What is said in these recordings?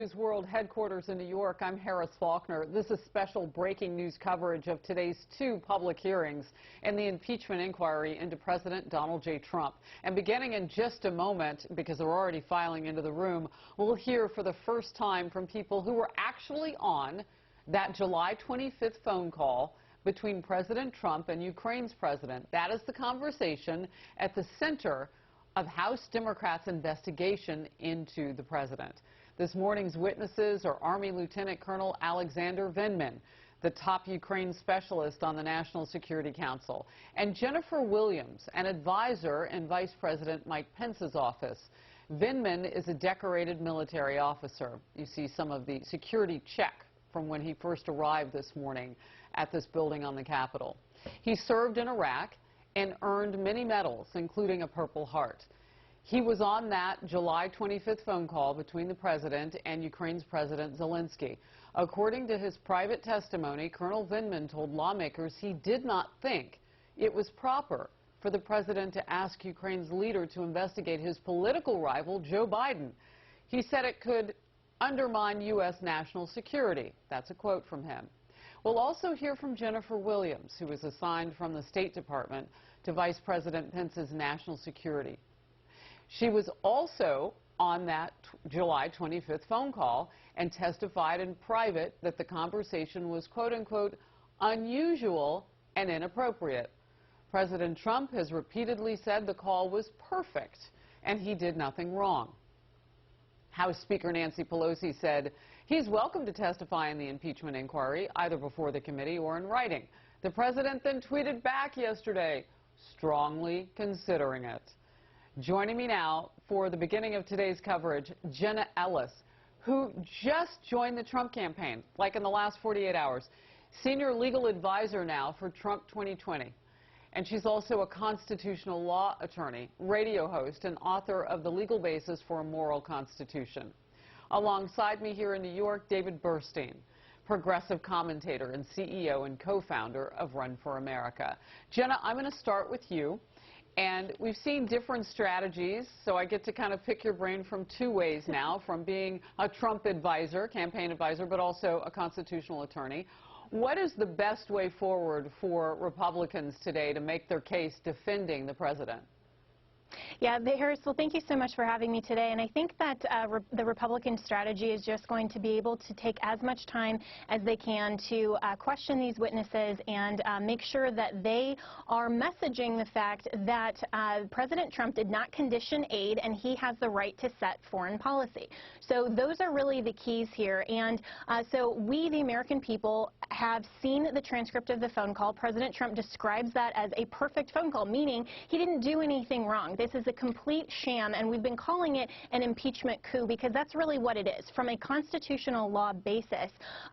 News World headquarters in New York, I'm Harris Faulkner. This is special breaking news coverage of today's two public hearings in the impeachment inquiry into President Donald J. Trump. And beginning in just a moment, because they're already filing into the room, we'll hear for the first time from people who were actually on that July 25th phone call between President Trump and Ukraine's president. That is the conversation at the center of House Democrats' investigation into the president. This morning's witnesses are Army Lieutenant Colonel Alexander Vindman, the top Ukraine specialist on the National Security Council, and Jennifer Williams, an advisor in Vice President Mike Pence's office. Vindman is a decorated military officer. You see some of the security check from when he first arrived this morning at this building on the Capitol. He served in Iraq and earned many medals, including a Purple Heart. He was on that July 25th phone call between the president and Ukraine's President Zelensky. According to his private testimony, Colonel Vindman told lawmakers he did not think it was proper for the president to ask Ukraine's leader to investigate his political rival, Joe Biden. He said it could undermine U.S. national security. That's a quote from him. We'll also hear from Jennifer Williams, who was assigned from the State Department to Vice President Pence's national security. She was also on that July 25th phone call and testified in private that the conversation was, quote unquote, unusual and inappropriate. President Trump has repeatedly said the call was perfect and he did nothing wrong. House Speaker Nancy Pelosi said he's welcome to testify in the impeachment inquiry, either before the committee or in writing. The president then tweeted back yesterday, strongly considering it. Joining me now for the beginning of today's coverage, Jenna Ellis, who just joined the Trump campaign, like in the last 48 hours. Senior legal advisor now for Trump 2020. And she's also a constitutional law attorney, radio host, and author of The Legal Basis for a Moral Constitution. Alongside me here in New York, David Burstein, progressive commentator and CEO and co-founder of Run for America. Jenna, I'm going to start with you. And we've seen different strategies, so I get to kind of pick your brain from two ways now, from being a Trump advisor, campaign advisor, but also a constitutional attorney. What is the best way forward for Republicans today to make their case defending the president? Yeah, Harris, well, thank you so much for having me today. And I think that the Republican strategy is just going to be able to take as much time as they can to question these witnesses and make sure that they are messaging the fact that President Trump did not condition aid and he has the right to set foreign policy. So those are really the keys here. And so we, the American people, have seen the transcript of the phone call. President Trump describes that as a perfect phone call, meaning he didn't do anything wrong. This is a complete sham, and we've been calling it an impeachment coup because that's really what it is. From a constitutional law basis,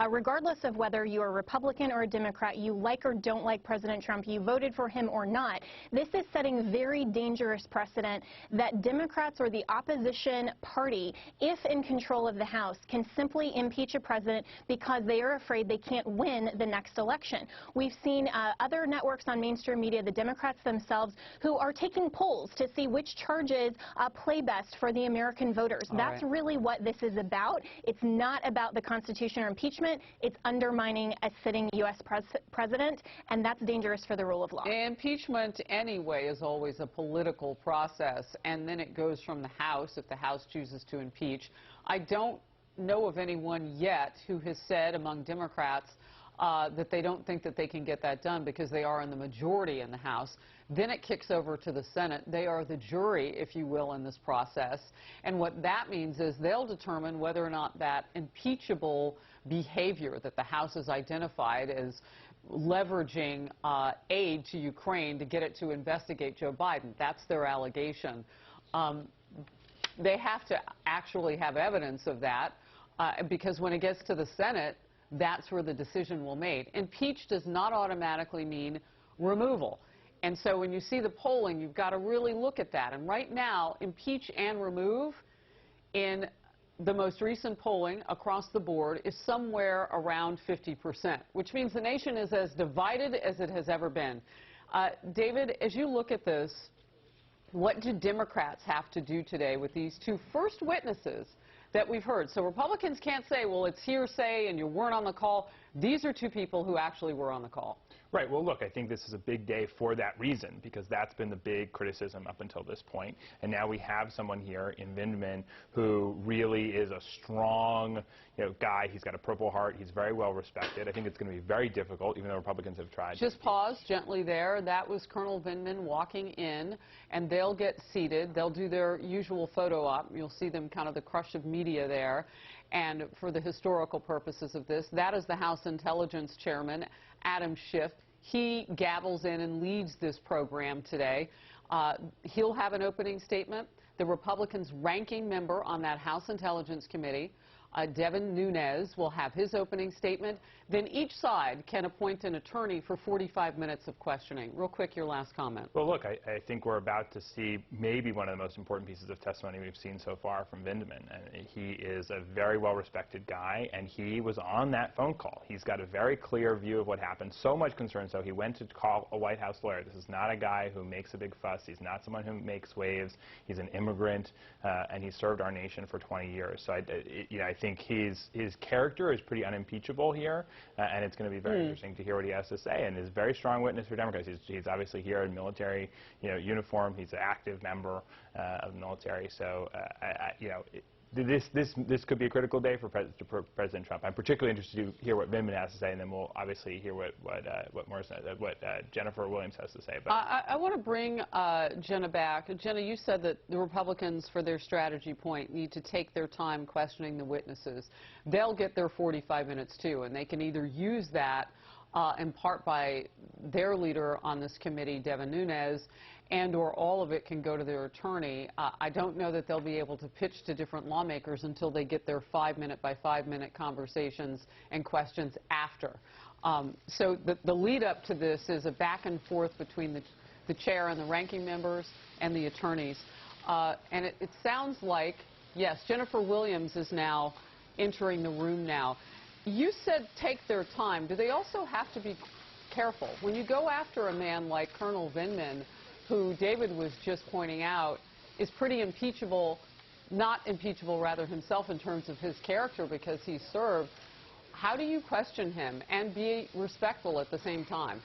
regardless of whether you are a Republican or a Democrat, you like or don't like President Trump, you voted for him or not, this is setting very dangerous precedent that Democrats or the opposition party, if in control of the House, can simply impeach a president because they are afraid they can't win the next election. We've seen other networks on mainstream media, the Democrats themselves, who are taking polls to see which charges play best for the American voters. That's really what this is about. It's not about the Constitution or impeachment. It's undermining a sitting U.S. president, and that's dangerous for the rule of law. Impeachment, anyway, is always a political process, and then it goes from the House if the House chooses to impeach. I don't know of anyone yet who has said among Democrats that they don't think that they can get that done because they are in the majority in the House. Then it kicks over to the Senate. They are the jury, if you will, in this process. And what that means is they'll determine whether or not that impeachable behavior that the House has identified as leveraging aid to Ukraine to get it to investigate Joe Biden. That's their allegation. They have to actually have evidence of that because when it gets to the Senate, that's where the decision will be made. Impeach does not automatically mean removal. And so when you see the polling, you've got to really look at that. And right now, impeach and remove in the most recent polling across the board is somewhere around 50%, which means the nation is as divided as it has ever been. David, as you look at this, what do Democrats have to do today with these two first witnesses that we've heard. So Republicans can't say, well, it's hearsay and you weren't on the call. These are two people who actually were on the call. Right. Well, look, I think this is a big day for that reason, because that's been the big criticism up until this point. And now we have someone here in Vindman who really is a strong, guy. He's got a Purple Heart. He's very well respected. I think it's going to be very difficult, even though Republicans have tried. Just pause gently there. That was Colonel Vindman walking in, and they'll get seated. They'll do their usual photo op. You'll see them kind of the crush of media there. And for the historical purposes of this, that is the House Intelligence Chairman, Adam Schiff. He gavels in and leads this program today. He'll have an opening statement. The Republicans' ranking member on that House Intelligence Committee, Devin Nunes, will have his opening statement. Then each side can appoint an attorney for 45 minutes of questioning. Real quick, your last comment. Well, look, I think we're about to see maybe one of the most important pieces of testimony we've seen so far from Vindman. And he is a very well-respected guy, and he was on that phone call. He's got a very clear view of what happened, so much concern so he went to call a White House lawyer. This is not a guy who makes a big fuss. He's not someone who makes waves. He's an immigrant, and he served our nation for 20 years. So I think his character is pretty unimpeachable here, and it's going to be very interesting to hear what he has to say. And he's a very strong witness for Democrats. He's obviously here in military, uniform. He's an active member of the military. So, this could be a critical day for President Trump. I'm particularly interested to hear what Vindman has to say, and then we'll obviously hear what Jennifer Williams has to say. But I want to bring Jenna back. Jenna, you said that the Republicans, for their strategy point, need to take their time questioning the witnesses. They'll get their 45 minutes too, and they can either use that in part by their leader on this committee, Devin Nunes, and or all of it can go to their attorney. I don't know that they'll be able to pitch to different lawmakers until they get their 5-minute by 5-minute conversations and questions after. So the lead up to this is a back and forth between the chair and the ranking members and the attorneys. And it sounds like, yes, Jennifer Williams is now entering the room now. You said take their time. Do they also have to be careful? When you go after a man like Colonel Vindman, who David was just pointing out is pretty impeachable, not impeachable rather himself in terms of his character because he served, how do you question him and be respectful at the same time?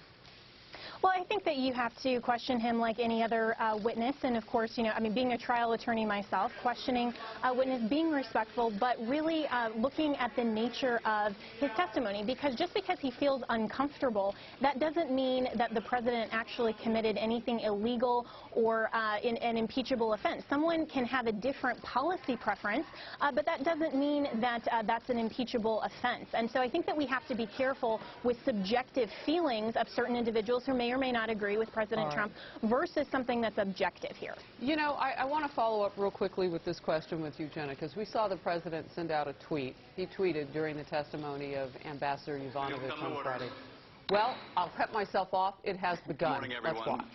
Well, I think that you have to question him like any other witness, and of course, being a trial attorney myself, questioning a witness, being respectful, but really looking at the nature of his testimony, because just because he feels uncomfortable, that doesn't mean that the president actually committed anything illegal or an impeachable offense. Someone can have a different policy preference, but that doesn't mean that that's an impeachable offense. And so I think that we have to be careful with subjective feelings of certain individuals who may or may not agree with President Trump versus something that's objective here. I want to follow up real quickly with this question with you, Jenna, because we saw the president send out a tweet. He tweeted during the testimony of Ambassador Yovanovitch on Friday. Well, I'll cut myself off. It has begun. Good morning, everyone. Let's watch.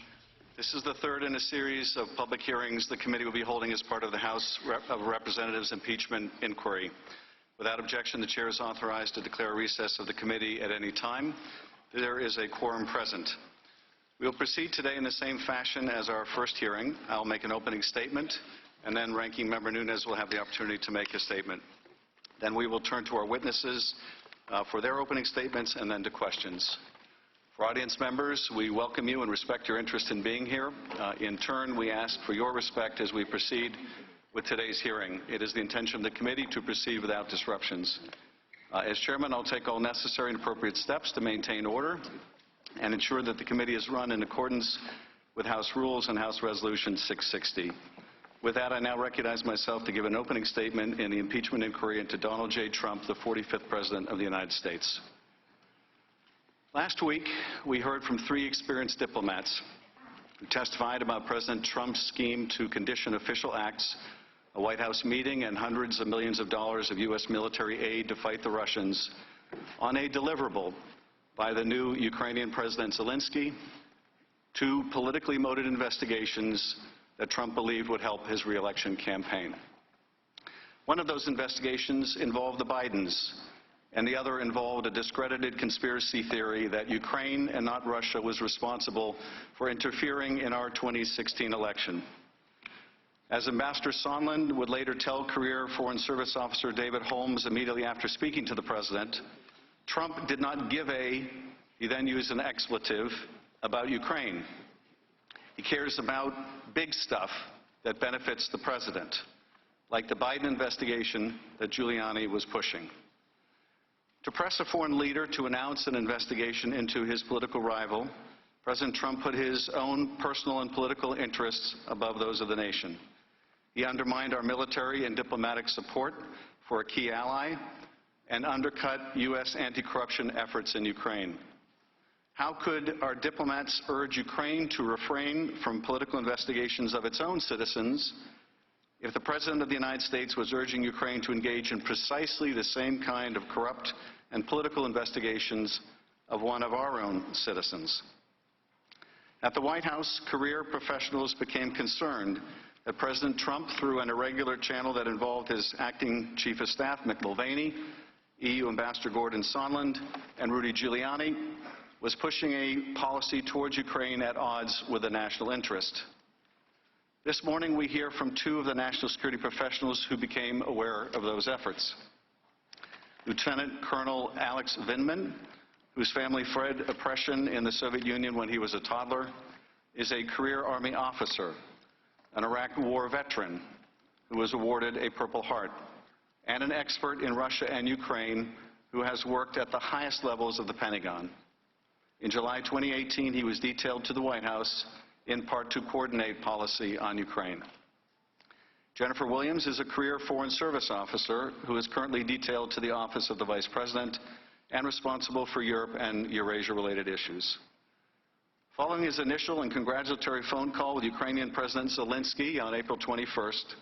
This is the third in a series of public hearings the committee will be holding as part of the House of Representatives impeachment inquiry. Without objection, the chair is authorized to declare a recess of the committee at any time. There is a quorum present. We will proceed today in the same fashion as our first hearing. I'll make an opening statement, and then Ranking Member Nunes will have the opportunity to make a statement. Then we will turn to our witnesses for their opening statements and then to questions. For audience members, we welcome you and respect your interest in being here. In turn, we ask for your respect as we proceed with today's hearing. It is the intention of the committee to proceed without disruptions. As chairman, I'll take all necessary and appropriate steps to maintain order and ensure that the committee is run in accordance with House Rules and House Resolution 660. With that, I now recognize myself to give an opening statement in the impeachment inquiry into Donald J. Trump, the 45th President of the United States. Last week, we heard from 3 experienced diplomats who testified about President Trump's scheme to condition official acts, a White House meeting, and hundreds of millions of dollars of U.S. military aid to fight the Russians on a deliverable by the new Ukrainian President Zelensky, 2 politically motivated investigations that Trump believed would help his re-election campaign. One of those investigations involved the Bidens, and the other involved a discredited conspiracy theory that Ukraine and not Russia was responsible for interfering in our 2016 election. As Ambassador Sondland would later tell career Foreign Service Officer David Holmes immediately after speaking to the President, Trump did not give a, he then used an expletive, about Ukraine. He cares about big stuff that benefits the President, like the Biden investigation that Giuliani was pushing. To press a foreign leader to announce an investigation into his political rival, President Trump put his own personal and political interests above those of the nation. He undermined our military and diplomatic support for a key ally and undercut U.S. anti-corruption efforts in Ukraine. How could our diplomats urge Ukraine to refrain from political investigations of its own citizens if the President of the United States was urging Ukraine to engage in precisely the same kind of corrupt and political investigations of one of our own citizens? At the White House, career professionals became concerned that President Trump, through an irregular channel that involved his acting chief of staff, Mick Mulvaney, EU Ambassador Gordon Sondland, and Rudy Giuliani, was pushing a policy towards Ukraine at odds with the national interest. This morning, we hear from two of the national security professionals who became aware of those efforts. Lieutenant Colonel Alex Vindman, whose family fled oppression in the Soviet Union when he was a toddler, is a career Army officer, an Iraq War veteran who was awarded a Purple Heart, and an expert in Russia and Ukraine who has worked at the highest levels of the Pentagon. In July 2018, he was detailed to the White House in part to coordinate policy on Ukraine. Jennifer Williams is a career Foreign Service officer who is currently detailed to the Office of the Vice President and responsible for Europe and Eurasia-related issues. Following his initial and congratulatory phone call with Ukrainian President Zelensky on April 21st,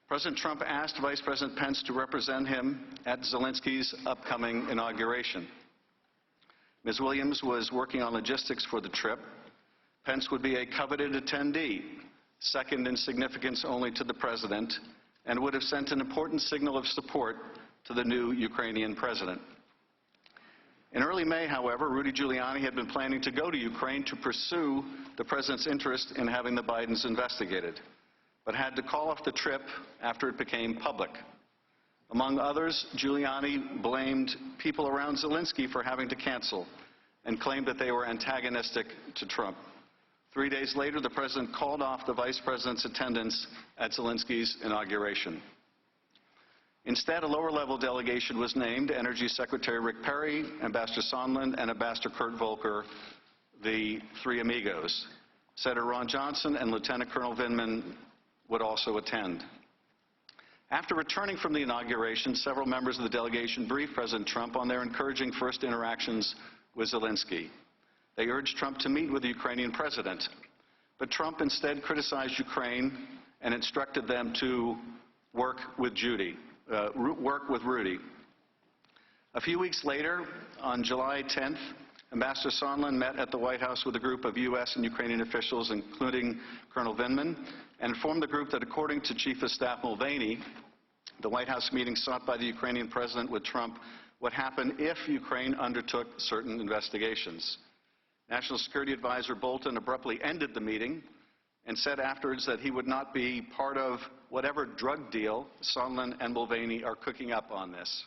President Trump asked Vice President Pence to represent him at Zelensky's upcoming inauguration. Ms. Williams was working on logistics for the trip. Pence would be a coveted attendee, second in significance only to the President, and would have sent an important signal of support to the new Ukrainian President. In early May, however, Rudy Giuliani had been planning to go to Ukraine to pursue the President's interest in having the Bidens investigated, but had to call off the trip after it became public. Among others, Giuliani blamed people around Zelensky for having to cancel and claimed that they were antagonistic to Trump. 3 days later, the President called off the Vice President's attendance at Zelensky's inauguration. Instead, a lower-level delegation was named: Energy Secretary Rick Perry, Ambassador Sondland, and Ambassador Kurt Volker, the three amigos. Senator Ron Johnson and Lieutenant Colonel Vindman would also attend. After returning from the inauguration, several members of the delegation briefed President Trump on their encouraging first interactions with Zelensky. They urged Trump to meet with the Ukrainian president, but Trump instead criticized Ukraine and instructed them to work with Rudy. A few weeks later, on July 10th, Ambassador Sondland met at the White House with a group of U.S. and Ukrainian officials, including Colonel Vindman, and informed the group that, according to Chief of Staff Mulvaney, the White House meeting sought by the Ukrainian president with Trump would happen if Ukraine undertook certain investigations. National Security Advisor Bolton abruptly ended the meeting and said afterwards that he would not be part of whatever drug deal Sondland and Mulvaney are cooking up on this.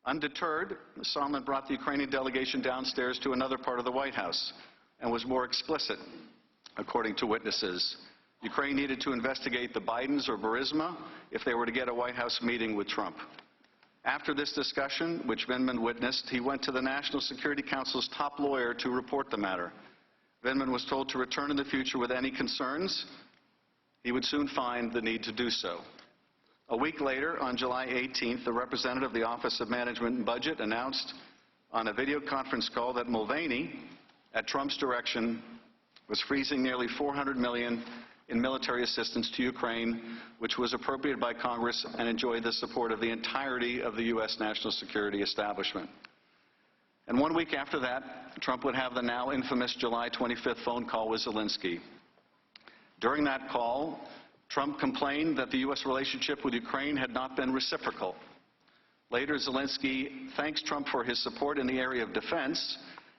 Undeterred, Sondland brought the Ukrainian delegation downstairs to another part of the White House and was more explicit. According to witnesses, Ukraine needed to investigate the Bidens or Burisma if they were to get a White House meeting with Trump. After this discussion, which Vindman witnessed, he went to the National Security Council's top lawyer to report the matter. Vindman was told to return in the future with any concerns. He would soon find the need to do so. A week later, on July 18th, the representative of the Office of Management and Budget announced on a video conference call that Mulvaney, at Trump's direction, was freezing nearly $400 million in military assistance to Ukraine, which was appropriated by Congress and enjoyed the support of the entirety of the U.S. national security establishment. And 1 week after that, Trump would have the now infamous July 25th phone call with Zelensky. During that call, Trump complained that the U.S. relationship with Ukraine had not been reciprocal. Later, Zelensky thanks Trump for his support in the area of defense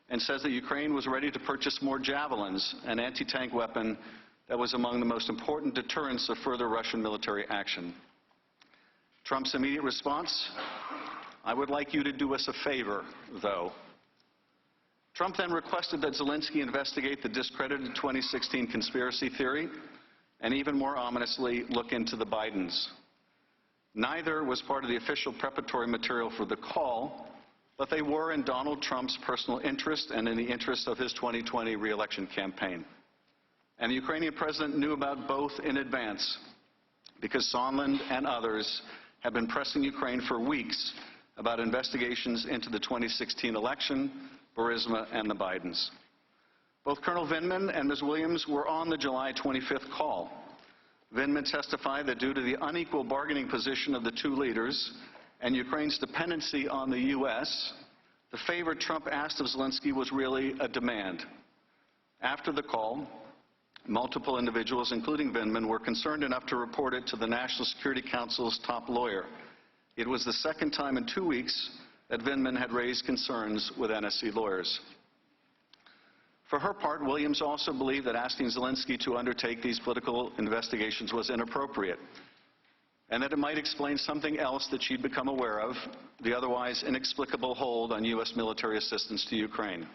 and says that Ukraine was ready to purchase more Javelins, an anti-tank weapon that was among the most important deterrents of further Russian military action. Trump's immediate response: "I would like you to do us a favor, though." Trump then requested that Zelensky investigate the discredited 2016 conspiracy theory and, even more ominously, look into the Bidens. Neither was part of the official preparatory material for the call, but they were in Donald Trump's personal interest and in the interest of his 2020 re-election campaign. And the Ukrainian president knew about both in advance, because Sondland and others have been pressing Ukraine for weeks about investigations into the 2016 election, Burisma, and the Bidens. Both Colonel Vindman and Ms. Williams were on the July 25th call. Vindman testified that due to the unequal bargaining position of the two leaders and Ukraine's dependency on the U.S., the favor Trump asked of Zelensky was really a demand. After the call, multiple individuals, including Vindman, were concerned enough to report it to the National Security Council's top lawyer. It was the second time in 2 weeks that Vindman had raised concerns with NSC lawyers. For her part, Williams also believed that asking Zelensky to undertake these political investigations was inappropriate, and that it might explain something else that she'd become aware of, the otherwise inexplicable hold on U.S. military assistance to Ukraine.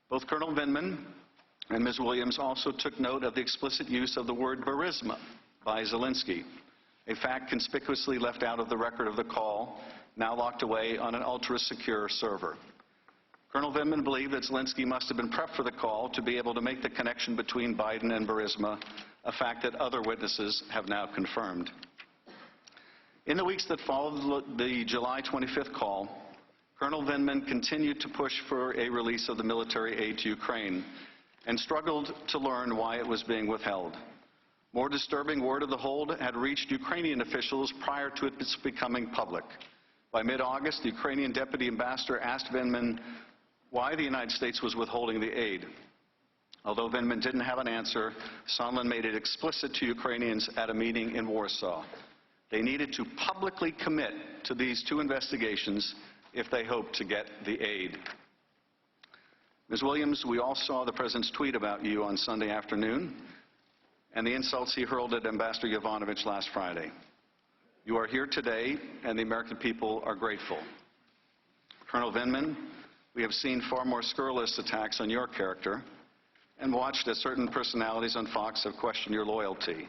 Both Colonel Vindman and Ms. Williams also took note of the explicit use of the word Burisma by Zelensky, a fact conspicuously left out of the record of the call, now locked away on an ultra-secure server. Colonel Vindman believed that Zelensky must have been prepped for the call to be able to make the connection between Biden and Burisma, a fact that other witnesses have now confirmed. In the weeks that followed the July 25th call, Colonel Vindman continued to push for a release of the military aid to Ukraine and struggled to learn why it was being withheld. More disturbing, word of the hold had reached Ukrainian officials prior to its becoming public. By mid-August, the Ukrainian deputy ambassador asked Vindman why the United States was withholding the aid. Although Vindman didn't have an answer, Sondland made it explicit to Ukrainians at a meeting in Warsaw. They needed to publicly commit to these two investigations if they hoped to get the aid. Ms. Williams, we all saw the president's tweet about you on Sunday afternoon and the insults he hurled at Ambassador Yovanovitch last Friday. You are here today, and the American people are grateful. Colonel Vindman, we have seen far more scurrilous attacks on your character and watched as certain personalities on Fox have questioned your loyalty.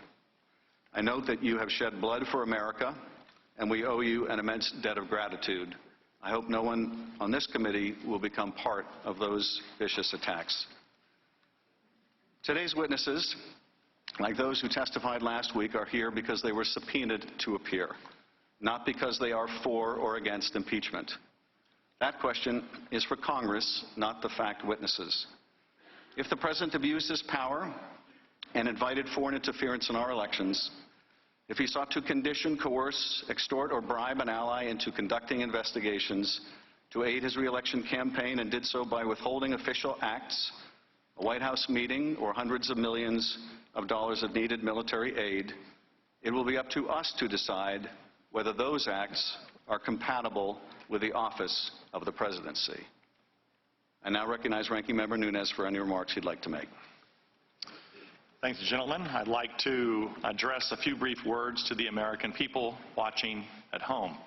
I note that you have shed blood for America, and we owe you an immense debt of gratitude. I hope no one on this committee will become part of those vicious attacks. Today's witnesses, like those who testified last week, are here because they were subpoenaed to appear, not because they are for or against impeachment. That question is for Congress, not the fact witnesses. If the president abused his power and invited foreign interference in our elections, if he sought to condition, coerce, extort, or bribe an ally into conducting investigations to aid his re-election campaign and did so by withholding official acts, a White House meeting, or hundreds of millions of dollars of needed military aid, it will be up to us to decide whether those acts are compatible with the office of the presidency. I now recognize Ranking Member Nunes for any remarks he'd like to make. Thanks, gentlemen. I'd like to address a few brief words to the American people watching at home.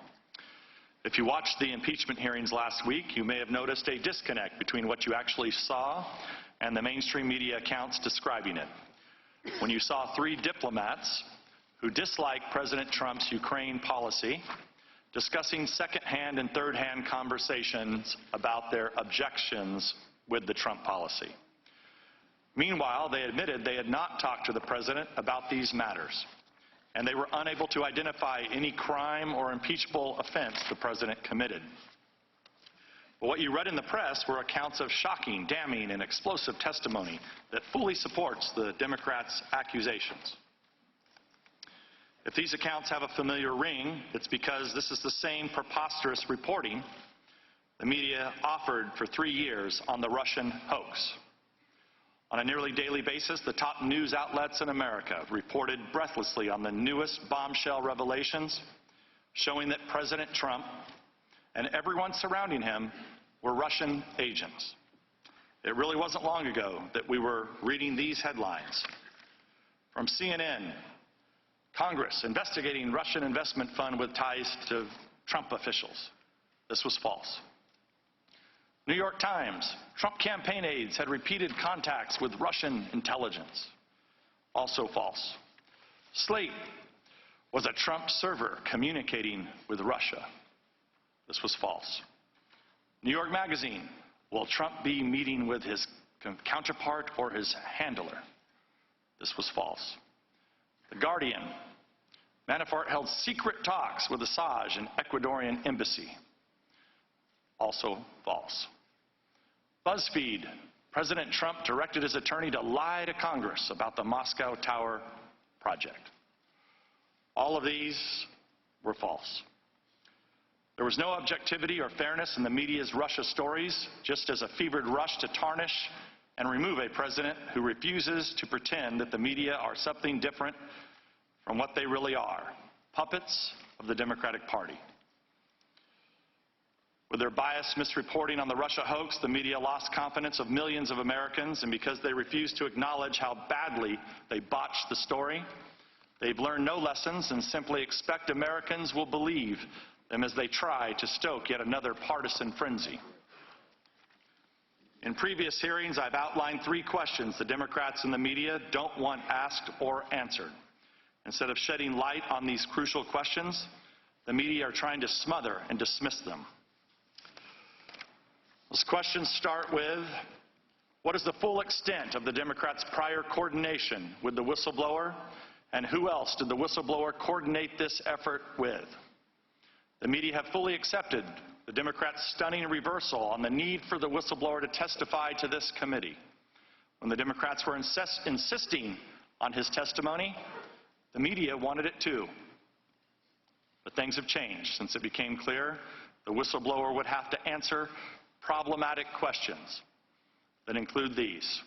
If you watched the impeachment hearings last week, you may have noticed a disconnect between what you actually saw and the mainstream media accounts describing it. When you saw three diplomats who dislike President Trump's Ukraine policy discussing second-hand and third-hand conversations about their objections with the Trump policy. Meanwhile, they admitted they had not talked to the president about these matters, and they were unable to identify any crime or impeachable offense the president committed. But what you read in the press were accounts of shocking, damning, and explosive testimony that fully supports the Democrats' accusations. If these accounts have a familiar ring, it's because this is the same preposterous reporting the media offered for 3 years on the Russian hoax. On a nearly daily basis, the top news outlets in America reported breathlessly on the newest bombshell revelations, showing that President Trump and everyone surrounding him were Russian agents. It really wasn't long ago that we were reading these headlines. From CNN, Congress investigating Russian investment fund with ties to Trump officials. This was false. New York Times, Trump campaign aides had repeated contacts with Russian intelligence. Also false. Slate was a Trump server communicating with Russia. This was false. New York Magazine, will Trump be meeting with his counterpart or his handler? This was false. The Guardian, Manafort held secret talks with Assange in Ecuadorian embassy. Also false. BuzzFeed, President Trump directed his attorney to lie to Congress about the Moscow Tower project. All of these were false. There was no objectivity or fairness in the media's Russia stories, just as a fevered rush to tarnish and remove a president who refuses to pretend that the media are something different from what they really are, puppets of the Democratic Party. With their biased misreporting on the Russia hoax, the media lost confidence of millions of Americans, and because they refuse to acknowledge how badly they botched the story, they've learned no lessons and simply expect Americans will believe them as they try to stoke yet another partisan frenzy. In previous hearings, I've outlined 3 questions the Democrats and the media don't want asked or answered. Instead of shedding light on these crucial questions, the media are trying to smother and dismiss them. Those questions start with, what is the full extent of the Democrats' prior coordination with the whistleblower, and who else did the whistleblower coordinate this effort with? The media have fully accepted the Democrats' stunning reversal on the need for the whistleblower to testify to this committee. When the Democrats were insisting on his testimony, the media wanted it too. But things have changed since it became clear the whistleblower would have to answer problematic questions that include these.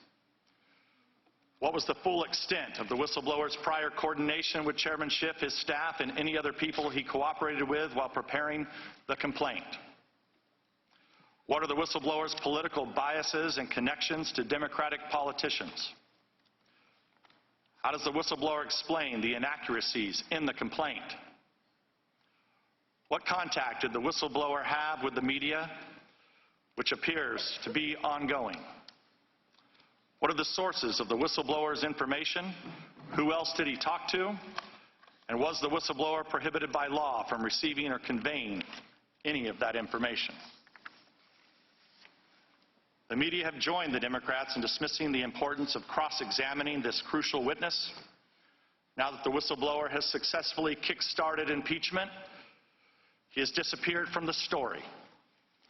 What was the full extent of the whistleblower's prior coordination with Chairman Schiff, his staff, and any other people he cooperated with while preparing the complaint? What are the whistleblower's political biases and connections to Democratic politicians? How does the whistleblower explain the inaccuracies in the complaint? What contact did the whistleblower have with the media, which appears to be ongoing? What are the sources of the whistleblower's information? Who else did he talk to? And was the whistleblower prohibited by law from receiving or conveying any of that information? The media have joined the Democrats in dismissing the importance of cross-examining this crucial witness. Now that the whistleblower has successfully kick-started impeachment, he has disappeared from the story,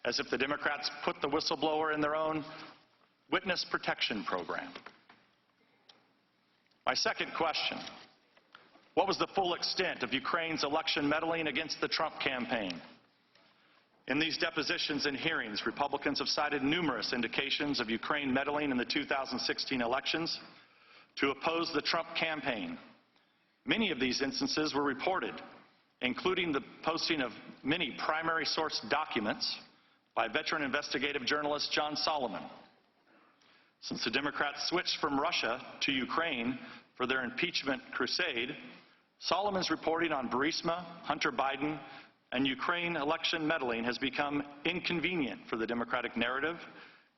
as if the Democrats put the whistleblower in their own witness protection program. My second question, what was the full extent of Ukraine's election meddling against the Trump campaign? In these depositions and hearings, Republicans have cited numerous indications of Ukraine meddling in the 2016 elections to oppose the Trump campaign. Many of these instances were reported, including the posting of many primary source documents by veteran investigative journalist John Solomon. Since the Democrats switched from Russia to Ukraine for their impeachment crusade, Solomon's reporting on Burisma, Hunter Biden, and Ukraine election meddling has become inconvenient for the Democratic narrative,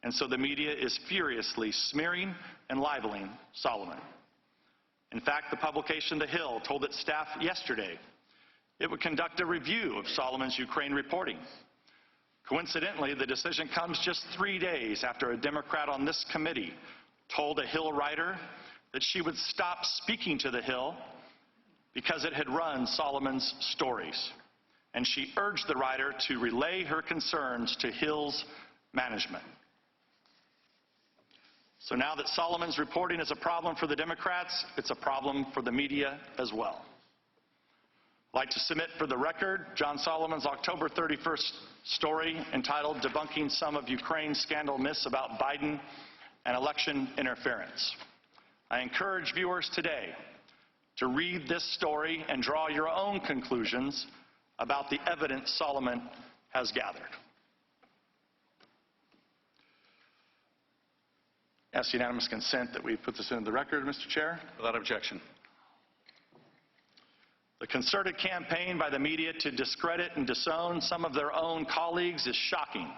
and so the media is furiously smearing and libeling Solomon. In fact, the publication The Hill told its staff yesterday it would conduct a review of Solomon's Ukraine reporting. Coincidentally, the decision comes just 3 days after a Democrat on this committee told a Hill writer that she would stop speaking to The Hill because it had run Solomon's stories. And she urged the writer to relay her concerns to Hill's management. So now that Solomon's reporting is a problem for the Democrats, it's a problem for the media as well. I'd like to submit for the record John Solomon's October 31st story entitled Debunking Some of Ukraine's Scandal Myths About Biden and Election Interference. I encourage viewers today to read this story and draw your own conclusions about the evidence Solomon has gathered. Ask unanimous consent that we put this into the record, Mr. Chair. Without objection. The concerted campaign by the media to discredit and disown some of their own colleagues is shocking.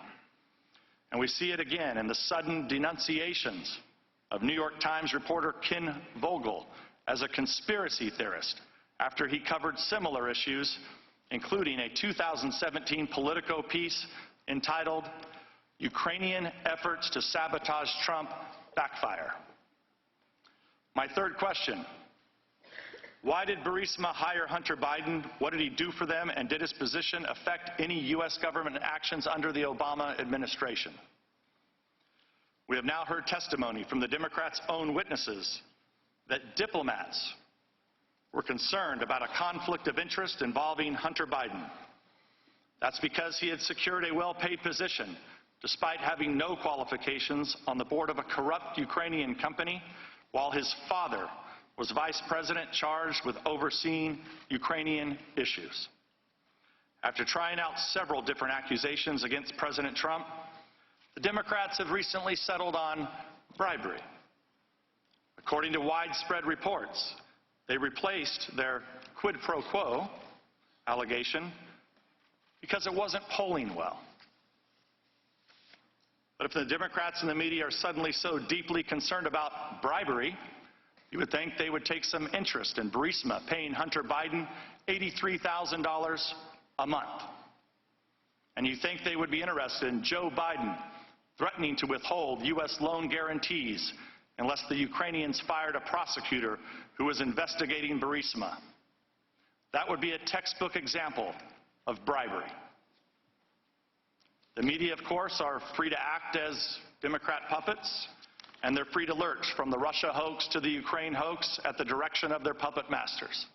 And we see it again in the sudden denunciations of New York Times reporter Ken Vogel as a conspiracy theorist after he covered similar issues, including a 2017 Politico piece entitled, "Ukrainian Efforts to Sabotage Trump Backfire." My third question: why did Burisma hire Hunter Biden? What did he do for them? And did his position affect any U.S. government actions under the Obama administration? We have now heard testimony from the Democrats' own witnesses that diplomats were concerned about a conflict of interest involving Hunter Biden. That's because he had secured a well-paid position despite having no qualifications on the board of a corrupt Ukrainian company, while his father was vice president charged with overseeing Ukrainian issues. After trying out several different accusations against President Trump, the Democrats have recently settled on bribery. According to widespread reports, they replaced their quid pro quo allegation because it wasn't polling well. But if the Democrats and the media are suddenly so deeply concerned about bribery, you would think they would take some interest in Burisma paying Hunter Biden $83,000 a month. And you think they would be interested in Joe Biden threatening to withhold U.S. loan guarantees unless the Ukrainians fired a prosecutor who was investigating Burisma. That would be a textbook example of bribery. The media, of course, are free to act as Democrat puppets, and they're free to lurch from the Russia hoax to the Ukraine hoax at the direction of their puppet masters.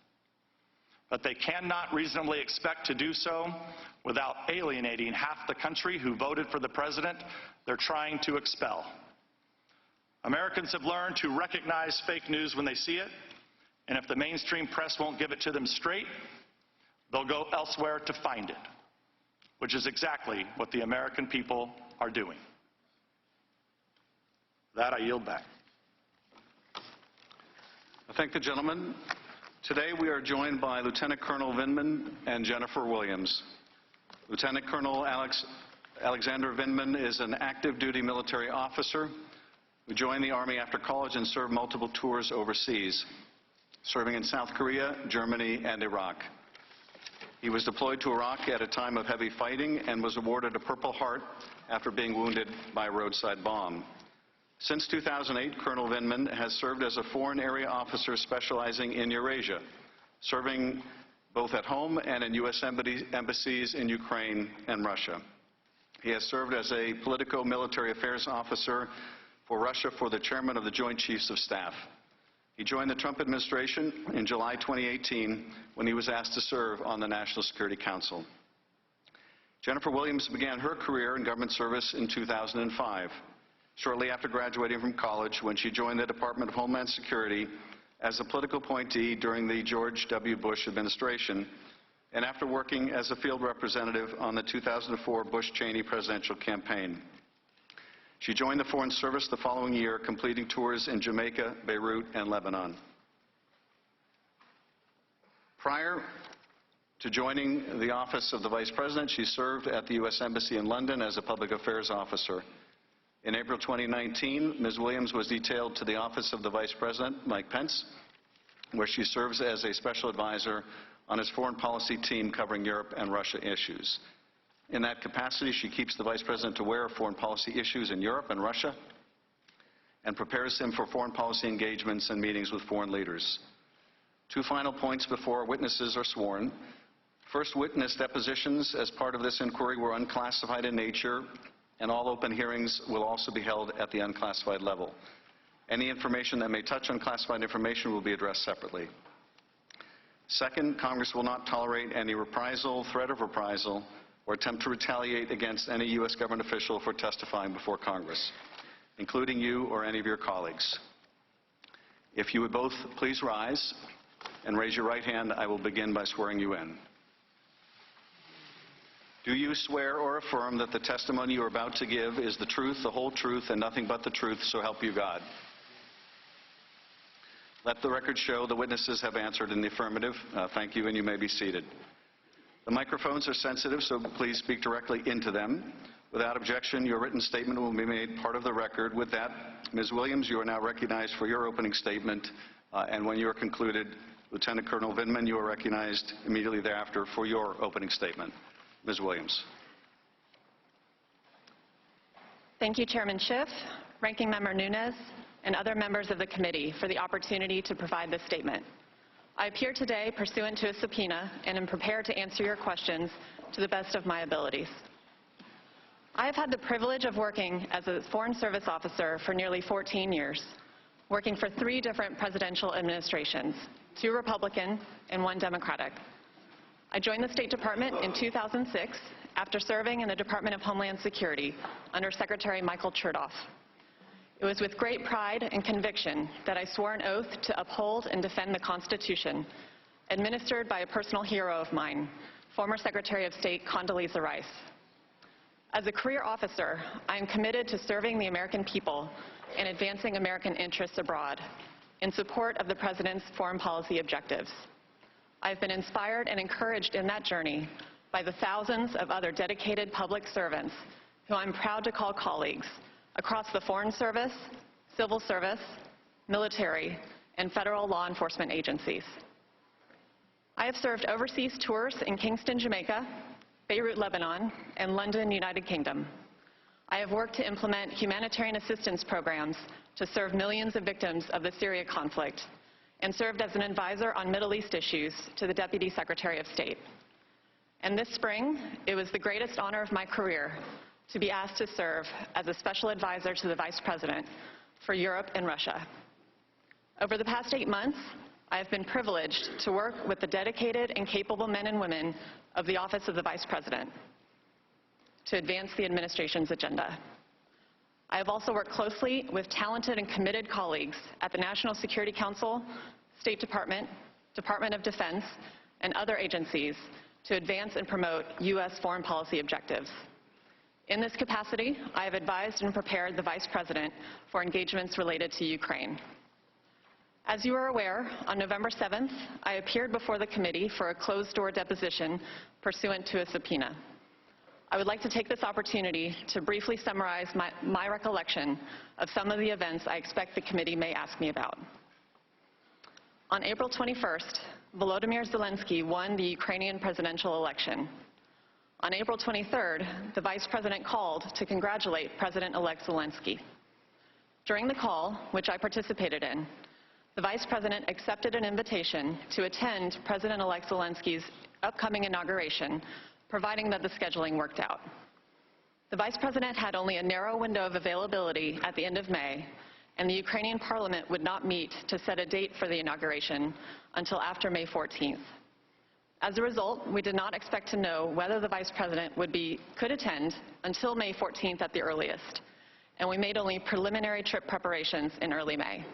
But they cannot reasonably expect to do so without alienating half the country who voted for the president they're trying to expel. Americans have learned to recognize fake news when they see it, and if the mainstream press won't give it to them straight, they'll go elsewhere to find it, which is exactly what the American people are doing. With that, I yield back. I thank the gentleman. Today we are joined by Lieutenant Colonel Vindman and Jennifer Williams. Lieutenant Colonel Alexander Vindman is an active duty military officer who joined the Army after college and served multiple tours overseas, serving in South Korea, Germany, and Iraq. He was deployed to Iraq at a time of heavy fighting and was awarded a Purple Heart after being wounded by a roadside bomb. Since 2008, Colonel Vindman has served as a foreign area officer specializing in Eurasia, serving both at home and in U.S. embassies in Ukraine and Russia. He has served as a politico-military affairs officer for Russia for the chairman of the Joint Chiefs of Staff. He joined the Trump administration in July 2018 when he was asked to serve on the National Security Council. Jennifer Williams began her career in government service in 2005, shortly after graduating from college, when she joined the Department of Homeland Security as a political appointee during the George W. Bush administration, and after working as a field representative on the 2004 Bush-Cheney presidential campaign. She joined the Foreign Service the following year, completing tours in Jamaica, Beirut, and Lebanon. Prior to joining the office of the Vice President, she served at the U.S. Embassy in London as a public affairs officer. In April 2019, Ms. Williams was detailed to the office of the Vice President, Mike Pence, where she serves as a special advisor on his foreign policy team covering Europe and Russia issues. In that capacity, she keeps the Vice President aware of foreign policy issues in Europe and Russia and prepares him for foreign policy engagements and meetings with foreign leaders. Two final points before witnesses are sworn. First, witness depositions as part of this inquiry were unclassified in nature, and all open hearings will also be held at the unclassified level. Any information that may touch unclassified information will be addressed separately. Second, Congress will not tolerate any reprisal, threat of reprisal, or attempt to retaliate against any U.S. government official for testifying before Congress, including you or any of your colleagues. If you would both please rise and raise your right hand, I will begin by swearing you in. Do you swear or affirm that the testimony you are about to give is the truth, the whole truth, and nothing but the truth, so help you God? Let the record show the witnesses have answered in the affirmative. Thank you, and you may be seated. The microphones are sensitive, so please speak directly into them. Without objection, your written statement will be made part of the record. With that, Ms. Williams, you are now recognized for your opening statement, and when you are concluded, Lieutenant Colonel Vindman, you are recognized immediately thereafter for your opening statement. Ms. Williams. Thank you, Chairman Schiff, Ranking Member Nunes, and other members of the committee for the opportunity to provide this statement. I appear today pursuant to a subpoena and am prepared to answer your questions to the best of my abilities. I have had the privilege of working as a Foreign Service officer for nearly 14 years, working for 3 different presidential administrations, 2 Republican and 1 Democratic. I joined the State Department in 2006 after serving in the Department of Homeland Security under Secretary Michael Chertoff. It was with great pride and conviction that I swore an oath to uphold and defend the Constitution, administered by a personal hero of mine, former Secretary of State Condoleezza Rice. As a career officer, I am committed to serving the American people and advancing American interests abroad in support of the President's foreign policy objectives. I have been inspired and encouraged in that journey by the thousands of other dedicated public servants who I'm proud to call colleagues across the Foreign Service, Civil Service, military, and federal law enforcement agencies. I have served overseas tours in Kingston, Jamaica, Beirut, Lebanon, and London, United Kingdom. I have worked to implement humanitarian assistance programs to serve millions of victims of the Syria conflict and served as an advisor on Middle East issues to the Deputy Secretary of State. And this spring, it was the greatest honor of my career to be asked to serve as a special advisor to the Vice President for Europe and Russia. Over the past 8 months, I have been privileged to work with the dedicated and capable men and women of the Office of the Vice President to advance the administration's agenda. I have also worked closely with talented and committed colleagues at the National Security Council, State Department, Department of Defense, and other agencies to advance and promote U.S. foreign policy objectives. In this capacity, I have advised and prepared the Vice President for engagements related to Ukraine. As you are aware, on November 7th, I appeared before the committee for a closed-door deposition pursuant to a subpoena. I would like to take this opportunity to briefly summarize my recollection of some of the events I expect the committee may ask me about. On April 21st, Volodymyr Zelensky won the Ukrainian presidential election. On April 23rd, the Vice President called to congratulate President-elect Zelensky. During the call, which I participated in, the Vice President accepted an invitation to attend President-elect Zelensky's upcoming inauguration, providing that the scheduling worked out. The Vice President had only a narrow window of availability at the end of May, and the Ukrainian Parliament would not meet to set a date for the inauguration until after May 14th. As a result, we did not expect to know whether the Vice President could attend until May 14th at the earliest, and we made only preliminary trip preparations in early May.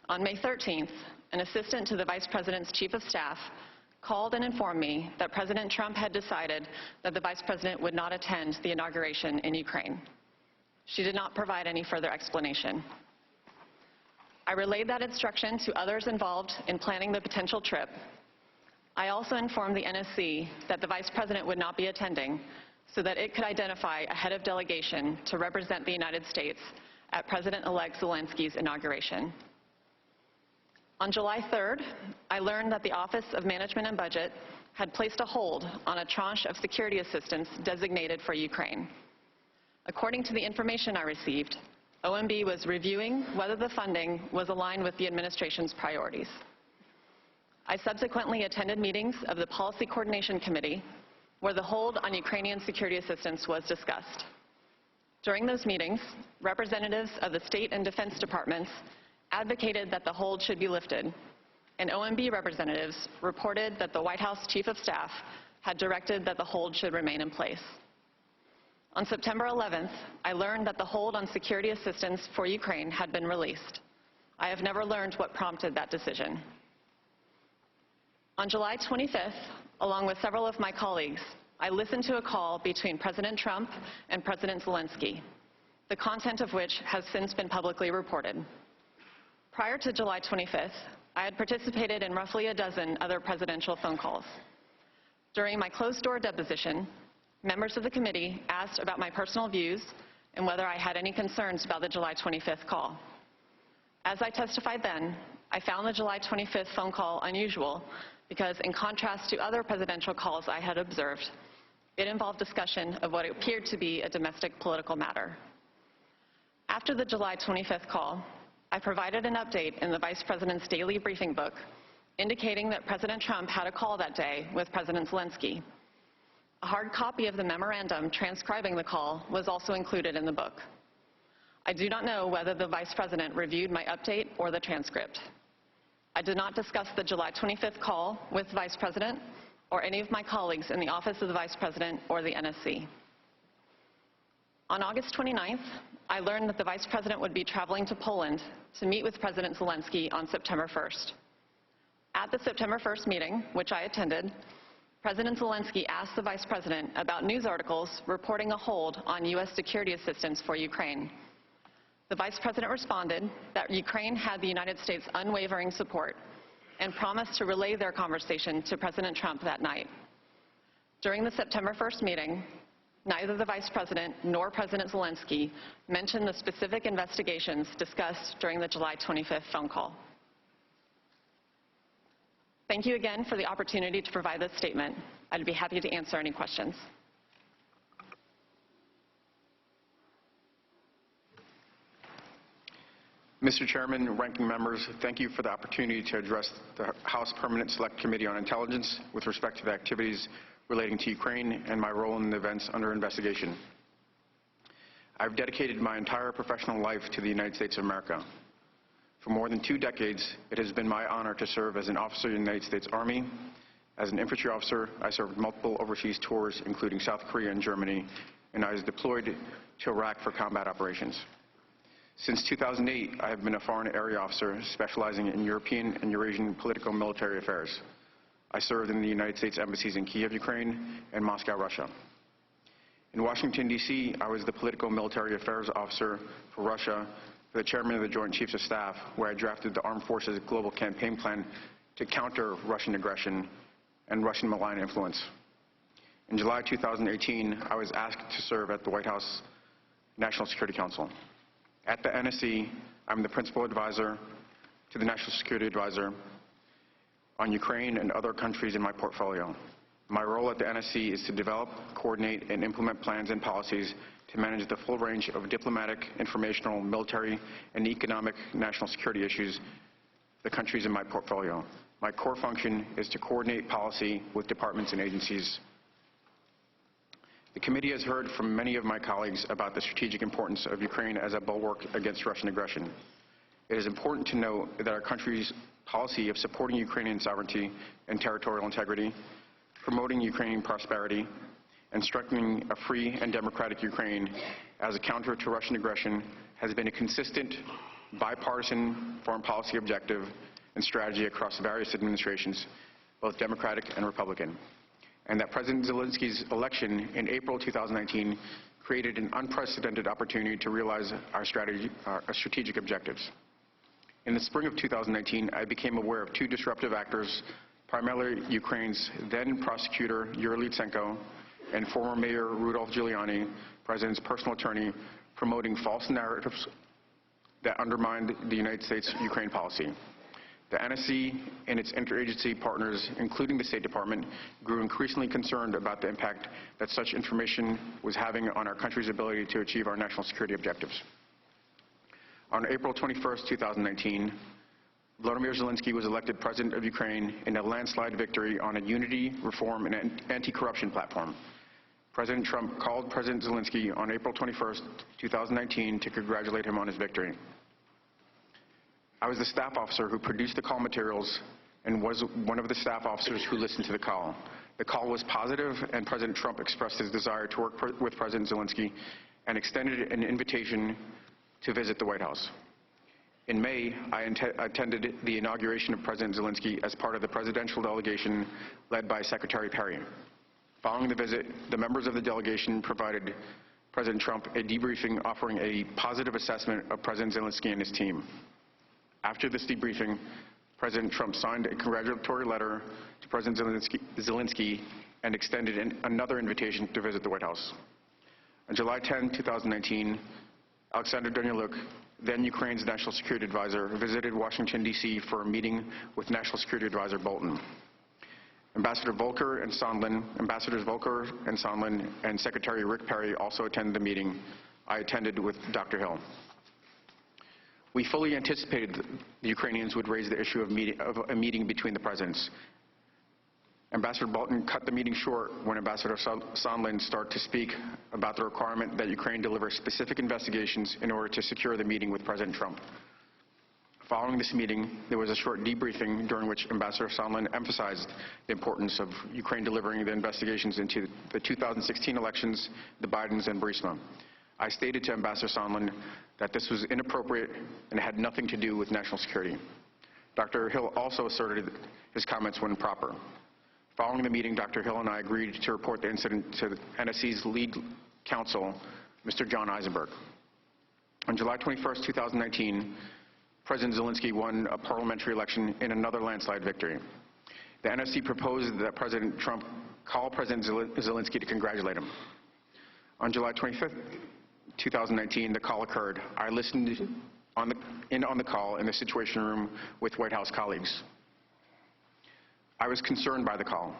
On May 13th, an assistant to the Vice President's Chief of Staff called and informed me that President Trump had decided that the Vice President would not attend the inauguration in Ukraine. She did not provide any further explanation. I relayed that instruction to others involved in planning the potential trip. I also informed the NSC that the Vice President would not be attending so that it could identify a head of delegation to represent the United States at President-elect Zelensky's inauguration. On July 3rd, I learned that the Office of Management and Budget had placed a hold on a tranche of security assistance designated for Ukraine. According to the information I received, OMB was reviewing whether the funding was aligned with the administration's priorities. I subsequently attended meetings of the Policy Coordination Committee, where the hold on Ukrainian security assistance was discussed. During those meetings, representatives of the state and defense departments advocated that the hold should be lifted, and OMB representatives reported that the White House Chief of Staff had directed that the hold should remain in place. On September 11th, I learned that the hold on security assistance for Ukraine had been released. I have never learned what prompted that decision. On July 25th, along with several of my colleagues, I listened to a call between President Trump and President Zelensky, the content of which has since been publicly reported. Prior to July 25th, I had participated in roughly a dozen other presidential phone calls. During my closed-door deposition, members of the committee asked about my personal views and whether I had any concerns about the July 25th call. As I testified then, I found the July 25th phone call unusual because, in contrast to other presidential calls I had observed, it involved discussion of what appeared to be a domestic political matter. After the July 25th call, I provided an update in the Vice President's daily briefing book, indicating that President Trump had a call that day with President Zelensky. A hard copy of the memorandum transcribing the call was also included in the book. I do not know whether the Vice President reviewed my update or the transcript. I did not discuss the July 25th call with the Vice President or any of my colleagues in the Office of the Vice President or the NSC. On August 29th, I learned that the Vice President would be traveling to Poland to meet with President Zelensky on September 1st. At the September 1st meeting, which I attended, President Zelensky asked the Vice President about news articles reporting a hold on U.S. security assistance for Ukraine. The Vice President responded that Ukraine had the United States' unwavering support and promised to relay their conversation to President Trump that night. During the September 1st meeting, neither the Vice President nor President Zelensky mentioned the specific investigations discussed during the July 25th phone call. Thank you again for the opportunity to provide this statement. I'd be happy to answer any questions. Mr. Chairman, ranking members, thank you for the opportunity to address the House Permanent Select Committee on Intelligence with respect to the activities relating to Ukraine and my role in the events under investigation. I've dedicated my entire professional life to the United States of America. For more than 2 decades, it has been my honor to serve as an officer in the United States Army. As an infantry officer, I served multiple overseas tours, including South Korea and Germany, and I was deployed to Iraq for combat operations. Since 2008, I have been a foreign area officer specializing in European and Eurasian political and military affairs. I served in the United States embassies in Kiev, Ukraine, and Moscow, Russia. In Washington, D.C., I was the political and military affairs officer for Russia, for the chairman of the Joint Chiefs of Staff, where I drafted the Armed Forces Global Campaign Plan to counter Russian aggression and Russian malign influence. In July 2018, I was asked to serve at the White House National Security Council. At the NSC, I'm the principal advisor to the National Security Advisor on Ukraine and other countries in my portfolio. My role at the NSC is to develop, coordinate, and implement plans and policies to manage the full range of diplomatic, informational, military, and economic national security issues the countries in my portfolio. My core function is to coordinate policy with departments and agencies. The committee has heard from many of my colleagues about the strategic importance of Ukraine as a bulwark against Russian aggression. It is important to note that our country's policy of supporting Ukrainian sovereignty and territorial integrity, promoting Ukrainian prosperity, and strengthening a free and democratic Ukraine as a counter to Russian aggression has been a consistent, bipartisan foreign policy objective and strategy across various administrations, both Democratic and Republican, and that President Zelensky's election in April 2019 created an unprecedented opportunity to realize our strategic objectives. In the spring of 2019, I became aware of 2 disruptive actors, primarily Ukraine's then prosecutor Yuri Lutsenko and former Mayor Rudolph Giuliani, President's personal attorney, promoting false narratives that undermined the United States-Ukraine policy. The NSC and its interagency partners, including the State Department, grew increasingly concerned about the impact that such information was having on our country's ability to achieve our national security objectives. On April 21st, 2019, Volodymyr Zelensky was elected President of Ukraine in a landslide victory on a unity, reform, and anti-corruption platform. President Trump called President Zelensky on April 21st, 2019 to congratulate him on his victory. I was the staff officer who produced the call materials and was one of the staff officers who listened to the call. The call was positive, and President Trump expressed his desire to work with President Zelensky and extended an invitation to visit the White House. In May, I attended the inauguration of President Zelensky as part of the presidential delegation led by Secretary Perry. Following the visit, the members of the delegation provided President Trump a debriefing offering a positive assessment of President Zelensky and his team. After this debriefing, President Trump signed a congratulatory letter to President Zelensky and extended another invitation to visit the White House. On July 10, 2019, Alexander Danylyuk, then Ukraine's National Security Advisor, visited Washington, D.C. for a meeting with National Security Advisor Bolton. Ambassadors Volker and Sondland, and Secretary Rick Perry also attended the meeting I attended with Dr. Hill. We fully anticipated the Ukrainians would raise the issue of a meeting between the presidents. Ambassador Bolton cut the meeting short when Ambassador Sondland started to speak about the requirement that Ukraine deliver specific investigations in order to secure the meeting with President Trump. Following this meeting, there was a short debriefing during which Ambassador Sondland emphasized the importance of Ukraine delivering the investigations into the 2016 elections, the Bidens, and Burisma. I stated to Ambassador Sondland that this was inappropriate and had nothing to do with national security. Dr. Hill also asserted his comments were improper. Following the meeting, Dr. Hill and I agreed to report the incident to the NSC's lead counsel, Mr. John Eisenberg. On July 21, 2019, President Zelensky won a parliamentary election in another landslide victory. The NSC proposed that President Trump call President Zelensky to congratulate him. On July 25, 2019, the call occurred. I listened on the call in the Situation Room with White House colleagues. I was concerned by the call.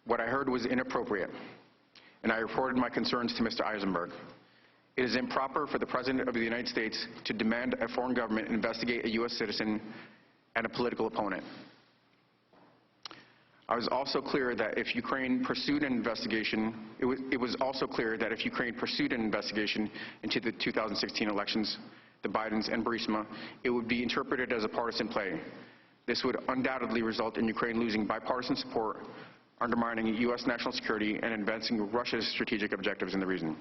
What I heard was inappropriate, and I reported my concerns to Mr. Eisenberg. It is improper for the President of the United States to demand a foreign government investigate a U.S. citizen and a political opponent. I was also clear that if Ukraine pursued an investigation, it was also clear that if Ukraine pursued an investigation into the 2016 elections, the Bidens and Burisma, it would be interpreted as a partisan play. This would undoubtedly result in Ukraine losing bipartisan support, undermining U.S. national security, and advancing Russia's strategic objectives in the region.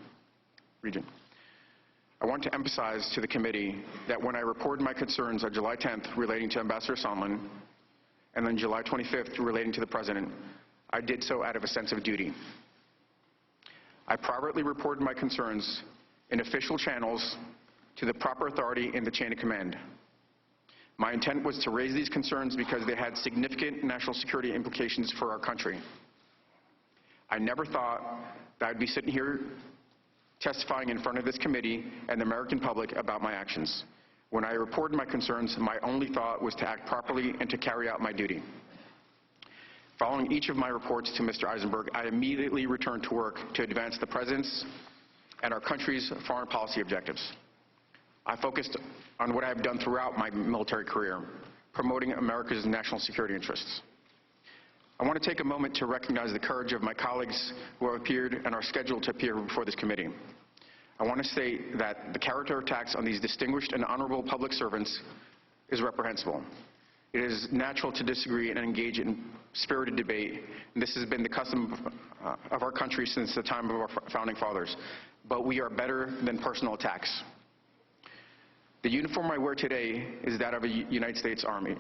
I want to emphasize to the committee that when I reported my concerns on July 10th relating to Ambassador Sondland, and then July 25th relating to the President, I did so out of a sense of duty. I privately reported my concerns in official channels to the proper authority in the chain of command. My intent was to raise these concerns because they had significant national security implications for our country. I never thought that I'd be sitting here testifying in front of this committee and the American public about my actions. When I reported my concerns, my only thought was to act properly and to carry out my duty. Following each of my reports to Mr. Eisenberg, I immediately returned to work to advance the President's and our country's foreign policy objectives. I focused on what I have done throughout my military career, promoting America's national security interests. I want to take a moment to recognize the courage of my colleagues who have appeared and are scheduled to appear before this committee. I want to state that the character attacks on these distinguished and honorable public servants is reprehensible. It is natural to disagree and engage in spirited debate, and this has been the custom of our country since the time of our founding fathers. But we are better than personal attacks. The uniform I wear today is that of the United States Army.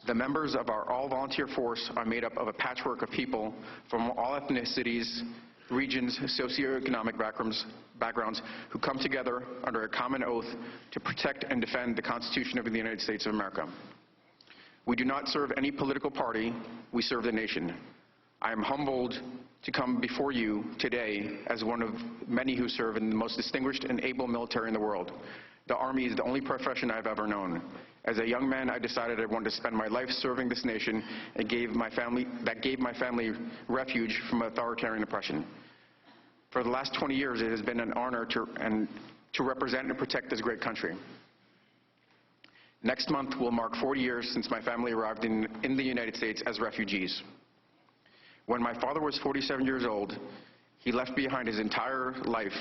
The members of our all-volunteer force are made up of a patchwork of people from all ethnicities, regions, socioeconomic backgrounds who come together under a common oath to protect and defend the Constitution of the United States of America. We do not serve any political party, we serve the nation. I am humbled to come before you today as one of many who serve in the most distinguished and able military in the world. The Army is the only profession I've ever known. As a young man, I decided I wanted to spend my life serving this nation and gave my family refuge from authoritarian oppression. For the last 20 years, it has been an honor to represent and protect this great country. Next month will mark 40 years since my family arrived in the United States as refugees. When my father was 47 years old, he left behind his entire life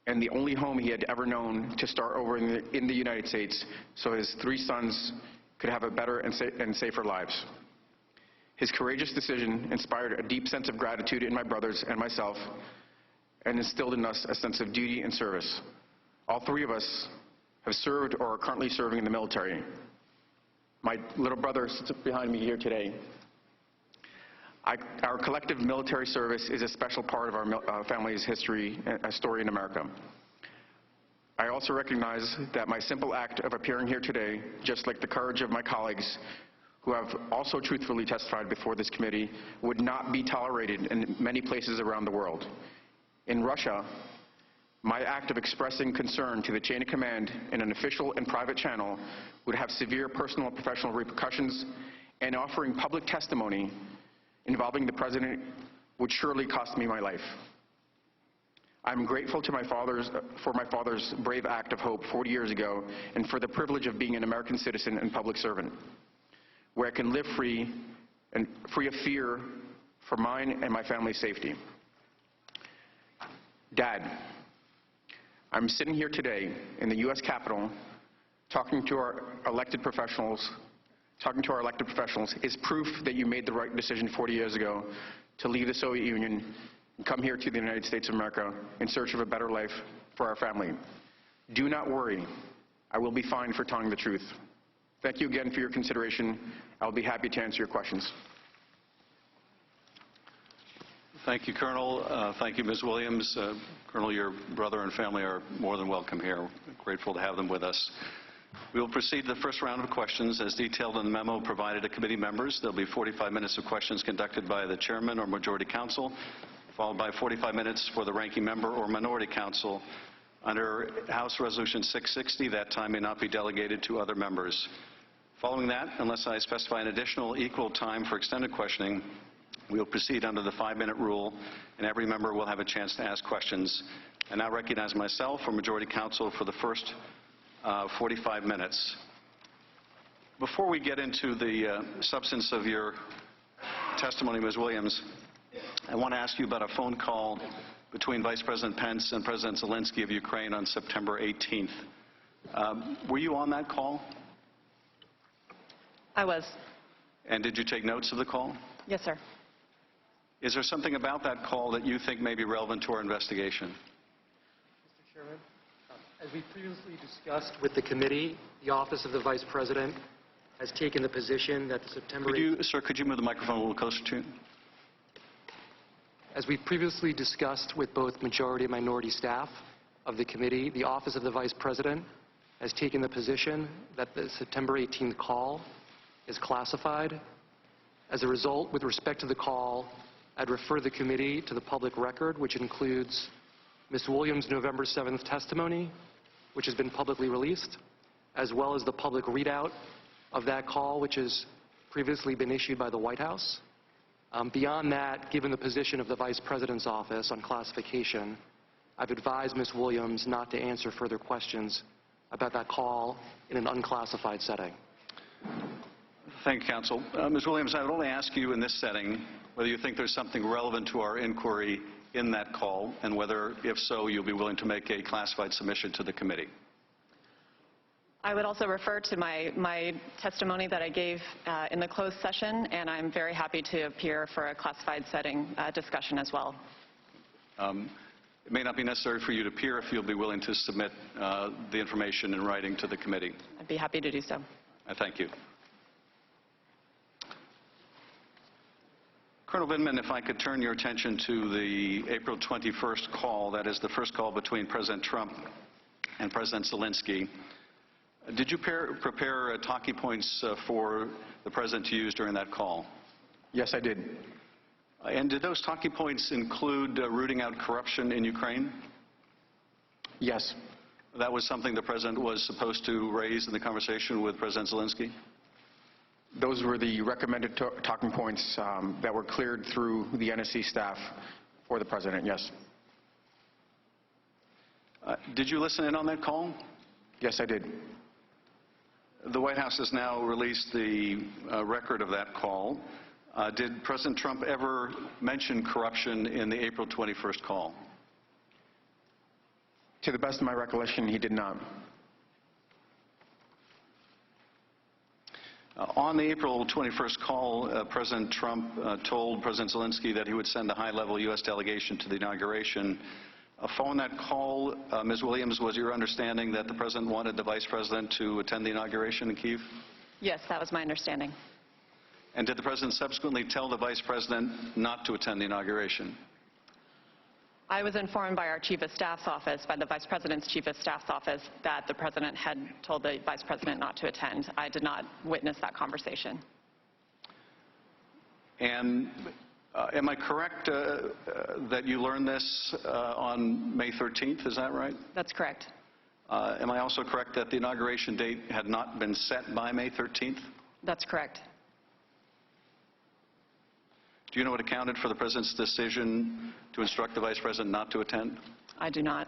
and the only home he had ever known to start over in the United States so his 3 sons could have a better and safer lives. His courageous decision inspired a deep sense of gratitude in my brothers and myself and instilled in us a sense of duty and service. All 3 of us have served or are currently serving in the military. My little brother sits behind me here today. Our collective military service is a special part of our family's history, a story in America. I also recognize that my simple act of appearing here today, just like the courage of my colleagues who have also truthfully testified before this committee, would not be tolerated in many places around the world. In Russia, my act of expressing concern to the chain of command in an official and private channel would have severe personal and professional repercussions, and offering public testimony involving the President would surely cost me my life. I'm grateful to for my father's brave act of hope 40 years ago, and for the privilege of being an American citizen and public servant, where I can live free of fear for mine and my family's safety. Dad, I'm sitting here today in the U.S. Capitol talking to our elected professionals is proof that you made the right decision 40 years ago to leave the Soviet Union and come here to the United States of America in search of a better life for our family. Do not worry. I will be fine for telling the truth. Thank you again for your consideration. I'll be happy to answer your questions. Thank you, Colonel. Thank you, Ms. Williams. Colonel, your brother and family are more than welcome here. We're grateful to have them with us. We will proceed to the first round of questions as detailed in the memo provided to committee members. There will be 45 minutes of questions conducted by the chairman or majority counsel, followed by 45 minutes for the ranking member or minority counsel. Under House Resolution 660, that time may not be delegated to other members. Following that, unless I specify an additional equal time for extended questioning, we will proceed under the 5-minute rule, and every member will have a chance to ask questions. I now recognize myself or majority counsel for the first 45 minutes. Before we get into the substance of your testimony, Ms. Williams, I want to ask you about a phone call between Vice President Pence and President Zelensky of Ukraine on September 18th. Were you on that call? I was. And did you take notes of the call? Yes, sir. Is there something about that call that you think may be relevant to our investigation? Mr. Chairman, as we previously discussed with the committee, the Office of the Vice President has taken the position that the September... Sir, could you move the microphone a little closer to you? As we previously discussed with both majority and minority staff of the committee, the Office of the Vice President has taken the position that the September 18th call is classified. As a result, with respect to the call, I'd refer the committee to the public record, which includes Ms. Williams' November 7th testimony, which has been publicly released, as well as the public readout of that call, which has previously been issued by the White House. Beyond that, given the position of the Vice President's office on classification, I've advised Ms. Williams not to answer further questions about that call in an unclassified setting. Thank you, counsel. Ms. Williams, I would only ask you in this setting whether you think there's something relevant to our inquiry in that call, and whether, if so, you'll be willing to make a classified submission to the committee. I would also refer to my testimony that I gave in the closed session, and I'm very happy to appear for a classified setting discussion as well. It may not be necessary for you to appear if you'll be willing to submit the information in writing to the committee. I'd be happy to do so. I thank you. Colonel Vindman, if I could turn your attention to the April 21st call, that is the first call between President Trump and President Zelensky. Did you prepare talking points for the President to use during that call? Yes, I did. And did those talking points include rooting out corruption in Ukraine? Yes. That was something the President was supposed to raise in the conversation with President Zelensky? Those were the recommended talking points that were cleared through the NSC staff for the President, yes. Did you listen in on that call? Yes, I did. The White House has now released the record of that call. Did President Trump ever mention corruption in the April 21st call? To the best of my recollection, he did not. On the April 21st call, President Trump told President Zelensky that he would send a high-level U.S. delegation to the inauguration. Following that call, Ms. Williams, was your understanding that the President wanted the Vice President to attend the inauguration in Kyiv? Yes, that was my understanding. And did the President subsequently tell the Vice President not to attend the inauguration? I was informed by our Chief of Staff's office, by the Vice President's Chief of Staff's office, that the President had told the Vice President not to attend. I did not witness that conversation. And am I correct that you learned this on May 13th? Is that right? That's correct. Am I also correct that the inauguration date had not been set by May 13th? That's correct. Do you know what accounted for the President's decision to instruct the Vice President not to attend? I do not.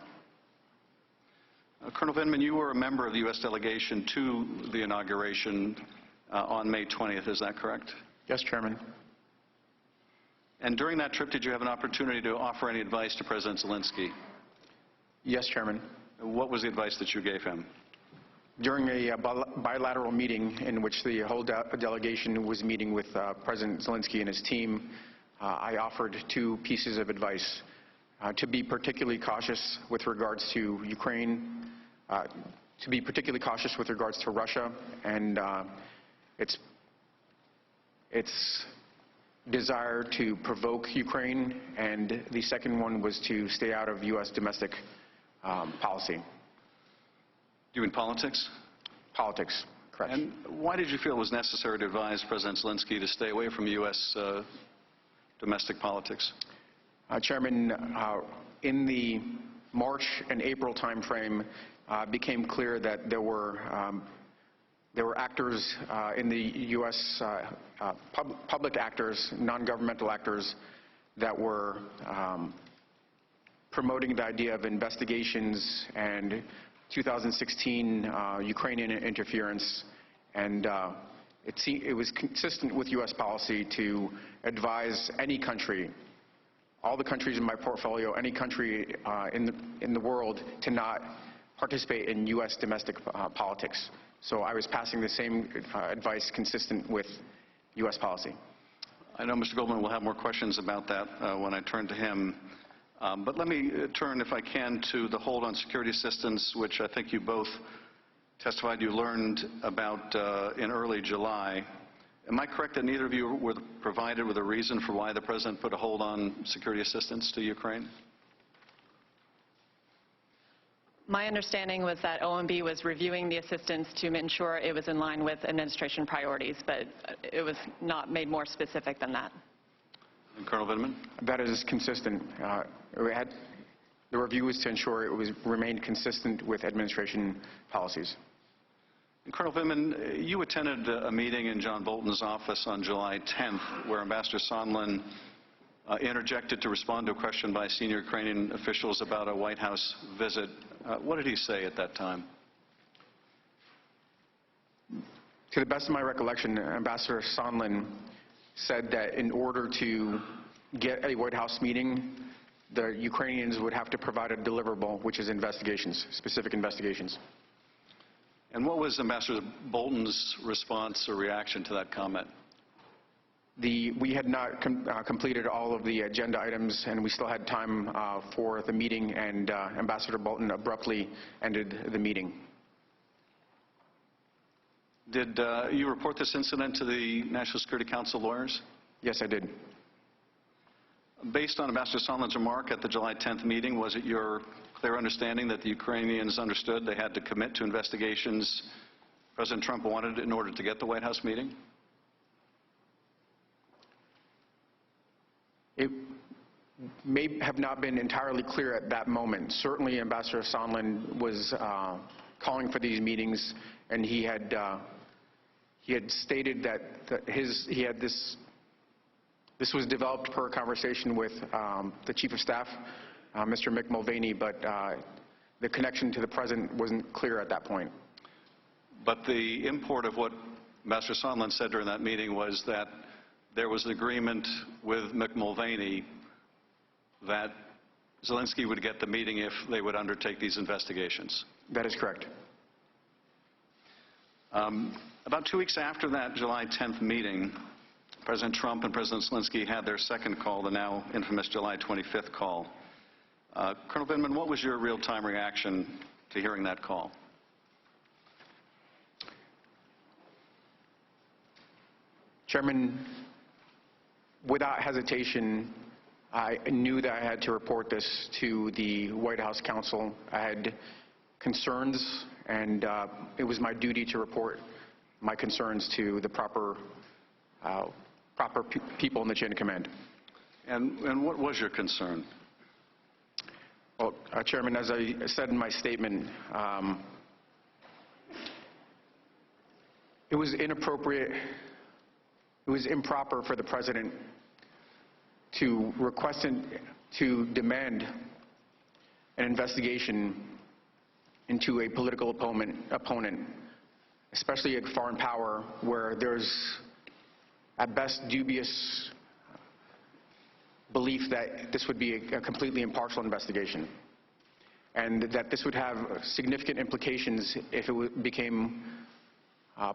Colonel Vindman, you were a member of the U.S. delegation to the inauguration on May 20th. Is that correct? Yes, Chairman. And during that trip, did you have an opportunity to offer any advice to President Zelensky? Yes, Chairman. What was the advice that you gave him? During a bilateral meeting in which the whole delegation was meeting with President Zelensky and his team, I offered two pieces of advice. To be particularly cautious with regards to Ukraine, to be particularly cautious with regards to Russia and its desire to provoke Ukraine, and the second one was to stay out of U.S. domestic policy. Do you mean politics? Politics, correct. And why did you feel it was necessary to advise President Zelensky to stay away from U.S. Domestic politics? Chairman, in the March and April timeframe, became clear that there were actors in the U.S., public actors, non-governmental actors, that were promoting the idea of investigations and 2016 Ukrainian interference, and it was consistent with U.S. policy to advise any country, all the countries in my portfolio, any country in the world, to not participate in U.S. domestic politics. So I was passing the same advice consistent with U.S. policy. I know Mr. Goldman will have more questions about that when I turn to him. But let me turn, if I can, to the hold on security assistance, which I think you both testified you learned about in early July. Am I correct that neither of you were provided with a reason for why the President put a hold on security assistance to Ukraine? My understanding was that OMB was reviewing the assistance to ensure it was in line with administration priorities, but it was not made more specific than that. And Colonel Vindman? That is consistent. The review was to ensure it remained consistent with administration policies. And Colonel Vindman, you attended a meeting in John Bolton's office on July 10th where Ambassador Sondland interjected to respond to a question by senior Ukrainian officials about a White House visit. What did he say at that time? To the best of my recollection, Ambassador Sondland said that in order to get a White House meeting, the Ukrainians would have to provide a deliverable, which is investigations, specific investigations. And what was Ambassador Bolton's response or reaction to that comment? We had not completed all of the agenda items, and we still had time for the meeting, and Ambassador Bolton abruptly ended the meeting. Did you report this incident to the National Security Council lawyers? Yes, I did. Based on Ambassador Sondland's remark at the July 10th meeting, was it your clear understanding that the Ukrainians understood they had to commit to investigations President Trump wanted in order to get the White House meeting? It may have not been entirely clear at that moment. Certainly, Ambassador Sondland was calling for these meetings, and he had stated that this was developed per conversation with the Chief of Staff, Mr. Mick Mulvaney, but the connection to the President wasn't clear at that point. But the import of what Ambassador Sondland said during that meeting was that there was an agreement with Mick Mulvaney that Zelensky would get the meeting if they would undertake these investigations. That is correct. About 2 weeks after that July 10th meeting, President Trump and President Zelensky had their second call, the now infamous July 25th call. Colonel Vindman, what was your real-time reaction to hearing that call? Chairman, without hesitation, I knew that I had to report this to the White House counsel. I had concerns, and it was my duty to report my concerns to the proper people in the chain of command. And what was your concern? Well, Chairman, as I said in my statement, it was inappropriate, it was improper for the President to request to demand an investigation into a political opponent, especially a foreign power where there's at best dubious belief that this would be a completely impartial investigation, and that this would have significant implications if it became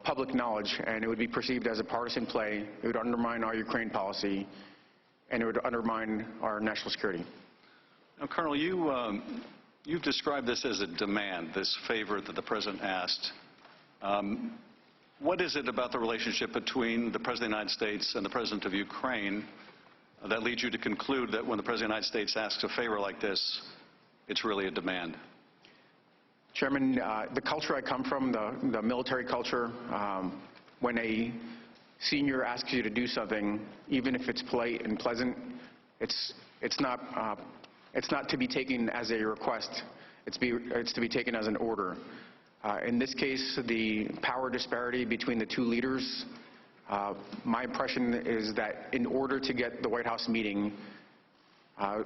public knowledge, and it would be perceived as a partisan play. It would undermine our Ukraine policy, and it would undermine our national security. Now, Colonel, you've described this as a demand, this favor that the President asked. What is it about the relationship between the President of the United States and the President of Ukraine that leads you to conclude that when the President of the United States asks a favor like this, it's really a demand? Chairman, the culture I come from, the military culture, when a senior asks you to do something, even if it's polite and pleasant, it's not to be taken as a request. It's to be taken as an order. In this case, the power disparity between the two leaders, my impression is that in order to get the White House meeting,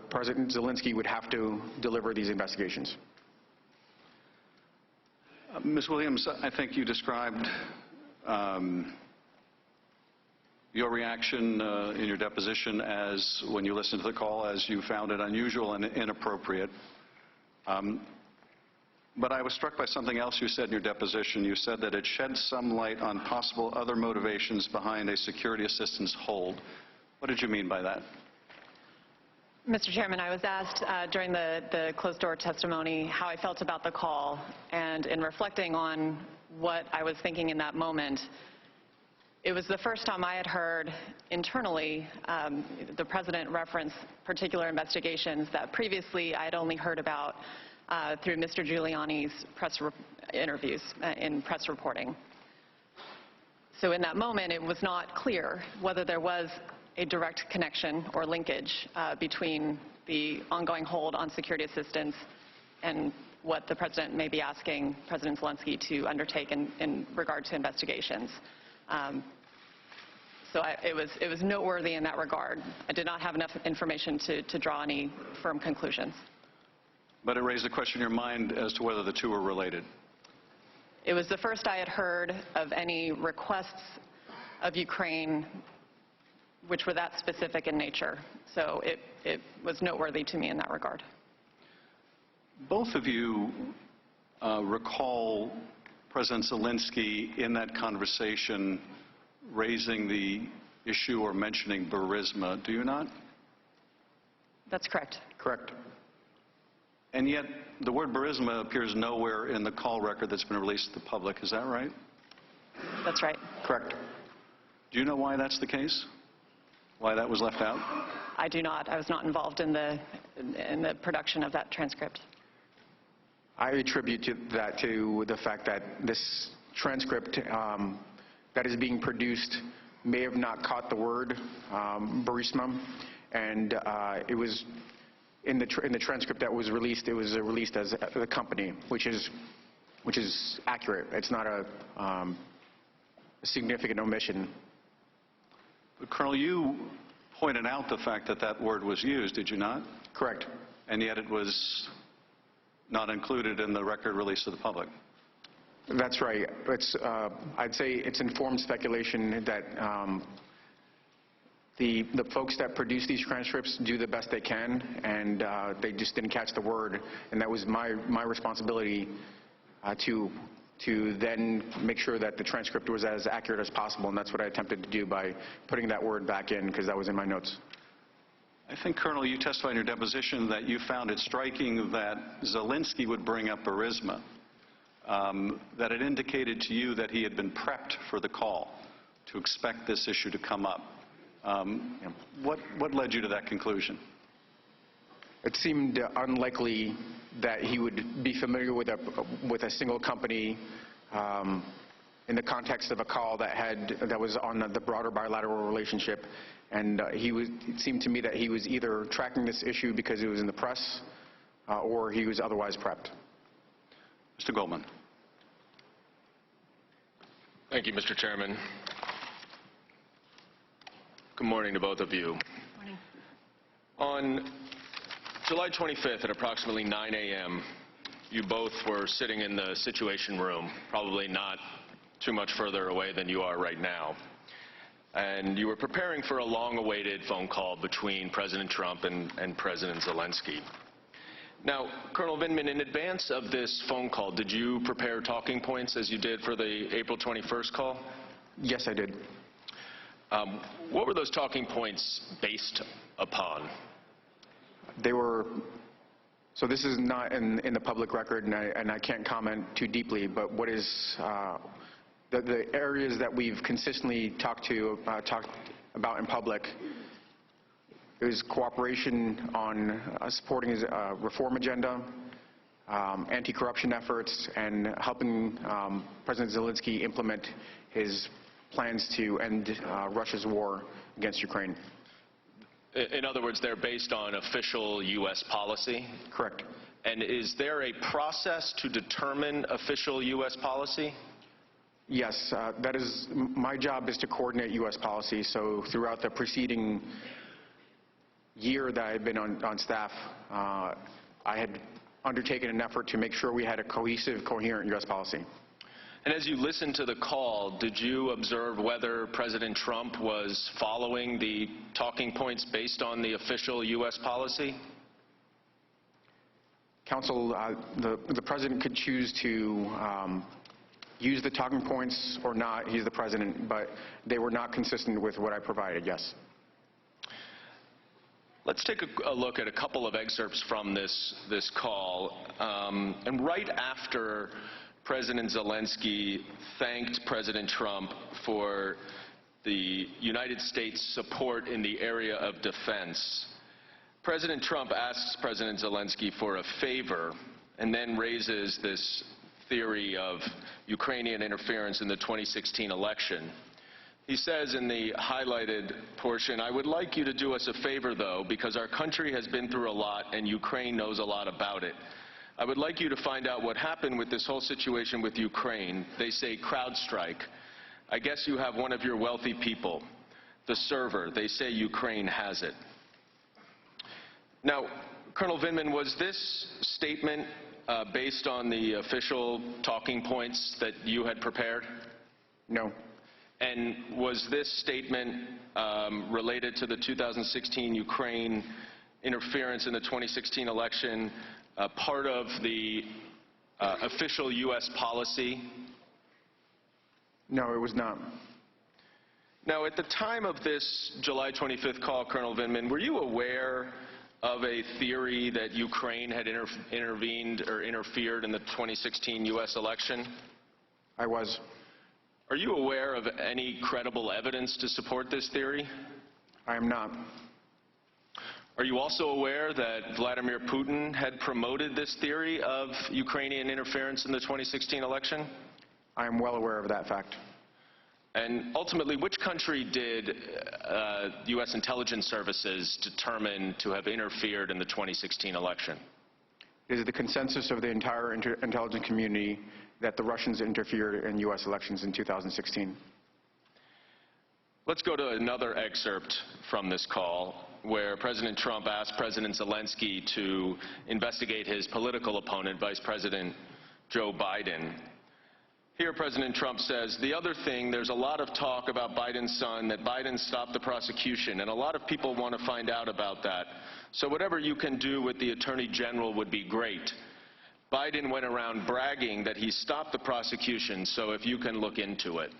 President Zelensky would have to deliver these investigations. Ms. Williams, I think you described your reaction in your deposition as, when you listened to the call, as you found it unusual and inappropriate. But I was struck by something else you said in your deposition. You said that it shed some light on possible other motivations behind a security assistance hold. What did you mean by that? Mr. Chairman, I was asked during the closed-door testimony how I felt about the call, and in reflecting on what I was thinking in that moment, it was the first time I had heard internally the President reference particular investigations that previously I had only heard about through Mr. Giuliani's press interviews in press reporting. So in that moment, it was not clear whether there was a direct connection or linkage between the ongoing hold on security assistance and what the President may be asking President Zelensky to undertake in regard to investigations. So it was noteworthy in that regard. I did not have enough information to draw any firm conclusions. But it raised a question in your mind as to whether the two were related. It was the first I had heard of any requests of Ukraine which were that specific in nature. So it was noteworthy to me in that regard. Both of you recall President Zelensky in that conversation raising the issue or mentioning Burisma, do you not? That's correct. Correct. And yet the word Burisma appears nowhere in the call record that's been released to the public. Is that right? That's right. Correct. Do you know why that's the case? Why that was left out? I do not. I was not involved in the production of that transcript. I attribute that to the fact that this transcript that is being produced may have not caught the word Burisma, and it was in the transcript that was released. It was released as the company, which is accurate. It's not a significant omission. But Colonel, you pointed out the fact that that word was used, did you not? Correct. And yet it was not included in the record released to the public. That's right. I'd say it's informed speculation that the folks that produce these transcripts do the best they can, and they just didn't catch the word, and that was my responsibility to then make sure that the transcript was as accurate as possible, and that's what I attempted to do by putting that word back in, because that was in my notes. I think, Colonel, you testified in your deposition that you found it striking that Zelensky would bring up Burisma, that it indicated to you that he had been prepped for the call to expect this issue to come up. What led you to that conclusion? It seemed unlikely that he would be familiar with a single company in the context of a call that was on the broader bilateral relationship, and it seemed to me that he was either tracking this issue because it was in the press or he was otherwise prepped. Mr. Goldman. Thank you, Mr. Chairman. Good morning to both of you. Morning. On July 25th at approximately 9 a.m., you both were sitting in the Situation Room, probably not too much further away than you are right now. And you were preparing for a long-awaited phone call between President Trump and President Zelensky. Now, Colonel Vindman, in advance of this phone call, did you prepare talking points as you did for the April 21st call? Yes, I did. What were those talking points based upon? They were, so this is not in the public record, and I can't comment too deeply, but what is, the areas that we've consistently talked about in public is cooperation on supporting his reform agenda, anti-corruption efforts, and helping President Zelensky implement his plans to end Russia's war against Ukraine. In other words, they're based on official U.S. policy? Correct. And is there a process to determine official U.S. policy? Yes, that is, my job is to coordinate U.S. policy, so throughout the preceding year that I've been on staff, I had undertaken an effort to make sure we had a cohesive, coherent U.S. policy. And as you listened to the call, did you observe whether President Trump was following the talking points based on the official U.S. policy? Counsel, the President could choose to use the talking points or not. He's the President, but they were not consistent with what I provided, yes. Let's take a look at a couple of excerpts from this call. And right after President Zelensky thanked President Trump for the United States support in the area of defense, President Trump asks President Zelensky for a favor and then raises this theory of Ukrainian interference in the 2016 election. He says in the highlighted portion, "I would like you to do us a favor, though, because our country has been through a lot and Ukraine knows a lot about it. I would like you to find out what happened with this whole situation with Ukraine. They say CrowdStrike. I guess you have one of your wealthy people. The server, they say Ukraine has it." Now, Colonel Vindman, was this statement based on the official talking points that you had prepared? No. And was this statement related to the 2016 Ukraine interference in the 2016 election part of the official U.S. policy? No, it was not. Now, at the time of this July 25th call, Colonel Vindman, were you aware of a theory that Ukraine had intervened or interfered in the 2016 U.S. election? I was. Are you aware of any credible evidence to support this theory? I am not. Are you also aware that Vladimir Putin had promoted this theory of Ukrainian interference in the 2016 election? I am well aware of that fact. And ultimately, which country did U.S. intelligence services determine to have interfered in the 2016 election? It is the consensus of the entire intelligence community that the Russians interfered in U.S. elections in 2016. Let's go to another excerpt from this call where President Trump asked President Zelensky to investigate his political opponent, Vice President Joe Biden. Here, President Trump says, "The other thing, there's a lot of talk about Biden's son, that Biden stopped the prosecution, and a lot of people want to find out about that. So whatever you can do with the Attorney General would be great. Biden went around bragging that he stopped the prosecution, so if you can look into it."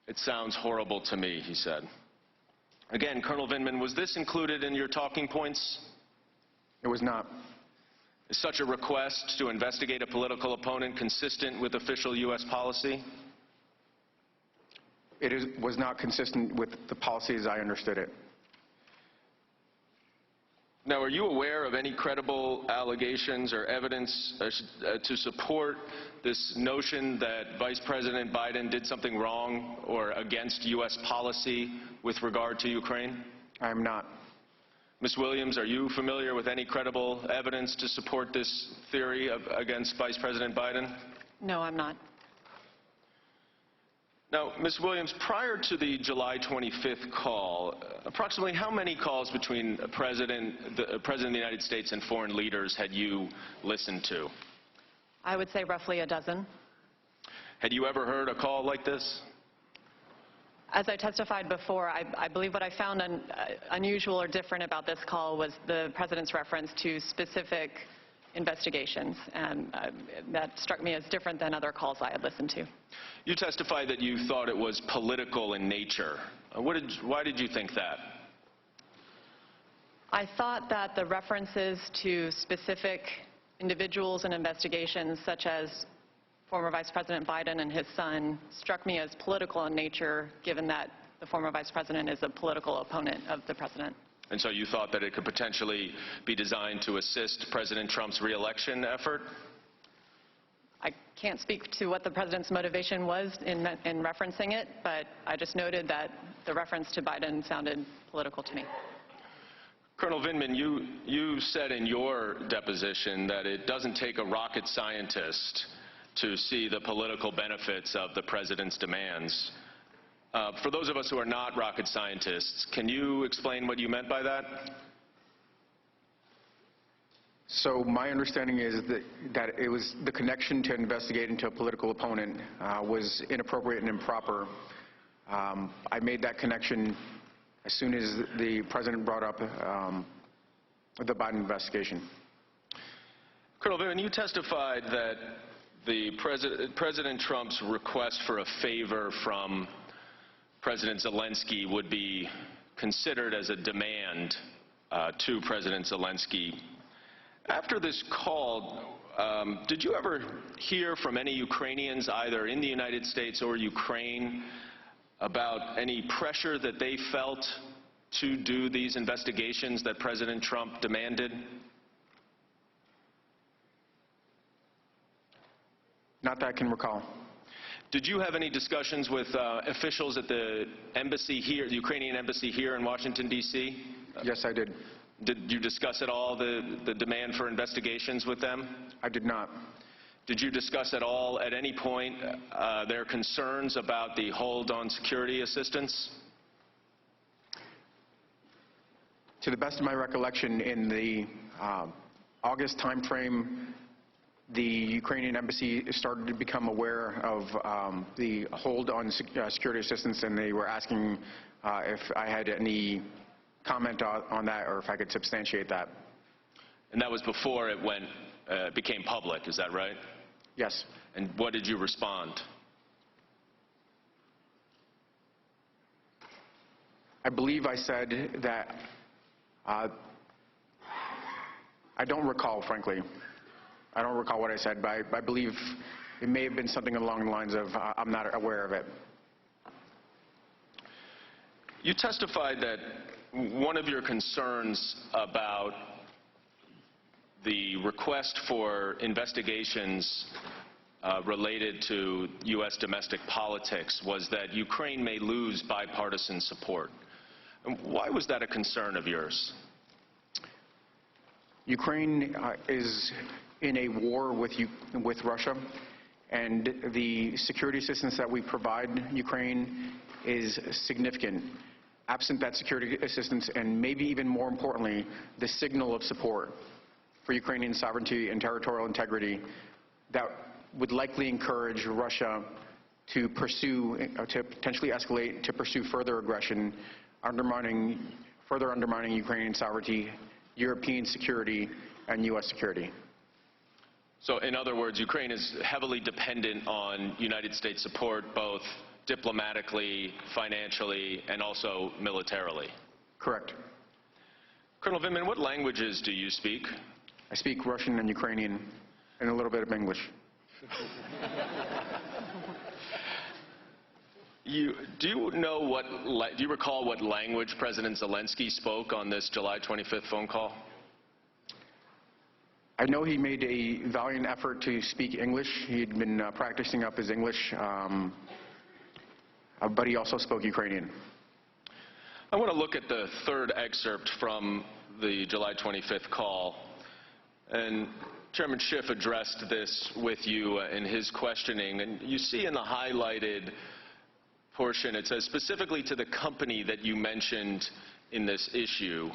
It sounds horrible to me, he said. Again, Colonel Vindman, was this included in your talking points? It was not. Is such a request to investigate a political opponent consistent with official U.S. policy? was not consistent with the policy as I understood it. Now, are you aware of any credible allegations or evidence to support this notion that Vice President Biden did something wrong or against U.S. policy with regard to Ukraine? I am not. Ms. Williams, are you familiar with any credible evidence to support this theory against Vice President Biden? No, I'm not. Now, Ms. Williams, prior to the July 25th call, approximately how many calls between the President of the United States and foreign leaders had you listened to? I would say roughly a dozen. Had you ever heard a call like this? As I testified before, I believe what I found unusual or different about this call was the President's reference to specific investigations, and that struck me as different than other calls I had listened to. You testified that you thought it was political in nature. Why did you think that? I thought that the references to specific individuals and investigations, such as former Vice President Biden and his son, struck me as political in nature, given that the former Vice President is a political opponent of the President. And so you thought that it could potentially be designed to assist President Trump's re-election effort? I can't speak to what the President's motivation was in referencing it, but I just noted that the reference to Biden sounded political to me. Colonel Vindman, you said in your deposition that it doesn't take a rocket scientist to see the political benefits of the President's demands. For those of us who are not rocket scientists, can you explain what you meant by that? So my understanding is that it was the connection to investigate into a political opponent was inappropriate and improper. I made that connection as soon as the President brought up the Biden investigation. Colonel Vindman, you testified that President Trump's request for a favor from President Zelensky would be considered as a demand to President Zelensky. After this call, did you ever hear from any Ukrainians, either in the United States or Ukraine, about any pressure that they felt to do these investigations that President Trump demanded? Not that I can recall. Did you have any discussions with officials at the embassy here, the Ukrainian embassy here in Washington, D.C.? Yes, I did. Did you discuss at all the demand for investigations with them? I did not. Did you discuss at all, at any point, their concerns about the hold on security assistance? To the best of my recollection, in the August timeframe, the Ukrainian embassy started to become aware of the hold on security assistance, and they were asking if I had any comment on that or if I could substantiate that. And that was before it became public, is that right? Yes. And what did you respond? I believe I said that I don't recall, frankly. I don't recall what I said, but I believe it may have been something along the lines of, I'm not aware of it. You testified that one of your concerns about the request for investigations related to U.S. domestic politics was that Ukraine may lose bipartisan support. Why was that a concern of yours? Ukraine is in a war with Russia, and the security assistance that we provide Ukraine is significant. Absent that security assistance, and maybe even more importantly, the signal of support for Ukrainian sovereignty and territorial integrity, that would likely encourage Russia to potentially escalate, to pursue further aggression, further undermining Ukrainian sovereignty, European security, and U.S. security. So in other words, Ukraine is heavily dependent on United States support, both diplomatically, financially, and also militarily. Correct. Colonel Vindman, what languages do you speak? I speak Russian and Ukrainian, and a little bit of English. Do you recall what language President Zelensky spoke on this July 25th phone call? I know he made a valiant effort to speak English. He had been practicing up his English, but he also spoke Ukrainian. I want to look at the third excerpt from the July 25th call. And Chairman Schiff addressed this with you in his questioning. And you see in the highlighted portion, it says, specifically to the company that you mentioned in this issue.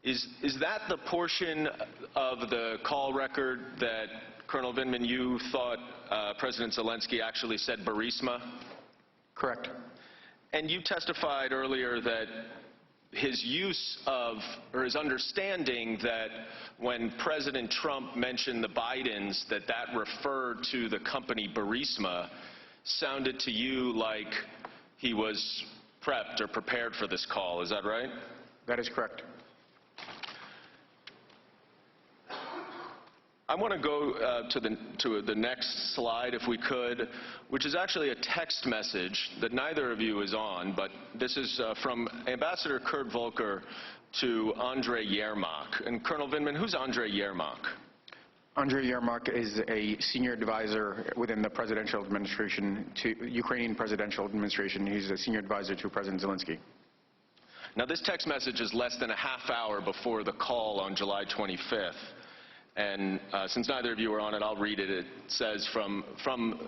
Is that the portion of the call record that, Colonel Vindman, you thought President Zelensky actually said Burisma? Correct. And you testified earlier that his use of, or his understanding that when President Trump mentioned the Bidens, that referred to the company Burisma, sounded to you like he was prepped or prepared for this call. Is that right? That is correct. I want to go to the next slide, if we could, which is actually a text message that neither of you is on, but this is from Ambassador Kurt Volker to Andrei Yermak. And Colonel Vindman, who's Andrei Yermak? Andrei Yermak is a senior advisor within the presidential administration, to Ukrainian presidential administration. He's a senior advisor to President Zelensky. Now, this text message is less than a half hour before the call on July 25th. And since neither of you are on it, I'll read it. It says from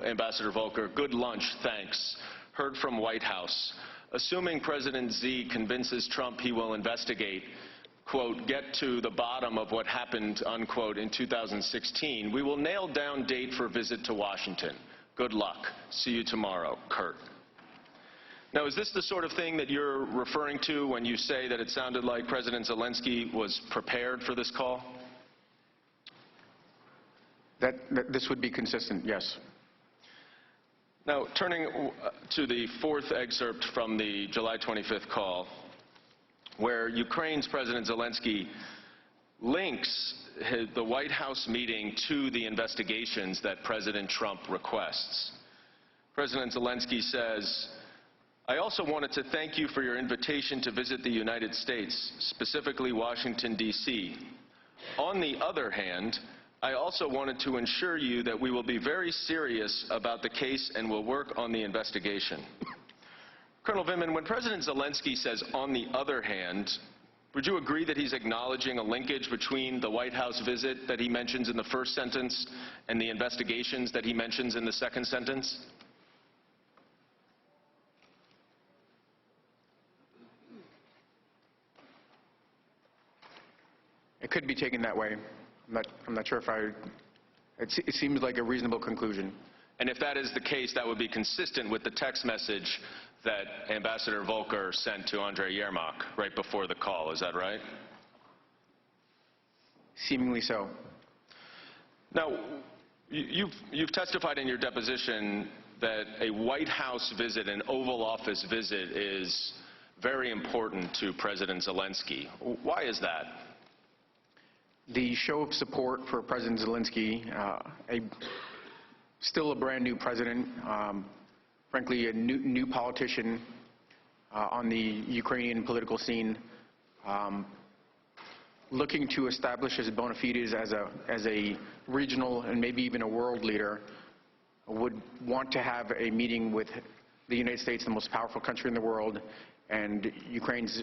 Ambassador Volker, "Good lunch, thanks. Heard from White House. Assuming President Z convinces Trump he will investigate, quote, get to the bottom of what happened, unquote, in 2016, we will nail down date for visit to Washington. Good luck. See you tomorrow, Kurt." Now, is this the sort of thing that you're referring to when you say that it sounded like President Zelensky was prepared for this call? This would be consistent, yes. Now, turning to the fourth excerpt from the July 25th call, where Ukraine's President Zelensky links the White House meeting to the investigations that President Trump requests. President Zelensky says, "I also wanted to thank you for your invitation to visit the United States, specifically Washington, D.C. On the other hand, I also wanted to assure you that we will be very serious about the case and will work on the investigation." Colonel Vindman, when President Zelensky says, "on the other hand," would you agree that he's acknowledging a linkage between the White House visit that he mentions in the first sentence and the investigations that he mentions in the second sentence? It could be taken that way. I'm not sure if it seems like a reasonable conclusion. And if that is the case, that would be consistent with the text message that Ambassador Volker sent to Andrei Yermak right before the call. Is that right? Seemingly so. Now, you've testified in your deposition that a White House visit, an Oval Office visit, is very important to President Zelensky. Why is that? The show of support for President Zelensky, still a brand new president, frankly a new politician on the Ukrainian political scene, looking to establish his bona fides as a regional and maybe even a world leader, would want to have a meeting with the United States, the most powerful country in the world, and Ukraine's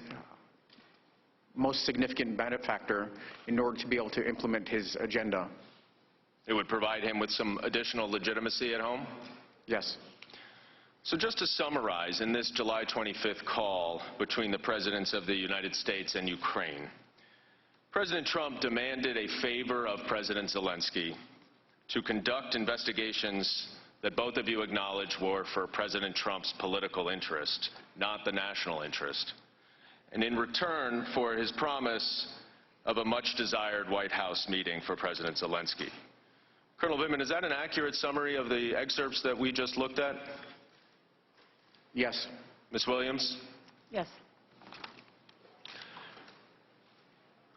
most significant benefactor, in order to be able to implement his agenda. It would provide him with some additional legitimacy at home? Yes. So just to summarize, in this July 25th call between the presidents of the United States and Ukraine, President Trump demanded a favor of President Zelensky to conduct investigations that both of you acknowledge were for President Trump's political interest, not the national interest, and in return for his promise of a much-desired White House meeting for President Zelensky. Colonel Vindman, is that an accurate summary of the excerpts that we just looked at? Yes. Ms. Williams? Yes.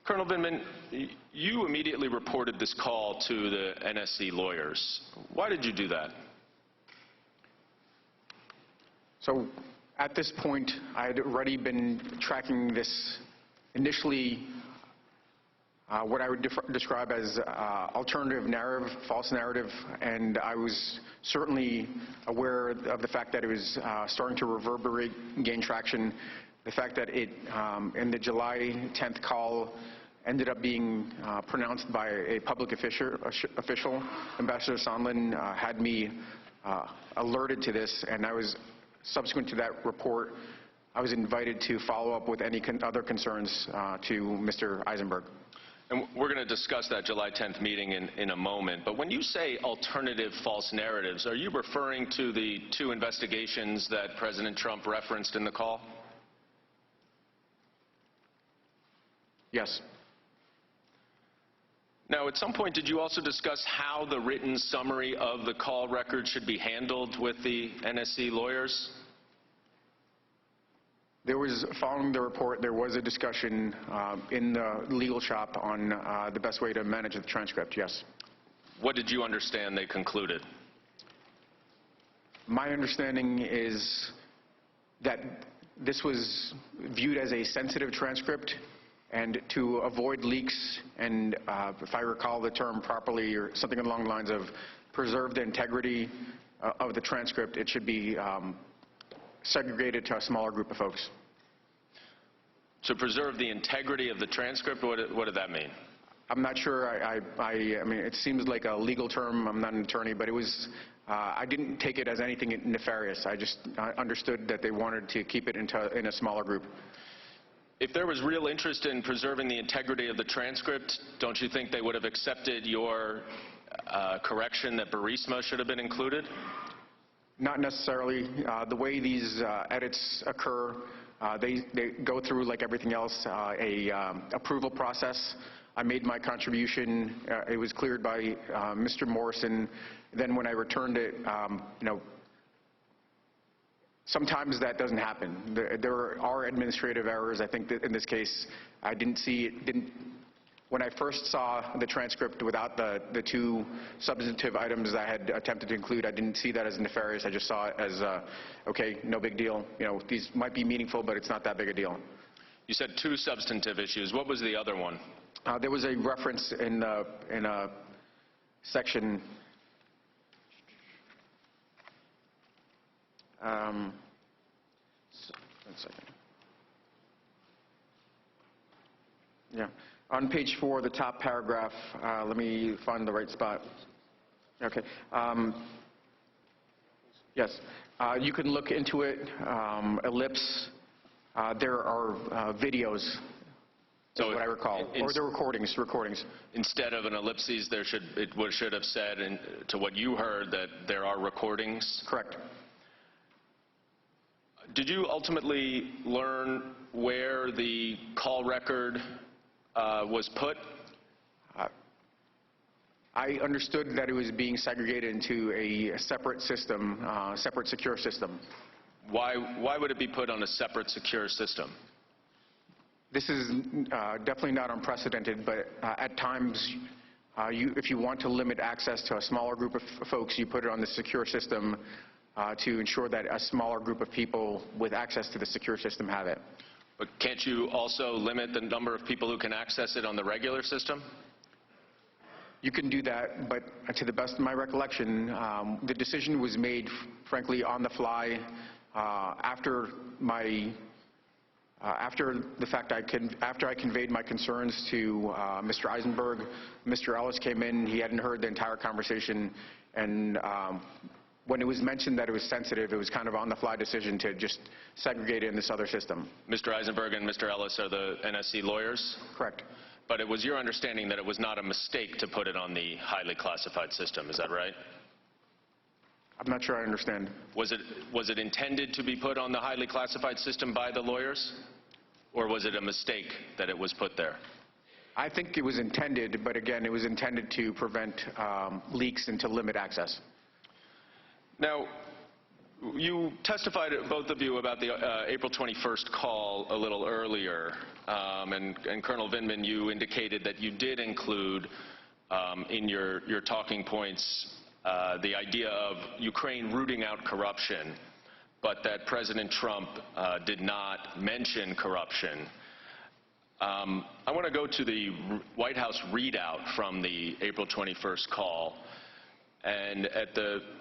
Colonel Vindman, you immediately reported this call to the NSC lawyers. Why did you do that? So So at this point, I had already been tracking this initially, what I would describe as alternative narrative, false narrative, and I was certainly aware of the fact that it was starting to reverberate and gain traction. The fact that it, in the July 10th call, ended up being pronounced by a public official, Ambassador Sondland, had me alerted to this, and I was, subsequent to that report, I was invited to follow up with any other concerns to Mr. Eisenberg. And we're going to discuss that July 10th meeting in a moment. But when you say alternative false narratives, are you referring to the 2 investigations that President Trump referenced in the call? Yes. Now, at some point, did you also discuss how the written summary of the call record should be handled with the NSC lawyers? There was, following the report, there was a discussion in the legal shop on the best way to manage the transcript, yes. What did you understand they concluded? My understanding is that this was viewed as a sensitive transcript, and to avoid leaks, and if I recall the term properly, or something along the lines of preserve the integrity of the transcript, it should be segregated to a smaller group of folks. To preserve the integrity of the transcript, what did that mean? I'm not sure. I mean, it seems like a legal term. I'm not an attorney, but it was, I didn't take it as anything nefarious. I just understood that they wanted to keep it in a smaller group. If there was real interest in preserving the integrity of the transcript, don't you think they would have accepted your correction that Burisma should have been included? Not necessarily. The way these edits occur, they go through, like everything else, a approval process. I made my contribution. It was cleared by Mr. Morrison. Then when I returned it, you know, sometimes that doesn't happen. There are administrative errors. I think that in this case, I didn't see it. When I first saw the transcript without the 2 substantive items I had attempted to include, I didn't see that as nefarious. I just saw it as, okay, no big deal. You know, these might be meaningful, but it's not that big a deal. You said 2 substantive issues. What was the other one? There was a reference in a section. One second. Yeah. On page 4, the top paragraph, let me find the right spot. Okay. Yes. You can look into it. Ellipse. There are videos, so what I recall, or the recordings. Instead of an ellipses, it should have said, to what you heard, that there are recordings? Correct. Did you ultimately learn where the call record was put? I understood that it was being segregated into a separate system, separate secure system. Why would it be put on a separate secure system? This is definitely not unprecedented, but at times, if you want to limit access to a smaller group of folks, you put it on the secure system to ensure that a smaller group of people with access to the secure system have it. But can't you also limit the number of people who can access it on the regular system? You can do that, but to the best of my recollection, the decision was made, frankly, on the fly after the fact after I conveyed my concerns to Mr. Eisenberg. Mr. Ellis came in. He hadn't heard the entire conversation, and when it was mentioned that it was sensitive, it was kind of on-the-fly decision to just segregate it in this other system. Mr. Eisenberg and Mr. Ellis are the NSC lawyers? Correct. But it was your understanding that it was not a mistake to put it on the highly classified system, is that right? I'm not sure I understand. Was it intended to be put on the highly classified system by the lawyers? Or was it a mistake that it was put there? I think it was intended, but again, it was intended to prevent leaks and to limit access. Now, you testified, both of you, about the April 21st call a little earlier, and Colonel Vindman, you indicated that you did include in your talking points the idea of Ukraine rooting out corruption but that President Trump did not mention corruption. I want to go to the White House readout from the April 21st call. And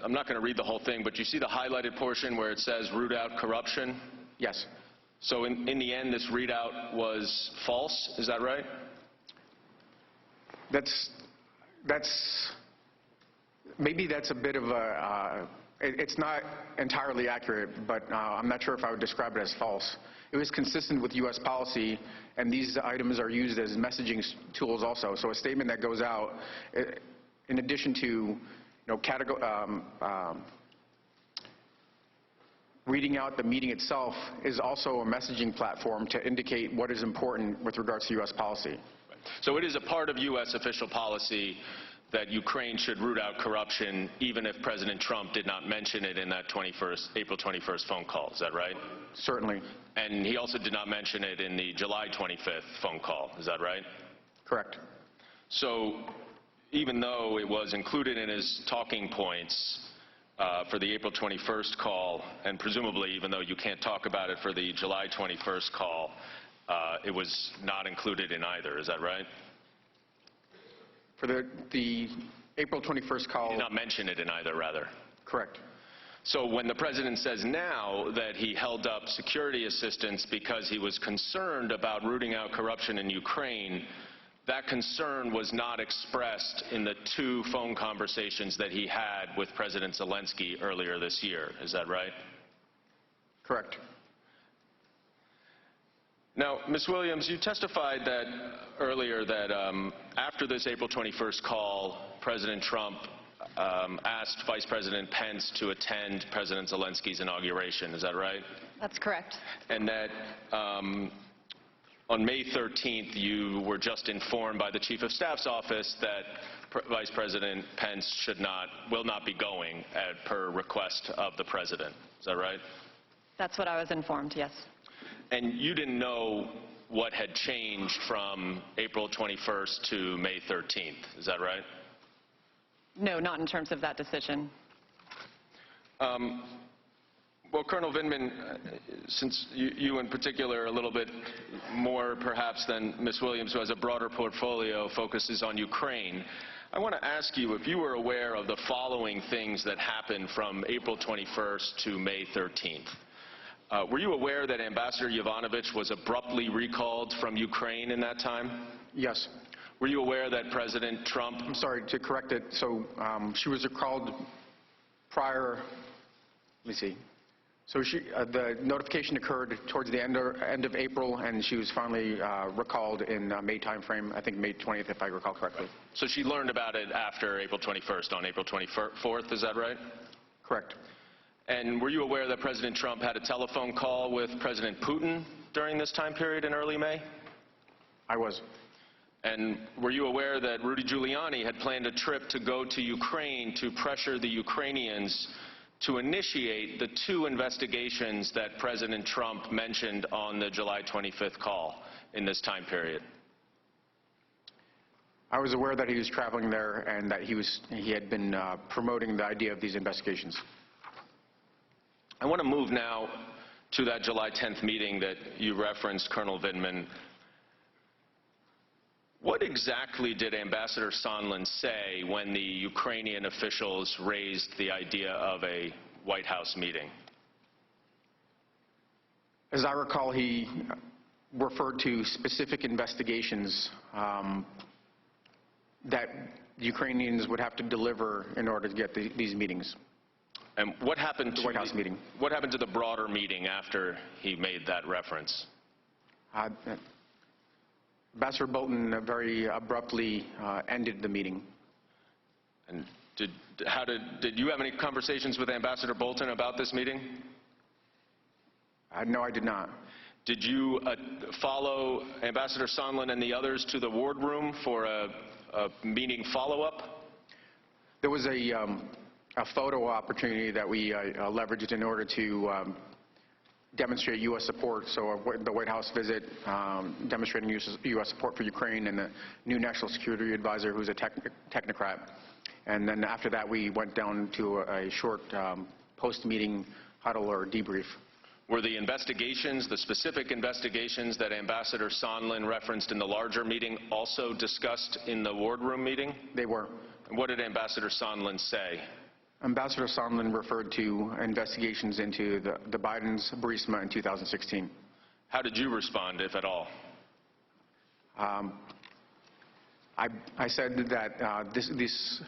I'm not going to read the whole thing, but you see the highlighted portion where it says root out corruption? Yes. So in the end, this readout was false, is that right? Maybe that's a bit of it's not entirely accurate, but I'm not sure if I would describe it as false. It was consistent with U.S. policy, and these items are used as messaging tools also. So a statement that goes out, in addition to reading out the meeting itself, is also a messaging platform to indicate what is important with regards to U.S. policy. So it is a part of U.S. official policy that Ukraine should root out corruption, even if President Trump did not mention it in that April 21st phone call. Is that right? Certainly. And he also did not mention it in the July 25th phone call. Is that right? Correct. So even though it was included in his talking points for the April 21st call, and presumably even though you can't talk about it for the July 21st call, it was not included in either. Is that right? For the April 21st call... He did not mention it in either, rather. Correct. So when the president says now that he held up security assistance because he was concerned about rooting out corruption in Ukraine, that concern was not expressed in the 2 phone conversations that he had with President Zelensky earlier this year. Is that right? Correct. Now, Ms. Williams, you testified that earlier that after this April 21st call, President Trump asked Vice President Pence to attend President Zelensky's inauguration. Is that right? That's correct. And that on May 13th, you were just informed by the Chief of Staff's office that Vice President Pence will not be going per request of the President. Is that right? That's what I was informed, yes. And you didn't know what had changed from April 21st to May 13th. Is that right? No, not in terms of that decision. Well, Colonel Vindman, since you in particular, a little bit more perhaps than Ms. Williams, who has a broader portfolio, focuses on Ukraine, I want to ask you if you were aware of the following things that happened from April 21st to May 13th. Were you aware that Ambassador Yovanovitch was abruptly recalled from Ukraine in that time? Yes. Were you aware that President Trump... I'm sorry, to correct it. So she was recalled prior... Let me see. So the notification occurred towards the end of April, and she was finally recalled in May timeframe, I think May 20th, if I recall correctly. So she learned about it after April 21st, on April 24th, is that right? Correct. And were you aware that President Trump had a telephone call with President Putin during this time period in early May? I was. And were you aware that Rudy Giuliani had planned a trip to go to Ukraine to pressure the Ukrainians to initiate the 2 investigations that President Trump mentioned on the July 25th call in this time period? I was aware that he was traveling there and that he had been promoting the idea of these investigations. I want to move now to that July 10th meeting that you referenced, Colonel Vindman. What exactly did Ambassador Sondland say when the Ukrainian officials raised the idea of a White House meeting? As I recall, he referred to specific investigations that Ukrainians would have to deliver in order to get these meetings. And what happened to the White House meeting? What happened to the broader meeting after he made that reference? Ambassador Bolton very abruptly ended the meeting. And did you have any conversations with Ambassador Bolton about this meeting? No, I did not. Did you follow Ambassador Sondland and the others to the wardroom for a meeting follow-up? There was a photo opportunity that we leveraged in order to demonstrate U.S. support. So the White House visit demonstrating U.S. support for Ukraine, and the new National Security Advisor, who's a technocrat. And then after that, we went down to a short post-meeting huddle or debrief. Were the investigations, the specific investigations that Ambassador Sondland referenced in the larger meeting, also discussed in the wardroom meeting? They were. What did Ambassador Sondland say? Ambassador Sondland referred to investigations into the Biden's Burisma in 2016. How did you respond, if at all? I said that this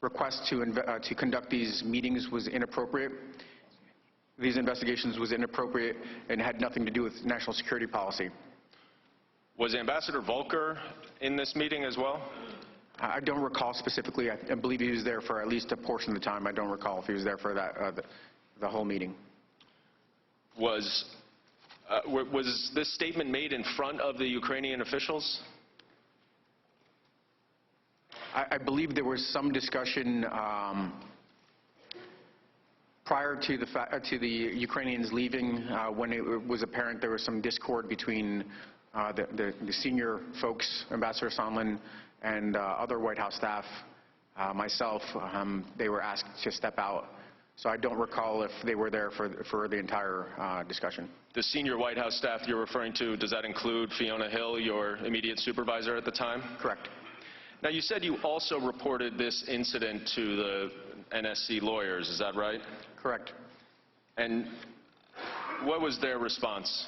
request to conduct these meetings was inappropriate. These investigations was inappropriate and had nothing to do with national security policy. Was Ambassador Volker in this meeting as well? I don't recall specifically. I believe he was there for at least a portion of the time. I don't recall if he was there for that the whole meeting. Was this statement made in front of the Ukrainian officials? I believe there was some discussion prior to the Ukrainians leaving, when it was apparent there was some discord between the senior folks, Ambassador Sondland and other White House staff, myself. They were asked to step out. So I don't recall if they were there for the entire discussion. The senior White House staff you're referring to, does that include Fiona Hill, your immediate supervisor at the time? Correct. Now, you said you also reported this incident to the NSC lawyers, is that right? Correct. And what was their response?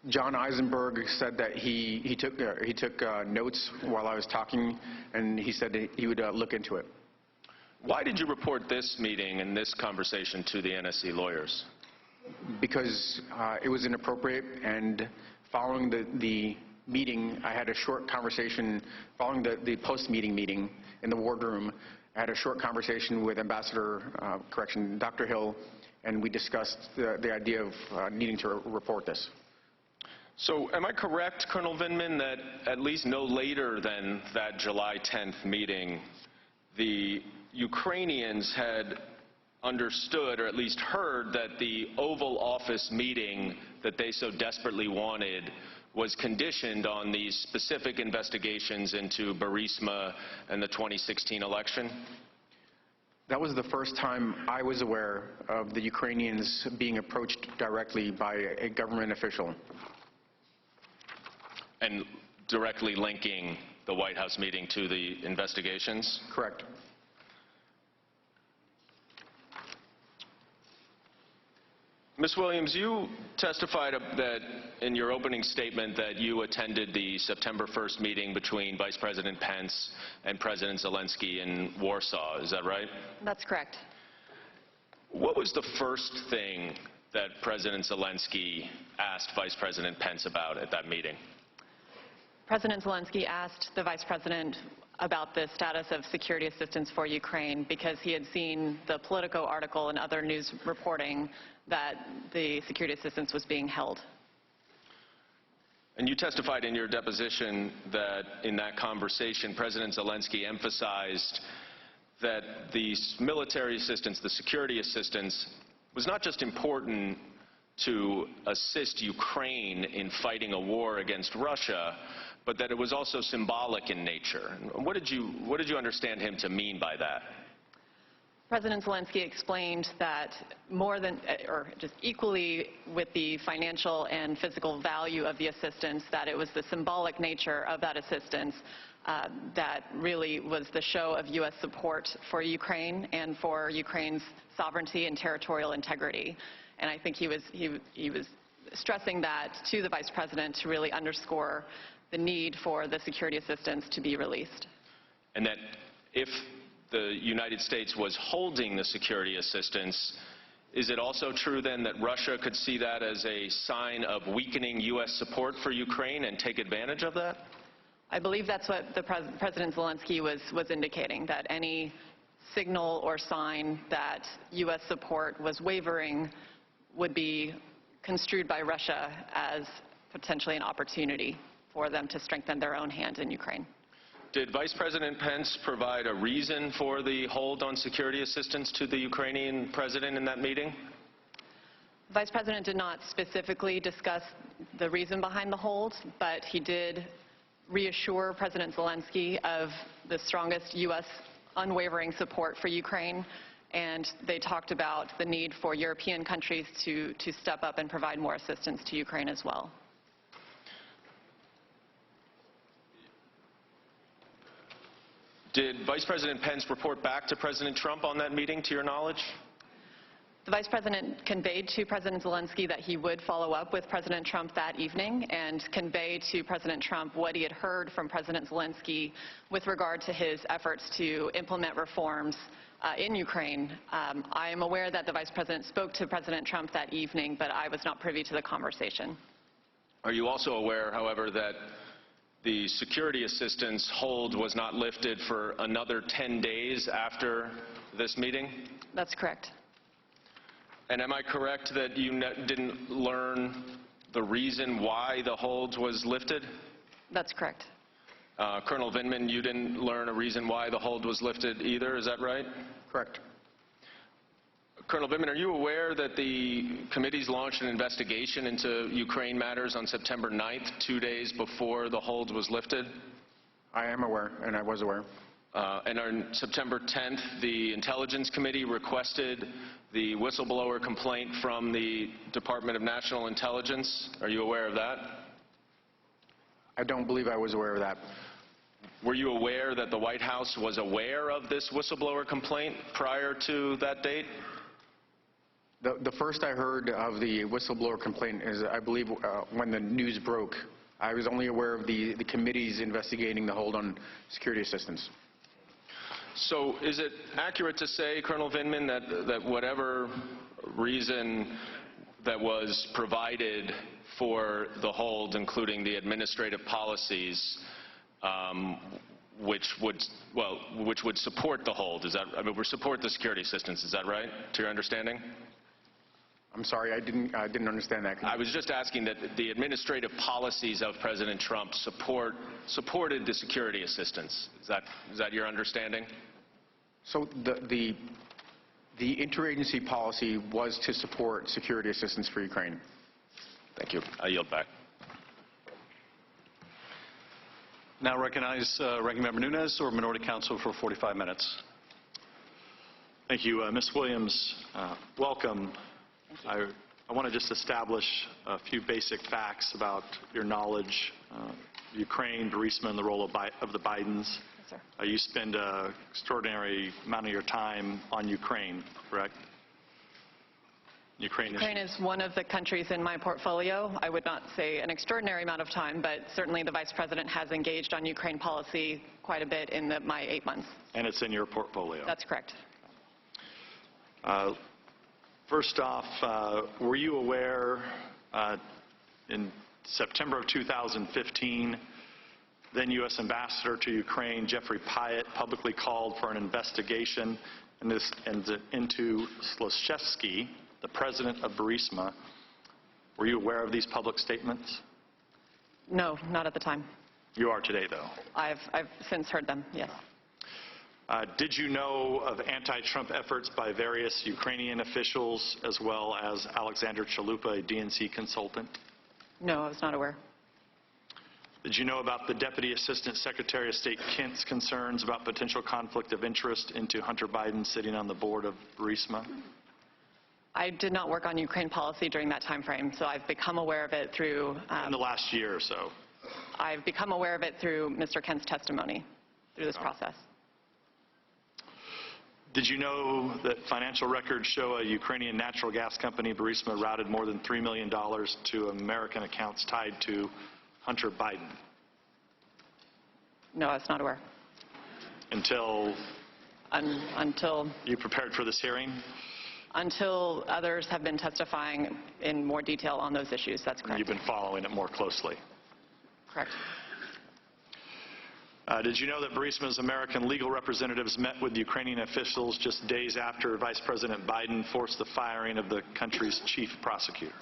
John Eisenberg said that he took notes while I was talking, and he said that he would look into it. Why did you report this meeting and this conversation to the NSC lawyers? Because it was inappropriate, and following the meeting, I had a short conversation, following the post-meeting meeting in the wardroom, I had a short conversation with Dr. Hill, and we discussed the idea of needing to report this. So am I correct, Colonel Vindman, that at least no later than that July 10th meeting, the Ukrainians had understood, or at least heard, that the Oval Office meeting that they so desperately wanted was conditioned on these specific investigations into Burisma and the 2016 election? That was the first time I was aware of the Ukrainians being approached directly by a government official. And directly linking the White House meeting to the investigations? Correct. Ms. Williams, you testified that in your opening statement that you attended the September 1st meeting between Vice President Pence and President Zelensky in Warsaw. Is that right? That's correct. What was the first thing that President Zelensky asked Vice President Pence about at that meeting? President Zelensky asked the Vice President about the status of security assistance for Ukraine because he had seen the Politico article and other news reporting that the security assistance was being held. And you testified in your deposition that in that conversation, President Zelensky emphasized that the military assistance, the security assistance, was not just important to assist Ukraine in fighting a war against Russia, but that it was also symbolic in nature. What did you understand him to mean by that? President Zelensky explained that more than, or just equally with the financial and physical value of the assistance, that it was the symbolic nature of that assistance that really was the show of U.S. support for Ukraine and for Ukraine's sovereignty and territorial integrity. And I think he was stressing that to the Vice President to really underscore the need for the security assistance to be released. And that if the United States was holding the security assistance, is it also true then that Russia could see that as a sign of weakening U.S. support for Ukraine and take advantage of that? I believe that's what President Zelensky was indicating, that any signal or sign that U.S. support was wavering would be construed by Russia as potentially an opportunity for them to strengthen their own hand in Ukraine. Did Vice President Pence provide a reason for the hold on security assistance to the Ukrainian president in that meeting? The Vice President did not specifically discuss the reason behind the hold, but he did reassure President Zelensky of the strongest U.S. unwavering support for Ukraine and they talked about the need for European countries to step up and provide more assistance to Ukraine as well. Did Vice President Pence report back to President Trump on that meeting, to your knowledge? The Vice President conveyed to President Zelensky that he would follow up with President Trump that evening and convey to President Trump what he had heard from President Zelensky with regard to his efforts to implement reforms in Ukraine. I am aware that the Vice President spoke to President Trump that evening, but I was not privy to the conversation. Are you also aware, however, that the security assistance hold was not lifted for another 10 days after this meeting? That's correct. And am I correct that you didn't learn the reason why the hold was lifted? That's correct. Colonel Vindman, you didn't learn a reason why the hold was lifted either, is that right? Correct. Colonel Vindman, are you aware that the committees launched an investigation into Ukraine matters on September 9th, 2 days before the hold was lifted? I am aware, and I was aware. And on September 10th, the Intelligence Committee requested the whistleblower complaint from the Department of National Intelligence. Are you aware of that? I don't believe I was aware of that. Were you aware that the White House was aware of this whistleblower complaint prior to that date? The first I heard of the whistleblower complaint is, I believe, when the news broke. I was only aware of the committees investigating the hold on security assistance. So is it accurate to say, Colonel Vindman, that whatever reason that was provided for the hold, including the administrative policies, which would support the hold, is that, I mean, would support the security assistance, is that right, to your understanding? I'm sorry, I didn't understand that. I was just asking that the administrative policies of President Trump supported the security assistance. Is that your understanding? So the interagency policy was to support security assistance for Ukraine. Thank you. I yield back. Now recognize Ranking Member Nunes or Minority Counsel for 45 minutes. Thank you. Ms. Williams, welcome. I want to just establish a few basic facts about your knowledge of Ukraine, Burisma, and the role of the Bidens. Yes, sir. You spend an extraordinary amount of your time on Ukraine, correct? Ukraine is one of the countries in my portfolio. I would not say an extraordinary amount of time, but certainly the Vice President has engaged on Ukraine policy quite a bit in my 8 months. And it's in your portfolio? That's correct. First off, were you aware in September of 2015, then U.S. Ambassador to Ukraine, Jeffrey Pyatt, publicly called for an investigation into Zlochevsky, the president of Burisma? Were you aware of these public statements? No, not at the time. You are today, though? I've since heard them, yes. Did you know of anti-Trump efforts by various Ukrainian officials as well as Alexander Chalupa, a DNC consultant? No, I was not aware. Did you know about the Deputy Assistant Secretary of State Kent's concerns about potential conflict of interest into Hunter Biden sitting on the board of Burisma? I did not work on Ukraine policy during that time frame, so I've become aware of it through... in the last year or so? I've become aware of it through Mr. Kent's testimony through this process. Did you know that financial records show a Ukrainian natural gas company, Burisma, routed more than $3 million to American accounts tied to Hunter Biden? No, I was not aware. Until you prepared for this hearing? Until others have been testifying in more detail on those issues, that's correct. You've been following it more closely? Correct. Did you know that Burisma's American legal representatives met with Ukrainian officials just days after Vice President Biden forced the firing of the country's chief prosecutor?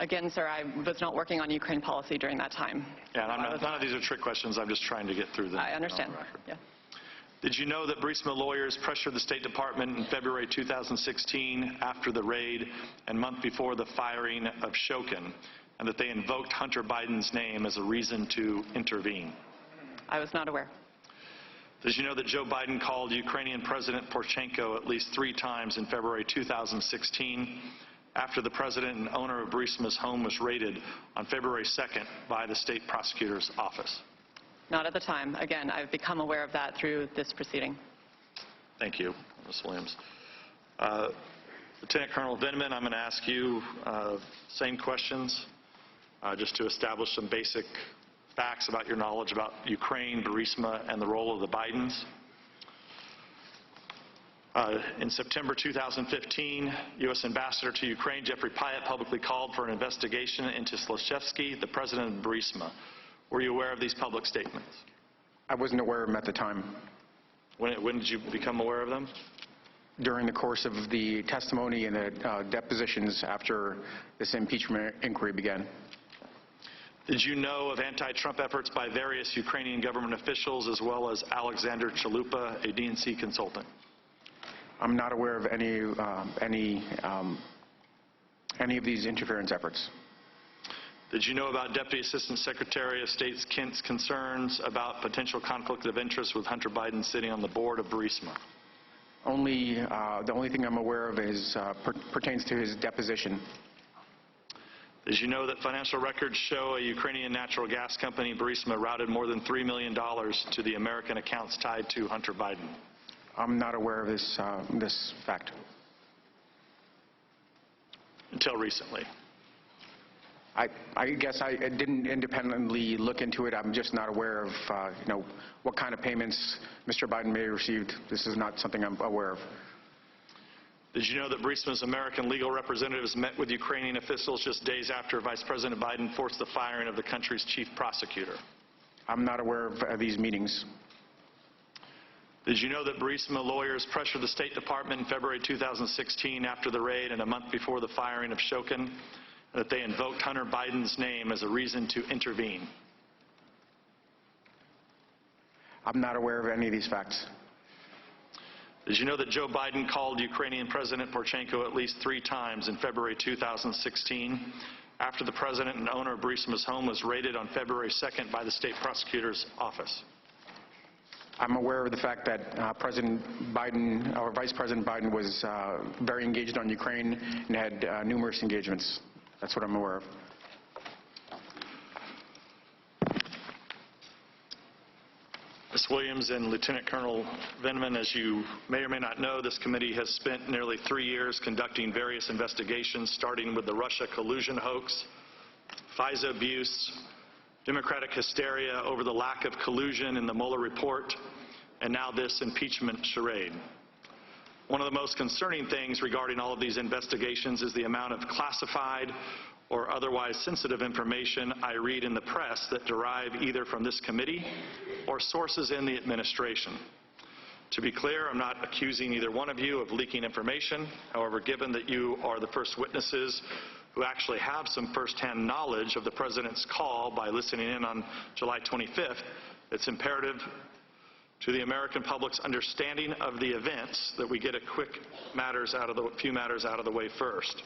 Again, sir, I was not working on Ukraine policy during that time. Yeah, and none of these are trick questions. I'm just trying to get through them. I understand. Yeah. Did you know that Burisma lawyers pressured the State Department in February 2016 after the raid and month before the firing of Shokin, and that they invoked Hunter Biden's name as a reason to intervene? I was not aware. Did you know that Joe Biden called Ukrainian President Poroshenko at least 3 times in February 2016 after the president and owner of Burisma's home was raided on February 2nd by the state prosecutor's office? Not at the time. Again, I've become aware of that through this proceeding. Thank you, Ms. Williams. Lieutenant Colonel Vindman, I'm going to ask you same questions just to establish some basic facts about your knowledge about Ukraine, Burisma, and the role of the Bidens. In September 2015, U.S. Ambassador to Ukraine Jeffrey Pyatt publicly called for an investigation into Zlochevsky, the president of Burisma. Were you aware of these public statements? I wasn't aware of them at the time. When did you become aware of them? During the course of the testimony and the depositions after this impeachment inquiry began. Did you know of anti-Trump efforts by various Ukrainian government officials as well as Alexander Chalupa, a DNC consultant? I'm not aware of any of these interference efforts. Did you know about Deputy Assistant Secretary of State Kent's concerns about potential conflict of interest with Hunter Biden sitting on the board of Burisma? The only thing I'm aware of is pertains to his deposition. Did you know that financial records show a Ukrainian natural gas company, Burisma, routed more than $3 million to the American accounts tied to Hunter Biden? I'm not aware of this fact. Until recently. I guess I didn't independently look into it. I'm just not aware of, what kind of payments Mr. Biden may have received. This is not something I'm aware of. Did you know that Burisma's American legal representatives met with Ukrainian officials just days after Vice President Biden forced the firing of the country's chief prosecutor? I'm not aware of these meetings. Did you know that Burisma lawyers pressured the State Department in February 2016 after the raid and a month before the firing of Shokin, that they invoked Hunter Biden's name as a reason to intervene? I'm not aware of any of these facts. Did you know that Joe Biden called Ukrainian President Poroshenko at least 3 times in February 2016 after the president and owner of Burisma's home was raided on February 2nd by the state prosecutor's office? I'm aware of the fact that President Biden, or Vice President Biden, was very engaged on Ukraine and had numerous engagements. That's what I'm aware of. Ms. Williams and Lieutenant Colonel Vindman, as you may or may not know, this committee has spent nearly 3 years conducting various investigations, starting with the Russia collusion hoax, FISA abuse, Democratic hysteria over the lack of collusion in the Mueller report, and now this impeachment charade. One of the most concerning things regarding all of these investigations is the amount of classified or otherwise sensitive information I read in the press that derive either from this committee or sources in the administration. To be clear, I'm not accusing either one of you of leaking information. However, given that you are the first witnesses who actually have some firsthand knowledge of the President's call by listening in on July 25th, it's imperative to the American public's understanding of the events that we get a few matters out of the way first.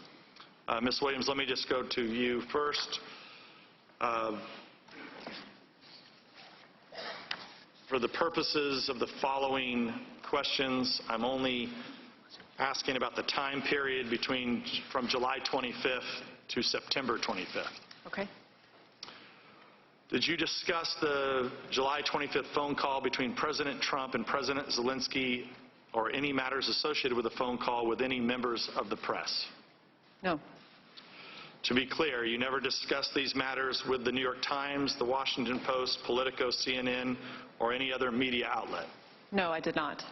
Ms. Williams, let me just go to you first. For the purposes of the following questions, I'm only asking about the time period from July 25th to September 25th. Okay. Did you discuss the July 25th phone call between President Trump and President Zelensky, or any matters associated with the phone call, with any members of the press? No. To be clear, you never discussed these matters with the New York Times, the Washington Post, Politico, CNN, or any other media outlet? No, I did not.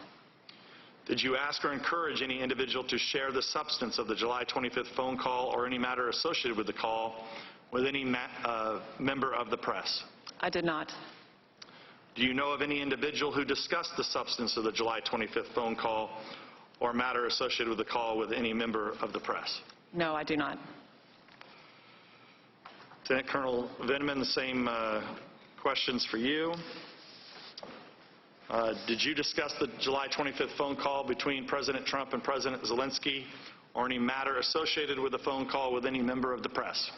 Did you ask or encourage any individual to share the substance of the July 25th phone call or any matter associated with the call with any member of the press? I did not. Do you know of any individual who discussed the substance of the July 25th phone call or matter associated with the call with any member of the press? No, I do not. Lieutenant Colonel Vindman, the same questions for you. Did you discuss the July 25th phone call between President Trump and President Zelensky or any matter associated with the phone call with any member of the press?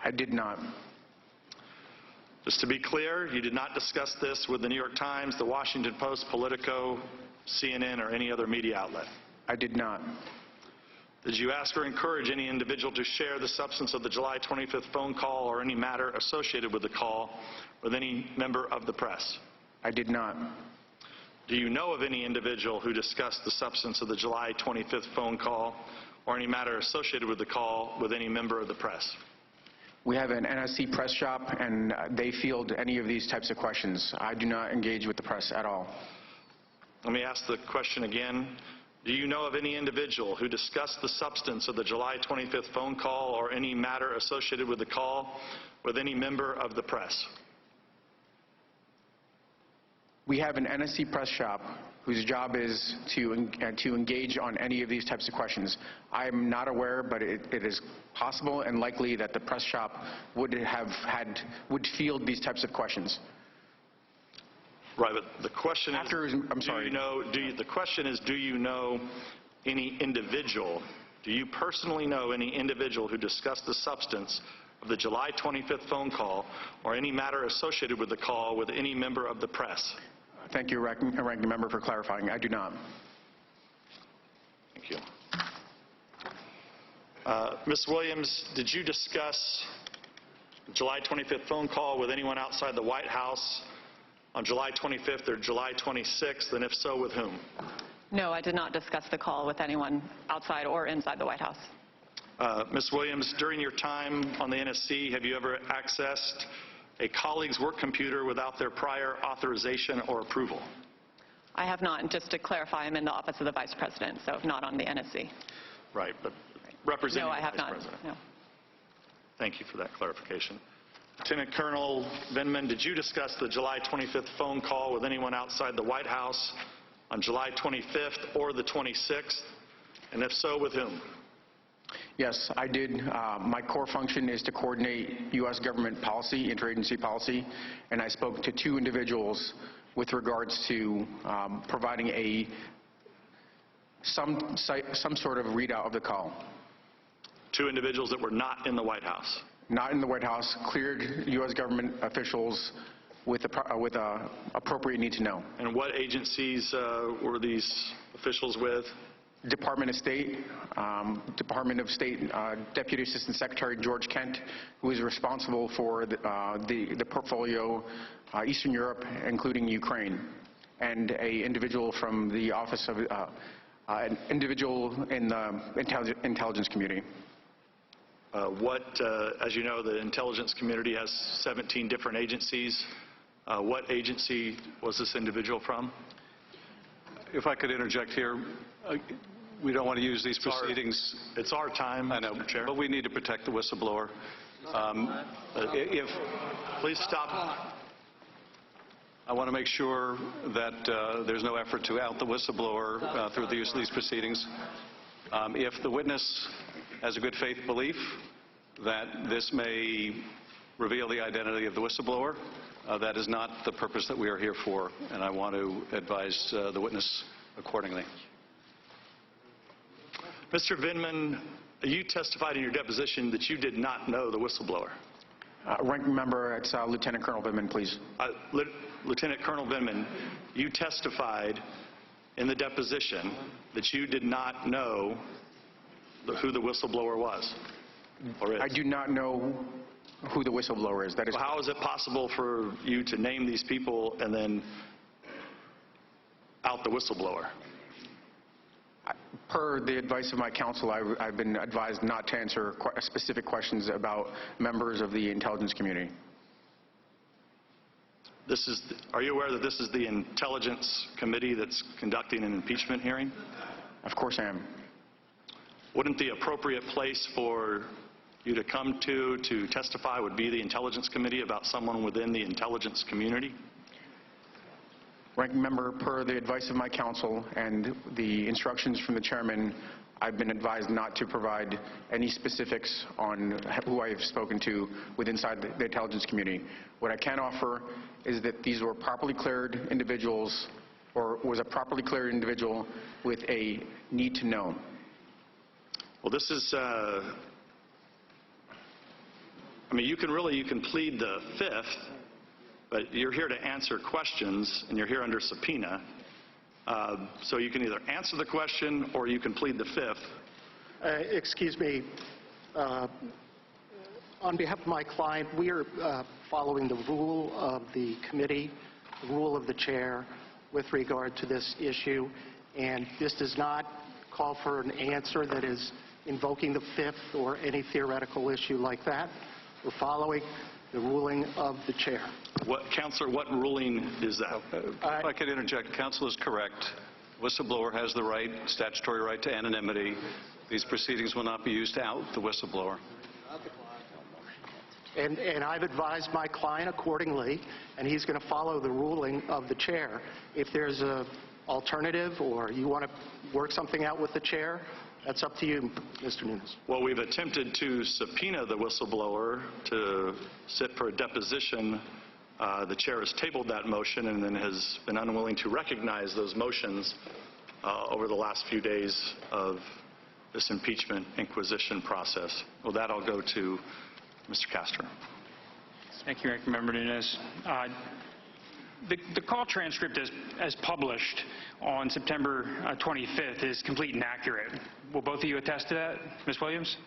I did not. Just to be clear, you did not discuss this with the New York Times, the Washington Post, Politico, CNN, or any other media outlet. I did not. Did you ask or encourage any individual to share the substance of the July 25th phone call or any matter associated with the call with any member of the press? I did not. Do you know of any individual who discussed the substance of the July 25th phone call or any matter associated with the call with any member of the press? We have an NSC press shop, and they field any of these types of questions. I do not engage with the press at all. Let me ask the question again. Do you know of any individual who discussed the substance of the July 25th phone call or any matter associated with the call with any member of the press? We have an NSC press shop whose job is to engage on any of these types of questions. I'm not aware, but it is possible and likely that the press shop would field these types of questions. Right, but the question is, I'm sorry. The question is, do you know any individual, do you personally know any individual who discussed the substance of the July 25th phone call or any matter associated with the call with any member of the press? Thank you, Ranking Member, for clarifying. I do not. Thank you. Ms. Williams, did you discuss the July 25th phone call with anyone outside the White House on July 25th or July 26th, and if so, with whom? No, I did not discuss the call with anyone outside or inside the White House. Ms. Williams, during your time on the NSC, have you ever accessed a colleague's work computer without their prior authorization or approval? I have not. And just to clarify, I'm in the Office of the Vice President, so not on the NSC. Right, but representing No, I the have Vice not. President. No. Thank you for that clarification. Lieutenant Colonel Vindman, did you discuss the July 25th phone call with anyone outside the White House on July 25th or the 26th? And if so, with whom? Yes, I did. My core function is to coordinate U.S. government policy, interagency policy, and I spoke to two individuals with regards to providing some sort of readout of the call. Two individuals that were not in the White House? Not in the White House, cleared U.S. government officials with appropriate need to know. And what agencies were these officials with? Department of State, Deputy Assistant Secretary George Kent, who is responsible for the portfolio Eastern Europe, including Ukraine, and an individual from the office of an individual in the intelligence community. As you know, the intelligence community has 17 different agencies. What agency was this individual from? If I could interject here, we don't want to use these proceedings. It's our time, I know, Mr. Chair. but we need to protect the whistleblower. Please stop. I want to make sure that there's no effort to out the whistleblower through the use of these proceedings. If the witness has a good faith belief that this may reveal the identity of the whistleblower, that is not the purpose that we are here for, and I want to advise the witness accordingly. Mr. Vindman, you testified in your deposition that you did not know the whistleblower. Ranking Member, it's Lieutenant Colonel Vindman, please. Lieutenant Colonel Vindman, you testified in the deposition that you did not know who the whistleblower was or is. I do not know who the whistleblower is. That is. So how is it possible for you to name these people and then out the whistleblower? Per the advice of my counsel, I've been advised not to answer specific questions about members of the intelligence community. Are you aware that this is the Intelligence Committee that's conducting an impeachment hearing? Of course I am. Wouldn't the appropriate place for you to come to testify would be the Intelligence Committee about someone within the intelligence community? Ranking Member, per the advice of my counsel and the instructions from the chairman, I've been advised not to provide any specifics on who I have spoken to inside the intelligence community. What I can offer is that these were properly cleared individuals, or was a properly cleared individual with a need to know. Well, this is, I mean, you can plead the Fifth, but you're here to answer questions, and you're here under subpoena. So you can either answer the question or you can plead the fifth. Excuse me. On behalf of my client, we are following the rule of the committee, the rule of the chair with regard to this issue, and this does not call for an answer that is invoking the fifth or any theoretical issue like that. We're following the ruling of the chair. Counselor, what ruling is that? If I could interject, counsel is correct. Whistleblower has the right, statutory right to anonymity. These proceedings will not be used to out the whistleblower. And I've advised my client accordingly, and he's going to follow the ruling of the chair. If there's an alternative or you want to work something out with the chair, that's up to you, Mr. Nunes. Well, we've attempted to subpoena the whistleblower to sit for a deposition. The chair has tabled that motion and then has been unwilling to recognize those motions over the last few days of this impeachment inquisition process. Well, that I'll go to Mr. Castro. Thank you, Ranking Member Nunes. The call transcript as published on September 25th is complete and accurate. Will both of you attest to that? Ms. Williams?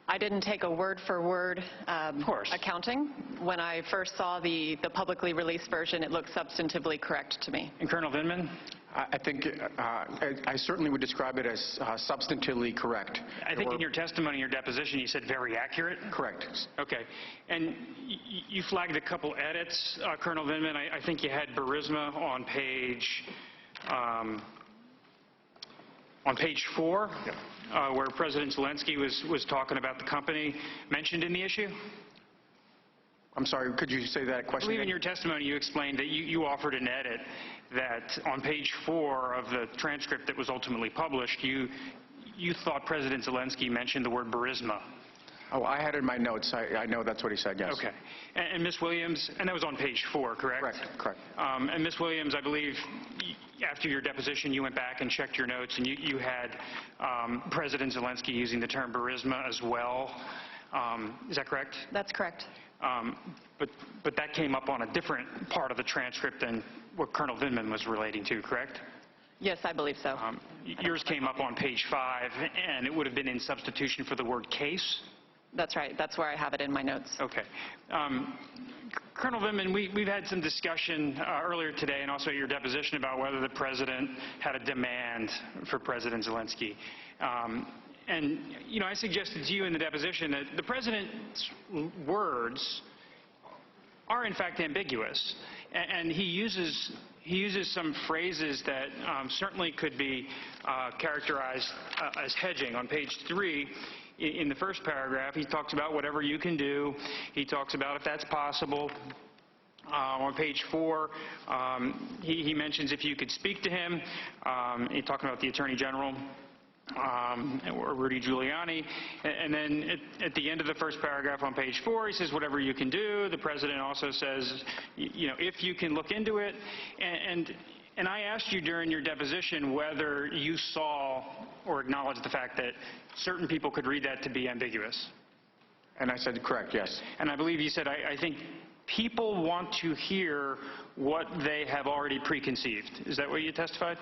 I didn't take a word-for-word accounting. When I first saw the publicly released version, it looked substantively correct to me. And Colonel Vindman? I think I certainly would describe it as substantively correct. I think in your testimony, your deposition, you said very accurate? Correct. Okay. And you flagged a couple edits, Colonel Vindman. I think you had Burisma on page 4, where President Zelensky was talking about the company mentioned in the issue. I'm sorry, could you say that question I believe again? in your testimony you explained that you offered an edit that on page 4 of the transcript that was ultimately published, you thought President Zelensky mentioned the word Burisma. Oh, I had it in my notes. I know that's what he said, yes. Okay. And Ms. Williams, and that was on page 4, correct? Correct. And Ms. Williams, I believe after your deposition you went back and checked your notes and you had President Zelensky using the term Burisma as well. Is that correct? That's correct. But that came up on a different part of the transcript than what Colonel Vindman was relating to, correct? Yes, I believe so. Yours came up on page 5, and it would have been in substitution for the word case? That's right. That's where I have it in my notes. Okay. Colonel Vindman, we've had some discussion earlier today and also at your deposition about whether the president had a demand for President Zelensky. And, you know, I suggested to you in the deposition that the president's words are in fact ambiguous, and he uses some phrases that certainly could be characterized as hedging. On page 3, in the first paragraph, he talks about whatever you can do. He talks about if that's possible. On page 4, he mentions if you could speak to him. He's talking about the Attorney General. Or Rudy Giuliani, and then at the end of the first paragraph on page 4, he says whatever you can do. The president also says, you know, if you can look into it. And I asked you during your deposition whether you saw or acknowledged the fact that certain people could read that to be ambiguous. And I said correct, yes. And I believe you said, I think people want to hear what they have already preconceived. Is that what you testified?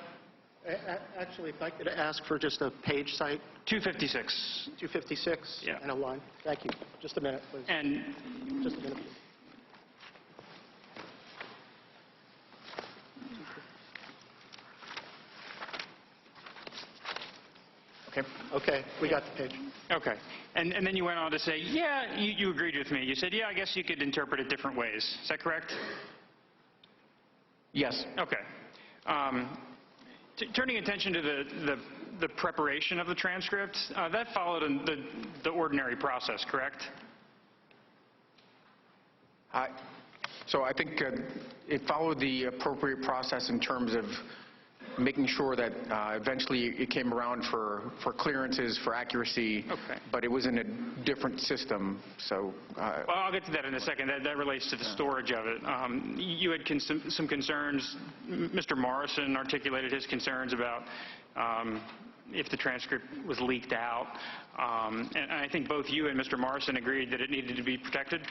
Actually, if I could ask for just a page cite. 256. 256 Yeah. and a line. Thank you. Just a minute, please. And Just a minute, please. Okay, we got the page. okay. And then you went on to say, yeah, you agreed with me. You said, yeah, I guess you could interpret it different ways. Is that correct? Yes. Okay. Turning attention to the preparation of the transcript, that followed the ordinary process, correct? So I think it followed the appropriate process in terms of making sure that eventually it came around for clearances, for accuracy, Okay. but it was in a different system. So, Well, I'll get to that in a second. That relates to the storage of it. You had some concerns. Mr. Morrison articulated his concerns about if the transcript was leaked out. And I think both you and Mr. Morrison agreed that it needed to be protected.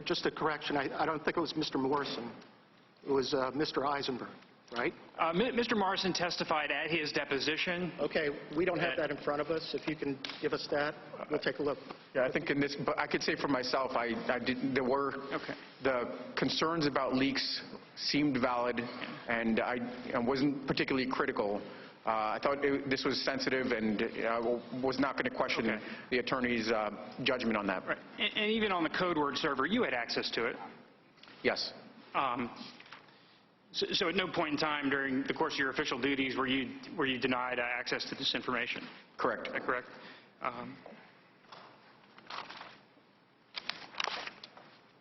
Just a correction, I don't think it was Mr. Morrison. It was Mr. Eisenberg, right? Mr. Morrison testified at his deposition. Okay, we don't have that in front of us. If you can give us that, we'll take a look. Yeah, I think in this, but I could say for myself, there were the concerns about leaks seemed valid, and I wasn't particularly critical. I thought this was sensitive, and was not going to question the attorney's judgment on that. Right. And even on the code word server, you had access to it. Yes. So at no point in time during the course of your official duties were you denied access to this information? Correct. Is that correct?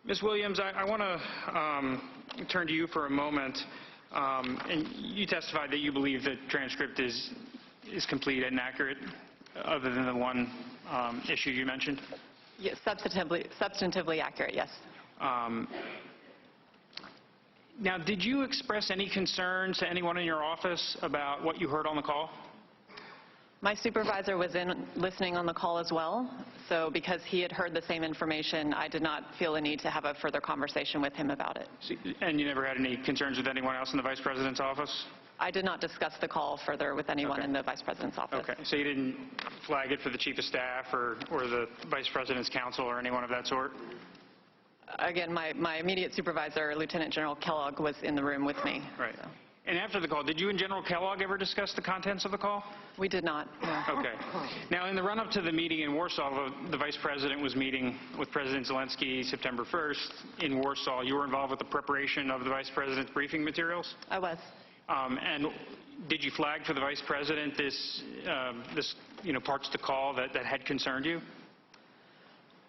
Ms. Williams, I want to turn to you for a moment. And you testified that you believe the transcript is complete and accurate, other than the one issue you mentioned? Yes, substantively accurate, yes. Now, did you express any concerns to anyone in your office about what you heard on the call? My supervisor was listening on the call as well, so because he had heard the same information, I did not feel a need to have a further conversation with him about it. And you never had any concerns with anyone else in the Vice President's office? I did not discuss the call further with anyone in the Vice President's office. Okay, so you didn't flag it for the Chief of Staff or the Vice President's counsel or anyone of that sort? Again, my immediate supervisor, Lieutenant General Kellogg, was in the room with me. Right. So. And after the call, did you and General Kellogg ever discuss the contents of the call? We did not, no. Okay. Now, in the run-up to the meeting in Warsaw, the Vice President was meeting with President Zelensky September 1st in Warsaw. You were involved with the preparation of the Vice President's briefing materials? I was. And did you flag for the Vice President this parts of the call that had concerned you?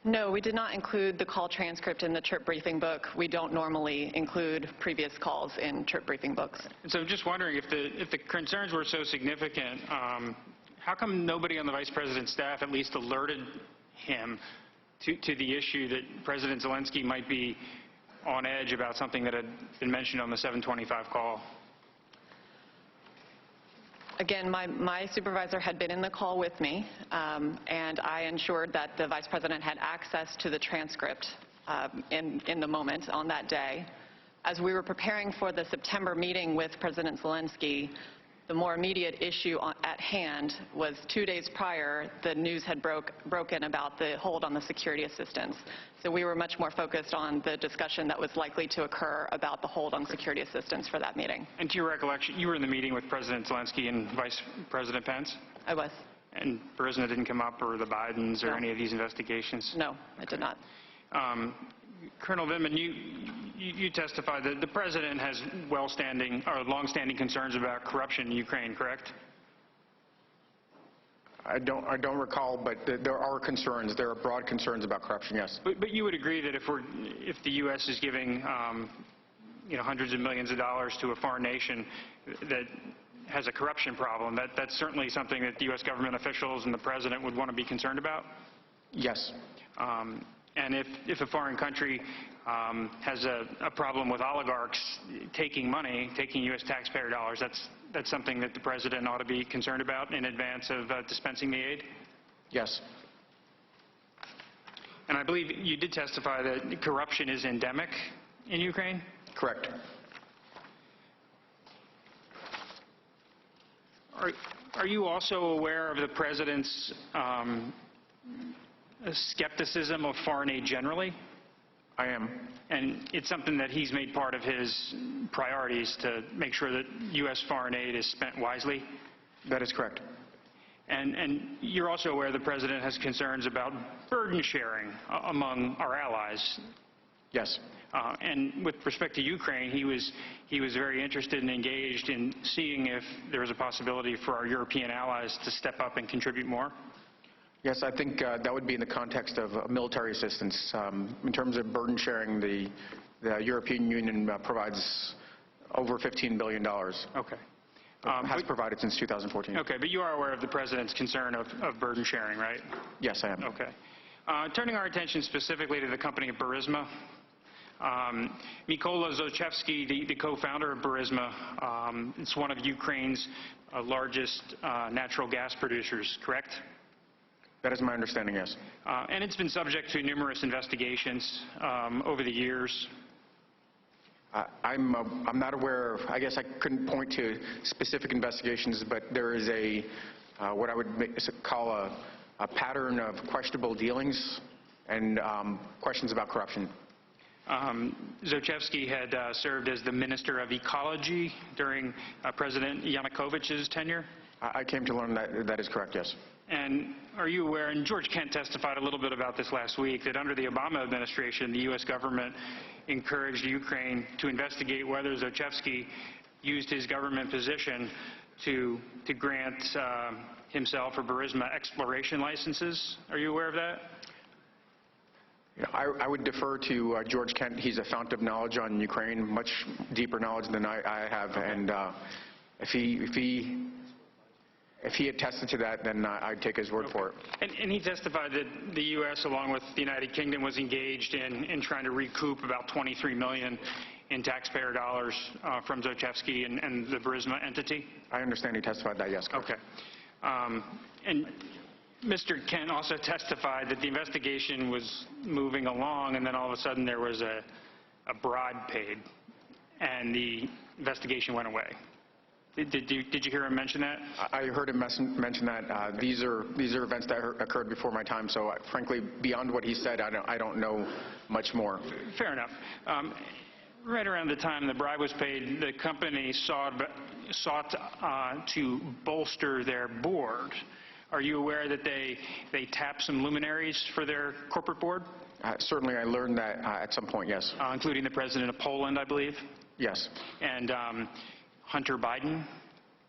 No, we did not include the call transcript in the trip briefing book. We don't normally include previous calls in trip briefing books. And so I'm just wondering, if the concerns were so significant, how come nobody on the Vice President's staff at least alerted him to the issue that President Zelensky might be on edge about something that had been mentioned on the 725 call? Again, my supervisor had been in the call with me, and I ensured that the Vice President had access to the transcript in the moment on that day. As we were preparing for the September meeting with President Zelensky, the more immediate issue at hand was 2 days prior, the news had broken about the hold on the security assistance. So we were much more focused on the discussion that was likely to occur about the hold on security assistance for that meeting. And to your recollection, you were in the meeting with President Zelensky and Vice President Pence? I was. And Burisma didn't come up, or the Bidens, or any of these investigations? No, it did not. Colonel Vindman, you testified that the President has long-standing concerns about corruption in Ukraine, correct? I don't recall, but there are concerns. There are broad concerns about corruption, yes. But you would agree that if the U.S. is giving hundreds of millions of dollars to a foreign nation that has a corruption problem, that's certainly something that the U.S. government officials and the President would want to be concerned about? Yes. And if a foreign country has a problem with oligarchs taking money, taking U.S. taxpayer dollars, that's something that the President ought to be concerned about in advance of dispensing the aid? Yes. And I believe you did testify that corruption is endemic in Ukraine? Correct. Are you also aware of the President's skepticism of foreign aid generally? I am. And it's something that he's made part of his priorities to make sure that U.S. foreign aid is spent wisely? That is correct. And you're also aware the President has concerns about burden sharing among our allies? Yes. And with respect to Ukraine, he was very interested and engaged in seeing if there was a possibility for our European allies to step up and contribute more? Yes, I think that would be in the context of military assistance. In terms of burden sharing, the European Union provides over $15 billion. Okay. Has provided since 2014. Okay, but you are aware of the President's concern of burden sharing, right? Yes, I am. Okay. Turning our attention specifically to the company Burisma. Mykola Zlochevsky, the co-founder of Burisma, it's one of Ukraine's largest natural gas producers, correct? That is my understanding, yes. And it's been subject to numerous investigations over the years. I'm not aware of, I guess I couldn't point to specific investigations, but there is a, what I would call a pattern of questionable dealings and questions about corruption. Zlochevsky had served as the Minister of Ecology during President Yanukovych's tenure. I came to learn that that is correct, yes. And are you aware, and George Kent testified a little bit about this last week, that under the Obama administration, the U.S. government encouraged Ukraine to investigate whether Zlochevsky used his government position to grant himself or Burisma exploration licenses. Are you aware of that? I would defer to George Kent. He's a fount of knowledge on Ukraine, much deeper knowledge than I have. And if he attested to that, then I'd take his word for it. And he testified that the U.S., along with the United Kingdom, was engaged in trying to recoup about $23 million in taxpayer dollars from Zlochevsky and the Burisma entity? I understand he testified that, yes. Okay. And Mr. Kent also testified that the investigation was moving along, and then all of a sudden there was a bribe paid, and the investigation went away. Did you hear him mention that? I heard him mention that. These are events that occurred before my time, so frankly, beyond what he said, I don't know much more. Fair enough. Right around the time the bribe was paid, the company sought to bolster their board. Are you aware that they tapped some luminaries for their corporate board? Certainly, I learned that at some point, yes. Including the president of Poland, I believe? Yes. And Hunter Biden?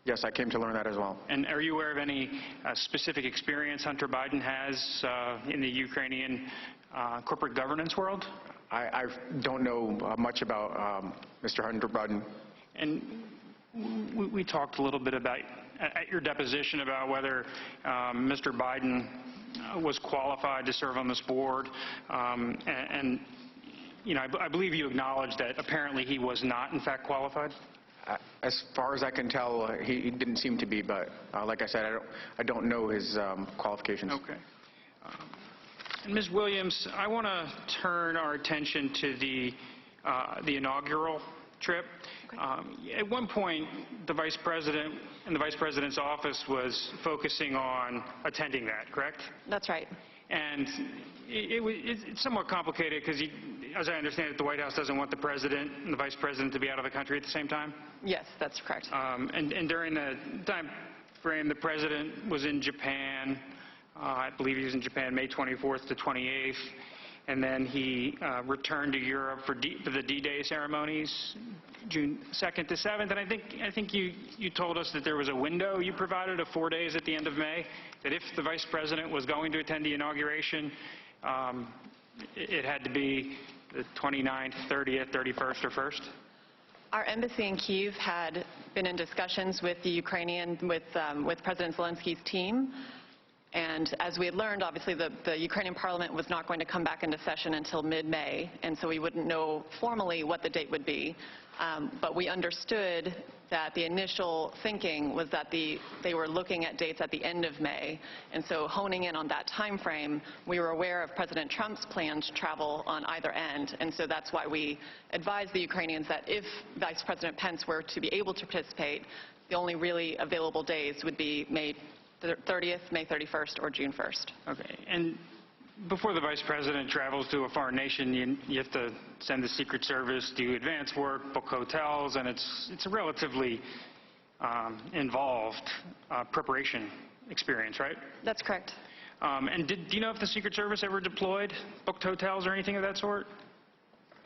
Yes, I came to learn that as well. And are you aware of any specific experience Hunter Biden has in the Ukrainian corporate governance world? I don't know much about Mr. Hunter Biden. And we talked a little bit about, at your deposition, about whether Mr. Biden was qualified to serve on this board. And you know, I believe you acknowledged that apparently he was not, in fact, qualified? As far as I can tell, he didn't seem to be, but like I said, I don't know his qualifications. Okay. And Ms. Williams, I want to turn our attention to the inaugural trip. Okay. At one point, the Vice President and the Vice President's office was focusing on attending that, correct? That's right. And it's somewhat complicated because, as I understand it, the White House doesn't want the President and the Vice President to be out of the country at the same time? Yes, that's correct. And during the time frame, the President was in Japan. I believe he was in Japan May 24th to 28th. And then he returned to Europe for the D-Day ceremonies, June 2nd to 7th. And I think you told us that there was a window you provided of 4 days at the end of May, that if the Vice President was going to attend the inauguration, it had to be the 29th, 30th, 31st, or 1st? Our embassy in Kyiv had been in discussions with the Ukrainian, with President Zelensky's team. And as we had learned, obviously, the Ukrainian parliament was not going to come back into session until mid-May, and so we wouldn't know formally what the date would be. But we understood that the initial thinking was that they were looking at dates at the end of May. And so honing in on that time frame, we were aware of President Trump's planned travel on either end. And so that's why we advised the Ukrainians that if Vice President Pence were to be able to participate, the only really available days would be May 30th, May 31st, or June 1st. Okay. And before the Vice President travels to a foreign nation, you have to send the Secret Service, do advance work, book hotels, and it's a relatively involved preparation experience, right? That's correct. And do you know if the Secret Service ever deployed, booked hotels or anything of that sort?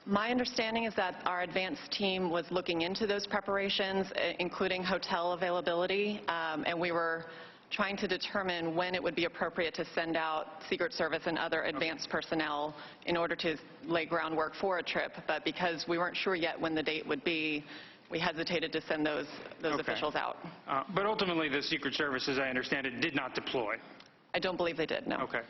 My understanding is that our advance team was looking into those preparations, including hotel availability, and we were trying to determine when it would be appropriate to send out Secret Service and other advanced personnel in order to lay groundwork for a trip. But because we weren't sure yet when the date would be, we hesitated to send those officials out. But ultimately, the Secret Service, as I understand it, did not deploy. I don't believe they did, no. Okay.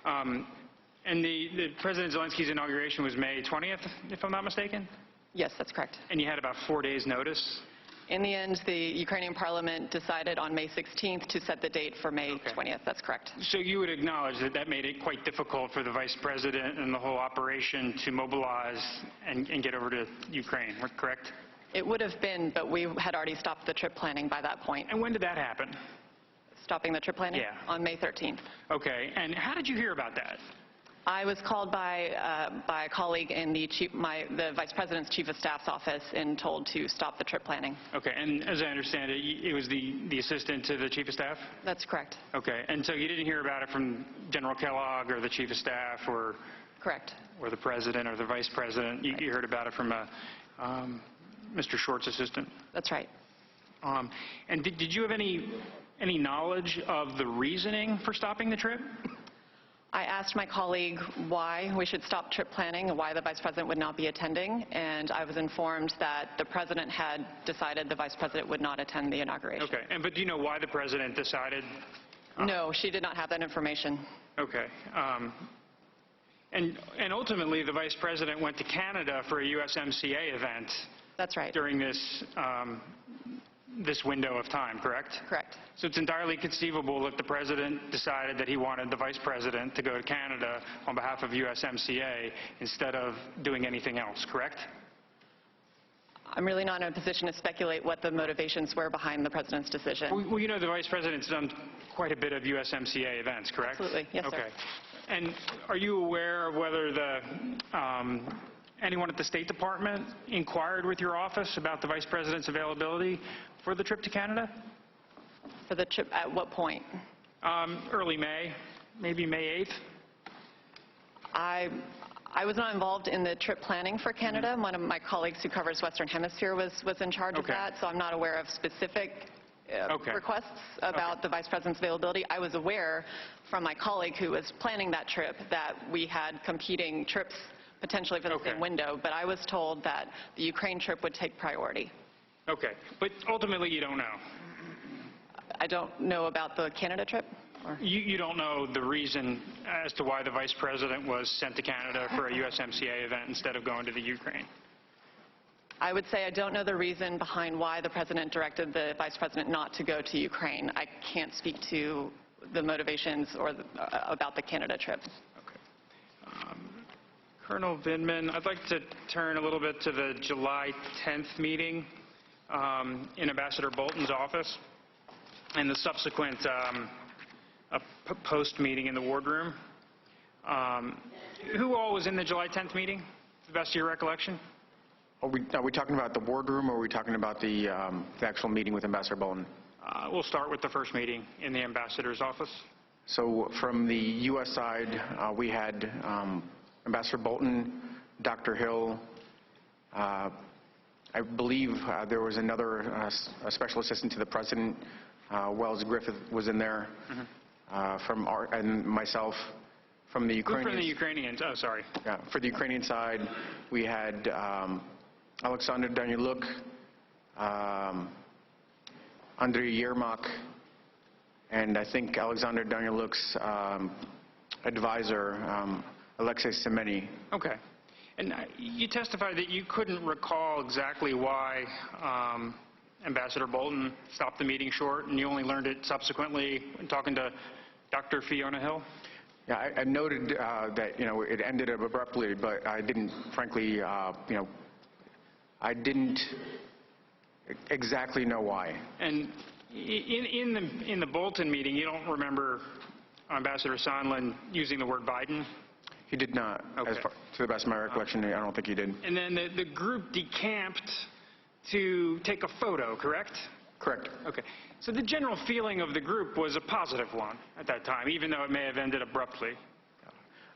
And the President Zelensky's inauguration was May 20th, if I'm not mistaken? Yes, that's correct. And you had about 4 days' notice? In the end, the Ukrainian parliament decided on May 16th to set the date for May 20th. That's correct. So you would acknowledge that that made it quite difficult for the vice president and the whole operation to mobilize and get over to Ukraine, correct? It would have been, but we had already stopped the trip planning by that point. And when did that happen? Stopping the trip planning? Yeah. On May 13th. Okay. And how did you hear about that? I was called by a colleague in the vice president's chief of staff's office and told to stop the trip planning. Okay. And as I understand it, it was the assistant to the chief of staff? That's correct. Okay. And so you didn't hear about it from General Kellogg or the chief of staff or? Correct. Or the president or the vice president? You heard about it from Mr. Short's assistant? That's right. And did you have any knowledge of the reasoning for stopping the trip? I asked my colleague why we should stop trip planning and why the vice president would not be attending, and I was informed that the president had decided the vice president would not attend the inauguration. Okay. But do you know why the president decided? No, she did not have that information. Okay. And ultimately, the vice president went to Canada for a USMCA event. That's right. During this this window of time, correct? Correct. So it's entirely conceivable that the president decided that he wanted the vice president to go to Canada on behalf of USMCA instead of doing anything else, correct? I'm really not in a position to speculate what the motivations were behind the president's decision. Well, you know the vice president's done quite a bit of USMCA events, correct? Absolutely. Yes, okay. sir. And are you aware of whether anyone at the State Department inquired with your office about the vice president's availability for the trip to Canada? For the trip, at what point? Early May, maybe May 8th. I was not involved in the trip planning for Canada. One of my colleagues who covers Western Hemisphere was in charge of that, so I'm not aware of specific requests about the vice president's availability. I was aware from my colleague who was planning that trip that we had competing trips potentially for the same window, but I was told that the Ukraine trip would take priority. Okay, but ultimately you don't know? I don't know about the Canada trip? You don't know the reason as to why the vice president was sent to Canada for a USMCA event instead of going to the Ukraine? I would say I don't know the reason behind why the president directed the vice president not to go to Ukraine. I can't speak to the motivations or about the Canada trip. Okay. Colonel Vindman, I'd like to turn a little bit to the July 10th meeting in Ambassador Bolton's office and the subsequent post-meeting in the wardroom. Who all was in the July 10th meeting, to the best of your recollection? Are we talking about the boardroom, or are we talking about the actual meeting with Ambassador Bolton? We'll start with the first meeting in the ambassador's office. So from the U.S. side, we had Ambassador Bolton, Dr. Hill, I believe there was another a special assistant to the president, Wells Griffith was in there, and myself. From the Ukrainians. From the Ukrainians, oh, sorry. Yeah, for the Ukrainian side, we had Alexander Daniluk, Andriy Yermak, and I think Alexander Daniluk's advisor, Alexei Semeny. Okay. And you testified that you couldn't recall exactly why Ambassador Bolton stopped the meeting short, and you only learned it subsequently when talking to Dr. Fiona Hill? Yeah, I noted that, it ended abruptly, but I didn't, frankly, I didn't exactly know why. And in the Bolton meeting, you don't remember Ambassador Sondland using the word Biden? He did not. Okay. To the best of my recollection, I don't think he did. And then the group decamped to take a photo, correct? Correct. Okay. So the general feeling of the group was a positive one at that time, even though it may have ended abruptly.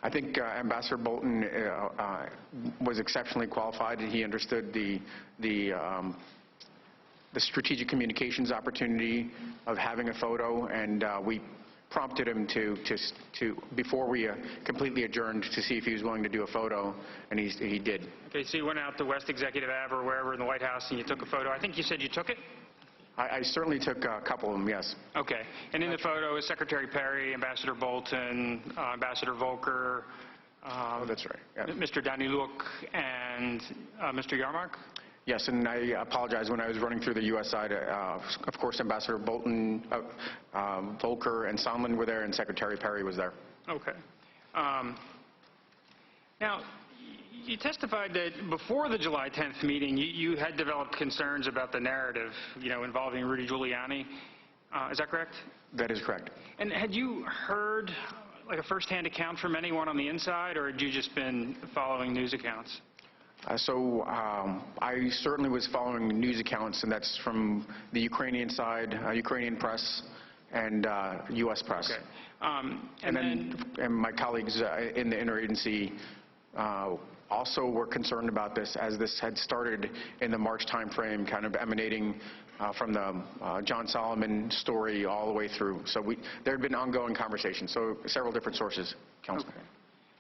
I think Ambassador Bolton was exceptionally qualified. He understood the strategic communications opportunity of having a photo, and we prompted him to before we completely adjourned, to see if he was willing to do a photo, and he did. Okay, so you went out to West Executive Ave or wherever in the White House and you took a photo. I think you said you took it? I certainly took a couple of them, yes. Okay. And in the photo is Secretary Perry, Ambassador Bolton, Ambassador Volker, oh, that's right. Yeah. Mr. Daniluk, and Mr. Yermak? Yes, and I apologize. When I was running through the U.S. side, of course, Ambassador Bolton, Volker, and Sondland were there, and Secretary Perry was there. Okay. Now, you testified that before the July 10th meeting, you had developed concerns about the narrative, involving Rudy Giuliani. Is that correct? That is correct. And had you heard like a first-hand account from anyone on the inside, or had you just been following news accounts? I certainly was following news accounts, and that's from the Ukrainian side, Ukrainian press, and U.S. press. Okay. And my colleagues in the interagency also were concerned about this, as this had started in the March timeframe, kind of emanating from the John Solomon story all the way through. So there had been ongoing conversations, so several different sources, Councilman.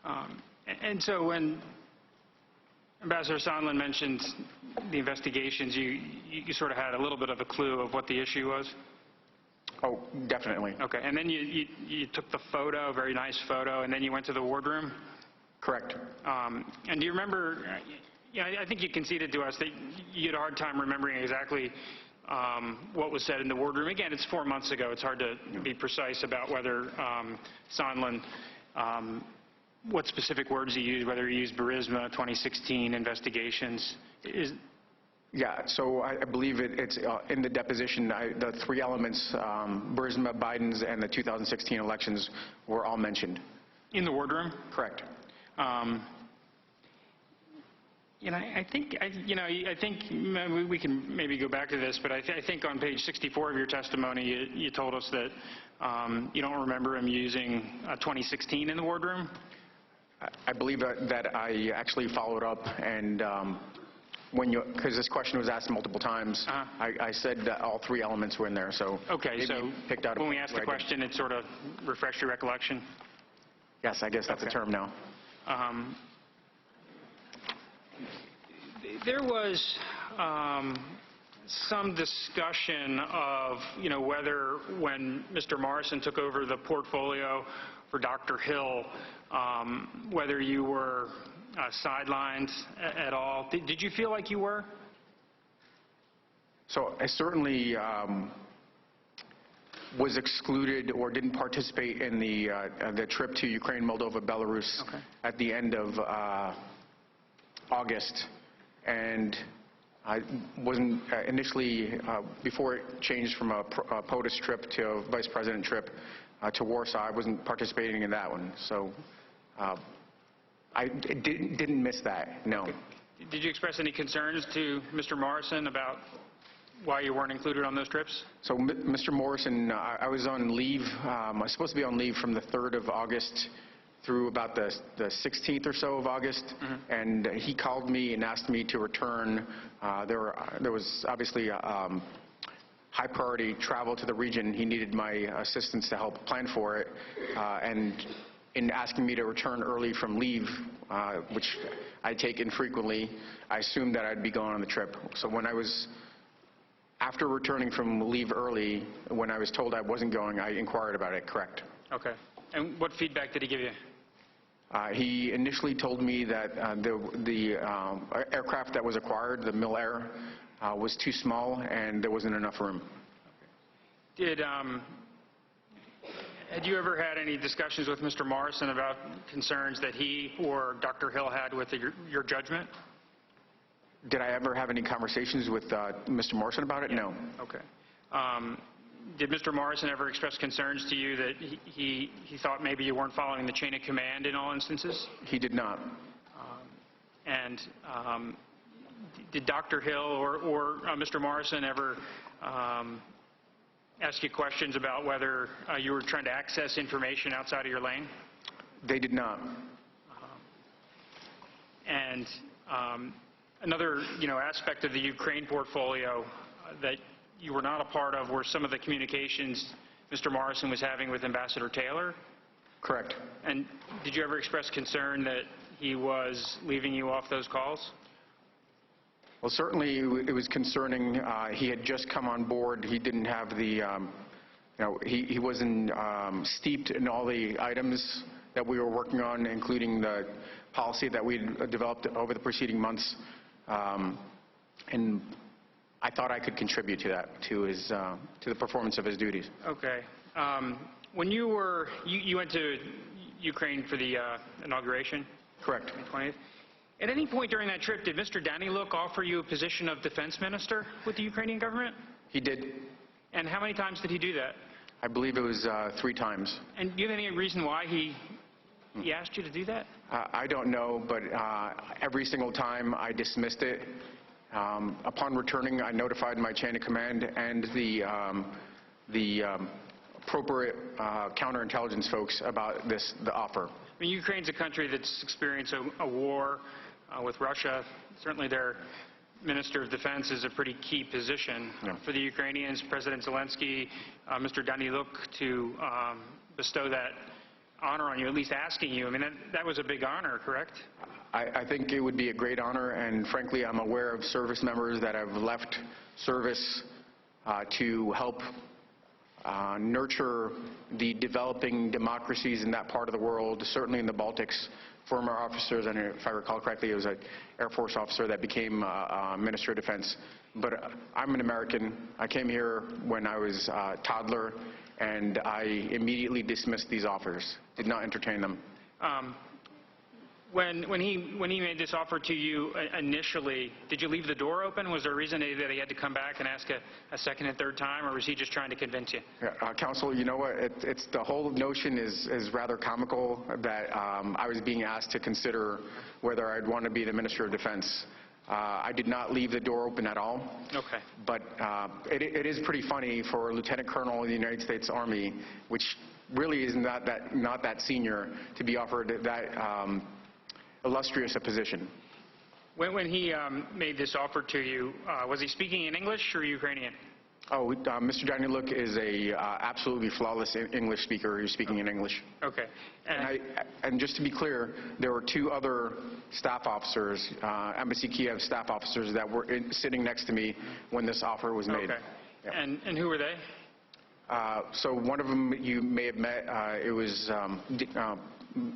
Okay. And so when Ambassador Sondland mentioned the investigations, you sort of had a little bit of a clue of what the issue was? Oh, definitely. Okay. And then you took the photo, very nice photo, and then you went to the wardroom? Correct. And do you remember, I think you conceded to us that you had a hard time remembering exactly what was said in the wardroom. Again, it's 4 months ago. It's hard to be precise about whether Sondland, what specific words he used, whether he used Burisma, 2016 investigations. Yeah, so I believe it's in the deposition, the three elements, Burisma, Biden's, and the 2016 elections were all mentioned. In the wardroom? Correct. I think we can maybe go back to this, but I think on page 64 of your testimony, you told us that you don't remember him using 2016 in the wardroom? I believe that I actually followed up, and because this question was asked multiple times, I said that all three elements were in there. So okay, so picked out when we asked the question, it sort of refreshed your recollection? Yes, I guess that's the term now. There was some discussion of, whether when Mr. Morrison took over the portfolio for Dr. Hill, whether you were sidelined at all. Did you feel like you were? So I certainly was excluded or didn't participate in the trip to Ukraine, Moldova, Belarus at the end of August. And I wasn't initially, before it changed from a POTUS trip to a vice president trip to Warsaw, I wasn't participating in that one. So I didn't miss that, no. Okay. Did you express any concerns to Mr. Morrison about why you weren't included on those trips? So Mr. Morrison, I was on leave. I was supposed to be on leave from the 3rd of August through about the 16th or so of August, and he called me and asked me to return. There was obviously high priority travel to the region. He needed my assistance to help plan for it, and in asking me to return early from leave, which I take infrequently, I assumed that I'd be going on the trip. So when I was, after returning from leave early, when I was told I wasn't going, I inquired about it, correct. Okay. And what feedback did he give you? He initially told me that the aircraft that was acquired, the Mil-Air, was too small and there wasn't enough room. Okay. Had you ever had any discussions with Mr. Morrison about concerns that he or Dr. Hill had with your judgment? Did I ever have any conversations with Mr. Morrison about it? No. Okay. Did Mr. Morrison ever express concerns to you that he thought maybe you weren't following the chain of command in all instances? He did not. Did Dr. Hill or Mr. Morrison ever ask you questions about whether you were trying to access information outside of your lane? They did not. Another, aspect of the Ukraine portfolio that you were not a part of were some of the communications Mr. Morrison was having with Ambassador Taylor? Correct. And did you ever express concern that he was leaving you off those calls? Well, certainly it was concerning. He had just come on board. He didn't have the, he wasn't steeped in all the items that we were working on, including the policy that we developed over the preceding months. and I thought I could contribute to that, to the performance of his duties. Okay. When you went to Ukraine for the inauguration? Correct. 20th. At any point during that trip, did Mr. Daniluk offer you a position of defense minister with the Ukrainian government? He did. And how many times did he do that? I believe it was 3 times. And do you have any reason why he asked you to do that? I don't know, but every single time I dismissed it. Upon returning, I notified my chain of command and the appropriate counterintelligence folks about the offer. I mean, Ukraine's a country that's experienced a war with Russia. Certainly their Minister of Defense is a pretty key position. For the Ukrainians, President Zelensky, Mr. Daniluk, to bestow that honor on you, at least asking you. I mean, that was a big honor, correct? I think it would be a great honor, and frankly, I'm aware of service members that have left service to help nurture the developing democracies in that part of the world, certainly in the Baltics. Former officers, and if I recall correctly, it was an Air Force officer that became Minister of Defense. But I'm an American. I came here when I was a toddler, and I immediately dismissed these offers, did not entertain them. When he made this offer to you initially, did you leave the door open? Was there a reason that he had to come back and ask a second and third time, or was he just trying to convince you? Counsel, you know what? It's the whole notion is rather comical that I was being asked to consider whether I'd want to be the Minister of Defense. I did not leave the door open at all. Okay. But it is pretty funny for a Lieutenant Colonel in the United States Army, which really is not that senior, to be offered that illustrious a position. When he made this offer to you, was he speaking in English or Ukrainian? Oh, Mr. Daniluk is a absolutely flawless English speaker. He's speaking in English. Okay. And just to be clear, there were 2 other staff officers, Embassy Kiev staff officers, that were sitting next to me when this offer was made. Okay. Yeah. And who were they? So one of them you may have met. It was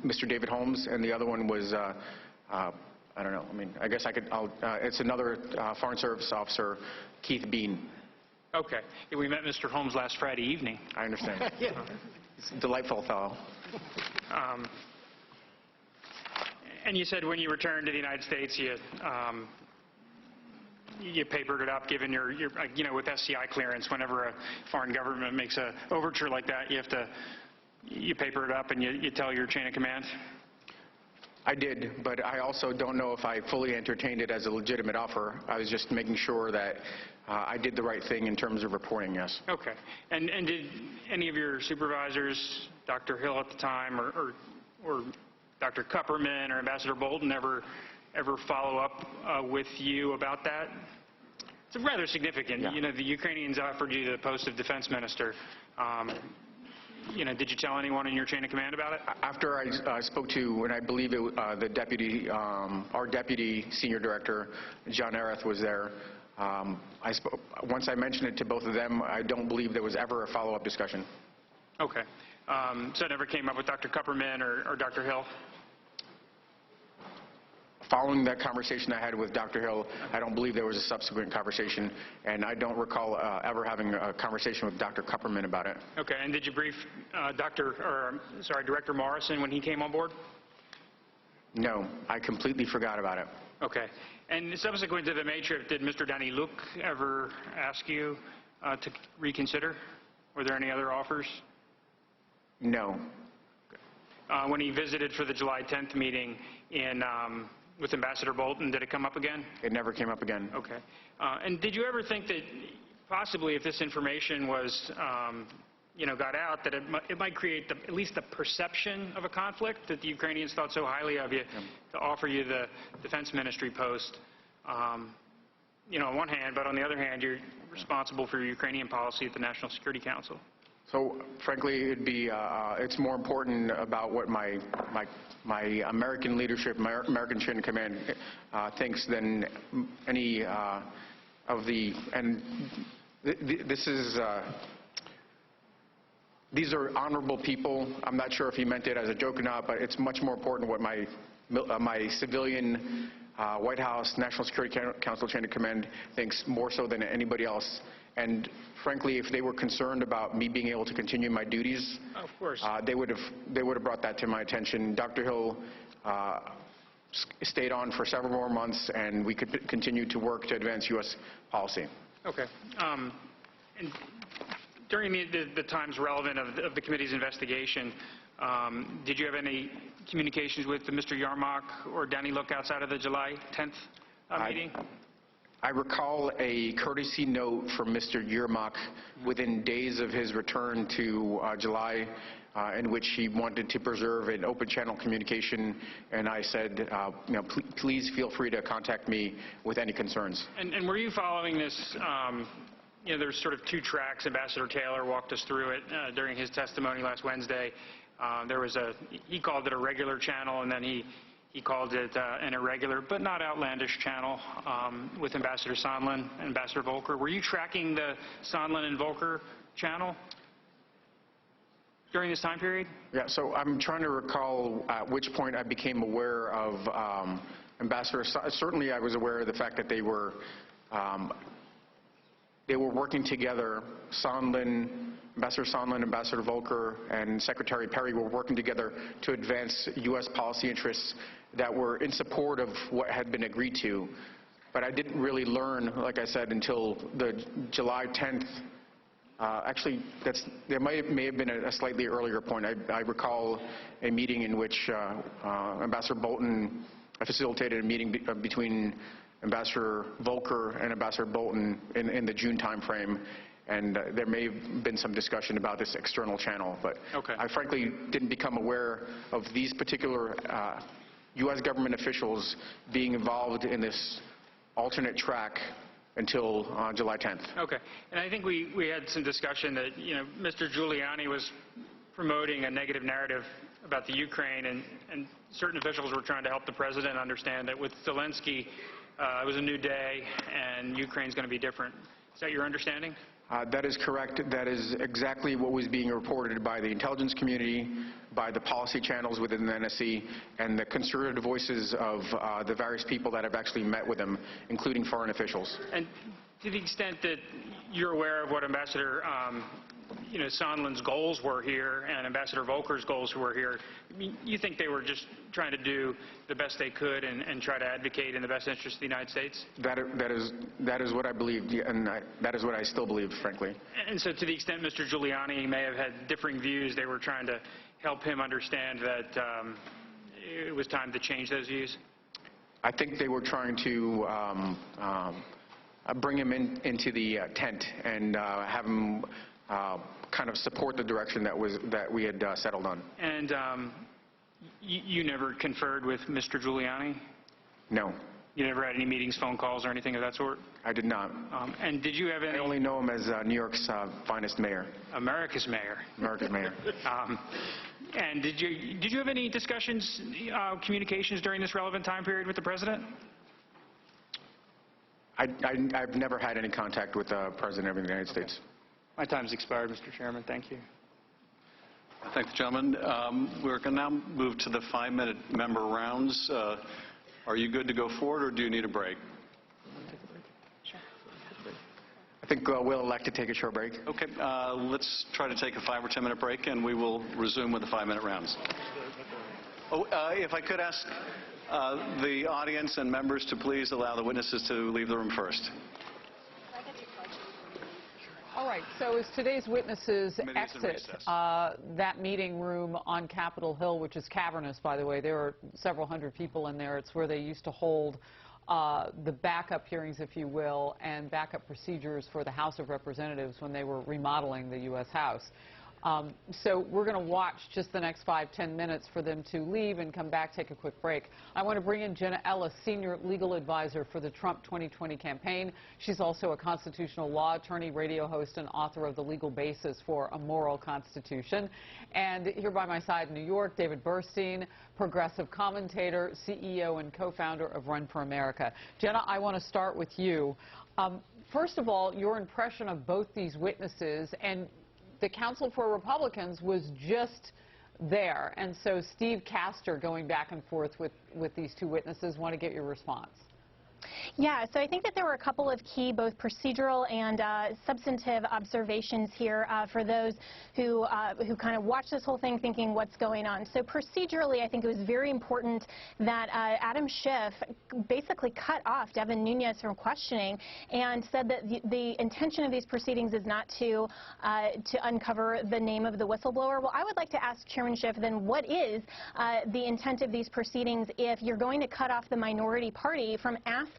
Mr. David Holmes, and the other one was, I don't know. I mean, I guess it's another Foreign Service officer, Keith Bean. Okay. Yeah, we met Mr. Holmes last Friday evening. I understand. He's a delightful fellow. And you said when you returned to the United States, you papered it up, given your with SCI clearance. Whenever a foreign government makes an overture like that, you paper it up and you tell your chain of command? I did, but I also don't know if I fully entertained it as a legitimate offer. I was just making sure that I did the right thing in terms of reporting, yes. Okay. And did any of your supervisors, Dr. Hill at the time, or Dr. Kupperman or Ambassador Bolton ever follow up with you about that? It's rather significant. Yeah. You know, the Ukrainians offered you the post of defense minister. Did you tell anyone in your chain of command about it? After I spoke to, and I believe the deputy, our deputy senior director, John Areth, was there. Once I mentioned it to both of them, I don't believe there was ever a follow-up discussion. Okay. So it never came up with Dr. Kupperman or Dr. Hill? Following that conversation I had with Dr. Hill, I don't believe there was a subsequent conversation, and I don't recall ever having a conversation with Dr. Kupperman about it. Okay, and did you brief Director Morrison when he came on board? No, I completely forgot about it. Okay, and subsequent to the May trip, did Mr. Daniluk ever ask you to reconsider? Were there any other offers? No. Okay. When he visited for the July 10th meeting with Ambassador Bolton, did it come up again? It never came up again. Okay. And did you ever think that possibly if this information was, got out, that it might create at least the perception of a conflict, that the Ukrainians thought so highly of you to offer you the defense ministry post? On one hand, but on the other hand, you're responsible for Ukrainian policy at the National Security Council. So, frankly, it's more important about what my American leadership, my American chain of command thinks than any of the. And these are honorable people. I'm not sure if he meant it as a joke or not, but it's much more important what my civilian White House, National Security Council chain of command thinks more so than anybody else. And frankly, if they were concerned about me being able to continue my duties, Of course. they would have brought that to my attention. Dr. Hill stayed on for several more months, and we could continue to work to advance U.S. policy. Okay. And during the times relevant of the committee's investigation, did you have any communications with Mr. Yarmouk or Danny Look outside of the July 10th meeting? I recall a courtesy note from Mr. Yermak within days of his return to July, in which he wanted to preserve an open channel communication, and I said, please feel free to contact me with any concerns. And were you following this? There's sort of two tracks. Ambassador Taylor walked us through it during his testimony last Wednesday. He called it a regular channel, and then he called it an irregular but not outlandish channel with Ambassador Sondland and Ambassador Volker. Were you tracking the Sondland and Volker channel during this time period? Yeah, so I'm trying to recall at which point I became aware of Ambassador. Certainly I was aware of the fact that they were working together. Ambassador Sondland, Ambassador Volker, and Secretary Perry were working together to advance U.S. policy interests that were in support of what had been agreed to. But I didn't really learn, like I said, until the July 10th. Actually, there may have been a slightly earlier point. I recall a meeting in which Ambassador Bolton facilitated a meeting between Ambassador Volker and Ambassador Bolton in the June timeframe. And there may have been some discussion about this external channel, but okay. I frankly didn't become aware of these particular U.S. government officials being involved in this alternate track until July 10th. Okay. And I think we had some discussion that, Mr. Giuliani was promoting a negative narrative about the Ukraine, and certain officials were trying to help the president understand that with Zelensky, it was a new day, and Ukraine's going to be different. Is that your understanding? That is correct. That is exactly what was being reported by the intelligence community, by the policy channels within the NSC, and the conservative voices of the various people that have actually met with them, including foreign officials. And to the extent that you're aware of what Ambassador Sondland's goals were here and Ambassador Volker's goals were here, you think they were just trying to do the best they could and try to advocate in the best interest of the United States? That is what I believed, and that is what I still believe, frankly. And so to the extent Mr. Giuliani may have had differing views, they were trying to help him understand that it was time to change those views? I think they were trying to bring him into the tent and have him kind of support the direction that we had settled on. And you never conferred with Mr. Giuliani? No. You never had any meetings, phone calls, or anything of that sort? I did not. And did you have any... I only know him as New York's finest mayor. America's mayor. America's mayor. And did you have any discussions, communications during this relevant time period with the president? I've never had any contact with the President of the United States. My time's expired, Mr. Chairman. Thank you. Thank the gentleman. We're going to now move to the 5-minute member rounds. Are you good to go forward, or do you need a break? I think we'll elect to take a short break. Okay. Let's try to take a 5 or 10 minute break, and we will resume with the 5-minute rounds. If I could ask the audience and members to please allow the witnesses to leave the room first. All right, so as today's witnesses exit that meeting room on Capitol Hill, which is cavernous, by the way, there are several hundred people in there. It's where they used to hold the backup hearings, if you will, and backup procedures for the House of Representatives when they were remodeling the U.S. House. So we're going to watch just the next 5-10 minutes for them to leave and come back, take a quick break. I want to bring in Jenna Ellis, Senior Legal Advisor for the Trump 2020 campaign. She's also a constitutional law attorney, radio host, and author of The Legal Basis for a Moral Constitution. And here by my side in New York, David Burstein, progressive commentator, CEO, and co-founder of Run for America. Jenna, I want to start with you. First of all, your impression of both these witnesses, and the Council for Republicans was just there. And so Steve Castor, going back and forth with these two witnesses, want to get your response. Yeah, so I think that there were a couple of key, both procedural and substantive observations here for those who kind of watch this whole thing thinking what's going on. So procedurally, I think it was very important that Adam Schiff basically cut off Devin Nunes from questioning and said that the intention of these proceedings is not to uncover the name of the whistleblower. Well, I would like to ask Chairman Schiff then, what is the intent of these proceedings if you're going to cut off the minority party from asking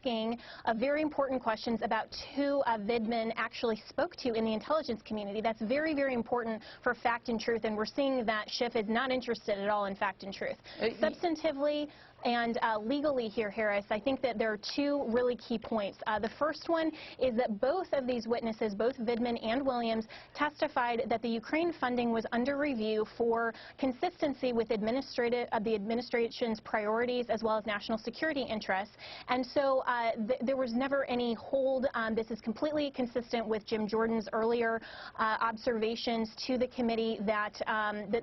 very important questions about who Vindman actually spoke to in the intelligence community? That's very, very important for fact and truth, and we're seeing that Schiff is not interested at all in fact and truth. Substantively and legally here, Harris, I think that there are two really key points. The first one is that both of these witnesses, both Vindman and Williams, testified that the Ukraine funding was under review for consistency with the administration's priorities as well as national security interests. And so there was never any hold. This is completely consistent with Jim Jordan's earlier observations to the committee that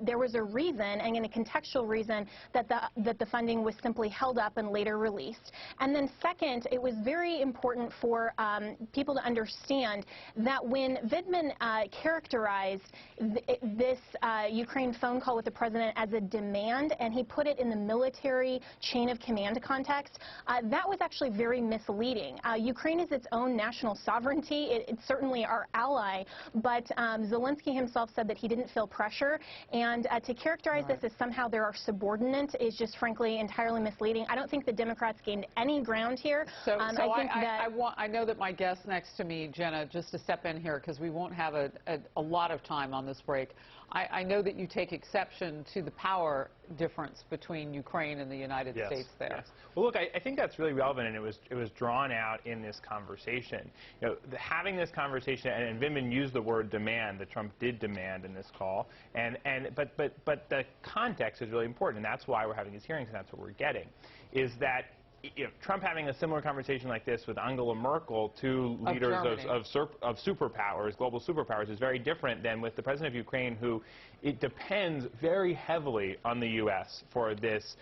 there was a reason, and a contextual reason, that the funding was simply held up and later released. And then second, it was very important for people to understand that when Vindman characterized this Ukraine phone call with the president as a demand, and he put it in the military chain of command context, that was actually very misleading. Ukraine is its own national sovereignty. It's certainly our ally, but Zelensky himself said that he didn't feel pressure, and to characterize this as somehow there are subordinates is just frankly entirely misleading. I don't think the Democrats gained any ground here. I know that my guest next to me, Jenna, just to step in here because we won't have a lot of time on this break. I know that you take exception to the power difference between Ukraine and the United States there. Yes. Well, look, I think that's really relevant, and it was drawn out in this conversation. You know, having this conversation, and Vindman used the word demand, that Trump did demand in this call, but the context is really important, and that's why we're having these hearings, and that's what we're getting, is that Trump having a similar conversation like this with Angela Merkel, two leaders of superpowers, global superpowers, is very different than with the president of Ukraine, who it depends very heavily on the U.S. for this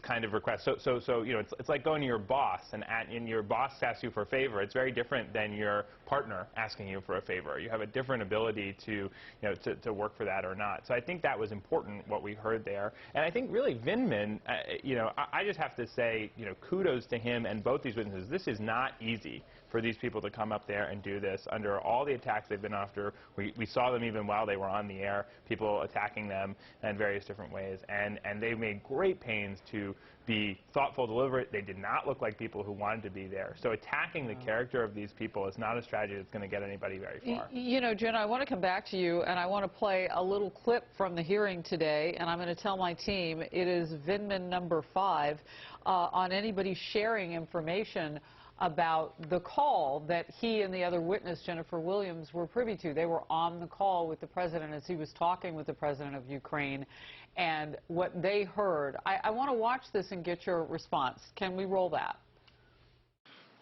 kind of request. So you know, it's like going to your boss, and your boss asks you for a favor. It's very different than your partner asking you for a favor. You have a different ability to work for that or not. So I think that was important, what we heard there. And I think really Vindman, I just have to say, kudos to him and both these witnesses. This is not easy for these people to come up there and do this under all the attacks they've been after. We saw them even while they were on the air, people attacking them in various different ways. And they made great pains to be thoughtful, deliberate. They did not look like people who wanted to be there. So attacking the character of these people is not a strategy that's going to get anybody very far. Jenna, I want to come back to you, and I want to play a little clip from the hearing today, and I'm going to tell my team it is Vindman number 5 on anybody sharing information about the call that he and the other witness, Jennifer Williams, were privy to. They were on the call with the president as he was talking with the president of Ukraine, and what they heard. I want to watch this and get your response. Can we roll that?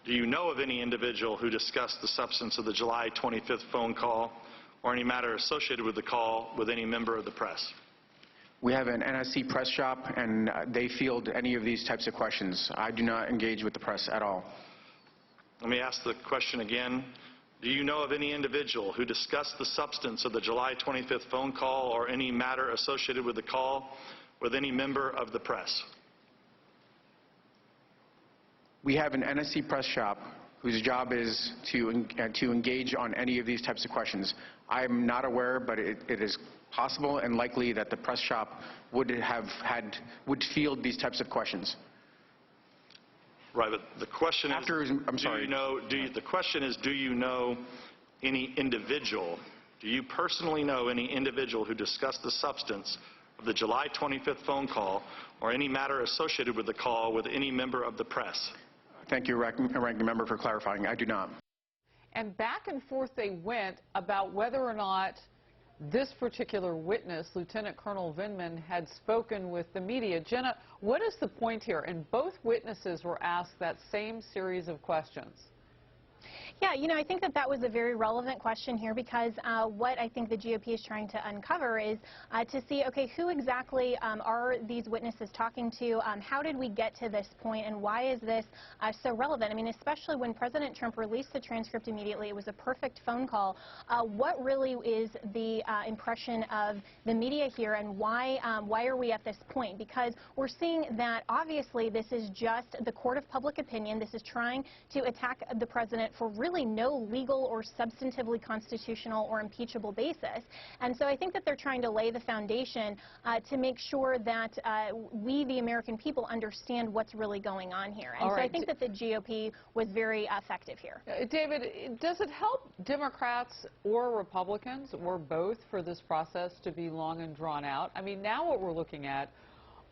Do you know of any individual who discussed the substance of the July 25th phone call or any matter associated with the call with any member of the press? We have an NSC press shop, and they field any of these types of questions. I do not engage with the press at all. Let me ask the question again. Do you know of any individual who discussed the substance of the July 25th phone call or any matter associated with the call with any member of the press? We have an NSC press shop whose job is to engage on any of these types of questions. I'm not aware, but it is possible and likely that the press shop would field these types of questions. Right, but the question is, I'm sorry. The question is, do you know any individual, do you personally know any individual who discussed the substance of the July 25th phone call or any matter associated with the call with any member of the press? Thank you, Ranking Member, for clarifying. I do not. And back and forth they went about whether or not this particular witness, Lieutenant Colonel Vindman, had spoken with the media. Jenna, what is the point here? And both witnesses were asked that same series of questions. Yeah, I think that was a very relevant question here because what I think the GOP is trying to uncover is to see, okay, who exactly are these witnesses talking to? How did we get to this point, and why is this so relevant? I mean, especially when President Trump released the transcript immediately, it was a perfect phone call. What really is the impression of the media here, and why are we at this point? Because we're seeing that obviously this is just the court of public opinion. This is trying to attack the president for really no legal or substantively constitutional or impeachable basis. And so I think that they're trying to lay the foundation to make sure that we, the American people, understand what's really going on here. And so I think that the GOP was very effective here. David, does it help Democrats or Republicans or both for this process to be long and drawn out? I mean, now what we're looking at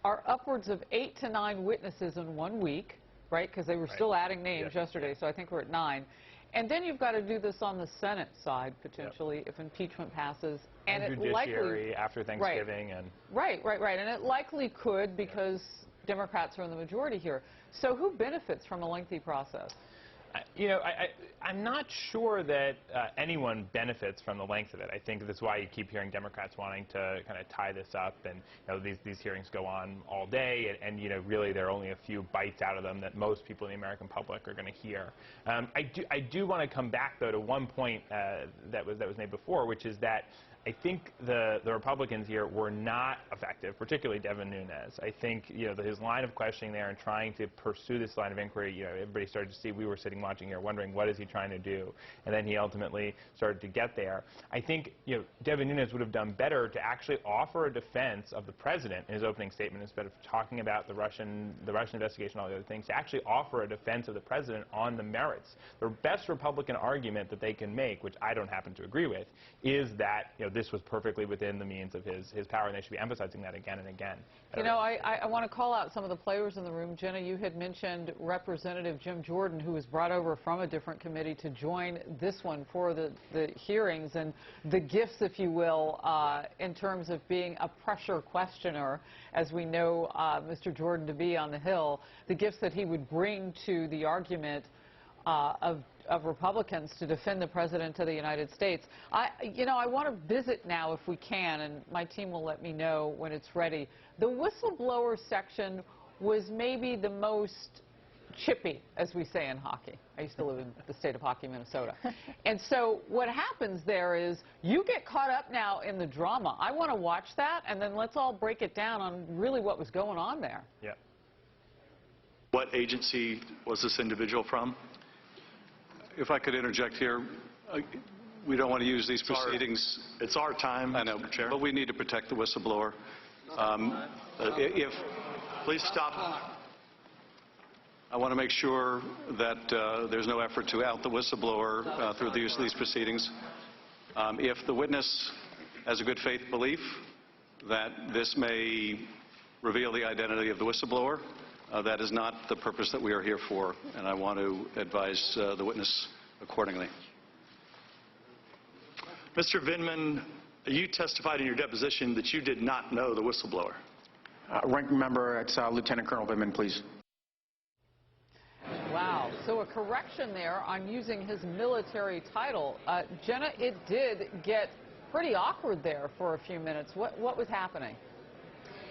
are upwards of 8 to 9 witnesses in 1 week, right? Because they were still adding names yesterday, so I think we're at 9. And then you've got to do this on the Senate side, potentially, if impeachment passes. And it judiciary likely, after Thanksgiving. Right. And it likely could because Democrats are in the majority here. So who benefits from a lengthy process? I'm not sure that anyone benefits from the length of it. I think that's why you keep hearing Democrats wanting to kind of tie this up, and these hearings go on all day, and really there are only a few bites out of them that most people in the American public are going to hear. I do want to come back though to one point that was made before, which is that I think the Republicans here were not effective, particularly Devin Nunes. I think his line of questioning there and trying to pursue this line of inquiry, everybody started to see, we were sitting watching here wondering what is he trying to do, and then he ultimately started to get there. I think Devin Nunes would have done better to actually offer a defense of the president in his opening statement instead of talking about the Russian investigation, all the other things, to actually offer a defense of the president on the merits. The best Republican argument that they can make, which I don't happen to agree with, is that this was perfectly within the means of his power, and they should be emphasizing that again and again. I want to call out some of the players in the room. Jenna, you had mentioned Representative Jim Jordan, who was brought over from a different committee to join this one for the hearings, and the gifts, if you will, in terms of being a pressure questioner, as we know Mr. Jordan to be on the Hill, the gifts that he would bring to the argument of Republicans to defend the President of the United States. I want to visit now, if we can, and my team will let me know when it's ready. The whistleblower section was maybe the most chippy, as we say in hockey. I used to live in the state of hockey, Minnesota. And so what happens there is you get caught up now in the drama. I want to watch that, and then let's all break it down on really what was going on there. Yeah. What agency was this individual from? If I could interject here, we don't want to use these proceedings. It's our time, I know, Chair. but we need to protect the whistleblower. Please stop. I want to make sure that there's no effort to out the whistleblower through the use of these proceedings. If the witness has a good faith belief that this may reveal the identity of the whistleblower, that is not the purpose that we are here for, and I want to advise the witness accordingly. Mr. Vindman, you testified in your deposition that you did not know the whistleblower. Ranking member, it's Lieutenant Colonel Vindman, please. Wow. So a correction there on using his military title. Jenna, it did get pretty awkward there for a few minutes. What was happening?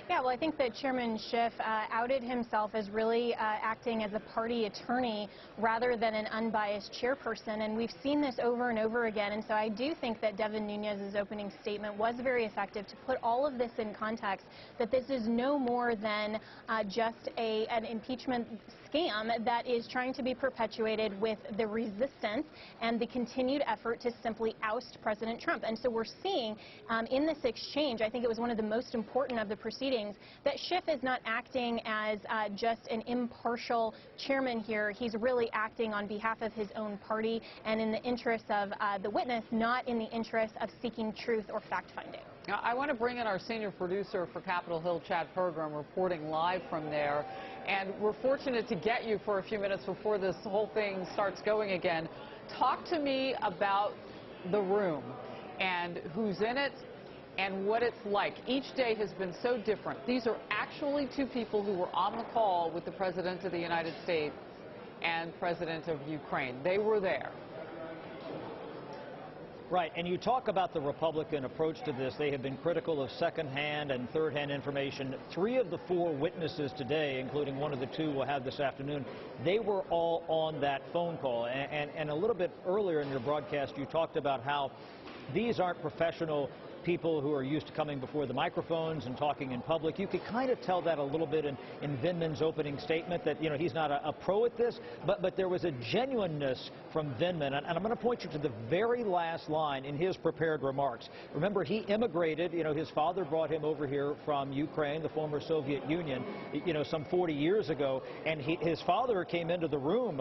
Yeah, well, I think that Chairman Schiff outed himself as really acting as a party attorney rather than an unbiased chairperson, and we've seen this over and over again. And so I do think that Devin Nunes' opening statement was very effective to put all of this in context, that this is no more than just an impeachment scam that is trying to be perpetuated with the resistance and the continued effort to simply oust President Trump. And so we're seeing in this exchange, I think it was one of the most important of the proceedings, that Schiff is not acting as just an impartial chairman here. He's really acting on behalf of his own party and in the interest of the witness, not in the interest of seeking truth or fact-finding. Now, I want to bring in our senior producer for Capitol Hill, Chad Pergram, reporting live from there. And we're fortunate to get you for a few minutes before this whole thing starts going again. Talk to me about the room and who's in it and what it's like. Each day has been so different. These are actually two people who were on the call with the President of the United States and President of Ukraine. They were there. Right, and you talk about the Republican approach to this. They have been critical of second-hand and third-hand information. 3 of the 4 witnesses today, including one of the 2 we'll have this afternoon, they were all on that phone call. And a little bit earlier in your broadcast, you talked about how these aren't professional people who are used to coming before the microphones and talking in public. You could kind of tell that a little bit in Vindman's opening statement, that, you know, he's not a pro at this, but there was a genuineness from Vindman. And I'm going to point you to the very last line in his prepared remarks. Remember, he immigrated, you know, his father brought him over here from Ukraine, the former Soviet Union, you know, some 40 years ago, and his father came into the room,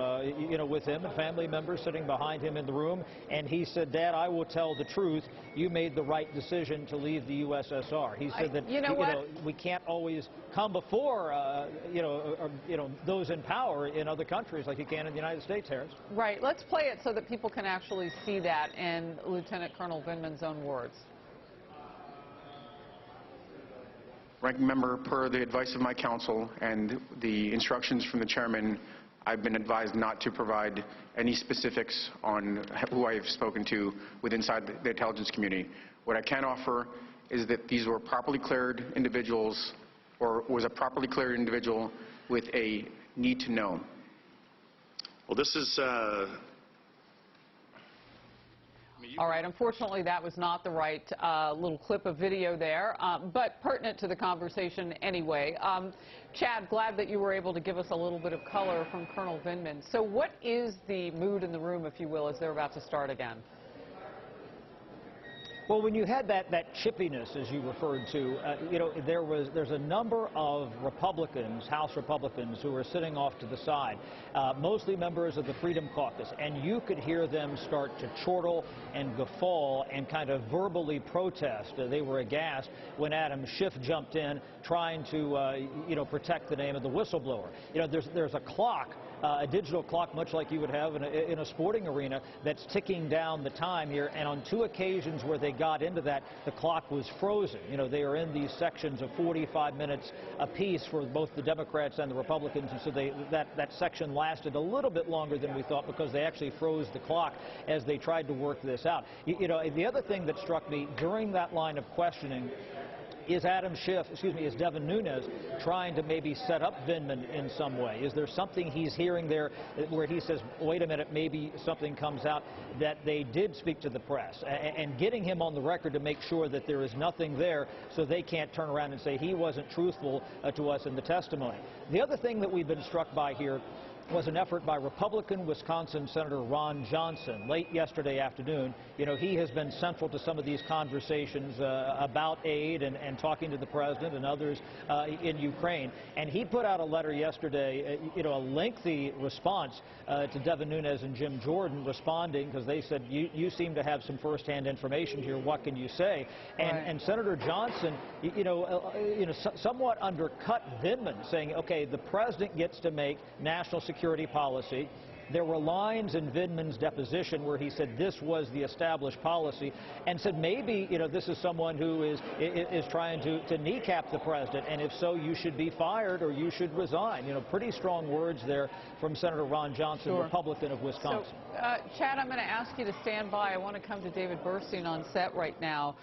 you know, with him and family members sitting behind him in the room, and he said, "Dad, I will tell the truth. You made the right decision to leave the USSR." He said that we can't always come before those in power in other countries like you can in the United States, Harris. Right. Let's play it so that people can actually see that in Lieutenant Colonel Vindman's own words. Ranking Member, per the advice of my counsel and the instructions from the chairman, I've been advised not to provide any specifics on who I have spoken to inside the intelligence community. What I can offer is that these were properly cleared individuals, or was a properly cleared individual with a need to know. Well, this is... All right. Unfortunately, that was not the right little clip of video there, but pertinent to the conversation anyway. Chad, glad that you were able to give us a little bit of color from Colonel Vindman. So what is the mood in the room, if you will, as they're about to start again? Well, when you had that chippiness, as you referred to, there's a number of Republicans, House Republicans, who are sitting off to the side, mostly members of the Freedom Caucus, and you could hear them start to chortle and guffaw and kind of verbally protest. They were aghast when Adam Schiff jumped in, trying to, protect the name of the whistleblower. There's a clock. A digital clock, much like you would have in a sporting arena, that's ticking down the time here. And on 2 occasions where they got into that, the clock was frozen. They are in these sections of 45 minutes apiece for both the Democrats and the Republicans. And so that section lasted a little bit longer than we thought because they actually froze the clock as they tried to work this out. The other thing that struck me during that line of questioning is is Devin Nunes trying to maybe set up Vindman in some way? Is there something he's hearing there where he says, wait a minute, maybe something comes out that they did speak to the press, and getting him on the record to make sure that there is nothing there so they can't turn around and say he wasn't truthful to us in the testimony. The other thing that we've been struck by here was an effort by Republican Wisconsin Senator Ron Johnson late yesterday afternoon. He has been central to some of these conversations about aid and talking to the president and others in Ukraine. And he put out a letter yesterday, a lengthy response to Devin Nunes and Jim Jordan, responding because they said, you seem to have some firsthand information here. What can you say? And Senator Johnson, somewhat undercut Vindman, saying, okay, the president gets to make national security policy. There were lines in Vindman's deposition where he said this was the established policy, and said maybe this is someone who is trying to kneecap the president, and if so, you should be fired or you should resign. Pretty strong words there from Senator Ron Johnson, sure, Republican of Wisconsin. So, Chad, I'm going to ask you to stand by. I want to come to David Burstein on set right now.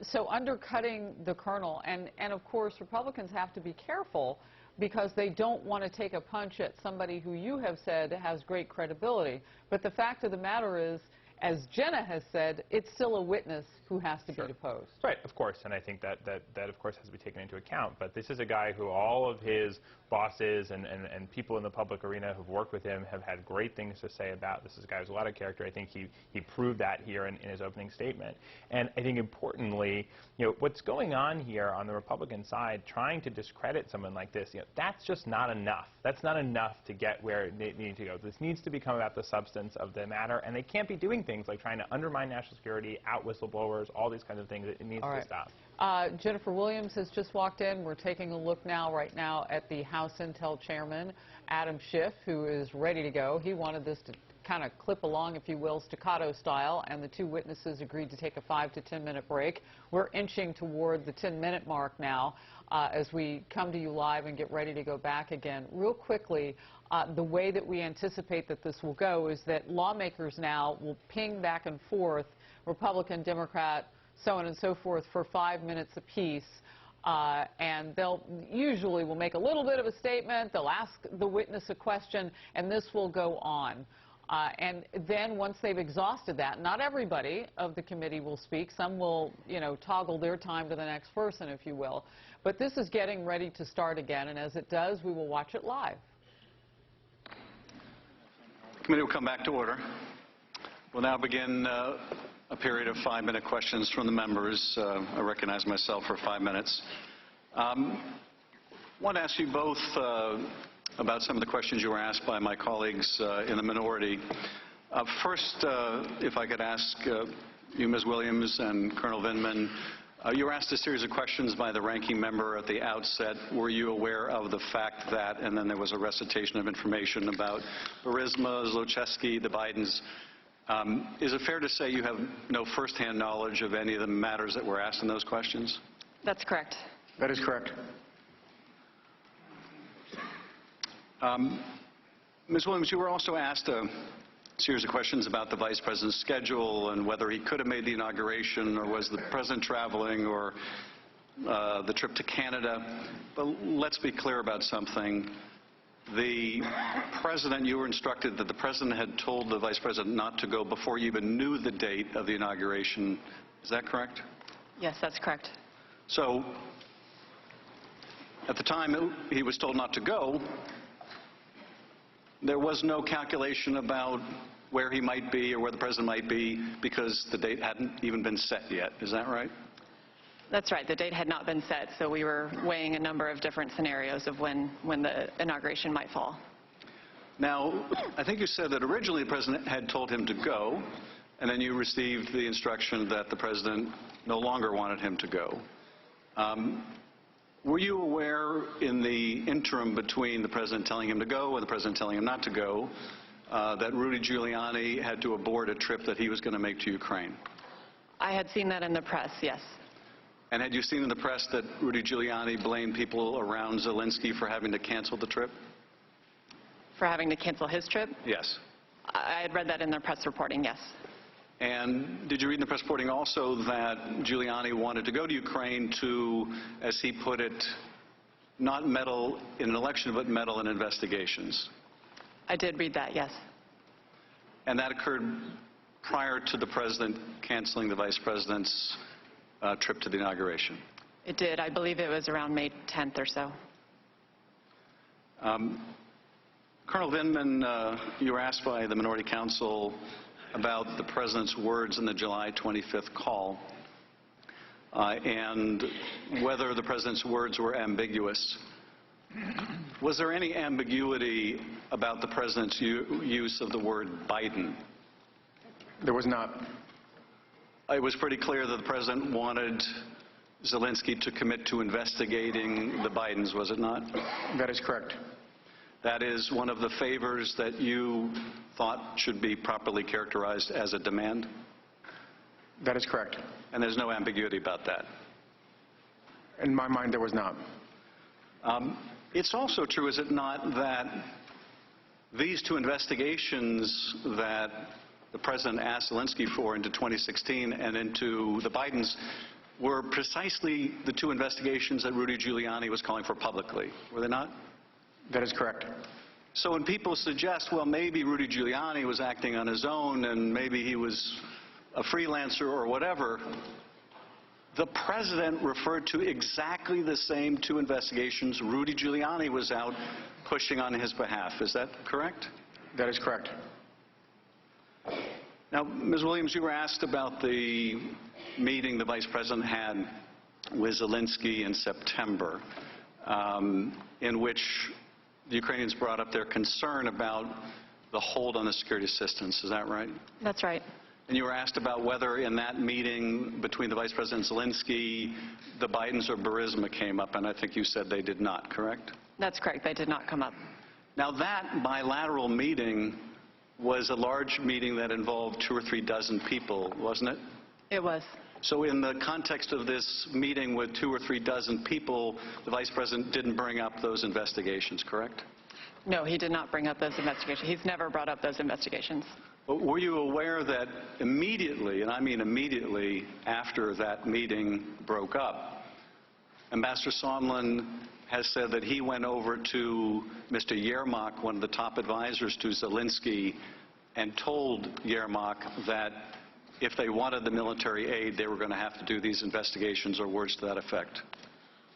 So undercutting the colonel, and of course Republicans have to be careful because they don't want to take a punch at somebody who you have said has great credibility. But the fact of the matter is, as Jenna has said, it's still a witness who has to be deposed. Right, of course, and I think that of course has to be taken into account. But this is a guy who all of his bosses and people in the public arena who've worked with him have had great things to say about. This is a guy who's a lot of character. I think he proved that here in his opening statement. And I think importantly, what's going on here on the Republican side, trying to discredit someone like this, that's just not enough. That's not enough to get where they need to go. This needs to become about the substance of the matter, and they can't be doing things like trying to undermine national security, out whistleblowers, all these kinds of things. It needs to stop. Jennifer Williams has just walked in. We're taking a look right now at the House Intel Chairman, Adam Schiff, who is ready to go. He wanted this to kind of clip along, if you will, staccato style, and the two witnesses agreed to take a 5 to 10 minute break. We're inching toward the 10-minute mark now as we come to you live and get ready to go back again. Real quickly, the way that we anticipate that this will go is that lawmakers now will ping back and forth, Republican, Democrat, so on and so forth, for 5 minutes apiece. And they'll usually will make a little bit of a statement, they'll ask the witness a question, and this will go on. And then once they've exhausted that, not everybody of the committee will speak. Some will, toggle their time to the next person, if you will. But this is getting ready to start again, and as it does, we will watch it live. The committee will come back to order. We'll now begin a period of 5-minute questions from the members. I recognize myself for 5 minutes. I want to ask you both about some of the questions you were asked by my colleagues in the minority. First, if I could ask you, Ms. Williams and Colonel Vindman, you were asked a series of questions by the ranking member at the outset. Were you aware of the fact that, and then there was a recitation of information about Burisma, Zlochevsky, the Bidens. Is it fair to say you have no firsthand knowledge of any of the matters that were asked in those questions? That's correct. That is correct. Ms. Williams, you were also asked a series of questions about the Vice President's schedule and whether he could have made the inauguration, or was the President traveling, or the trip to Canada. But let's be clear about something. The President, you were instructed that the President had told the Vice President not to go before you even knew the date of the inauguration. Is that correct? Yes, that's correct. So, at the time he was told not to go, there was no calculation about where he might be or where the President might be because the date hadn't even been set yet. Is that right? That's right. The date had not been set, so we were weighing a number of different scenarios of when the inauguration might fall. Now, I think you said that originally the President had told him to go, and then you received the instruction that the President no longer wanted him to go. Were you aware in the interim between the President telling him to go and the President telling him not to go that Rudy Giuliani had to abort a trip that he was going to make to Ukraine? I had seen that in the press, yes. And had you seen in the press that Rudy Giuliani blamed people around Zelensky for having to cancel the trip? For having to cancel his trip? Yes. I had read that in the press reporting, yes. And did you read in the press reporting also that Giuliani wanted to go to Ukraine to, as he put it, not meddle in an election, but meddle in investigations? I did read that, yes. And that occurred prior to the President canceling the Vice President's trip to the inauguration? It did. I believe it was around May 10th or so. Colonel Vindman, you were asked by the Minority Council about the President's words in the July 25th call and whether the President's words were ambiguous. Was there any ambiguity about the President's use of the word Biden? There was not. It was pretty clear that the President wanted Zelensky to commit to investigating the Bidens, was it not? That is correct. That is one of the favors that you thought should be properly characterized as a demand? That is correct. And there's no ambiguity about that? In my mind, there was not. It's also true, is it not, that these two investigations that the President asked Zelensky for into 2016 and into the Bidens were precisely the two investigations that Rudy Giuliani was calling for publicly, were they not? That is correct. So when people suggest, well, maybe Rudy Giuliani was acting on his own and maybe he was a freelancer or whatever, the President referred to exactly the same two investigations Rudy Giuliani was out pushing on his behalf. Is that correct? That is correct. Now, Ms. Williams, you were asked about the meeting the Vice President had with Zelensky in September, in which the Ukrainians brought up their concern about the hold on the security assistance. Is that right? That's right. And you were asked about whether in that meeting between the Vice President and Zelensky, the Bidens or Burisma came up, and I think you said they did not, correct? That's correct. They did not come up. Now, that bilateral meeting was a large meeting that involved 2 or 3 dozen people, wasn't it? It was. So in the context of this meeting with 2 or 3 dozen people, the Vice President didn't bring up those investigations, correct? No, he did not bring up those investigations. He's never brought up those investigations. But were you aware that immediately, and I mean immediately after that meeting broke up, Ambassador Sondland has said that he went over to Mr. Yermak, one of the top advisors to Zelensky, and told Yermak that if they wanted the military aid, they were going to have to do these investigations, or words to that effect?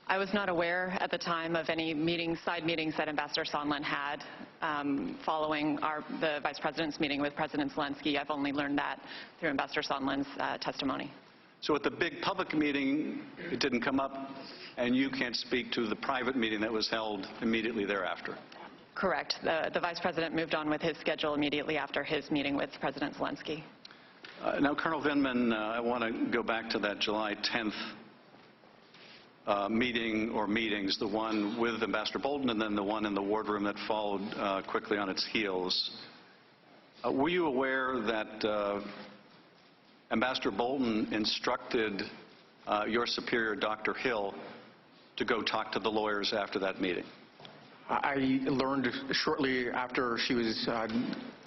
I was not aware at the time of any meetings, side meetings that Ambassador Sondland had following the Vice President's meeting with President Zelensky. I've only learned that through Ambassador Sondland's testimony. So at the big public meeting, it didn't come up, and you can't speak to the private meeting that was held immediately thereafter? Correct. The Vice President moved on with his schedule immediately after his meeting with President Zelensky. Now, Colonel Vindman, I want to go back to that July 10th meeting or meetings, the one with Ambassador Bolton and then the one in the wardroom that followed quickly on its heels. Were you aware that Ambassador Bolton instructed your superior, Dr. Hill, to go talk to the lawyers after that meeting? I learned shortly after she was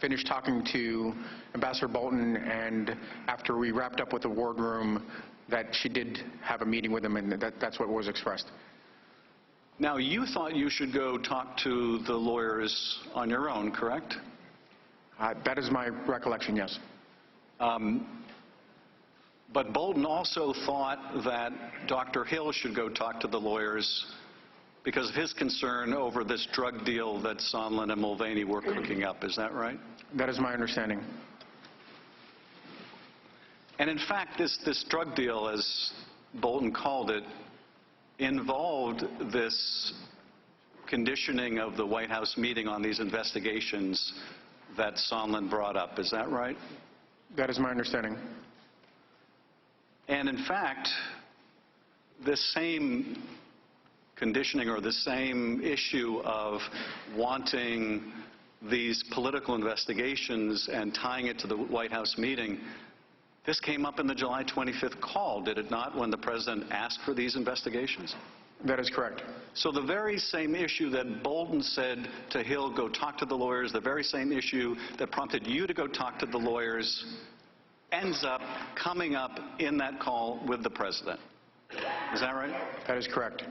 finished talking to Ambassador Bolton, and after we wrapped up with the wardroom, that she did have a meeting with him, and that's what was expressed. Now, you thought you should go talk to the lawyers on your own, correct? That is my recollection, yes. But Bolton also thought that Dr. Hill should go talk to the lawyers because of his concern over this drug deal that Sondland and Mulvaney were cooking up. Is that right? That is my understanding. And in fact, this drug deal, as Bolton called it, involved this conditioning of the White House meeting on these investigations that Sondland brought up. Is that right? That is my understanding. And in fact, this same conditioning or the same issue of wanting these political investigations and tying it to the White House meeting, this came up in the July 25th call, did it not, when the President asked for these investigations? That is correct. So the very same issue that Bolton said to Hill, go talk to the lawyers, the very same issue that prompted you to go talk to the lawyers, ends up coming up in that call with the President. Is that right? That is correct.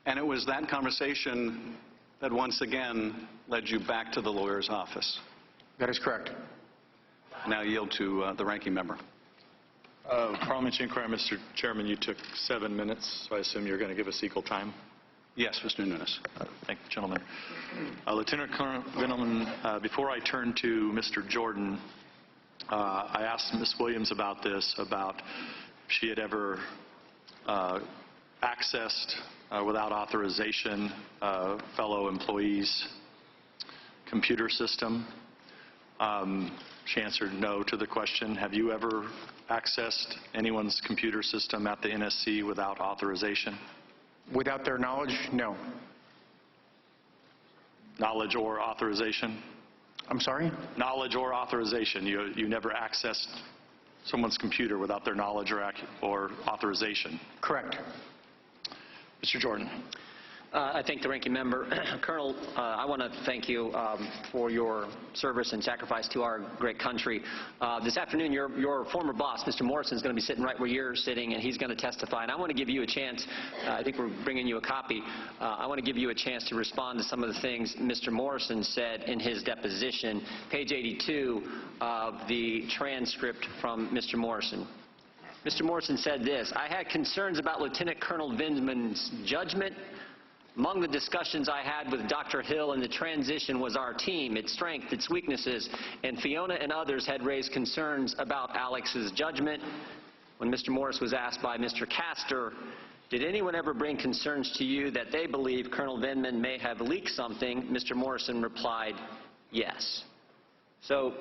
And it was that conversation that once again led you back to the lawyer's office. That is correct. Now yield to the ranking member. Parliamentary inquiry, Mr. Chairman, you took 7 minutes, so I assume you're going to give us equal time? Yes, Mr. Nunes. Thank you, gentlemen. Lieutenant Colonel Vindman, before I turn to Mr. Jordan, I asked Ms. Williams about this, about if she had ever accessed, without authorization, fellow employees' computer system. She answered no to the question. Have you ever accessed anyone's computer system at the NSC without authorization? Without their knowledge, no. Knowledge or authorization? I'm sorry? Knowledge or authorization. You never accessed someone's computer without their knowledge or authorization? Correct. Mr. Jordan. I thank the ranking member. Colonel, I want to thank you for your service and sacrifice to our great country. This afternoon, your former boss, Mr. Morrison, is going to be sitting right where you're sitting, and he's going to testify. And I want to give you a chance. I think we're bringing you a copy. I want to give you a chance to respond to some of the things Mr. Morrison said in his deposition, page 82 of the transcript from Mr. Morrison. Mr. Morrison said this: I had concerns about Lieutenant Colonel Vindman's judgment. Among the discussions I had with Dr. Hill in the transition was our team, its strength, its weaknesses, and Fiona and others had raised concerns about Alex's judgment. When Mr. Morris was asked by Mr. Castor, did anyone ever bring concerns to you that they believe Colonel Vindman may have leaked something, Mr. Morrison replied, yes. So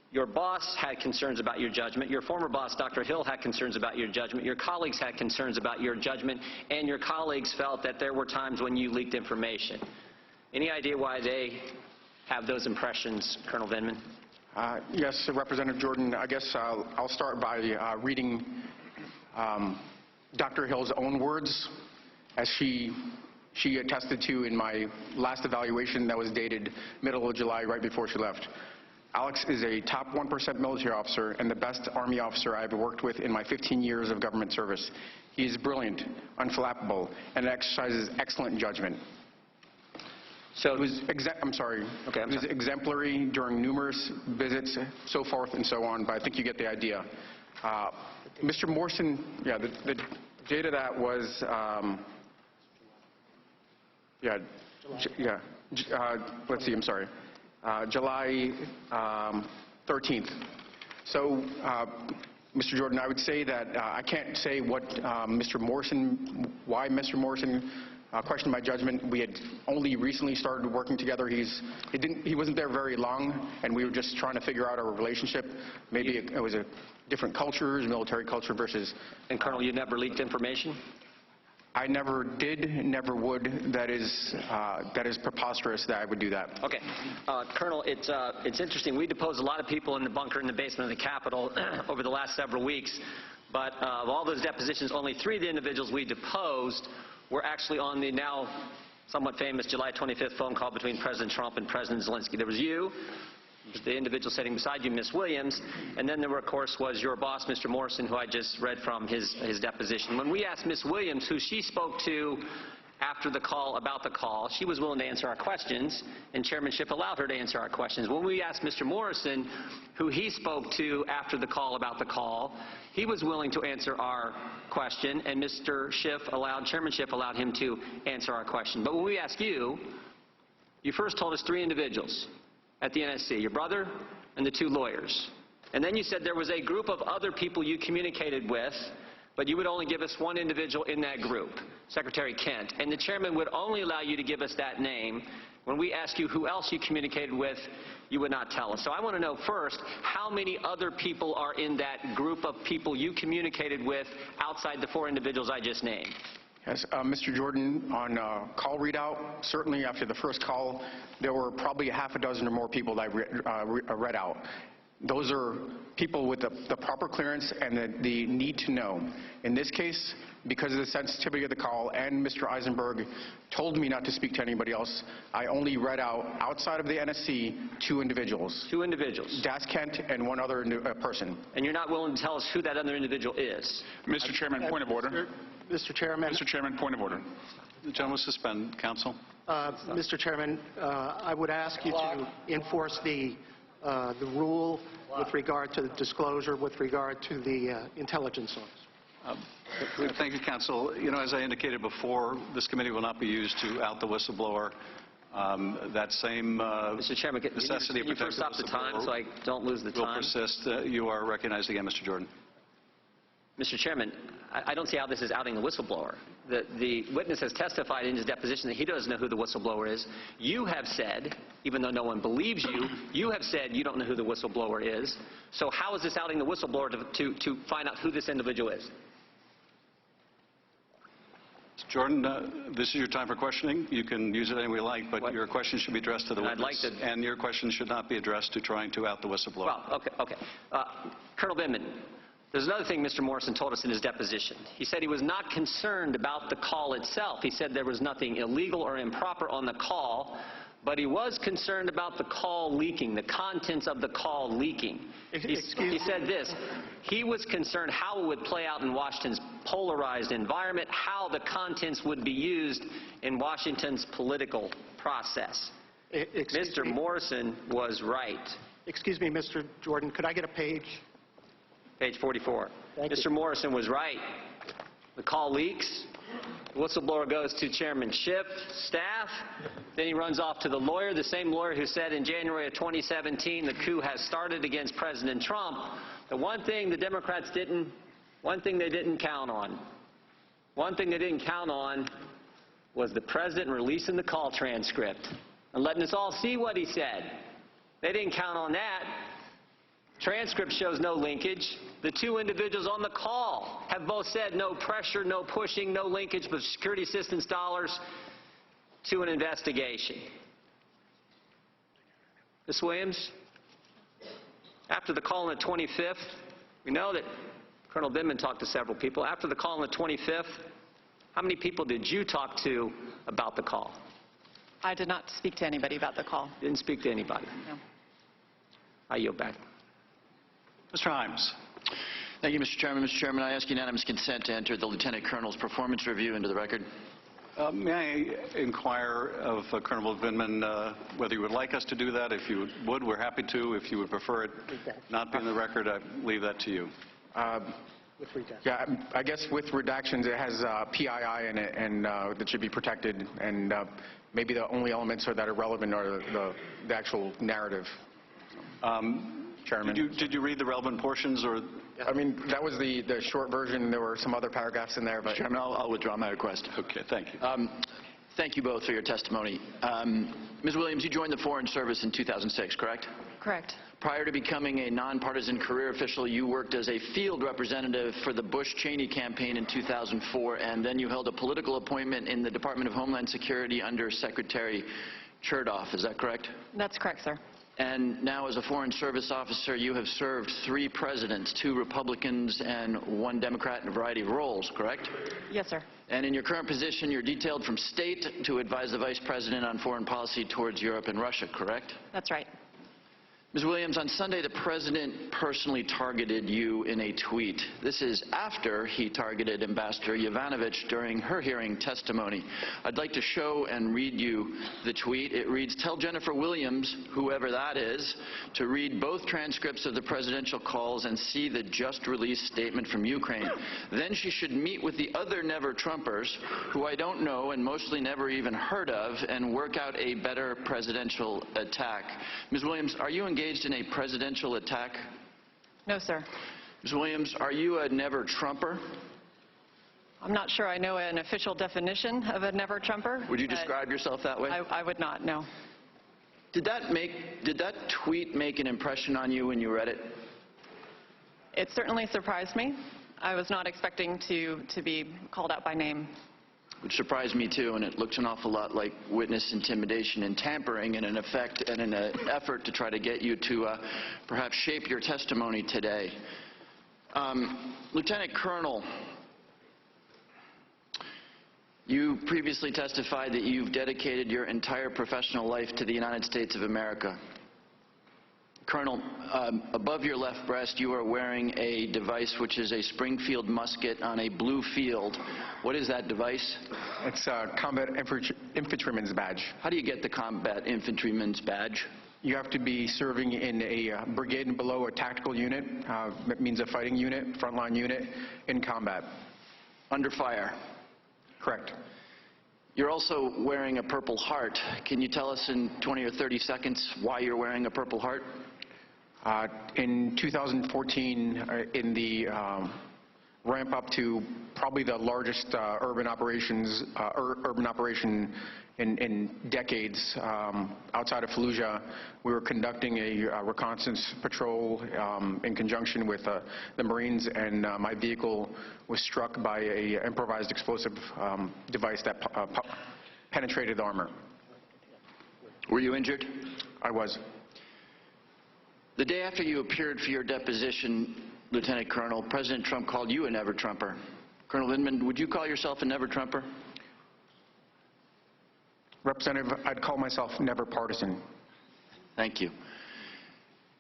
your boss had concerns about your judgment. Your former boss, Dr. Hill, had concerns about your judgment. Your colleagues had concerns about your judgment. And your colleagues felt that there were times when you leaked information. Any idea why they have those impressions, Colonel Vindman? Yes, Representative Jordan, I guess I'll start by reading Dr. Hill's own words, as she attested to in my last evaluation that was dated middle of July, right before she left. Alex is a top 1% military officer and the best Army officer I've worked with in my 15 years of government service. He is brilliant, unflappable, and exercises excellent judgment. So it was it was exemplary during numerous visits, so forth and so on, but I think you get the idea. Mr. Morrison, yeah, the date of that was, let's see, I'm sorry, July 13th. So, Mr. Jordan, I would say that I can't say what why Mr. Morrison questioned my judgment. We had only recently started working together. He wasn't there very long, and we were just trying to figure out our relationship. Maybe it was a different culture, military culture versus... And Colonel, you never leaked information? I never did, never would. That is preposterous that I would do that. Okay. Colonel, it's interesting. We deposed a lot of people in the bunker in the basement of the Capitol over the last several weeks, but of all those depositions, only 3 of the individuals we deposed were actually on the now somewhat famous July 25th phone call between President Trump and President Zelensky. There was you, the individual sitting beside you, Ms. Williams, and then there, of course, was your boss, Mr. Morrison, who I just read from his deposition. When we asked Ms. Williams who she spoke to after the call, about the call, she was willing to answer our questions, and chairmanship allowed her to answer our questions. When we asked Mr. Morrison who he spoke to after the call about the call, he was willing to answer our question, and Mr. chairmanship allowed him to answer our question. But when we asked you, you first told us 3 individuals at the NSC, your brother and the 2 lawyers. And then you said there was a group of other people you communicated with, but you would only give us 1 individual in that group, Secretary Kent. And the chairman would only allow you to give us that name. When we asked you who else you communicated with, you would not tell us. So I want to know first, how many other people are in that group of people you communicated with outside the 4 individuals I just named? Yes, Mr. Jordan, on call readout, certainly after the first call, there were probably half a dozen or more people that I read out. Those are people with the proper clearance and the need to know. In this case, because of the sensitivity of the call, and Mr. Eisenberg told me not to speak to anybody else, I only read out, outside of the NSC, 2 individuals. 2 individuals? Das Kent and 1 other person. And you're not willing to tell us who that other individual is? Mr. Chairman, point of order. Mr. Chairman. Mr. Chairman, point of order. The gentleman will suspend. Counsel. Mr. Chairman, I would ask you to enforce the rule with regard to the disclosure with regard to the intelligence office. Thank you, counsel. You know, as I indicated before, this committee will not be used to out the whistleblower. That same Mr. Chairman, necessity can you first stop the time so I don't lose the time? Will persist. You are recognized again, Mr. Jordan. Mr. Chairman, I don't see how this is outing the whistleblower. The witness has testified in his deposition that he doesn't know who the whistleblower is. You have said, even though no one believes you, you have said you don't know who the whistleblower is. So how is this outing the whistleblower to find out who this individual is? Mr. Jordan, this is your time for questioning. You can use it any way you like, but your question should be addressed to the witness. And your question should not be addressed to trying to out the whistleblower. Well, okay. Colonel Vindman, there's another thing Mr. Morrison told us in his deposition. He said he was not concerned about the call itself. He said there was nothing illegal or improper on the call, but he was concerned about the call leaking, the contents of the call leaking. He said this, he was concerned how it would play out in Washington's polarized environment, how the contents would be used in Washington's political process. Mr. Morrison was right. Excuse me, Mr. Jordan, could I get a page? Page 44. Mr. Morrison was right. The call leaks. The whistleblower goes to Chairman Schiff, staff. Then he runs off to the lawyer, the same lawyer who said in January of 2017 the coup has started against President Trump. The one thing the Democrats they didn't count on. One thing they didn't count on was the president releasing the call transcript and letting us all see what he said. They didn't count on that. Transcript shows no linkage. The 2 individuals on the call have both said no pressure, no pushing, no linkage with security assistance dollars to an investigation. Ms. Williams, after the call on the 25th, we know that Colonel Vindman talked to several people. After the call on the 25th, how many people did you talk to about the call? I did not speak to anybody about the call. Didn't speak to anybody. No. I yield back. Mr. Himes. Thank you, Mr. Chairman. Mr. Chairman, I ask unanimous consent to enter the Lieutenant Colonel's performance review into the record. May I inquire of Colonel Vindman whether you would like us to do that? If you would, we're happy to. If you would prefer it not be in the record, I leave that to you. Yeah, I guess with redactions, it has PII in it, and that should be protected. And maybe the only elements that are relevant are the actual narrative. Chairman. Did you read the relevant portions, or? I mean, that was the short version. There were some other paragraphs in there, but. Chairman, I'll withdraw my request. Okay, thank you. Thank you both for your testimony. Ms. Williams, you joined the Foreign Service in 2006, correct? Correct. Prior to becoming a nonpartisan career official, you worked as a field representative for the Bush-Cheney campaign in 2004, and then you held a political appointment in the Department of Homeland Security under Secretary Chertoff. Is that correct? That's correct, sir. And now, as a Foreign Service officer, you have served 3 presidents, 2 Republicans and 1 Democrat in a variety of roles, correct? Yes, sir. And in your current position, you're detailed from state to advise the Vice President on foreign policy towards Europe and Russia, correct? That's right. Ms. Williams, on Sunday, the President personally targeted you in a tweet. This is after he targeted Ambassador Yovanovitch during her hearing testimony. I'd like to show and read you the tweet. It reads, "Tell Jennifer Williams, whoever that is, to read both transcripts of the presidential calls and see the just-released statement from Ukraine. Then she should meet with the other never-Trumpers, who I don't know and mostly never even heard of, and work out a better presidential attack." Ms. Williams, are you engaged in a presidential attack? No, sir. Ms. Williams, are you a never-Trumper? I'm not sure I know an official definition of a never-Trumper. Would you describe yourself that way? I would not, no. Did that tweet make an impression on you when you read it? It certainly surprised me. I was not expecting to be called out by name. Which surprised me too, and it looks an awful lot like witness intimidation and tampering in an effort to try to get you to perhaps shape your testimony today. Lieutenant Colonel, you previously testified that you've dedicated your entire professional life to the United States of America. Colonel, above your left breast, you are wearing a device which is a Springfield musket on a blue field. What is that device? It's a Combat Infantryman's badge. How do you get the Combat Infantryman's badge? You have to be serving in a brigade and below a tactical unit. That means a fighting unit, frontline unit, in combat. Under fire? Correct. You're also wearing a Purple Heart. Can you tell us in 20 or 30 seconds why you're wearing a Purple Heart? In 2014, in the ramp up to probably the largest urban operation in decades outside of Fallujah, we were conducting a reconnaissance patrol in conjunction with the Marines, and my vehicle was struck by an improvised explosive device that penetrated the armor. Were you injured? I was. The day after you appeared for your deposition, Lieutenant Colonel, President Trump called you a never-Trumper. Colonel Vindman, would you call yourself a never-Trumper? Representative, I'd call myself never partisan. Thank you.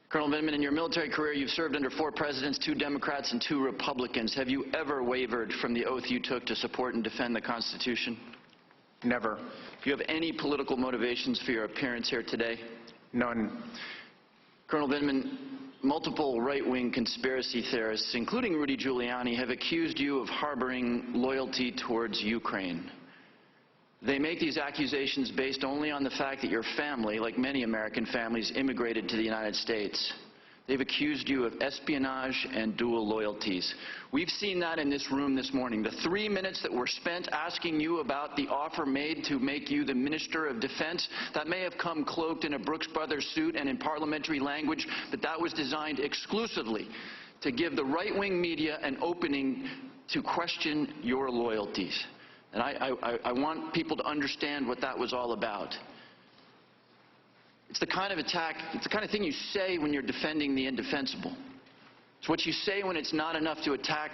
Colonel Vindman, in your military career, you've served under 4 presidents, 2 Democrats and 2 Republicans. Have you ever wavered from the oath you took to support and defend the Constitution? Never. Do you have any political motivations for your appearance here today? None. Colonel Vindman, multiple right-wing conspiracy theorists, including Rudy Giuliani, have accused you of harboring loyalty towards Ukraine. They make these accusations based only on the fact that your family, like many American families, immigrated to the United States. They've accused you of espionage and dual loyalties. We've seen that in this room this morning. The 3 minutes that were spent asking you about the offer made to make you the Minister of Defense, that may have come cloaked in a Brooks Brothers suit and in parliamentary language, but that was designed exclusively to give the right-wing media an opening to question your loyalties. And I want people to understand what that was all about. It's the kind of attack, it's the kind of thing you say when you're defending the indefensible. It's what you say when it's not enough to attack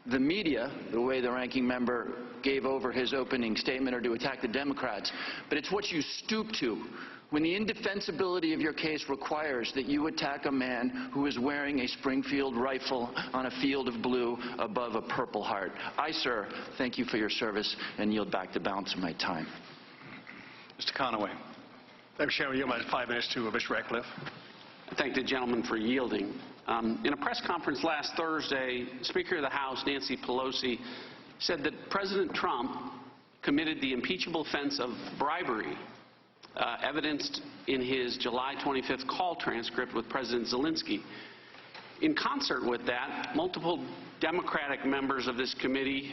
the media, the way the ranking member gave over his opening statement, or to attack the Democrats, but it's what you stoop to when the indefensibility of your case requires that you attack a man who is wearing a Springfield rifle on a field of blue above a Purple Heart. I, sir, thank you for your service and yield back the balance of my time. Mr. Conaway. Thank you, Chairman. I yield my 5 minutes to Mr. Ratcliffe. I thank the gentleman for yielding. In a press conference last Thursday, Speaker of the House, Nancy Pelosi, said that President Trump committed the impeachable offense of bribery, evidenced in his July 25th call transcript with President Zelensky. In concert with that, multiple Democratic members of this committee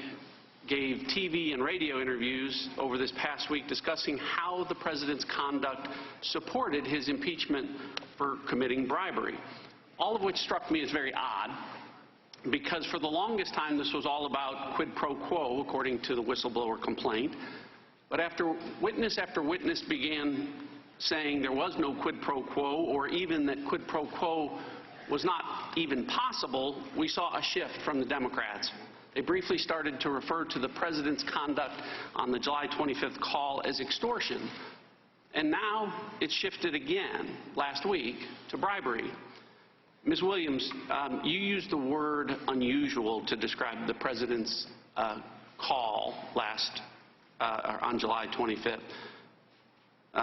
gave TV and radio interviews over this past week discussing how the president's conduct supported his impeachment for committing bribery, all of which struck me as very odd, because for the longest time this was all about quid pro quo, according to the whistleblower complaint. But after witness began saying there was no quid pro quo, or even that quid pro quo was not even possible, we saw a shift from the Democrats. They briefly started to refer to the president's conduct on the July 25th call as extortion. And now it's shifted again last week to bribery. Ms. Williams, you used the word unusual to describe the president's call on July 25th.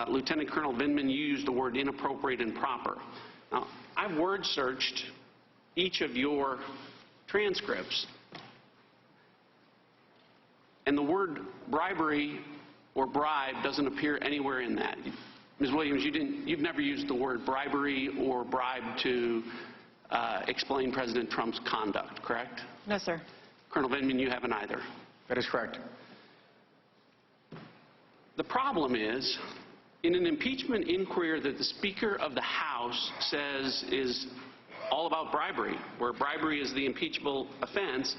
Lieutenant Colonel Vindman, you used the word inappropriate and improper. Now, I've word searched each of your transcripts, and the word bribery or bribe doesn't appear anywhere in that. Ms. Williams, you've never used the word bribery or bribe to explain President Trump's conduct, correct? No, sir. Colonel Vindman, you haven't either. That is correct. The problem is, in an impeachment inquiry that the Speaker of the House says is all about bribery, where bribery is the impeachable offense,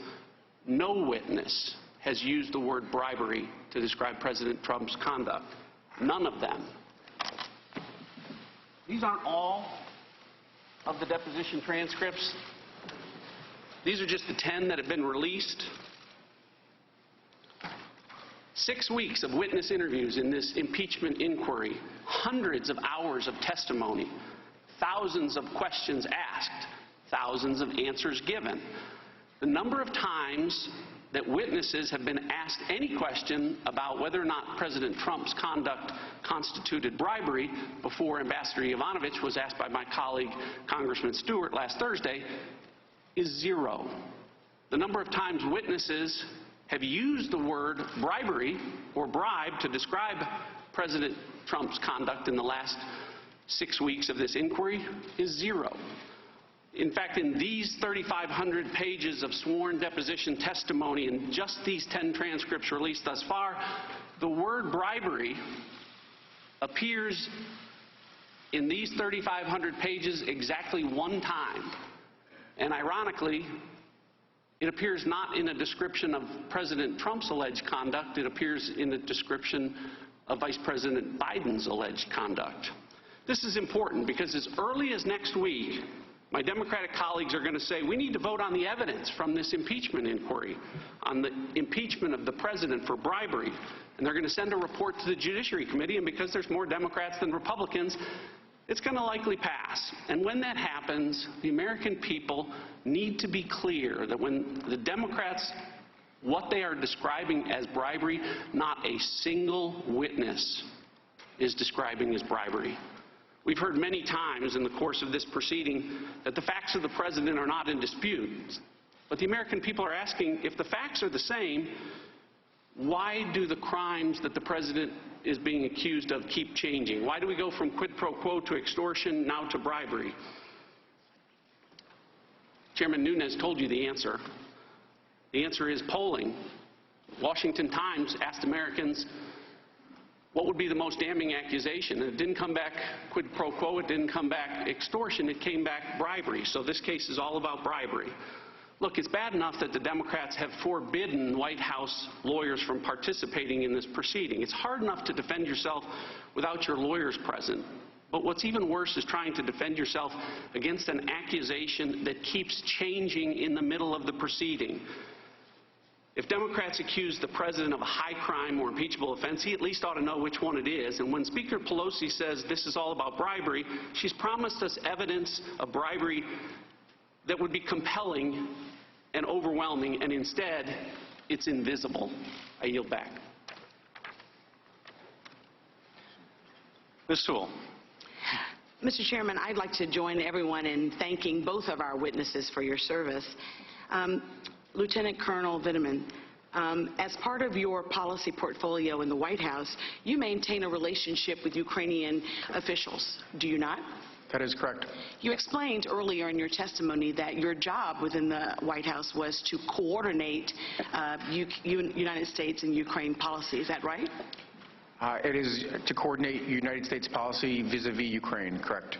no witness has used the word bribery to describe President Trump's conduct. None of them. These aren't all of the deposition transcripts. These are just the 10 that have been released. 6 weeks of witness interviews in this impeachment inquiry, hundreds of hours of testimony, thousands of questions asked, thousands of answers given. The number of times that witnesses have been asked any question about whether or not President Trump's conduct constituted bribery before Ambassador Yovanovitch was asked by my colleague, Congressman Stewart, last Thursday, is 0. The number of times witnesses have used the word bribery or bribe to describe President Trump's conduct in the last 6 weeks of this inquiry is 0. In fact, in these 3,500 pages of sworn deposition testimony and just these 10 transcripts released thus far, the word bribery appears in these 3,500 pages exactly 1 time. And ironically, it appears not in a description of President Trump's alleged conduct. It appears in a description of Vice President Biden's alleged conduct. This is important because as early as next week, my Democratic colleagues are going to say, we need to vote on the evidence from this impeachment inquiry, on the impeachment of the president for bribery. And they're going to send a report to the Judiciary Committee, and because there's more Democrats than Republicans, it's going to likely pass. And when that happens, the American people need to be clear that when the Democrats, what they are describing as bribery, not a single witness is describing as bribery. We've heard many times in the course of this proceeding that the facts of the president are not in dispute. But the American people are asking, if the facts are the same, why do the crimes that the president is being accused of keep changing? Why do we go from quid pro quo to extortion, now to bribery? Chairman Nunes told you the answer. The answer is polling. Washington Times asked Americans, what would be the most damning accusation? And it didn't come back quid pro quo, it didn't come back extortion, it came back bribery. So this case is all about bribery. Look, it's bad enough that the Democrats have forbidden White House lawyers from participating in this proceeding. It's hard enough to defend yourself without your lawyers present. But what's even worse is trying to defend yourself against an accusation that keeps changing in the middle of the proceeding. If Democrats accuse the president of a high crime or impeachable offense, he at least ought to know which one it is. And when Speaker Pelosi says this is all about bribery, she's promised us evidence of bribery that would be compelling and overwhelming, and instead, it's invisible. I yield back. Ms. Sewell. Mr. Chairman, I'd like to join everyone in thanking both of our witnesses for your service. Lieutenant Colonel Vindman, as part of your policy portfolio in the White House, you maintain a relationship with Ukrainian officials, do you not? That is correct. You explained earlier in your testimony that your job within the White House was to coordinate United States and Ukraine policy. Is that right? It is to coordinate United States policy vis-a-vis Ukraine, correct.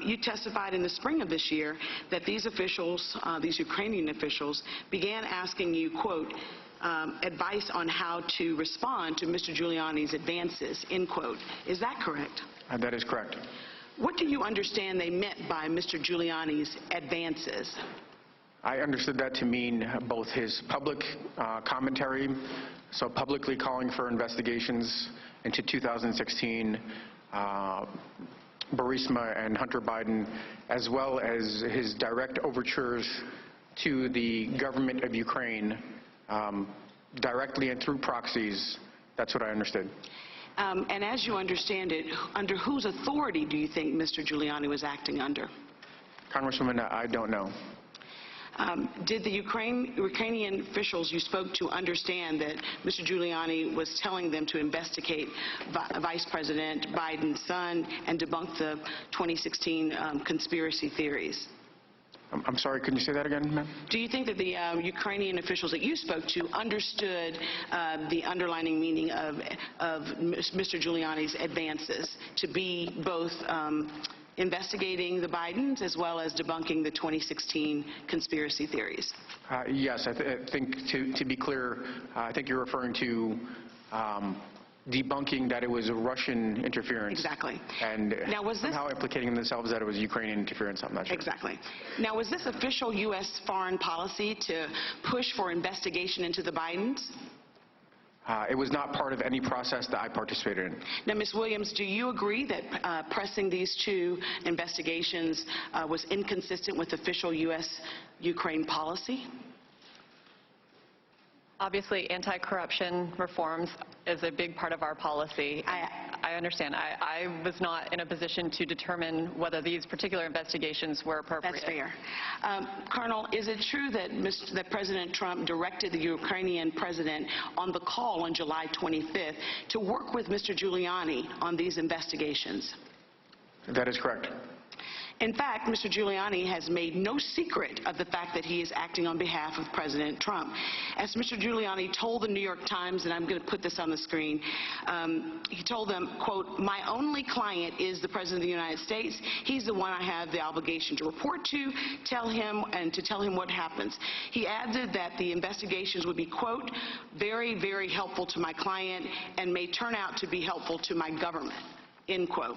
You testified in the spring of this year that these officials, these Ukrainian officials, began asking you, quote, advice on how to respond to Mr. Giuliani's advances, end quote. Is that correct? That is correct. What do you understand they meant by Mr. Giuliani's advances? I understood that to mean both his public commentary, so publicly calling for investigations into 2016, Burisma and Hunter Biden, as well as his direct overtures to the government of Ukraine, directly and through proxies. That's what I understood. And as you understand it, under whose authority do you think Mr. Giuliani was acting under? Congresswoman, I don't know. Did the Ukrainian officials you spoke to understand that Mr. Giuliani was telling them to investigate Vice President Biden's son and debunk the 2016 conspiracy theories? I'm sorry, could you say that again, ma'am? Do you think that the Ukrainian officials that you spoke to understood the underlying meaning of Mr. Giuliani's advances to be both investigating the Bidens as well as debunking the 2016 conspiracy theories? Yes, I think to be clear, I think you're referring to debunking that it was Russian interference. Exactly. And now, was this somehow implicating themselves that it was Ukrainian interference. I'm not sure. Exactly. Now, was this official U.S. foreign policy to push for investigation into the Bidens? It was not part of any process that I participated in. Now, Ms. Williams, do you agree that pressing these two investigations was inconsistent with official U.S.-Ukraine policy? Obviously, anti-corruption reforms is a big part of our policy. I understand. I was not in a position to determine whether these particular investigations were appropriate. That's fair. Colonel, is it true that President Trump directed the Ukrainian president on the call on July 25th to work with Mr. Giuliani on these investigations? That is correct. In fact, Mr. Giuliani has made no secret of the fact that he is acting on behalf of President Trump. As Mr. Giuliani told the New York Times, and I'm going to put this on the screen, he told them, quote, "My only client is the President of the United States. He's the one I have the obligation to report to, tell him what happens." He added that the investigations would be, quote, "very, very helpful to my client and may turn out to be helpful to my government," end quote.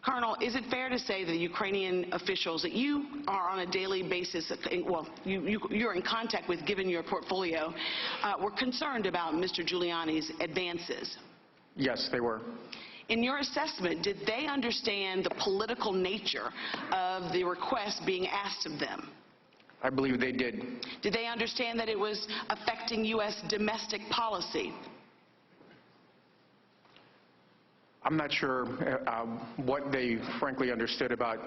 Colonel, is it fair to say that the Ukrainian officials that you are on a daily basis, well, you're in contact with, given your portfolio, were concerned about Mr. Giuliani's advances? Yes, they were. In your assessment, did they understand the political nature of the request being asked of them? I believe they did. Did they understand that it was affecting U.S. domestic policy? I'm not sure what they frankly understood about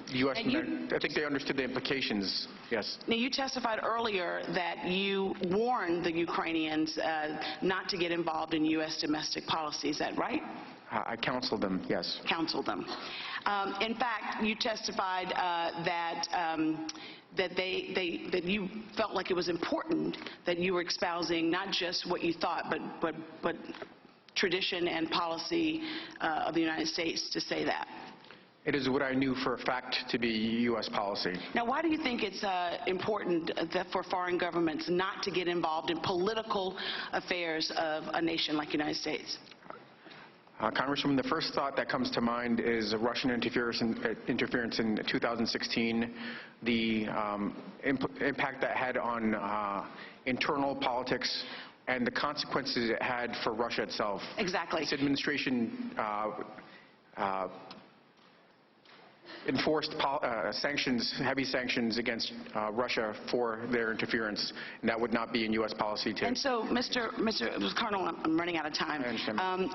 U.S. I think they understood the implications, yes. Now, you testified earlier that you warned the Ukrainians not to get involved in U.S. domestic policy. Is that right? I counseled them, yes. Counseled them. In fact, you testified that you felt like it was important that you were espousing not just what you thought, but tradition and policy of the United States to say that. It is what I knew for a fact to be U.S. policy. Now, why do you think it's important that for foreign governments not to get involved in political affairs of a nation like the United States? Congresswoman, the first thought that comes to mind is Russian interference in 2016, the impact that had on internal politics, and the consequences it had for Russia itself. Exactly. This administration enforced sanctions, heavy sanctions against Russia for their interference, and that would not be in U.S. policy to... And so, Mr. Colonel, I'm running out of time.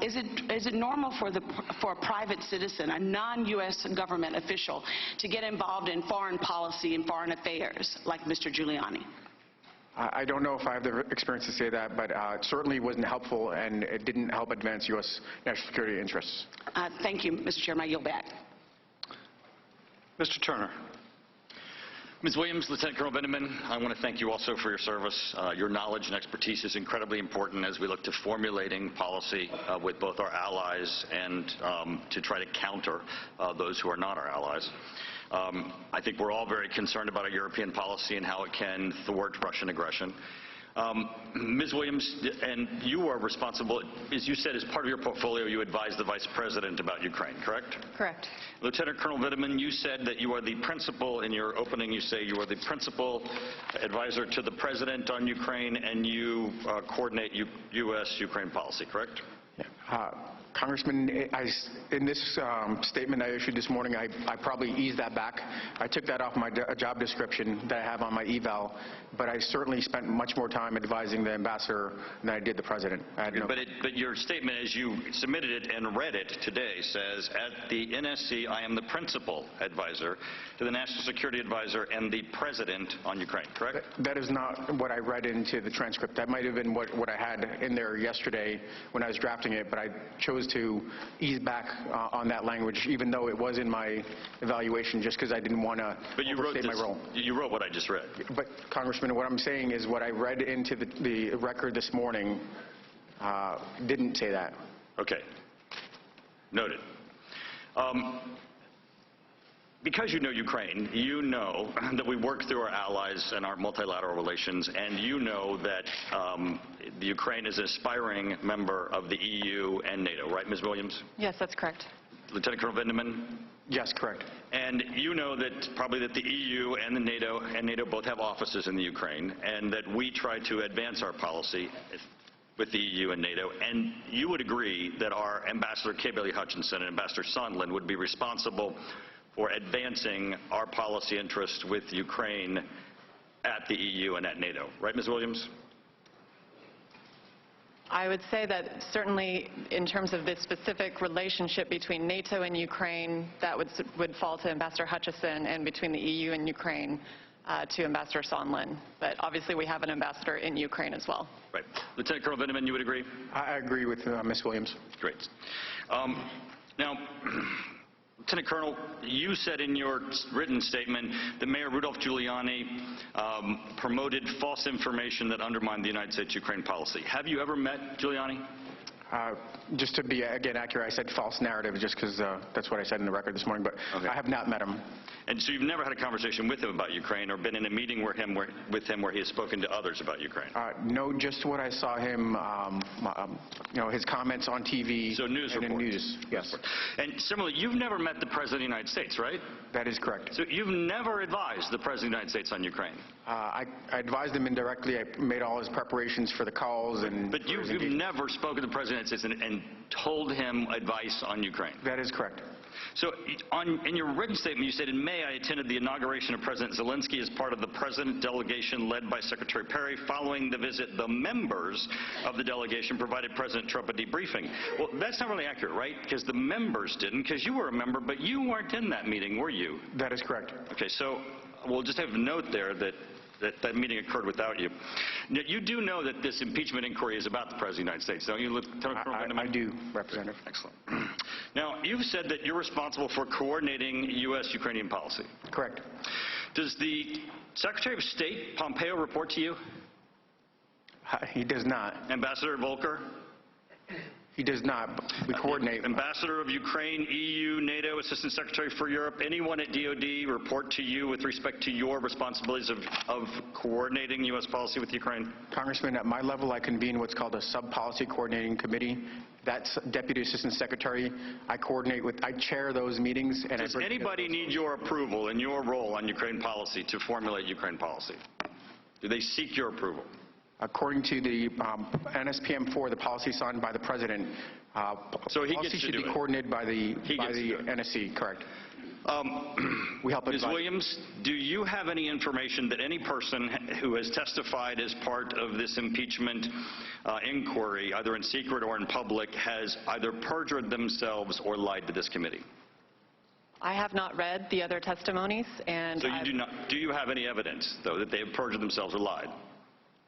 Is it normal for a private citizen, a non-U.S. government official, to get involved in foreign policy and foreign affairs like Mr. Giuliani? I don't know if I have the experience to say that, but it certainly wasn't helpful, and it didn't help advance U.S. national security interests. Thank you, Mr. Chairman. I yield back. Mr. Turner. Ms. Williams, Lieutenant Colonel Vindman, I want to thank you also for your service. Your knowledge and expertise is incredibly important as we look to formulating policy with both our allies and to try to counter those who are not our allies. I think we're all very concerned about our European policy and how it can thwart Russian aggression. Ms. Williams, and you are responsible, as you said, as part of your portfolio, you advise the Vice President about Ukraine, correct? Correct. Lieutenant Colonel Vindman, you said that you are the principal, in your opening you say you are the principal advisor to the President on Ukraine, and you coordinate U.S.-Ukraine policy, correct? Congressman, in this statement I issued this morning, I probably eased that back. I took that off my job description that I have on my eval, but I certainly spent much more time advising the ambassador than I did the president. But your statement, as you submitted it and read it today, says, at the NSC, I am the principal advisor to the National Security Advisor and the President on Ukraine, correct? That is not what I read into the transcript. That might have been what I had in there yesterday when I was drafting it, but I chose to ease back on that language, even though it was in my evaluation, just because I didn't want to overstate my role. You wrote what I just read. But, Congressman, what I'm saying is what I read into the record this morning didn't say that. Okay. Noted. Because you know Ukraine, you know that we work through our allies and our multilateral relations, and you know that the Ukraine is an aspiring member of the EU and NATO, right, Ms. Williams? Yes, that's correct. Lieutenant Colonel Vindman? Yes, correct. And you know that probably that the EU and the NATO both have offices in the Ukraine, and that we try to advance our policy with the EU and NATO, and you would agree that our Ambassador Kay Bailey Hutchinson and Ambassador Sondland would be responsible for advancing our policy interests with Ukraine at the EU and at NATO. Right, Ms. Williams? I would say that certainly in terms of the specific relationship between NATO and Ukraine, that would fall to Ambassador Hutchinson, and between the EU and Ukraine to Ambassador Sondland. But obviously we have an ambassador in Ukraine as well. Right. Lieutenant Colonel Vindman, you would agree? I agree with Ms. Williams. Great. Now, Lieutenant Colonel, you said in your written statement that Mayor Rudolph Giuliani promoted false information that undermined the United States-Ukraine policy. Have you ever met Giuliani? Just to be, again, accurate, I said false narrative just because that's what I said in the record this morning, but okay. I have not met him. And so you've never had a conversation with him about Ukraine or been in a meeting with him where he has spoken to others about Ukraine? No, just what I saw him, his comments on TV. So news and reports. In news, yes. And similarly, you've never met the President of the United States, right? That is correct. So you've never advised the President of the United States on Ukraine? I advised him indirectly. I made all his preparations for the calls. But you've never spoken to the President of the United States and told him advice on Ukraine? That is correct. So in your written statement, you said, in May, I attended the inauguration of President Zelensky as part of the President delegation led by Secretary Perry. Following the visit, the members of the delegation provided President Trump a debriefing. Well, that's not really accurate, right? Because the members didn't, because you were a member, but you weren't in that meeting, were you? That is correct. Okay, so we'll just have a note there that that meeting occurred without you. Now, you do know that this impeachment inquiry is about the President of the United States, don't you, Lieutenant Colonel Vindman? I do, Representative. Excellent. Now, you've said that you're responsible for coordinating U.S.-Ukrainian policy. Correct. Does the Secretary of State, Pompeo, report to you? He does not. Ambassador Volker? He does not. We coordinate. Ambassador of Ukraine, EU, NATO, Assistant Secretary for Europe, anyone at DOD report to you with respect to your responsibilities of coordinating U.S. policy with Ukraine? Congressman, at my level, I convene what's called a sub-policy coordinating committee, That's Deputy Assistant Secretary. I chair those meetings. And Does anybody need your approval in your role on Ukraine policy to formulate Ukraine policy? Do they seek your approval? According to the NSPM4, the policy signed by the President, so he policy gets to should do be it. coordinated by the NSC, correct. We help Ms. advise. Williams, do you have any information that any person who has testified as part of this impeachment inquiry, either in secret or in public, has either perjured themselves or lied to this committee? I have not read the other testimonies, and So you do not. Do you have any evidence, though, that they have perjured themselves or lied?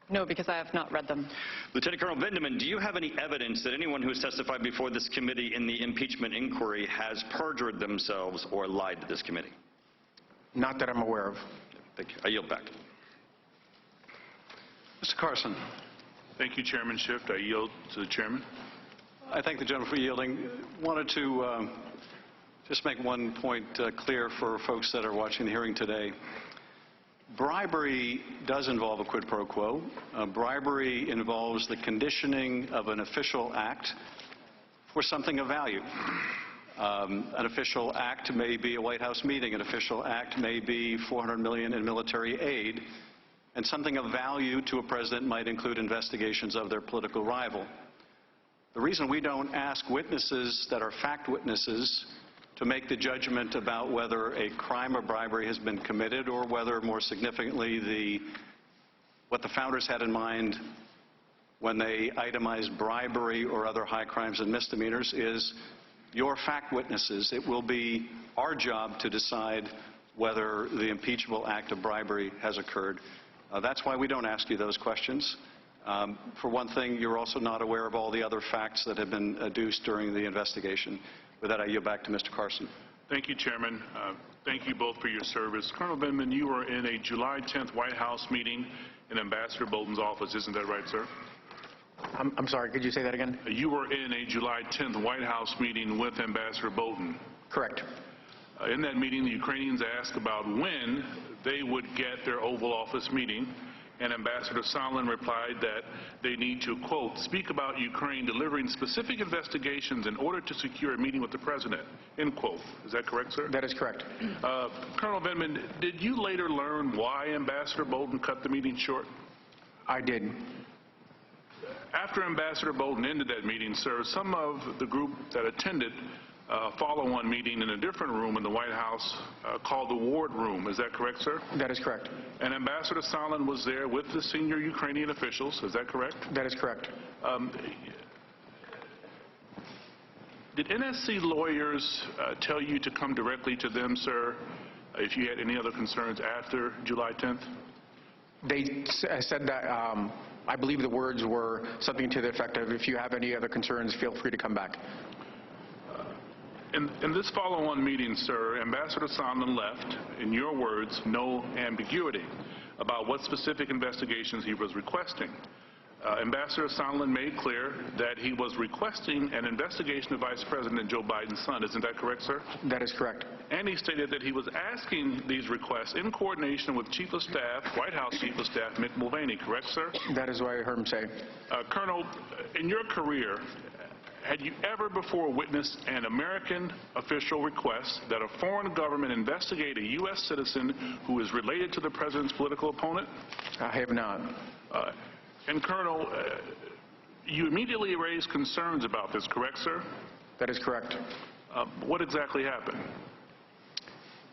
No, because I have not read them. Lieutenant Colonel Vindeman, do you have any evidence that anyone who has testified before this committee in the impeachment inquiry has perjured themselves or lied to this committee? Not that I'm aware of. Thank you. I yield back. Mr. Carson. Thank you, Chairman Schiff. I yield to the chairman. I thank the gentleman for yielding. Wanted to just make one point clear for folks that are watching the hearing today. Bribery does involve a quid pro quo. Bribery involves the conditioning of an official act for something of value. An official act may be a White House meeting. An official act may be $400 million in military aid. And something of value to a president might include investigations of their political rival. The reason we don't ask witnesses that are fact witnesses to make the judgment about whether a crime or bribery has been committed or whether, more significantly, what the founders had in mind when they itemized bribery or other high crimes and misdemeanors is your fact witnesses. It will be our job to decide whether the impeachable act of bribery has occurred. That's why we don't ask you those questions. For one thing, you're also not aware of all the other facts that have been adduced during the investigation. With that, I yield back to Mr. Carson. Thank you, Chairman. Thank you both for your service. Colonel Vindman, you were in a July 10th White House meeting in Ambassador Bolton's office. Isn't that right, sir? I'm sorry, could you say that again? You were in a July 10th White House meeting with Ambassador Bolton. Correct. In that meeting, the Ukrainians asked about when they would get their Oval Office meeting, and Ambassador Sondland replied that they need to, quote, speak about Ukraine delivering specific investigations in order to secure a meeting with the president, end quote. Is that correct, sir? That is correct. Colonel Vindman, did you later learn why Ambassador Bolton cut the meeting short? I did. After Ambassador Bolton ended that meeting, sir, some of the group that attended follow-on meeting in a different room in the White House called the Ward Room. Is that correct, sir? That is correct. And Ambassador Sondland was there with the senior Ukrainian officials. Is that correct? That is correct. Did NSC lawyers tell you to come directly to them, sir, if you had any other concerns after July 10th? They said that, I believe the words were something to the effect of, if you have any other concerns, feel free to come back. In this follow-on meeting, sir, Ambassador Sondland left, in your words, no ambiguity about what specific investigations he was requesting. Ambassador Sondland made clear that he was requesting an investigation of Vice President Joe Biden's son. Isn't that correct, sir? That is correct. And he stated that he was asking these requests in coordination with Chief of Staff, White House Chief of Staff Mick Mulvaney. Correct, sir? That is what I heard him say. Colonel, in your career, had you ever before witnessed an American official request that a foreign government investigate a U.S. citizen who is related to the president's political opponent? I have not. And Colonel, you immediately raised concerns about this, correct, sir? That is correct. What exactly happened?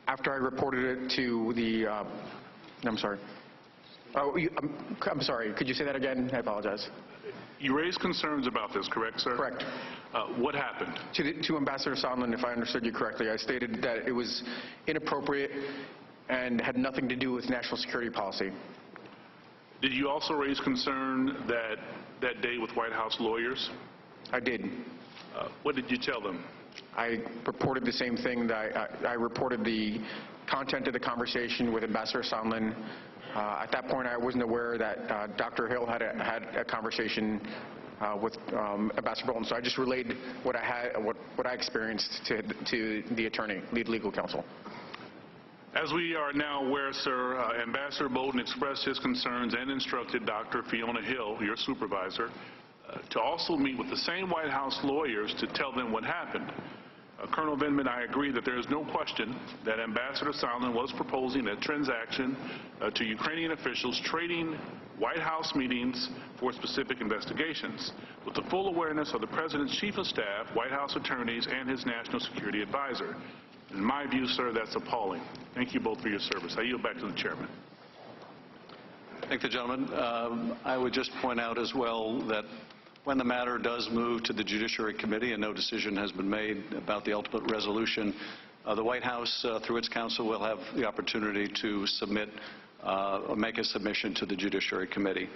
After I reported it to the, I'm sorry. Oh, I'm sorry. Could you say that again? I apologize. You raised concerns about this, correct, sir? Correct. What happened? To Ambassador Sondland, if I understood you correctly, I stated that it was inappropriate and had nothing to do with national security policy. Did you also raise concern that day with White House lawyers? I did. What did you tell them? I reported the same thing. That I reported the content of the conversation with Ambassador Sondland. At that point, I wasn't aware that Dr. Hill had a conversation with Ambassador Bolton. So I just relayed what I experienced to the attorney, lead legal counsel. As we are now aware, sir, Ambassador Bolton expressed his concerns and instructed Dr. Fiona Hill, your supervisor, to also meet with the same White House lawyers to tell them what happened. Colonel Vindman, I agree that there is no question that Ambassador Sondland was proposing a transaction to Ukrainian officials trading White House meetings for specific investigations, with the full awareness of the President's Chief of Staff, White House attorneys, and his National Security Advisor. In my view, sir, that's appalling. Thank you both for your service. I yield back to the Chairman. Thank the gentleman. I would just point out as well that when the matter does move to the Judiciary Committee and no decision has been made about the ultimate resolution, the White House, through its counsel, will have the opportunity to submit or make a submission to the Judiciary Committee.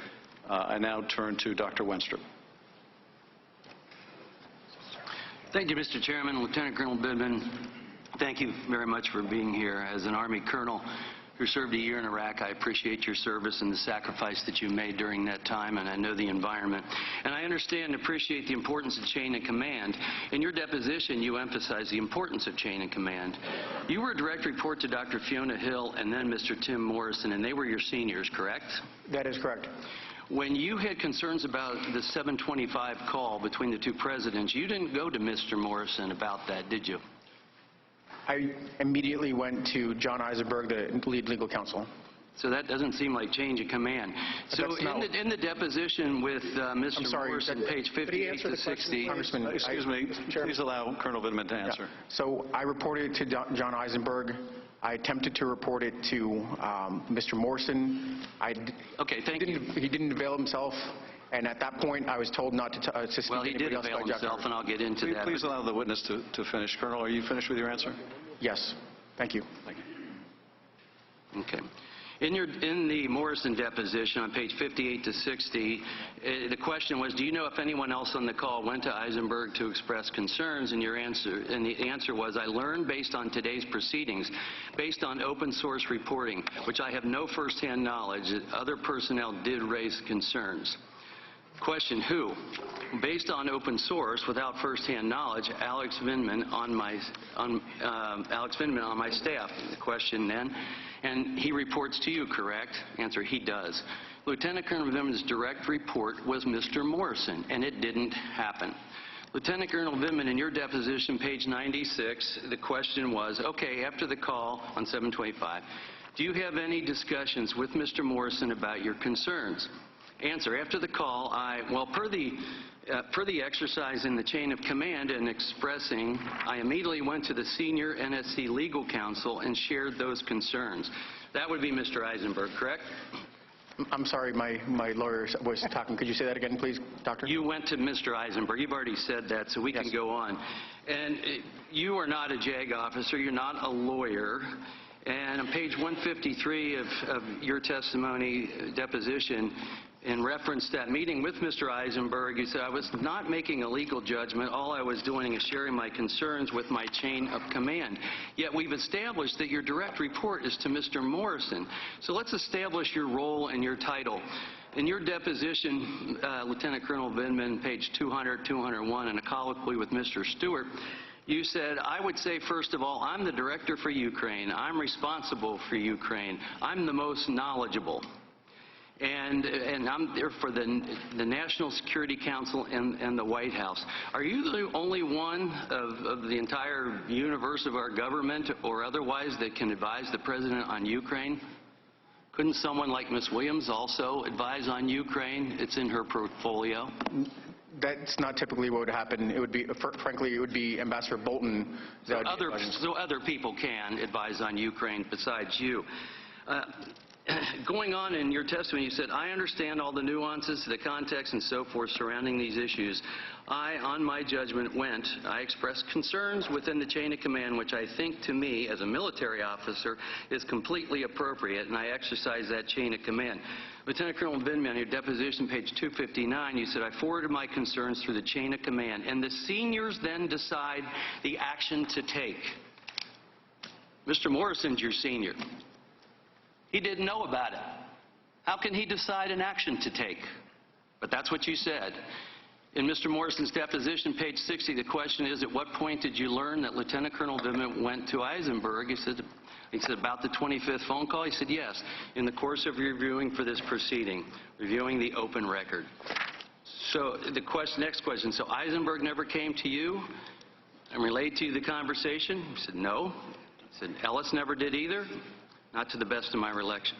I now turn to Dr. Wenstrup. Thank you, Mr. Chairman. Lieutenant Colonel Vindman, thank you very much for being here. As an Army colonel who served a year in Iraq, I appreciate your service and the sacrifice that you made during that time, and I know the environment. And I understand and appreciate the importance of chain of command. In your deposition, you emphasized the importance of chain of command. You were a direct report to Dr. Fiona Hill and then Mr. Tim Morrison, and they were your seniors, correct? That is correct. When you had concerns about the 725 call between the two presidents, you didn't go to Mr. Morrison about that, did you? I immediately went to John Eisenberg, the lead legal counsel. So that doesn't seem like change of command. So in the deposition with Mr. Morrison, page 58 to 60. Excuse me. Please allow Colonel Vindman to answer. Yeah. So I reported it to John Eisenberg. I attempted to report it to Mr. Morrison. Okay, thank you. He didn't avail himself. And at that point, I was told not to speak well, to anybody else. Well, he did avail himself, and I'll get into that. Please allow the witness to finish. Colonel, are you finished with your answer? Yes. Thank you. Thank you. Okay. In the Morrison deposition on page 58 to 60, the question was, do you know if anyone else on the call went to Eisenberg to express concerns? And the answer was, I learned based on today's proceedings, based on open source reporting, which I have no firsthand knowledge that other personnel did raise concerns. Question, who? Based on open source, without firsthand knowledge, Alex Vindman on my staff. The question then, and he reports to you, correct? Answer, he does. Lieutenant Colonel Vindman's direct report was Mr. Morrison, and it didn't happen. Lieutenant Colonel Vindman, in your deposition, page 96, the question was, okay, after the call on 725, do you have any discussions with Mr. Morrison about your concerns? Answer, after the call, per the exercise in the chain of command and expressing, I immediately went to the senior NSC legal counsel and shared those concerns. That would be Mr. Eisenberg, correct? I'm sorry, my lawyer was talking. Could you say that again, please, Doctor? You went to Mr. Eisenberg. You've already said that, so we can go on. And you are not a JAG officer. You're not a lawyer. And on page 153 of your testimony deposition, in reference to that meeting with Mr. Eisenberg, you said, I was not making a legal judgment. All I was doing is sharing my concerns with my chain of command. Yet we've established that your direct report is to Mr. Morrison. So let's establish your role and your title. In your deposition, Lieutenant Colonel Vindman, page 200, 201, in a colloquy with Mr. Stewart, you said, I would say, first of all, I'm the director for Ukraine. I'm responsible for Ukraine. I'm the most knowledgeable. And I'm there for the National Security Council and the White House. Are you the only one of the entire universe of our government or otherwise that can advise the President on Ukraine? Couldn't someone like Ms. Williams also advise on Ukraine? It's in her portfolio. That's not typically what would happen. It would be, frankly, it would be Ambassador Bolton. So other people can advise on Ukraine besides you. Going on in your testimony, you said, I understand all the nuances, the context, and so forth surrounding these issues. On my judgment, I expressed concerns within the chain of command, which I think to me, as a military officer, is completely appropriate, and I exercise that chain of command. Lieutenant Colonel Vindman, your deposition, page 259, you said, I forwarded my concerns through the chain of command, and the seniors then decide the action to take. Mr. Morrison's your senior. He didn't know about it. How can he decide an action to take? But that's what you said. In Mr. Morrison's deposition, page 60, the question is, at what point did you learn that Lieutenant Colonel Vindman went to Eisenberg? He said, about the 25th phone call? He said, yes, in the course of reviewing for this proceeding, reviewing the open record. So the next question, so Eisenberg never came to you and relayed to you the conversation? He said no. He said Ellis never did either? Not to the best of my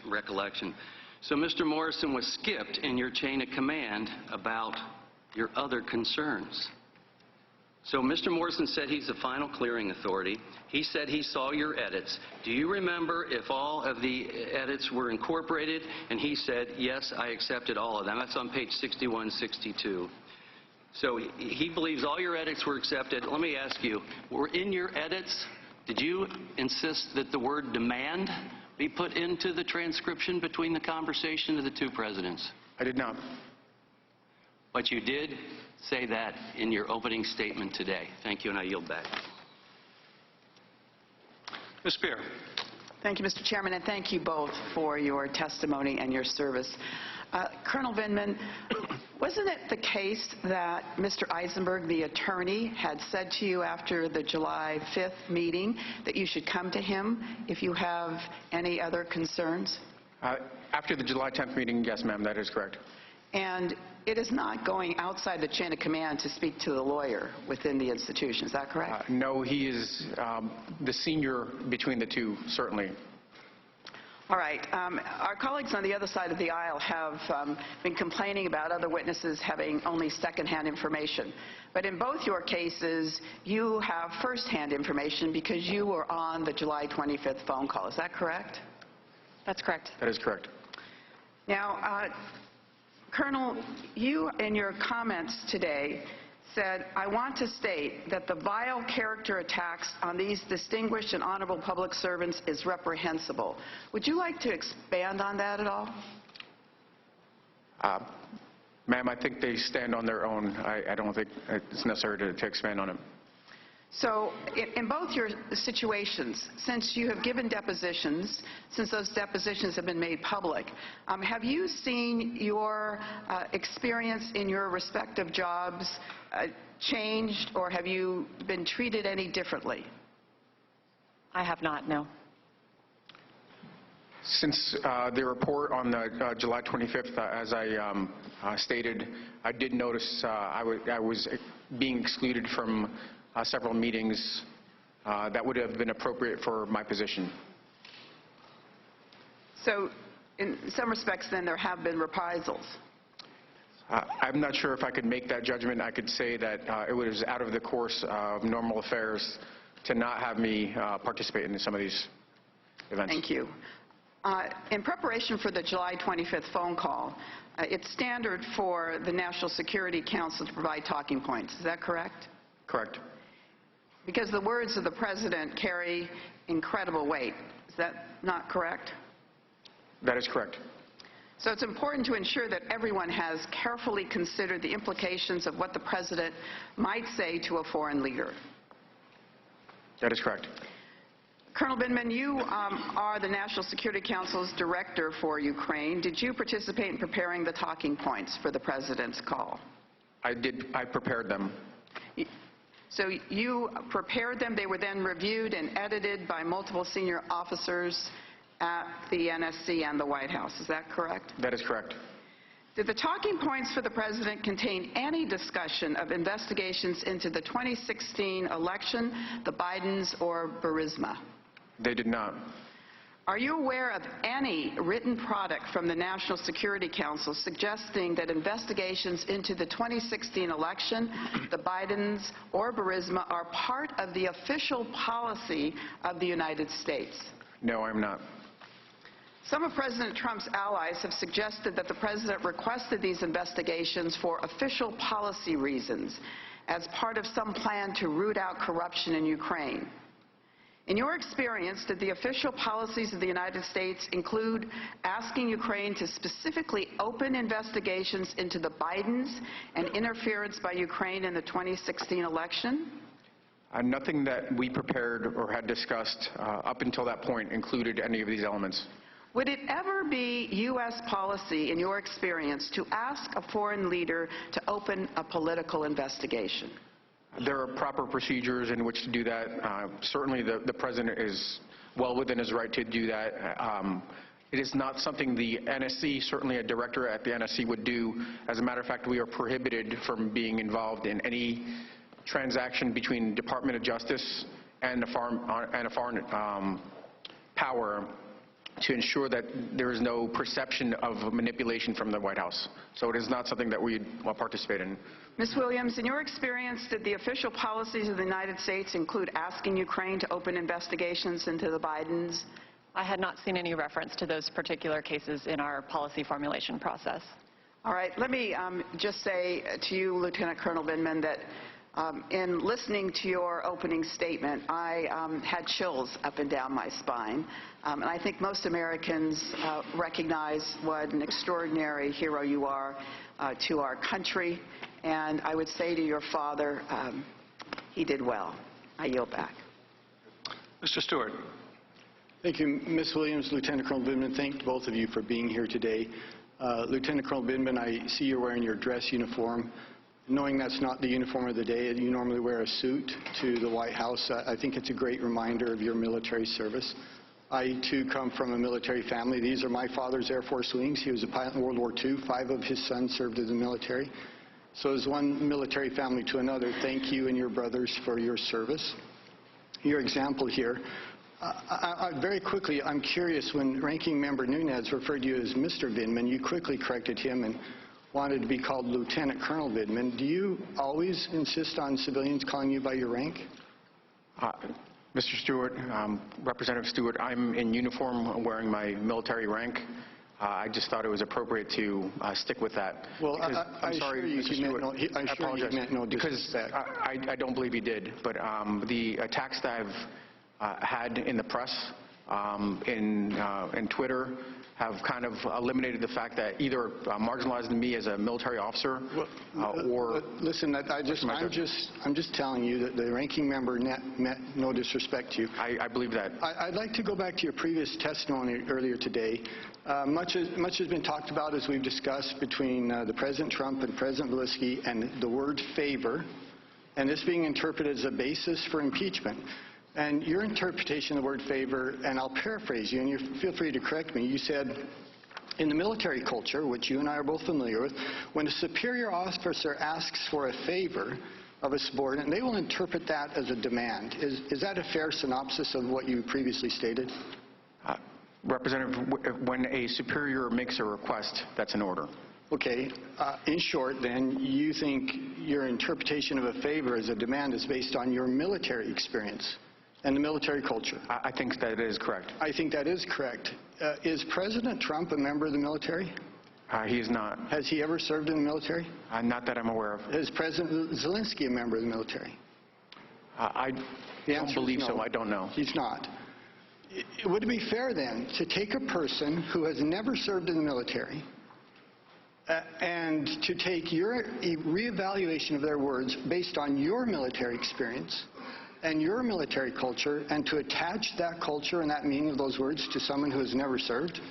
recollection. So Mr. Morrison was skipped in your chain of command about your other concerns. So Mr. Morrison said he's the final clearing authority. He said he saw your edits. Do you remember if all of the edits were incorporated? And he said, yes, I accepted all of them. That's on page 6162. So he believes all your edits were accepted. Let me ask you, were in your edits, did you insist that the word demand be put into the transcription between the conversation of the two presidents? I did not. But you did say that in your opening statement today. Thank you, and I yield back. Ms. Spear. Thank you, Mr. Chairman, and thank you both for your testimony and your service. Colonel Vindman, wasn't it the case that Mr. Eisenberg, the attorney, had said to you after the July 5th meeting that you should come to him if you have any other concerns? After the July 10th meeting, yes, ma'am, that is correct. And it is not going outside the chain of command to speak to the lawyer within the institution. Is that correct? No, he is the senior between the two, certainly. All right. Our colleagues on the other side of the aisle have been complaining about other witnesses having only secondhand information. But in both your cases, you have firsthand information because you were on the July 25th phone call. Is that correct? That's correct. That is correct. Now, Colonel, you in your comments today said, I want to state that the vile character attacks on these distinguished and honorable public servants is reprehensible. Would you like to expand on that at all? Ma'am, I think they stand on their own. I don't think it's necessary to expand on it. So in both your situations, since you have given depositions, since those depositions have been made public, have you seen your experience in your respective jobs changed, or have you been treated any differently? I have not, no. Since the report on the July 25th, as I stated, I did notice I was being excluded from several meetings that would have been appropriate for my position. So in some respects, then, there have been reprisals. I'm not sure if I could make that judgment. I could say that it was out of the course of normal affairs to not have me participate in some of these events. Thank you. In preparation for the July 25th phone call, it's standard for the National Security Council to provide talking points. Is that correct? Correct. Because the words of the President carry incredible weight. Is that not correct? That is correct. So it's important to ensure that everyone has carefully considered the implications of what the President might say to a foreign leader. That is correct. Colonel Vindman, you are the National Security Council's director for Ukraine. Did you participate in preparing the talking points for the President's call? I did. I prepared them. So you prepared them. They were then reviewed and edited by multiple senior officers at the NSC and the White House. Is that correct? That is correct. Did the talking points for the President contain any discussion of investigations into the 2016 election, the Bidens, or Burisma? They did not. Are you aware of any written product from the National Security Council suggesting that investigations into the 2016 election, the Bidens, or Burisma are part of the official policy of the United States? No, I'm not. Some of President Trump's allies have suggested that the President requested these investigations for official policy reasons as part of some plan to root out corruption in Ukraine. In your experience, did the official policies of the United States include asking Ukraine to specifically open investigations into the Bidens and interference by Ukraine in the 2016 election? Nothing that we prepared or had discussed up until that point included any of these elements. Would it ever be U.S. policy, in your experience, to ask a foreign leader to open a political investigation? There are proper procedures in which to do that. Certainly the President is well within his right to do that. It is not something the NSC, certainly a director at the NSC, would do. As a matter of fact, we are prohibited from being involved in any transaction between Department of Justice and a foreign power to ensure that there is no perception of manipulation from the White House. So it is not something that we participate in. Ms. Williams, in your experience, did the official policies of the United States include asking Ukraine to open investigations into the Bidens? I had not seen any reference to those particular cases in our policy formulation process. All right. Let me just say to you, Lieutenant Colonel Vindman, that in listening to your opening statement, I had chills up and down my spine. And I think most Americans recognize what an extraordinary hero you are to our country. And I would say to your father, he did well. I yield back. Mr. Stewart. Thank you, Ms. Williams, Lieutenant Colonel Vindman. Thank both of you for being here today. Lieutenant Colonel Vindman, I see you're wearing your dress uniform. Knowing that's not the uniform of the day, you normally wear a suit to the White House. I think it's a great reminder of your military service. I, too, come from a military family. These are my father's Air Force wings. He was a pilot in World War II. 5 of his sons served in the military. So as one military family to another, thank you and your brothers for your service. Your example here. Very quickly, I'm curious, when Ranking Member Nunes referred to you as Mr. Vindman, you quickly corrected him and wanted to be called Lieutenant Colonel Vindman. Do you always insist on civilians calling you by your rank? Mr. Stewart, Representative Stewart, I'm in uniform wearing my military rank. I just thought it was appropriate to stick with that. Well, I'm sorry, Mr. Stewart. I apologize. He meant no disrespect. Because I don't believe he did. But the attacks that I've had in the press, in Twitter, have kind of eliminated the fact that either marginalized me as a military officer or... Listen, I'm just telling you that the ranking member meant no disrespect to you. I believe that. I'd like to go back to your previous testimony earlier today. Much has been talked about, as we've discussed, between the President Trump and President Zelensky and the word favor, and this being interpreted as a basis for impeachment. And your interpretation of the word favor, and I'll paraphrase you, and you feel free to correct me, you said, in the military culture, which you and I are both familiar with, when a superior officer asks for a favor of a subordinate, they will interpret that as a demand. Is that a fair synopsis of what you previously stated? Representative, when a superior makes a request, that's an order. Okay. In short, then, you think your interpretation of a favor as a demand is based on your military experience and the military culture? I think that is correct. I think that is correct. Is President Trump a member of the military? He is not. Has he ever served in the military? Not that I'm aware of. Is President Zelensky a member of the military? I don't believe so. I don't know. He's not. Would it be fair, then, to take a person who has never served in the military and to take your reevaluation of their words based on your military experience and your military culture, and to attach that culture and that meaning of those words to someone who has never served?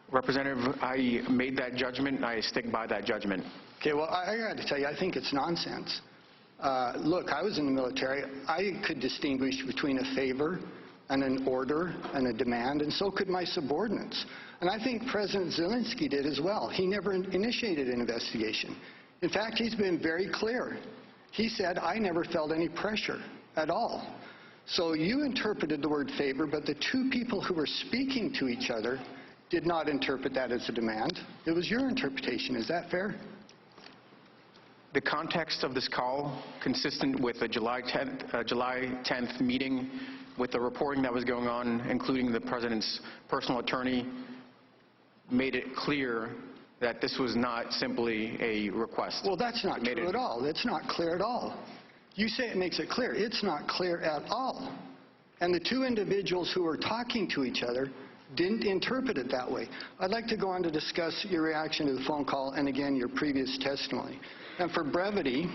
Representative, I made that judgment. I stick by that judgment. Okay, well, I got to tell you, I think it's nonsense. Look, I was in the military. I could distinguish between a favor and an order and a demand, and so could my subordinates. And I think President Zelensky did as well. He never initiated an investigation. In fact, he's been very clear. He said, I never felt any pressure at all. So you interpreted the word favor, but the two people who were speaking to each other did not interpret that as a demand. It was your interpretation. Is that fair? The context of this call, consistent with the July 10th meeting, with the reporting that was going on, including the President's personal attorney, made it clear that this was not simply a request. Well, that's not true at all. It's not clear at all. You say it makes it clear. It's not clear at all. And the two individuals who were talking to each other didn't interpret it that way. I'd like to go on to discuss your reaction to the phone call and, again, your previous testimony. And for brevity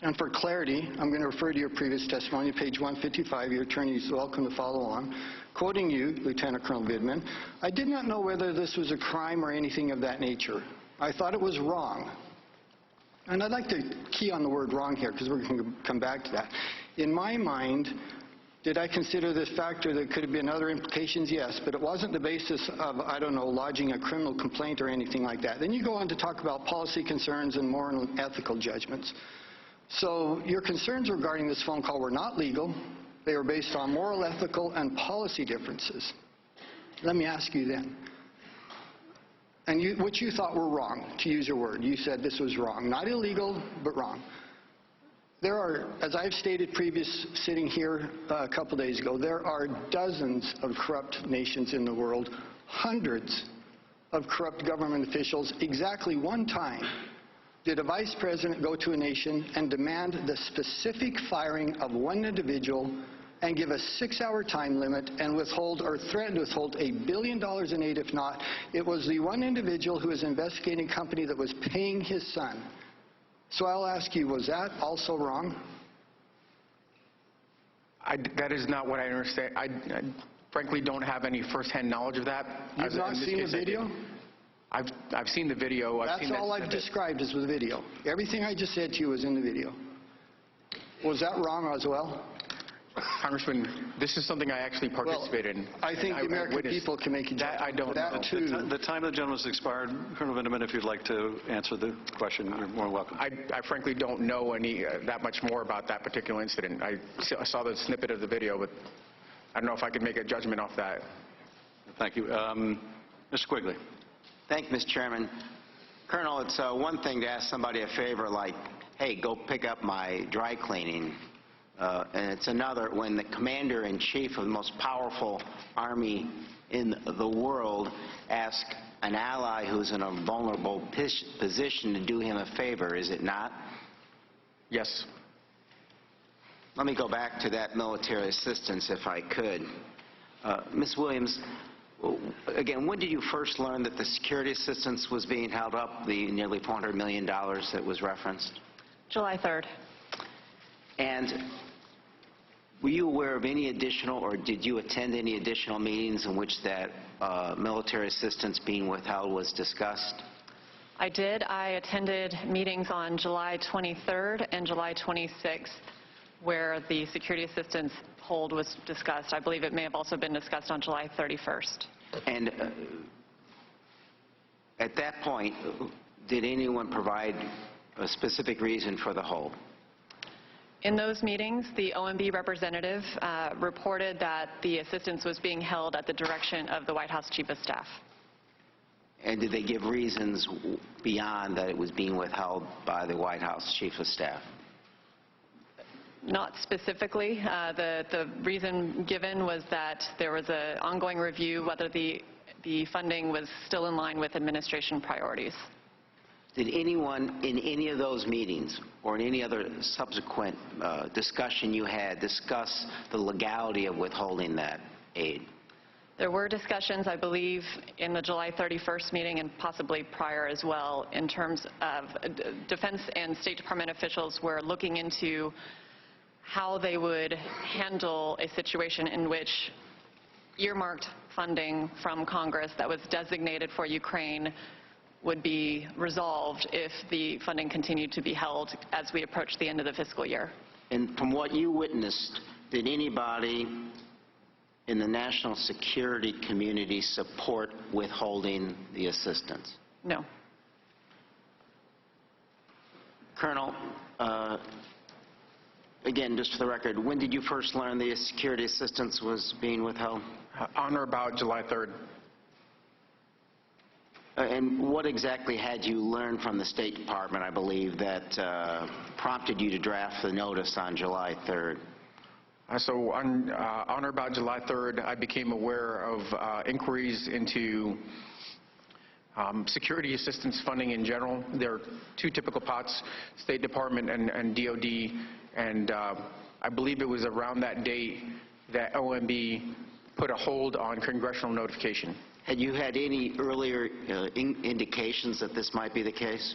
and for clarity, I'm going to refer to your previous testimony, page 155. Your attorney is welcome to follow along. Quoting you, Lieutenant Colonel Vindman, I did not know whether this was a crime or anything of that nature. I thought it was wrong. And I'd like to key on the word wrong here, because we're going to come back to that. In my mind, Did I consider this factor? There could have been other implications? Yes, but it wasn't the basis of, I don't know, lodging a criminal complaint or anything like that. Then you go on to talk about policy concerns and moral and ethical judgments. So your concerns regarding this phone call were not legal. They were based on moral, ethical, and policy differences. Let me ask you then, and what you thought were wrong, to use your word. You said this was wrong. Not illegal, but wrong. There are, as I've stated sitting here a couple days ago, there are dozens of corrupt nations in the world, hundreds of corrupt government officials. Exactly one time did a vice president go to a nation and demand the specific firing of one individual and give a 6-hour time limit and withhold or threaten to withhold $1 billion in aid if not. It was the one individual who was investigating a company that was paying his son. So I'll ask you, was that also wrong? That is not what I understand. I frankly don't have any firsthand knowledge of that. You've not seen the video? I've seen the video. That's all I've described is the video. Everything I just said to you was in the video. Was that wrong as well? Congressman, this is something I actually participated in. I think the American people can make a judgment. I don't know. The time of the gentleman has expired. Colonel Vindman, if you'd like to answer the question, you're more welcome. I frankly don't know that much more about that particular incident. I saw the snippet of the video, but I don't know if I could make a judgment off that. Thank you. Mr. Quigley. Thank you, Mr. Chairman. Colonel, it's one thing to ask somebody a favor like, hey, go pick up my dry cleaning. And it's another when the commander-in-chief of the most powerful army in the world asks an ally who's in a vulnerable position to do him a favor, is it not? Yes. Let me go back to that military assistance, if I could. Ms. Williams, again, when did you first learn that the security assistance was being held up, the nearly $400 million that was referenced? July 3rd. And were you aware of any additional, or did you attend any additional meetings in which that military assistance being withheld was discussed? I did. I attended meetings on July 23rd and July 26th where the security assistance hold was discussed. I believe it may have also been discussed on July 31st. And at that point, did anyone provide a specific reason for the hold? In those meetings, the OMB representative reported that the assistance was being held at the direction of the White House Chief of Staff. And did they give reasons beyond that it was being withheld by the White House Chief of Staff? Not specifically. The reason given was that there was an ongoing review whether the funding was still in line with administration priorities. Did anyone in any of those meetings or in any other subsequent discussion you had discuss the legality of withholding that aid? There were discussions, I believe, in the July 31st meeting and possibly prior as well in terms of Defense and State Department officials were looking into how they would handle a situation in which earmarked funding from Congress that was designated for Ukraine would be resolved if the funding continued to be held as we approach the end of the fiscal year. And from what you witnessed, did anybody in the national security community support withholding the assistance? No. Colonel, again, just for the record, when did you first learn the security assistance was being withheld? On or about July 3rd. And what exactly had you learned from the State Department, I believe, that prompted you to draft the notice on July 3rd? So on or about July 3rd, I became aware of inquiries into security assistance funding in general. There are two typical pots, State Department and DOD, and I believe it was around that date that OMB put a hold on congressional notification. Had you had any earlier indications that this might be the case?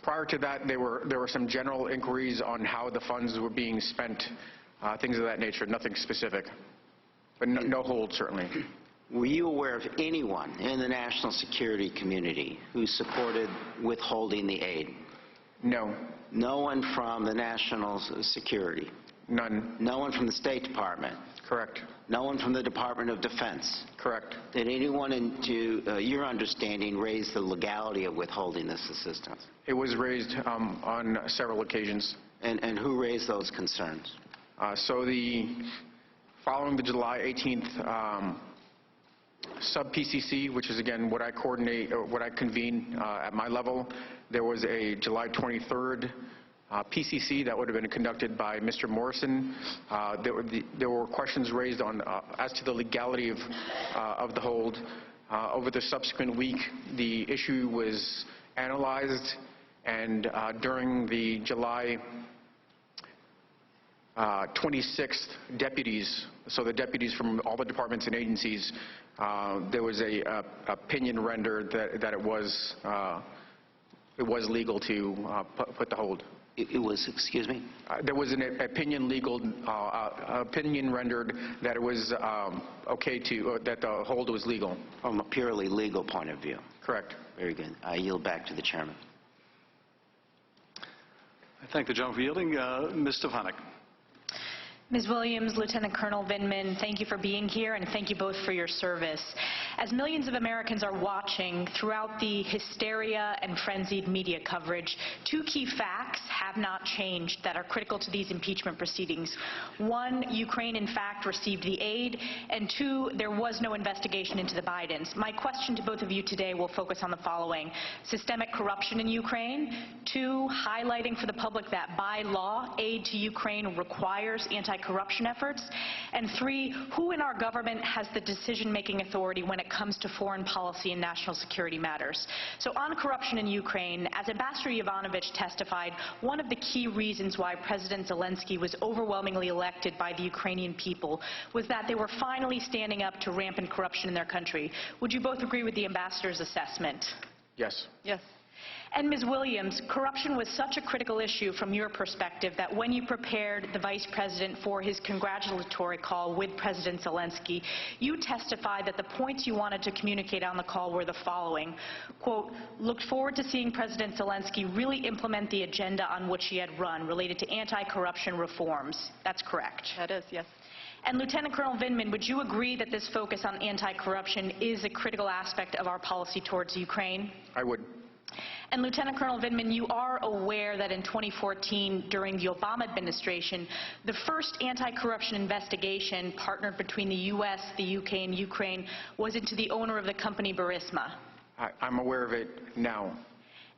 Prior to that, there were some general inquiries on how the funds were being spent, things of that nature, nothing specific, but no hold, certainly. Were you aware of anyone in the national security community who supported withholding the aid? No. No one from the national security? None. No one from the State Department? Correct. No one from the Department of Defense? Correct. Did anyone, to your understanding, raise the legality of withholding this assistance? It was raised on several occasions. And who raised those concerns? Following the July 18th sub-PCC, which is again what I coordinate, or what I convene at my level, there was a July 23rd PCC that would have been conducted by Mr. Morrison. There were questions raised on as to the legality of the hold. Over the subsequent week, the issue was analyzed, and during the July 26th deputies, so the deputies from all the departments and agencies, there was a opinion rendered that it was legal to put the hold. It was, excuse me? There was an opinion rendered that it was okay to, that the hold was legal. From a purely legal point of view? Correct. Very good. I yield back to the chairman. I thank the gentleman for yielding. Ms. Stefanik. Ms. Williams, Lieutenant Colonel Vindman, thank you for being here, and thank you both for your service. As millions of Americans are watching throughout the hysteria and frenzied media coverage, two key facts have not changed that are critical to these impeachment proceedings. One, Ukraine in fact received the aid, and two, there was no investigation into the Bidens. My question to both of you today will focus on the following: systemic corruption in Ukraine; two, highlighting for the public that by law, aid to Ukraine requires anti-corruption efforts; and three, who in our government has the decision-making authority when it comes to foreign policy and national security matters. So on corruption in Ukraine, as Ambassador Yovanovitch testified, one of the key reasons why President Zelensky was overwhelmingly elected by the Ukrainian people was that they were finally standing up to rampant corruption in their country. Would you both agree with the ambassador's assessment? Yes. Yes. And Ms. Williams, corruption was such a critical issue from your perspective that when you prepared the Vice President for his congratulatory call with President Zelensky, you testified that the points you wanted to communicate on the call were the following, quote, looked forward to seeing President Zelensky really implement the agenda on which he had run related to anti-corruption reforms. That's correct. That is, yes. And Lieutenant Colonel Vindman, would you agree that this focus on anti-corruption is a critical aspect of our policy towards Ukraine? I would. And Lieutenant Colonel Vindman, you are aware that in 2014, during the Obama administration, the first anti-corruption investigation partnered between the U.S., the U.K., and Ukraine was into the owner of the company Burisma. I'm aware of it now.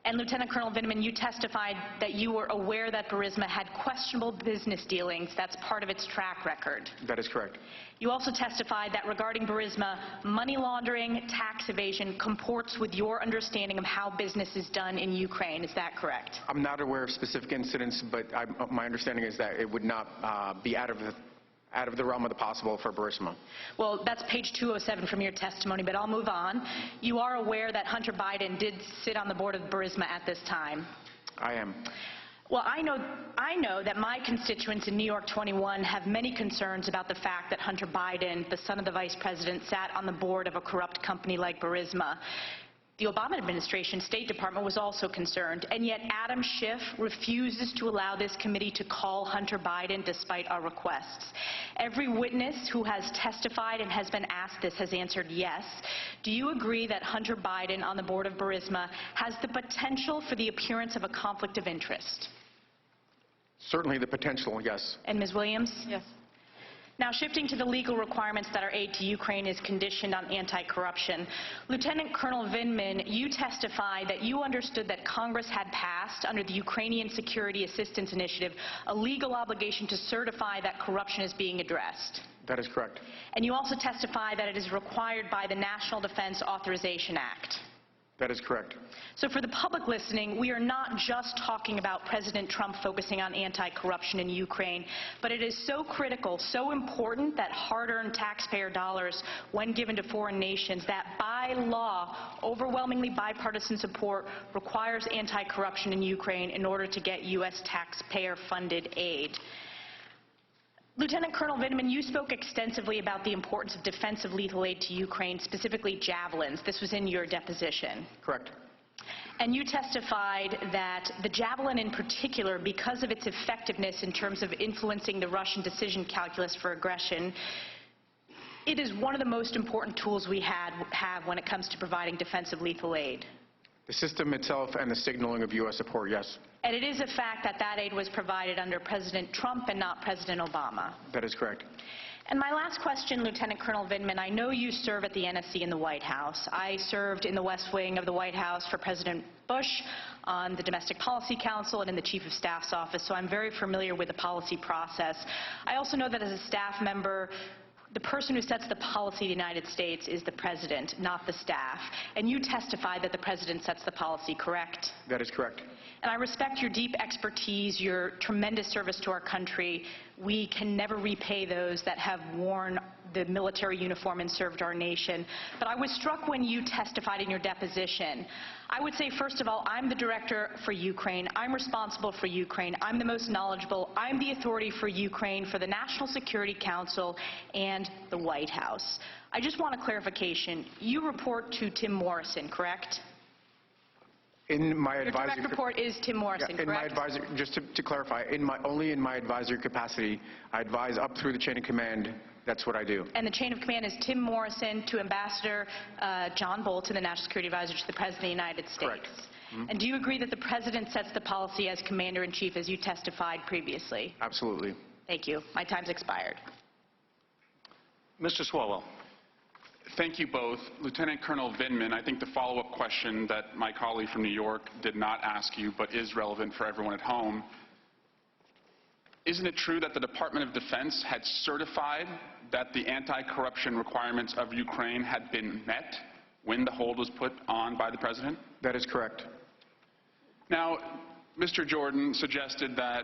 And Lieutenant Colonel Vindman, you testified that you were aware that Burisma had questionable business dealings. That's part of its track record. That is correct. You also testified that regarding Burisma, money laundering, tax evasion comports with your understanding of how business is done in Ukraine. Is that correct? I'm not aware of specific incidents, but my understanding is that it would not be out of the realm of the possible for Burisma. Well, that's page 207 from your testimony, but I'll move on. You are aware that Hunter Biden did sit on the board of Burisma at this time? I am. Well, I know that my constituents in New York 21 have many concerns about the fact that Hunter Biden, the son of the vice president, sat on the board of a corrupt company like Burisma. The Obama administration, State Department, was also concerned, and yet Adam Schiff refuses to allow this committee to call Hunter Biden despite our requests. Every witness who has testified and has been asked this has answered yes. Do you agree that Hunter Biden on the board of Burisma has the potential for the appearance of a conflict of interest? Certainly the potential, yes. And Ms. Williams? Yes. Now, shifting to the legal requirements that our aid to Ukraine is conditioned on anti-corruption, Lieutenant Colonel Vindman, you testified that you understood that Congress had passed, under the Ukrainian Security Assistance Initiative, a legal obligation to certify that corruption is being addressed. That is correct. And you also testified that it is required by the National Defense Authorization Act. That is correct. So for the public listening, we are not just talking about President Trump focusing on anti-corruption in Ukraine, but it is so critical, so important that hard-earned taxpayer dollars, when given to foreign nations, that by law, overwhelmingly bipartisan support requires anti-corruption in Ukraine in order to get U.S. taxpayer-funded aid. Lieutenant Colonel Vindman, you spoke extensively about the importance of defensive lethal aid to Ukraine, specifically javelins. This was in your deposition. Correct. And you testified that the Javelin in particular, because of its effectiveness in terms of influencing the Russian decision calculus for aggression, it is one of the most important tools we have when it comes to providing defensive lethal aid. The system itself and the signaling of U.S. support, yes. And it is a fact that that aid was provided under President Trump and not President Obama. That is correct. And my last question, Lieutenant Colonel Vindman, I know you serve at the NSC in the White House. I served in the West Wing of the White House for President Bush on the Domestic Policy Council and in the Chief of Staff's office, so I'm very familiar with the policy process. I also know that as a staff member, the person who sets the policy of the United States is the President, not the staff. And you testified that the President sets the policy, correct? That is correct. And I respect your deep expertise, your tremendous service to our country. We can never repay those that have worn the military uniform and served our nation. But I was struck when you testified in your deposition. I would say, first of all, I'm the director for Ukraine. I'm responsible for Ukraine. I'm the most knowledgeable. I'm the authority for Ukraine, for the National Security Council, and the White House. I just want a clarification. You report to Tim Morrison, correct? In my Your advisory, direct report is Tim Morrison, in my correct? advisory, just to clarify, only in my advisory capacity, I advise up through the chain of command. That's what I do. And the chain of command is Tim Morrison to Ambassador John Bolton, the National Security Advisor to the President of the United States. Correct. Mm-hmm. And do you agree that the President sets the policy as Commander-in-Chief, as you testified previously? Absolutely. Thank you. My time's expired. Mr. Swalwell. Thank you both. Lieutenant Colonel Vindman, I think the follow-up question that my colleague from New York did not ask you, but is relevant for everyone at home. Isn't it true that the Department of Defense had certified that the anti-corruption requirements of Ukraine had been met when the hold was put on by the President? That is correct. Now, Mr. Jordan suggested that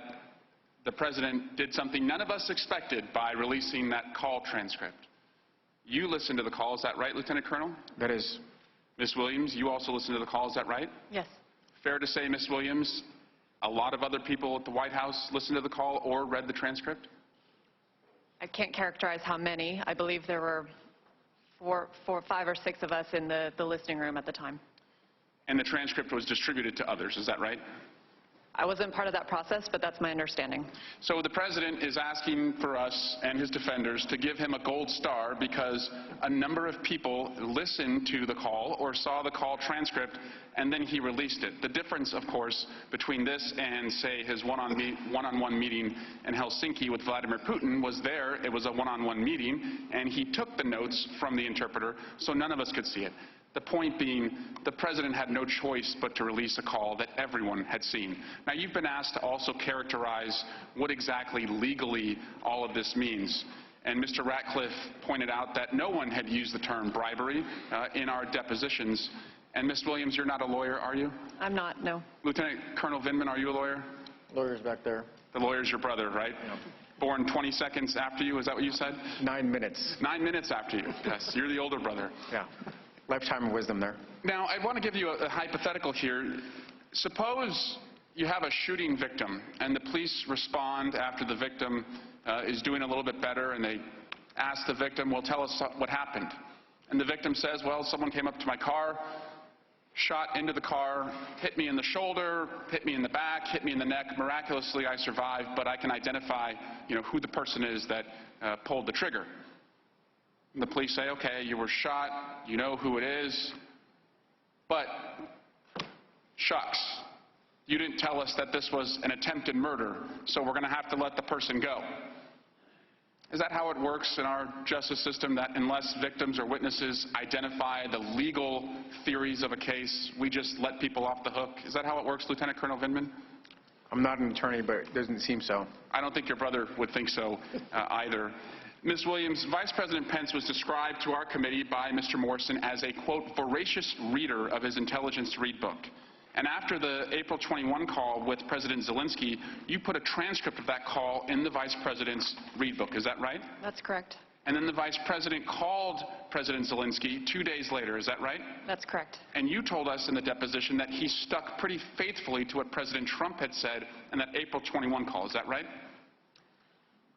the President did something none of us expected by releasing that call transcript. You listened to the call, is that right, Lieutenant Colonel? That is. Ms. Williams, you also listened to the call, is that right? Yes. Fair to say, Ms. Williams, a lot of other people at the White House listened to the call or read the transcript? I can't characterize how many. I believe there were five or six of us in the listening room at the time. And the transcript was distributed to others, is that right? I wasn't part of that process, but that's my understanding. So the President is asking for us and his defenders to give him a gold star because a number of people listened to the call or saw the call transcript and then he released it. The difference, of course, between this and, say, his one-on-one meeting in Helsinki with Vladimir Putin was it was a one-on-one meeting, and he took the notes from the interpreter, so none of us could see it. The point being, the President had no choice but to release a call that everyone had seen. Now, you've been asked to also characterize what exactly legally all of this means. And Mr. Ratcliffe pointed out that no one had used the term bribery in our depositions. And Ms. Williams, you're not a lawyer, are you? I'm not, no. Lieutenant Colonel Vindman, are you a lawyer? Lawyer's back there. The lawyer's your brother, right? Yep. Born 20 seconds after you, is that what you said? 9 minutes. 9 minutes after you, yes. You're the older brother. Yeah. Lifetime of wisdom there. Now, I want to give you a hypothetical here. Suppose you have a shooting victim, and the police respond after the victim is doing a little bit better, and they ask the victim, well, tell us what happened. And the victim says, well, someone came up to my car, shot into the car, hit me in the shoulder, hit me in the back, hit me in the neck. Miraculously, I survived, but I can identify, who the person is that pulled the trigger. And the police say, okay, you were shot, you know who it is, but shucks, you didn't tell us that this was an attempted murder, so we're going to have to let the person go. Is that how it works in our justice system, that unless victims or witnesses identify the legal theories of a case, we just let people off the hook? Is that how it works, Lieutenant Colonel Vindman? I'm not an attorney, but it doesn't seem so. I don't think your brother would think so either. Ms. Williams, Vice President Pence was described to our committee by Mr. Morrison as a, quote, voracious reader of his intelligence read book. And after the April 21 call with President Zelensky, you put a transcript of that call in the Vice President's read book. Is that right? That's correct. And then the Vice President called President Zelensky 2 days later. Is that right? That's correct. And you told us in the deposition that he stuck pretty faithfully to what President Trump had said in that April 21 call. Is that right?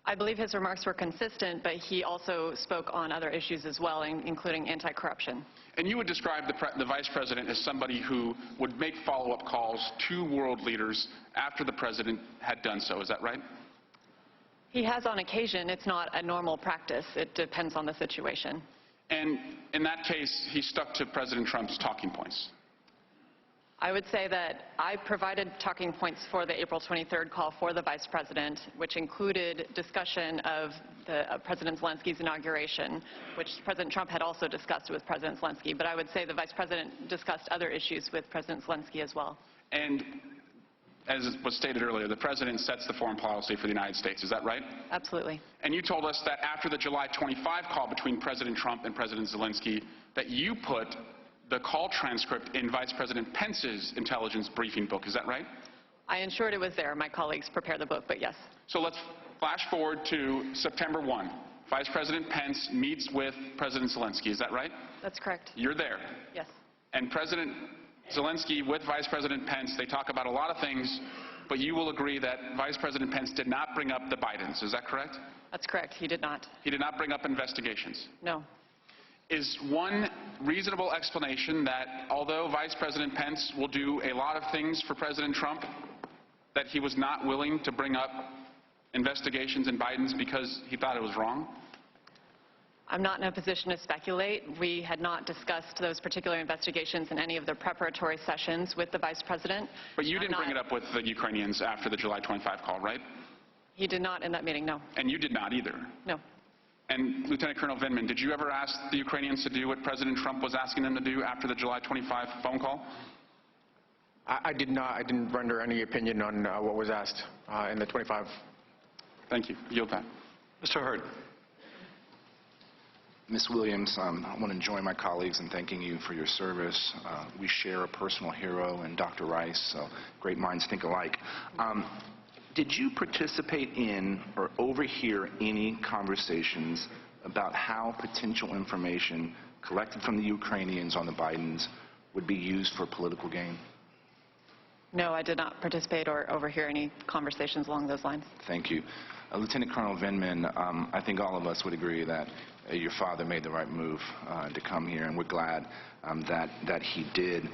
I believe his remarks were consistent, but he also spoke on other issues as well, including anti-corruption. And you would describe the Vice President as somebody who would make follow-up calls to world leaders after the President had done so. Is that right? He has on occasion. It's not a normal practice. It depends on the situation. And in that case, he stuck to President Trump's talking points. I would say that I provided talking points for the April 23rd call for the Vice President, which included discussion of President Zelensky's inauguration, which President Trump had also discussed with President Zelensky. But I would say the Vice President discussed other issues with President Zelensky as well. And as was stated earlier, the President sets the foreign policy for the United States. Is that right? Absolutely. And you told us that after the July 25 call between President Trump and President Zelensky, that you put the call transcript in Vice President Pence's intelligence briefing book. Is that right? I ensured it was there. My colleagues prepared the book, but yes. So let's flash forward to September 1. Vice President Pence meets with President Zelensky. Is that right? That's correct. You're there. Yes. And President Zelensky with Vice President Pence, they talk about a lot of things, but you will agree that Vice President Pence did not bring up the Bidens. Is that correct? That's correct. He did not. He did not bring up investigations. No. Is one reasonable explanation that although Vice President Pence will do a lot of things for President Trump, that he was not willing to bring up investigations in Biden's because he thought it was wrong? I'm not in a position to speculate. We had not discussed those particular investigations in any of the preparatory sessions with the Vice President. But you didn't bring it up with the Ukrainians after the July 25 call, right? He did not in that meeting, no. And you did not either? No. And Lieutenant Colonel Vindman, did you ever ask the Ukrainians to do what President Trump was asking them to do after the July 25 phone call? I did not. I didn't render any opinion on what was asked in the 25. Thank you. Yield back. Mr. Hurd. Ms. Williams, I want to join my colleagues in thanking you for your service. We share a personal hero in Dr. Rice, so great minds think alike. Did you participate in or overhear any conversations about how potential information collected from the Ukrainians on the Bidens would be used for political gain? No, I did not participate or overhear any conversations along those lines. Thank you. Lieutenant Colonel Vindman, I think all of us would agree that your father made the right move to come here, and we're glad that he did.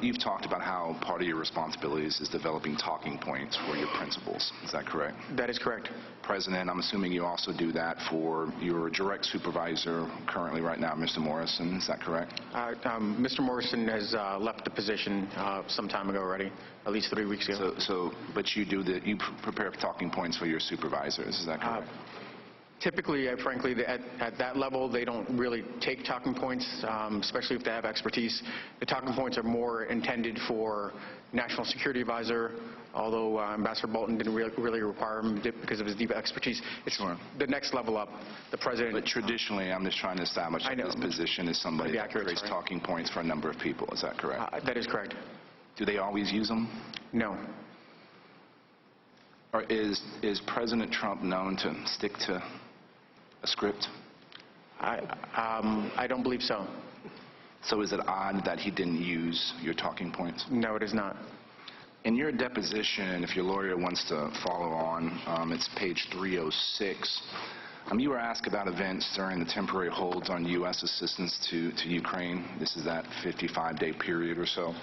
You've talked about how part of your responsibilities is developing talking points for your principals. Is that correct? That is correct. President, I'm assuming you also do that for your direct supervisor currently right now, Mr. Morrison. Is that correct? Mr. Morrison has left the position some time ago already, at least 3 weeks ago. But you prepare talking points for your supervisors. Is that correct? Typically, frankly, at that level, they don't really take talking points, especially if they have expertise. The talking points are more intended for National Security Advisor, although Ambassador Bolton didn't really require him because of his deep expertise. It's the next level up, the President. But traditionally, I'm just trying to establish that this position is somebody that creates talking points for a number of people. Is that correct? That is correct. Do they always use them? No. Or is President Trump known to stick to a script? I don't believe so. So is it odd that he didn't use your talking points? No, it is not. In your deposition, if your lawyer wants to follow on, it's page 306. You were asked about events during the temporary holds on U.S. assistance to Ukraine. This is that 55-day period or so.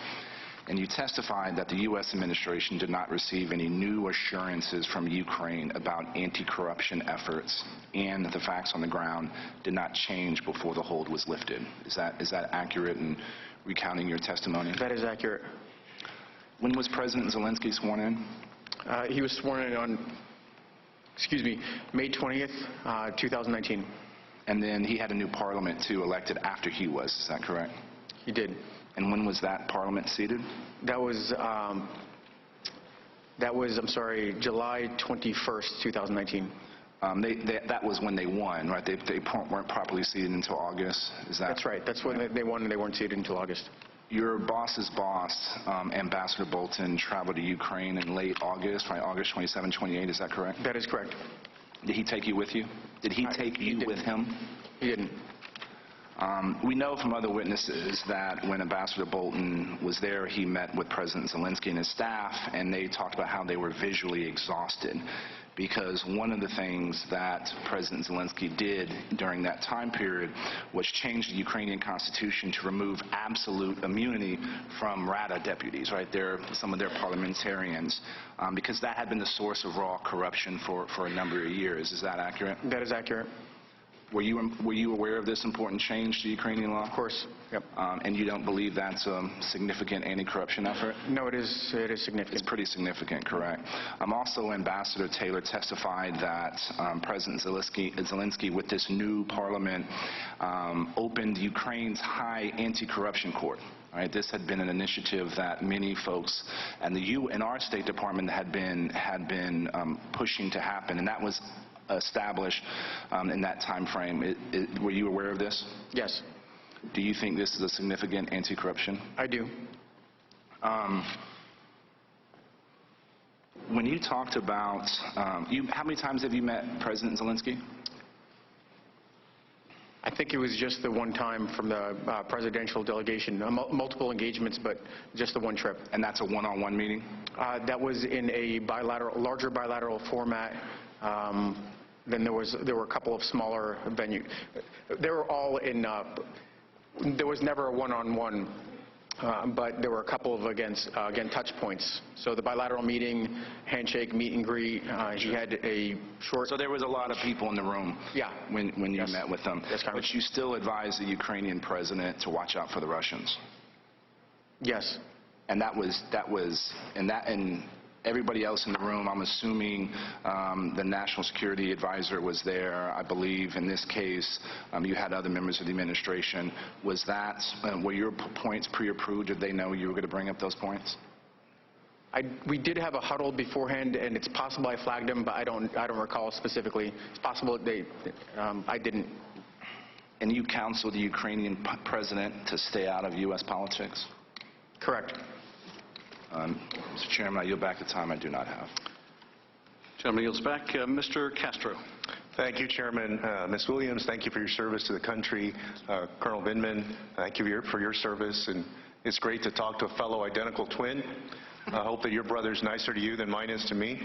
And you testified that the U.S. administration did not receive any new assurances from Ukraine about anti-corruption efforts, and that the facts on the ground did not change before the hold was lifted. Is that accurate in recounting your testimony? That is accurate. When was President Zelensky sworn in? He was sworn in on, May 20th, 2019. And then he had a new parliament, too, elected after he was. Is that correct? He did. And when was that parliament seated? That was July 21st, 2019. That was when they won, right? They weren't properly seated until August. That's right. That's when they won, and they weren't seated until August. Your boss's boss, Ambassador Bolton, traveled to Ukraine in late August, right? August 27, 28. Is that correct? That is correct. Did he take you with you? Did he take you with him? He didn't. We know from other witnesses that when Ambassador Bolton was there, he met with President Zelensky and his staff, and they talked about how they were visually exhausted. because one of the things that President Zelensky did during that time period was change the Ukrainian constitution to remove absolute immunity from Rada deputies, right? Some of their parliamentarians, because that had been the source of raw corruption for a number of years. Is that accurate? That is accurate. Were you aware of this important change to Ukrainian law? Of course. Yep. And you don't believe that's a significant anti-corruption effort? No, it is significant. It's pretty significant, correct. Also, Ambassador Taylor testified that President Zelensky, with this new parliament, opened Ukraine's high anti-corruption court. Right, this had been an initiative that many folks and our State Department had been pushing to happen, and that was established in that time frame. Were you aware of this? Yes. Do you think this is a significant anti-corruption? I do. When you talked about, how many times have you met President Zelensky? I think it was just the one time from the presidential delegation. Multiple engagements, but just the one trip. And that's a one-on-one meeting? That was in a larger bilateral format. Then there were a couple of smaller venues. They were all in. There was never a one-on-one, but there were a couple of again touch points. So the bilateral meeting, handshake, meet and greet. He had a short. So there was a lot of people in the room. Yeah. When you met with them. Yes, but you still advised the Ukrainian president to watch out for the Russians. Yes. And and everybody else in the room, I'm assuming the National Security Advisor was there. I believe in this case you had other members of the administration. Was that, were your points pre-approved? Did they know you were going to bring up those points? We did have a huddle beforehand, and it's possible I flagged them, but I don't recall specifically. It's possible I didn't. And you counseled the Ukrainian president to stay out of U.S. politics? Correct. Mr. Chairman, I yield back the time I do not have. Gentleman yields back. Mr. Castro. Thank you, Chairman. Ms. Williams, thank you for your service to the country. Colonel Vindman, thank you for your service. And it's great to talk to a fellow identical twin. I hope that your brother's nicer to you than mine is to me.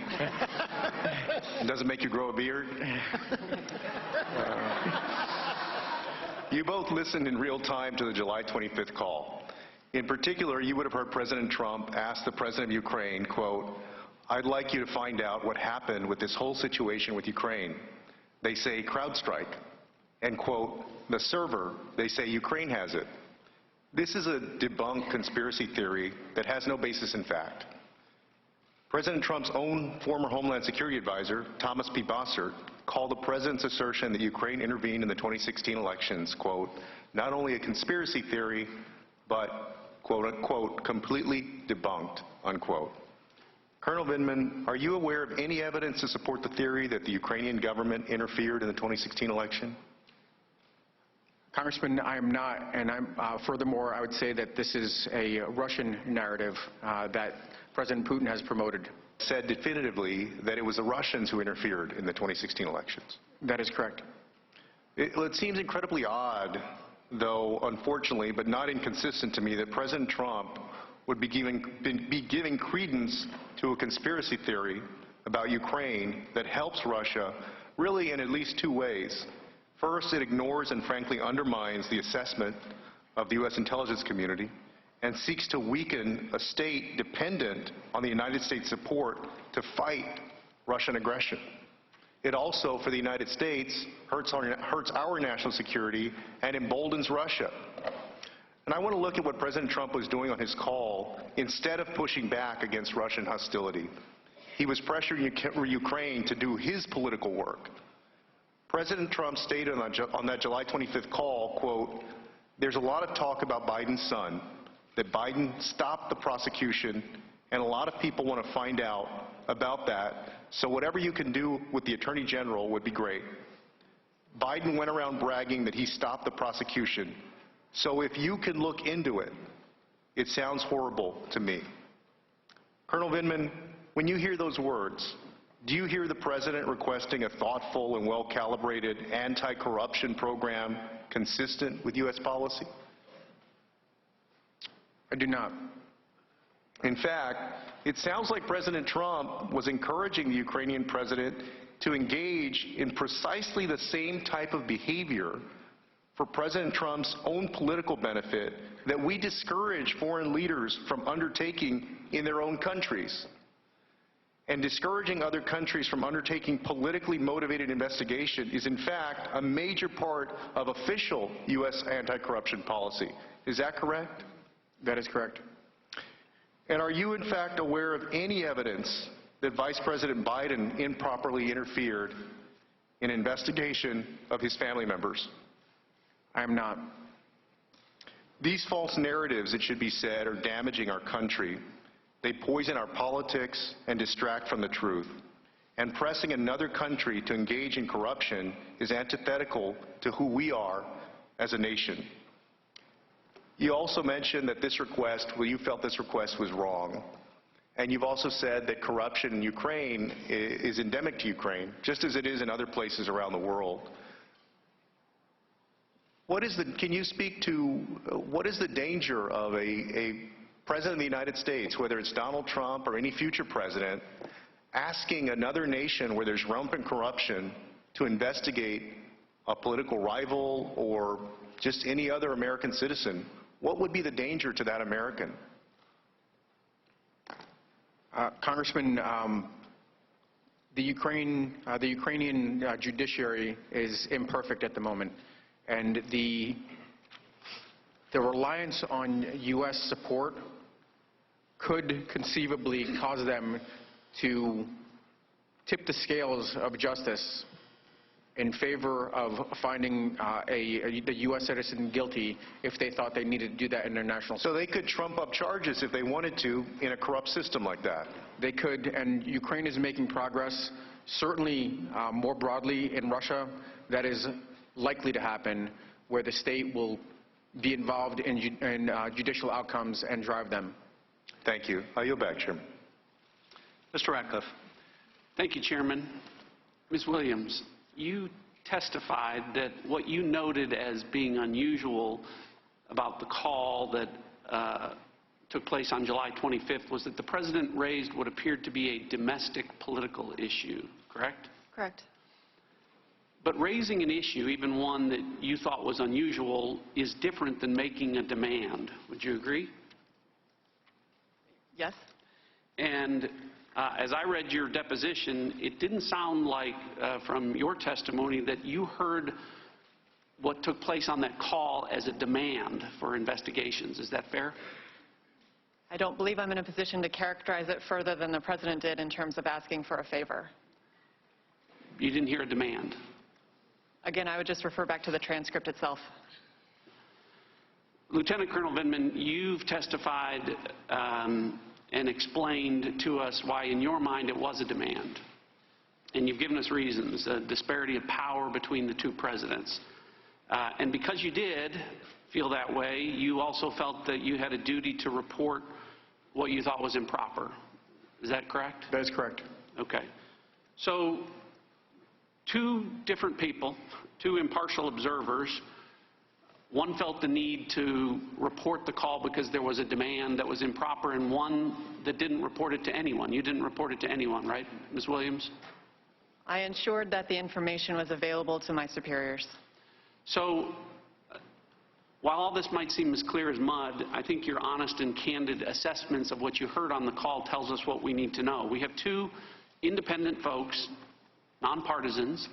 It doesn't make you grow a beard. You both listened in real time to the July 25th call. In particular, you would have heard President Trump ask the President of Ukraine, quote, "I'd like you to find out what happened with this whole situation with Ukraine. They say CrowdStrike." And, quote, "The server, they say Ukraine has it." This is a debunked conspiracy theory that has no basis in fact. President Trump's own former Homeland Security Advisor, Thomas P. Bossert, called the President's assertion that Ukraine intervened in the 2016 elections, quote, "not only a conspiracy theory, but quote unquote, completely debunked," unquote. Colonel Vindman, are you aware of any evidence to support the theory that the Ukrainian government interfered in the 2016 election? Congressman, I am not, and furthermore, I would say that this is a Russian narrative that President Putin has promoted. Said definitively that it was the Russians who interfered in the 2016 elections. That is correct. It seems incredibly odd, though unfortunately, but not inconsistent to me, that President Trump would be giving credence to a conspiracy theory about Ukraine that helps Russia really in at least two ways. First, it ignores and frankly undermines the assessment of the U.S. intelligence community and seeks to weaken a state dependent on the United States support to fight Russian aggression. It also, for the United States, hurts our national security and emboldens Russia. And I want to look at what President Trump was doing on his call. Instead of pushing back against Russian hostility, he was pressuring Ukraine to do his political work. President Trump stated on that July 25th call, quote, "There's a lot of talk about Biden's son, that Biden stopped the prosecution, and a lot of people want to find out about that. So whatever you can do with the Attorney General would be great." Biden went around bragging that he stopped the prosecution. So if you can look into it, it sounds horrible to me. Colonel Vindman, when you hear those words, do you hear the President requesting a thoughtful and well-calibrated anti-corruption program consistent with U.S. policy? I do not. In fact, it sounds like President Trump was encouraging the Ukrainian president to engage in precisely the same type of behavior for President Trump's own political benefit that we discourage foreign leaders from undertaking in their own countries. And discouraging other countries from undertaking politically motivated investigation is, in fact, a major part of official U.S. anti-corruption policy. Is that correct? That is correct. And are you, in fact, aware of any evidence that Vice President Biden improperly interfered in an investigation of his family members? I am not. These false narratives, it should be said, are damaging our country. They poison our politics and distract from the truth. And pressing another country to engage in corruption is antithetical to who we are as a nation. You also mentioned that this request, well, you felt this request was wrong. And you've also said that corruption in Ukraine is endemic to Ukraine, just as it is in other places around the world. Can you speak to what is the danger of a President of the United States, whether it's Donald Trump or any future president, asking another nation where there's rampant corruption to investigate a political rival or just any other American citizen? What would be the danger to that American? Congressman, the Ukrainian judiciary is imperfect at the moment, and the reliance on U.S. support could conceivably cause them to tip the scales of justice in favor of finding the U.S. citizen guilty if they thought they needed to do that in their national. So they could trump up charges if they wanted to in a corrupt system like that? They could, and Ukraine is making progress. Certainly, more broadly in Russia, that is likely to happen, where the state will be involved in judicial outcomes and drive them. Thank you. I yield back, Chairman. Mr. Ratcliffe. Thank you, Chairman. Ms. Williams, you testified that what you noted as being unusual about the call that took place on July 25th was that the President raised what appeared to be a domestic political issue, correct? Correct. But raising an issue, even one that you thought was unusual, is different than making a demand. Would you agree? Yes. And as I read your deposition, it didn't sound like from your testimony that you heard what took place on that call as a demand for investigations. Is that fair? I don't believe I'm in a position to characterize it further than the President did in terms of asking for a favor. You didn't hear a demand? Again, I would just refer back to the transcript itself. Lieutenant Colonel Vindman, you've testified and explained to us why, in your mind, it was a demand. And you've given us reasons, the disparity of power between the two presidents. And because you did feel that way, you also felt that you had a duty to report what you thought was improper. Is that correct? That is correct. Okay. So, two different people, two impartial observers, one felt the need to report the call because there was a demand that was improper, and one that didn't report it to anyone. You didn't report it to anyone, right, Ms. Williams? I ensured that the information was available to my superiors. So, while all this might seem as clear as mud, I think your honest and candid assessments of what you heard on the call tells us what we need to know. We have two independent folks, nonpartisans,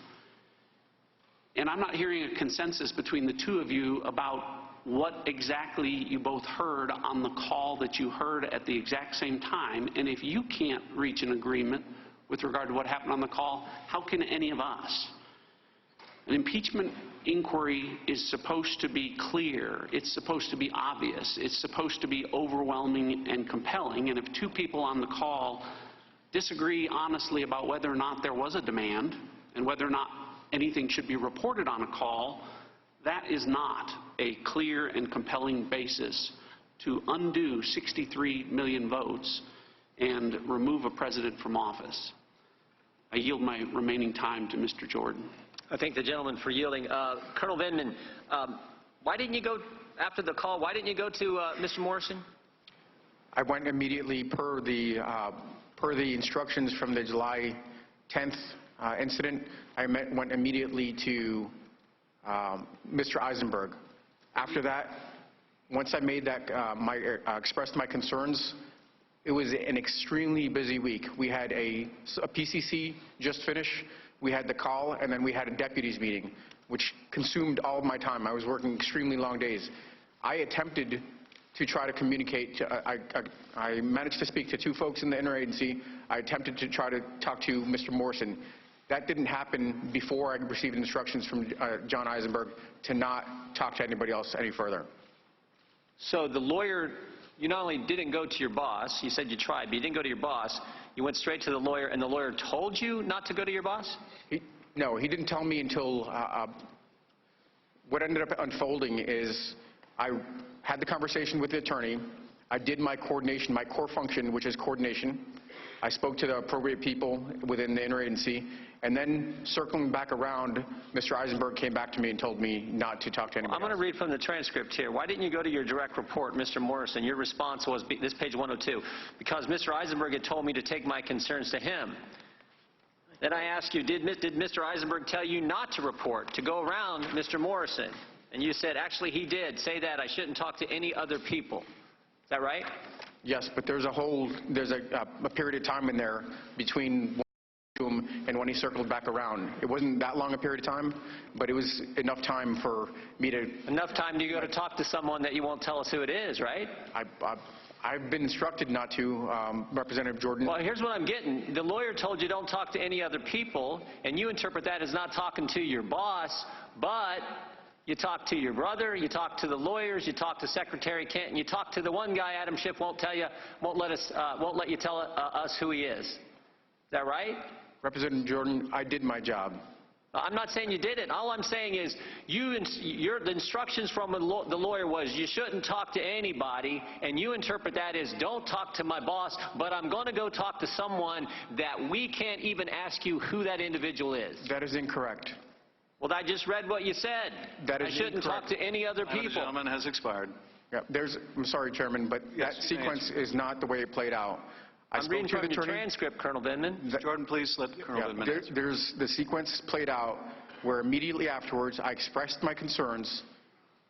and I'm not hearing a consensus between the two of you about what exactly you both heard on the call that you heard at the exact same time. And if you can't reach an agreement with regard to what happened on the call, how can any of us? An impeachment inquiry is supposed to be clear. It's supposed to be obvious. It's supposed to be overwhelming and compelling. And if two people on the call disagree honestly about whether or not there was a demand and whether or not anything should be reported on a call, that is not a clear and compelling basis to undo 63 million votes and remove a president from office. I yield my remaining time to Mr. Jordan. I thank the gentleman for yielding. Colonel Vindman, why didn't you go, after the call, why didn't you go to Mr. Morrison? I went immediately per the instructions from the July 10th incident. I went immediately to Mr. Eisenberg. After that, once I made that, expressed my concerns, it was an extremely busy week. We had a PCC just finish, we had the call, and then we had a deputies meeting, which consumed all of my time. I was working extremely long days. I attempted to try to communicate. I managed to speak to 2 folks in the interagency. I attempted to try to talk to Mr. Morrison. That didn't happen before I received instructions from John Eisenberg to not talk to anybody else any further. So the lawyer, you not only didn't go to your boss, you said you tried, but you didn't go to your boss. You went straight to the lawyer, and the lawyer told you not to go to your boss? No, he didn't tell me until what ended up unfolding is I had the conversation with the attorney. I did my coordination, my core function, which is coordination. I spoke to the appropriate people within the interagency, and then circling back around, Mr. Eisenberg came back to me and told me not to talk to anybody I'm going to read from the transcript here. Why didn't you go to your direct report, Mr. Morrison? Your response was, this page 102, because Mr. Eisenberg had told me to take my concerns to him. Then I asked you, did Mr. Eisenberg tell you not to report, to go around Mr. Morrison? And you said, actually, he did say that. I shouldn't talk to any other people. Is that right? Yes, but there's a period of time in there between him and when he circled back around. It wasn't that long a period of time, but it was enough time for me to... Enough time to go to talk to someone that you won't tell us who it is, right? I've been instructed not to, Representative Jordan. Well, here's what I'm getting. The lawyer told you don't talk to any other people, and you interpret that as not talking to your boss, but you talk to your brother, you talk to the lawyers, you talk to Secretary Kent, and you talk to the one guy Adam Schiff won't let you tell us who he is. Is that right? Representative Jordan, I did my job. I'm not saying you did it. All I'm saying is the instructions from the lawyer was you shouldn't talk to anybody, and you interpret that as don't talk to my boss, but I'm going to go talk to someone that we can't even ask you who that individual is. That is incorrect. Well, I just read what you said. That is I shouldn't incorrect. talk to any other people. The gentleman has expired. Yeah, I'm sorry, Chairman, but Yes, that sequence is not the way it played out. I'm reading from your transcript, Colonel Vindman. Jordan, please let Colonel Vindman answer. There's the sequence played out where immediately afterwards I expressed my concerns.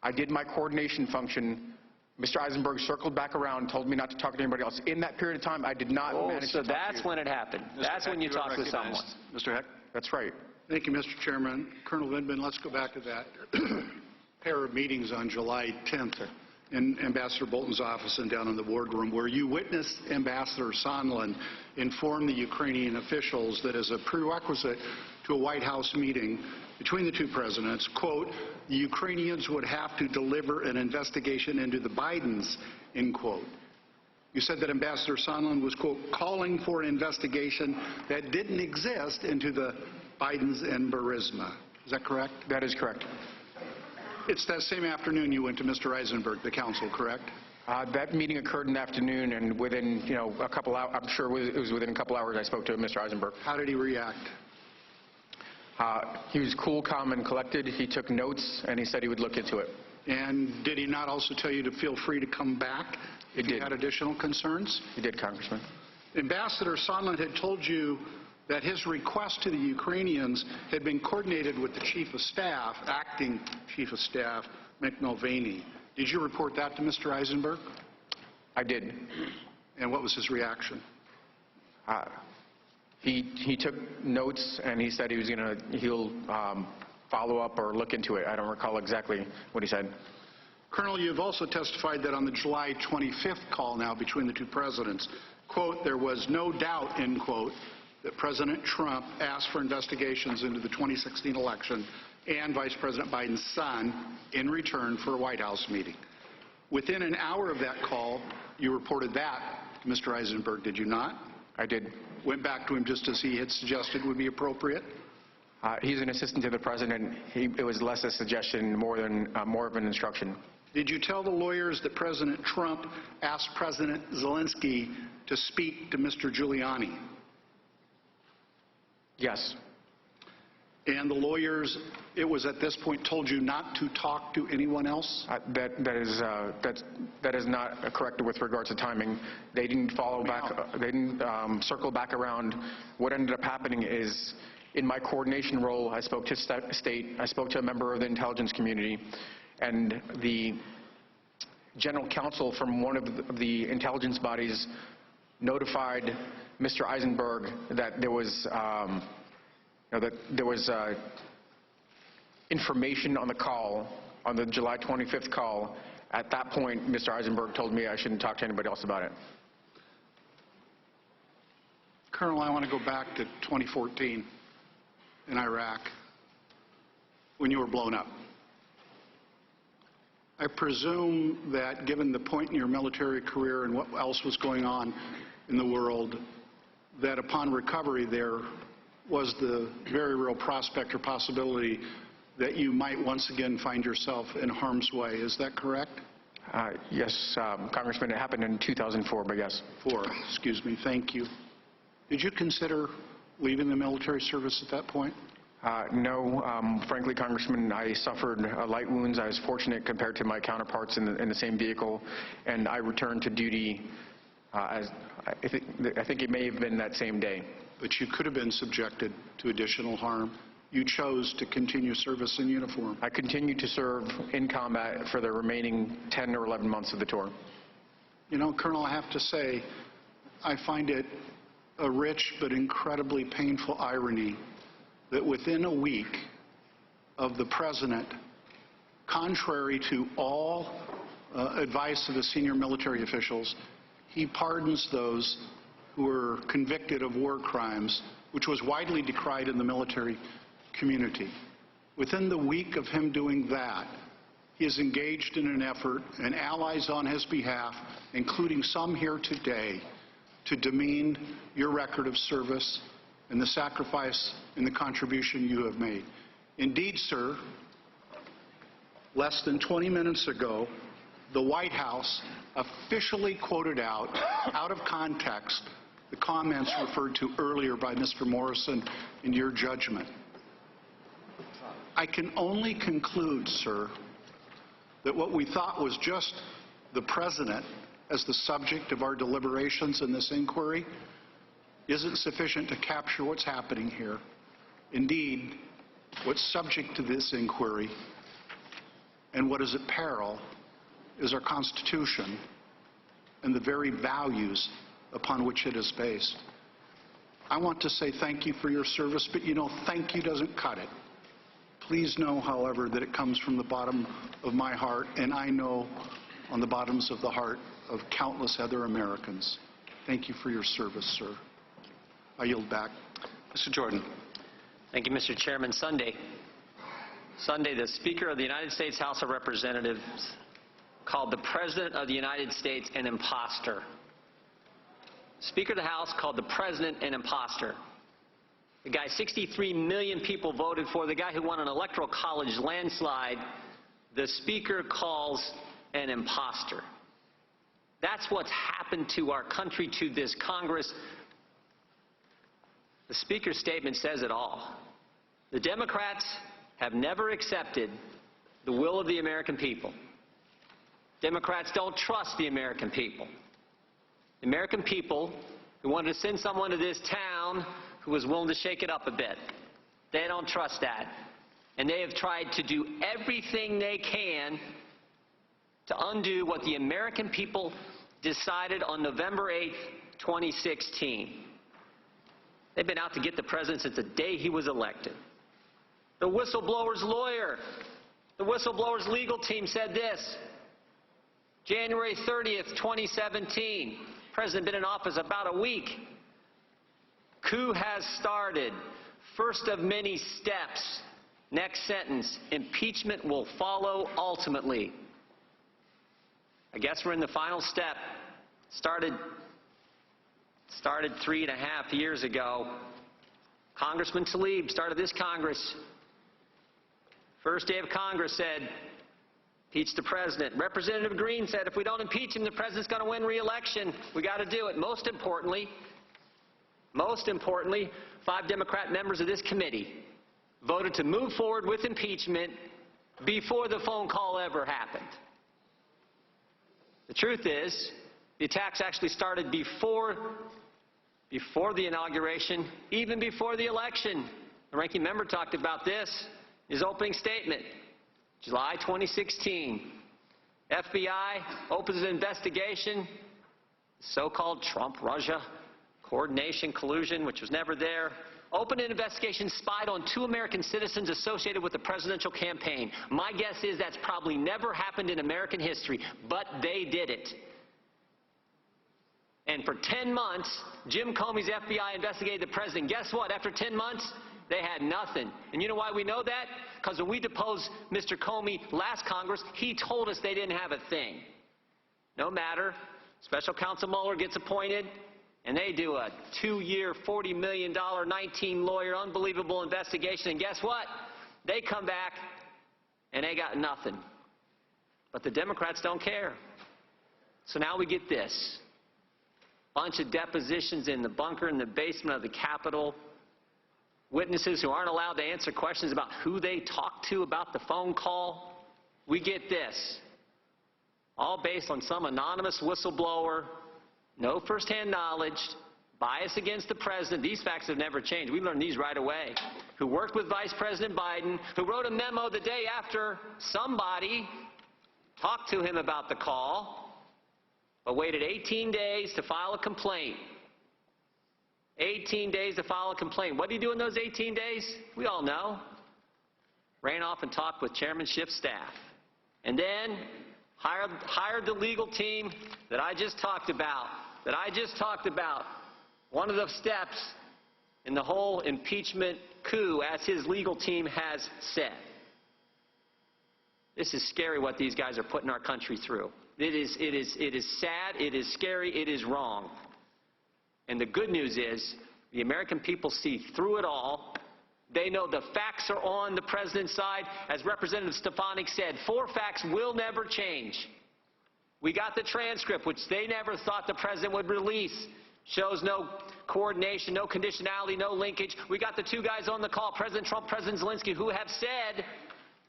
I did my coordination function. Mr. Eisenberg circled back around, told me not to talk to anybody else. In that period of time, I did not manage to talk to you. So that's when it happened. That's when you talked to someone. Mr. Heck? That's right. Thank you, Mr. Chairman. Colonel Vindman, let's go back to that pair of meetings on July 10th in Ambassador Bolton's office and down in the wardroom where you witnessed Ambassador Sondland inform the Ukrainian officials that as a prerequisite to a White House meeting between the 2 presidents, quote, the Ukrainians would have to deliver an investigation into the Bidens, end quote. You said that Ambassador Sondland was, quote, calling for an investigation that didn't exist into the Bidens and Burisma. Is that correct? That is correct. It's that same afternoon you went to Mr. Eisenberg, the counsel, correct? That meeting occurred in the afternoon, and within, a couple hours, I'm sure it was within a couple hours I spoke to Mr. Eisenberg. How did he react? He was cool, calm, and collected. He took notes, and he said he would look into it. And did he not also tell you to feel free to come back if you had additional concerns? He did, Congressman. Ambassador Sondland had told you that his request to the Ukrainians had been coordinated with the Chief of Staff, Acting Chief of Staff, Mick Mulvaney. Did you report that to Mr. Eisenberg? I did. And what was his reaction? He took notes, and he said he'll follow up or look into it. I don't recall exactly what he said. Colonel, you've also testified that on the July 25th call now between the 2 presidents, quote, there was no doubt, end quote, that President Trump asked for investigations into the 2016 election and Vice President Biden's son in return for a White House meeting. Within an hour of that call, you reported that to Mr. Eisenberg, did you not? I did. Went back to him just as he had suggested would be appropriate? He's an assistant to the president. It was less a suggestion, more of an instruction. Did you tell the lawyers that President Trump asked President Zelensky to speak to Mr. Giuliani? Yes. And the lawyers, it was at this point, told you not to talk to anyone else? That is not correct with regards to timing. They didn't follow back. They didn't circle back around. What ended up happening is, in my coordination role, I spoke to state. I spoke to a member of the intelligence community, and the general counsel from one of the intelligence bodies notified Mr. Eisenberg that there was information on the call, on the July 25th call. At that point, Mr. Eisenberg told me I shouldn't talk to anybody else about it. Colonel, I want to go back to 2014 in Iraq when you were blown up. I presume that given the point in your military career and what else was going on in the world, that upon recovery there was the very real prospect or possibility that you might once again find yourself in harm's way. Is that correct? Yes, Congressman, it happened in 2004, but yes. Excuse me, thank you. Did you consider leaving the military service at that point? No, frankly, Congressman, I suffered light wounds. I was fortunate compared to my counterparts in the same vehicle, and I returned to duty, I think it may have been that same day. But you could have been subjected to additional harm. You chose to continue service in uniform. I continued to serve in combat for the remaining 10 or 11 months of the tour. You know, Colonel, I have to say, I find it a rich but incredibly painful irony that within a week of the President, contrary to all advice of the senior military officials, he pardons those who were convicted of war crimes, which was widely decried in the military community. Within the week of him doing that, he is engaged in an effort, and allies on his behalf, including some here today, to demean your record of service and the sacrifice and the contribution you have made. Indeed, sir, less than 20 minutes ago, the White House officially quoted out of context, the comments referred to earlier by Mr. Morrison in your judgment. I can only conclude, sir, that what we thought was just the President as the subject of our deliberations in this inquiry isn't sufficient to capture what's happening here. Indeed, what's subject to this inquiry and what is at peril is our Constitution and the very values upon which it is based. I want to say thank you for your service, but you know, thank you doesn't cut it. Please know, however, that it comes from the bottom of my heart, and I know on the bottoms of the heart of countless other Americans. Thank you for your service, sir. I yield back. Mr. Jordan. Thank you, Mr. Chairman. Sunday, the Speaker of the United States House of Representatives called the President of the United States an imposter. Speaker of the House called the President an imposter. The guy 63 million people voted for, the guy who won an electoral college landslide, the Speaker calls an imposter. That's what's happened to our country, to this Congress. The Speaker's statement says it all. The Democrats have never accepted the will of the American people. Democrats don't trust the American people. The American people who wanted to send someone to this town who was willing to shake it up a bit, they don't trust that. And they have tried to do everything they can to undo what the American people decided on November 8th, 2016. They've been out to get the President since the day he was elected. The whistleblower's lawyer, the whistleblower's legal team said this, January 30th, 2017, President been in office about a week. Coup has started. First of many steps. Next sentence, impeachment will follow ultimately. I guess we're in the final step. Started 3.5 years ago. Congressman Tlaib started this Congress. First day of Congress said, impeach the President. Representative Green said, if we don't impeach him, the President's going to win re-election. We got to do it. Most importantly, 5 Democrat members of this committee voted to move forward with impeachment before the phone call ever happened. The truth is, the attacks actually started before the inauguration, even before the election. The ranking member talked about this in his opening statement. July 2016, FBI opens an investigation, so-called Trump-Russia coordination, collusion, which was never there. Opened an investigation, spied on 2 American citizens associated with the presidential campaign. My guess is that's probably never happened in American history, but they did it. And for 10 months, Jim Comey's FBI investigated the president. Guess what? After 10 months, they had nothing. And you know why we know that? Because when we deposed Mr. Comey last Congress, he told us they didn't have a thing. No matter. Special Counsel Mueller gets appointed, and they do a 2-year, $40 million, 19-lawyer, unbelievable investigation. And guess what? They come back, and they got nothing. But the Democrats don't care. So now we get this. Bunch of depositions in the bunker in the basement of the Capitol. Witnesses who aren't allowed to answer questions about who they talked to about the phone call. We get this. All based on some anonymous whistleblower, no firsthand knowledge, bias against the president. These facts have never changed. We learned these right away. Who worked with Vice President Biden, who wrote a memo the day after somebody talked to him about the call, but waited 18 days to file a complaint. 18 days to file a complaint. What did he do in those 18 days? We all know. Ran off and talked with Chairman Schiff's staff. And then hired the legal team that I just talked about. One of the steps in the whole impeachment coup, as his legal team has said. This is scary what these guys are putting our country through. It is sad, it is scary, it is wrong. And the good news is, the American people see through it all. They know the facts are on the president's side. As Representative Stefanik said, 4 facts will never change. We got the transcript, which they never thought the president would release. Shows no coordination, no conditionality, no linkage. We got the 2 guys on the call, President Trump, President Zelensky, who have said,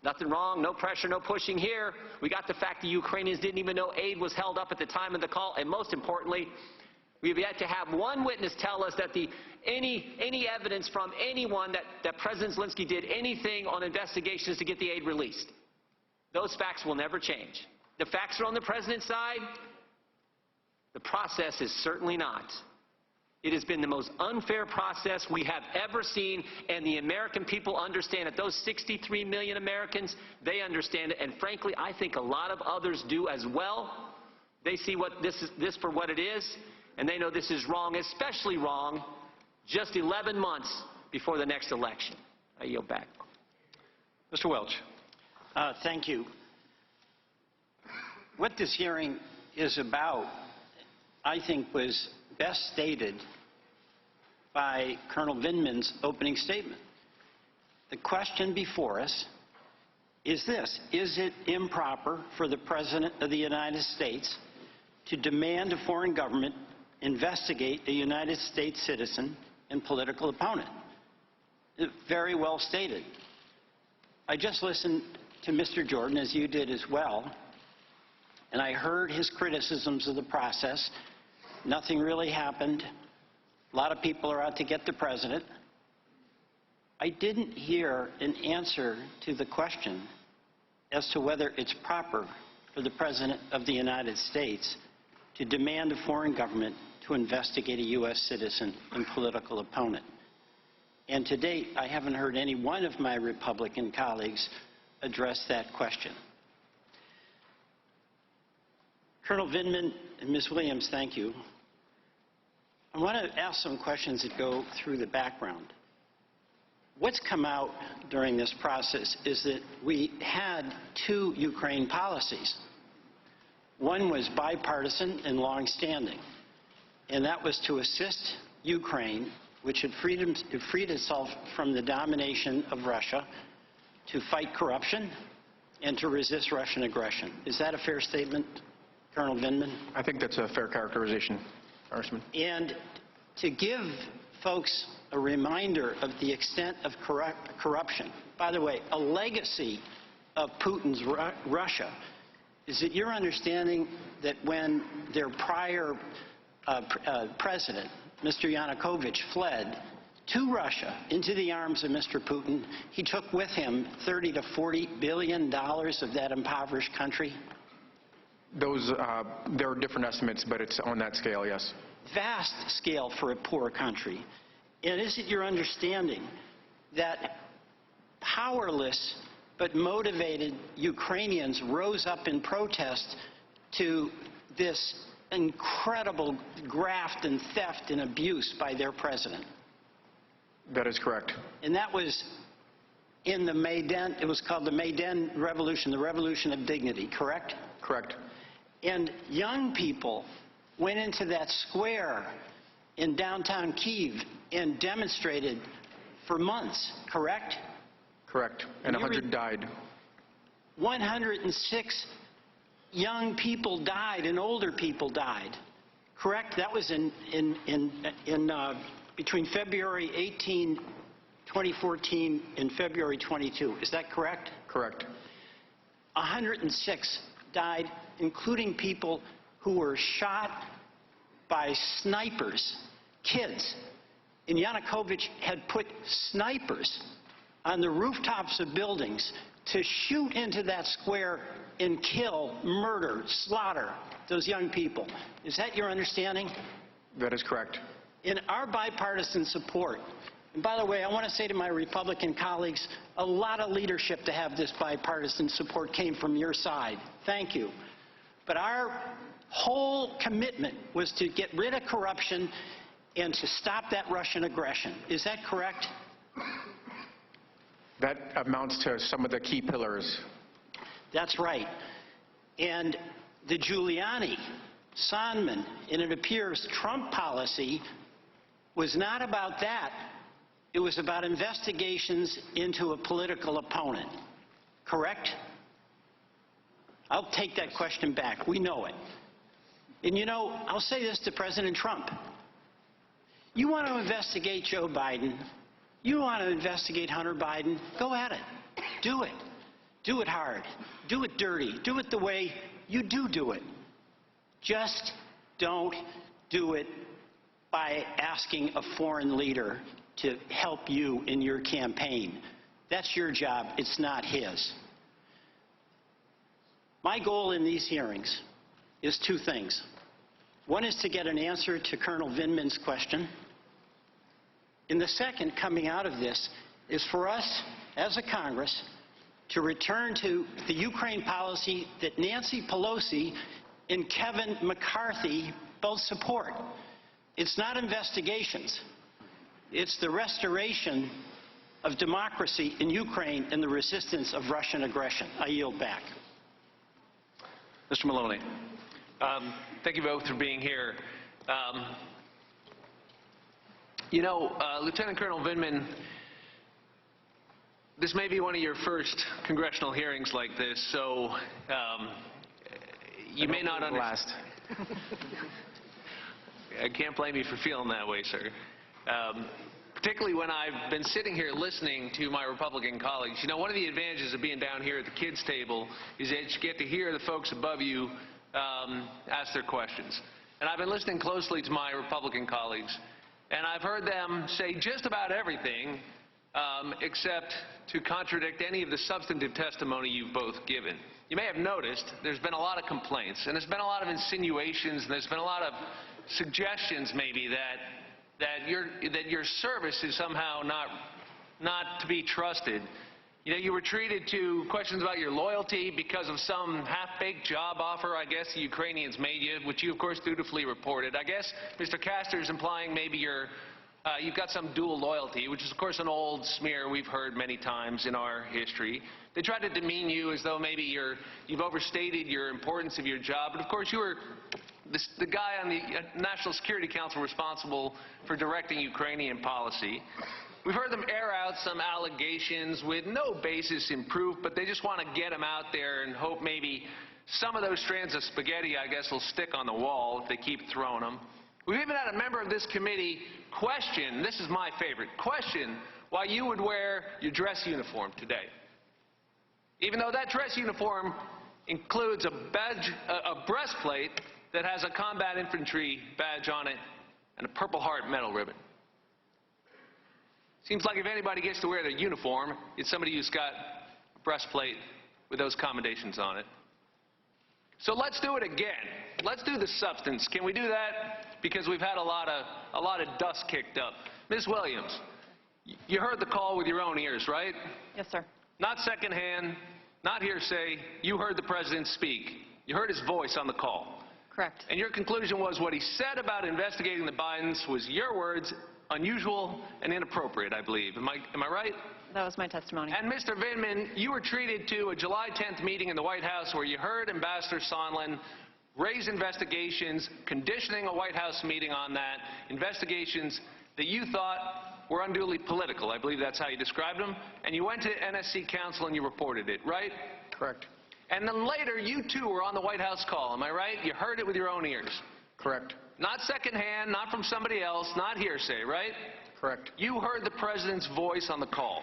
nothing wrong, no pressure, no pushing here. We got the fact the Ukrainians didn't even know aid was held up at the time of the call. And most importantly, we have yet to have one witness tell us that any evidence from anyone that President Zelensky did anything on investigations to get the aid released. Those facts will never change. The facts are on the president's side. The process is certainly not. It has been the most unfair process we have ever seen, and the American people understand it. Those 63 million Americans, they understand it, and frankly, I think a lot of others do as well. They see this for what it is, and they know this is wrong, especially wrong, just 11 months before the next election. I yield back. Mr. Welch. Thank you. What this hearing is about, I think, was best stated by Colonel Vindman's opening statement. The question before us is this: is it improper for the President of the United States to demand a foreign government investigate a United States citizen and political opponent? Very well stated. I just listened to Mr. Jordan, as you did as well, and I heard his criticisms of the process. Nothing really happened. A lot of people are out to get the president. I didn't hear an answer to the question as to whether it's proper for the President of the United States to demand a foreign government to investigate a U.S. citizen and political opponent. And to date, I haven't heard any one of my Republican colleagues address that question. Colonel Vindman and Ms. Williams, thank you. I want to ask some questions that go through the background. What's come out during this process is that we had 2 Ukraine policies. One was bipartisan and long-standing, and that was to assist Ukraine, which had freed itself from the domination of Russia, to fight corruption and to resist Russian aggression. Is that a fair statement, Colonel Vindman? I think that's a fair characterization, Congressman. And to give folks a reminder of the extent of corruption. By the way, a legacy of Putin's Russia is it your understanding that when their prior president, Mr. Yanukovych, fled to Russia into the arms of Mr. Putin, he took with him $30 to $40 billion of that impoverished country? Those, there are different estimates, but it's on that scale, yes. Vast scale for a poor country. And is it your understanding that powerless but motivated Ukrainians rose up in protest to this incredible graft and theft and abuse by their president? That is correct. And that was in the Maidan, it was called the Maidan Revolution, the Revolution of Dignity, correct? Correct. And young people went into that square in downtown Kyiv and demonstrated for months, correct? Correct. And 100 died. 106 young people died and older people died, correct? That was between February 18, 2014 and February 22. Is that correct? Correct. 106 died, including people who were shot by snipers, kids. And Yanukovych had put snipers on the rooftops of buildings to shoot into that square and kill, murder, slaughter those young people. Is that your understanding? That is correct. In our bipartisan support, and by the way, I want to say to my Republican colleagues, a lot of leadership to have this bipartisan support came from your side. Thank you. But our whole commitment was to get rid of corruption and to stop that Russian aggression. Is that correct? That amounts to some of the key pillars. That's right. And the Giuliani, Sondland, and it appears Trump policy was not about that. It was about investigations into a political opponent. Correct? I'll take that question back. We know it. And you know, I'll say this to President Trump. You want to investigate Joe Biden? You want to investigate Hunter Biden? Go at it. Do it. Do it hard. Do it dirty. Do it the way you do it. Just don't do it by asking a foreign leader to help you in your campaign. That's your job. It's not his. My goal in these hearings is two things. One is to get an answer to Colonel Vindman's question. And the second, coming out of this, is for us as a Congress to return to the Ukraine policy that Nancy Pelosi and Kevin McCarthy both support. It's not investigations. It's the restoration of democracy in Ukraine and the resistance of Russian aggression. I yield back. Mr. Maloney. Thank you both for being here. Lieutenant Colonel Vindman, this may be one of your first congressional hearings like this, so you may not understand. I can't blame you for feeling that way, sir. Particularly when I've been sitting here listening to my Republican colleagues. You know, one of the advantages of being down here at the kids' table is that you get to hear the folks above you ask their questions. And I've been listening closely to my Republican colleagues, and I've heard them say just about everything except to contradict any of the substantive testimony you've both given. You may have noticed there's been a lot of complaints, and there's been a lot of insinuations, and there's been a lot of suggestions maybe that your service is somehow not to be trusted. You know, you were treated to questions about your loyalty because of some half-baked job offer, I guess, the Ukrainians made you, which you, of course, dutifully reported. I guess Mr. Castor is implying maybe you've got some dual loyalty, which is, of course, an old smear we've heard many times in our history. They tried to demean you as though maybe you've overstated your importance of your job. But, of course, you were the guy on the National Security Council responsible for directing Ukrainian policy. We've heard them air out some allegations with no basis in proof, but they just want to get them out there and hope maybe some of those strands of spaghetti, I guess, will stick on the wall if they keep throwing them. We've even had a member of this committee question, this is my favorite, question why you would wear your dress uniform today. Even though that dress uniform includes a breastplate that has a combat infantry badge on it and a Purple Heart medal ribbon. Seems like if anybody gets to wear their uniform, it's somebody who's got a breastplate with those commendations on it. So let's do it again. Let's do the substance. Can we do that? Because we've had a lot of dust kicked up. Ms. Williams, you heard the call with your own ears, right? Yes, sir. Not secondhand, not hearsay. You heard the president speak. You heard his voice on the call. Correct. And your conclusion was what he said about investigating the Bidens was, your words, unusual and inappropriate, I believe. Am I right? That was my testimony. And Mr. Vindman, you were treated to a July 10th meeting in the White House where you heard Ambassador Sondland raise investigations, conditioning a White House meeting on that, investigations that you thought were unduly political. I believe that's how you described them. And you went to NSC Council and you reported it, right? Correct. And then later, you too were on the White House call. Am I right? You heard it with your own ears. Correct. Not secondhand, not from somebody else, not hearsay, right? Correct. You heard the president's voice on the call.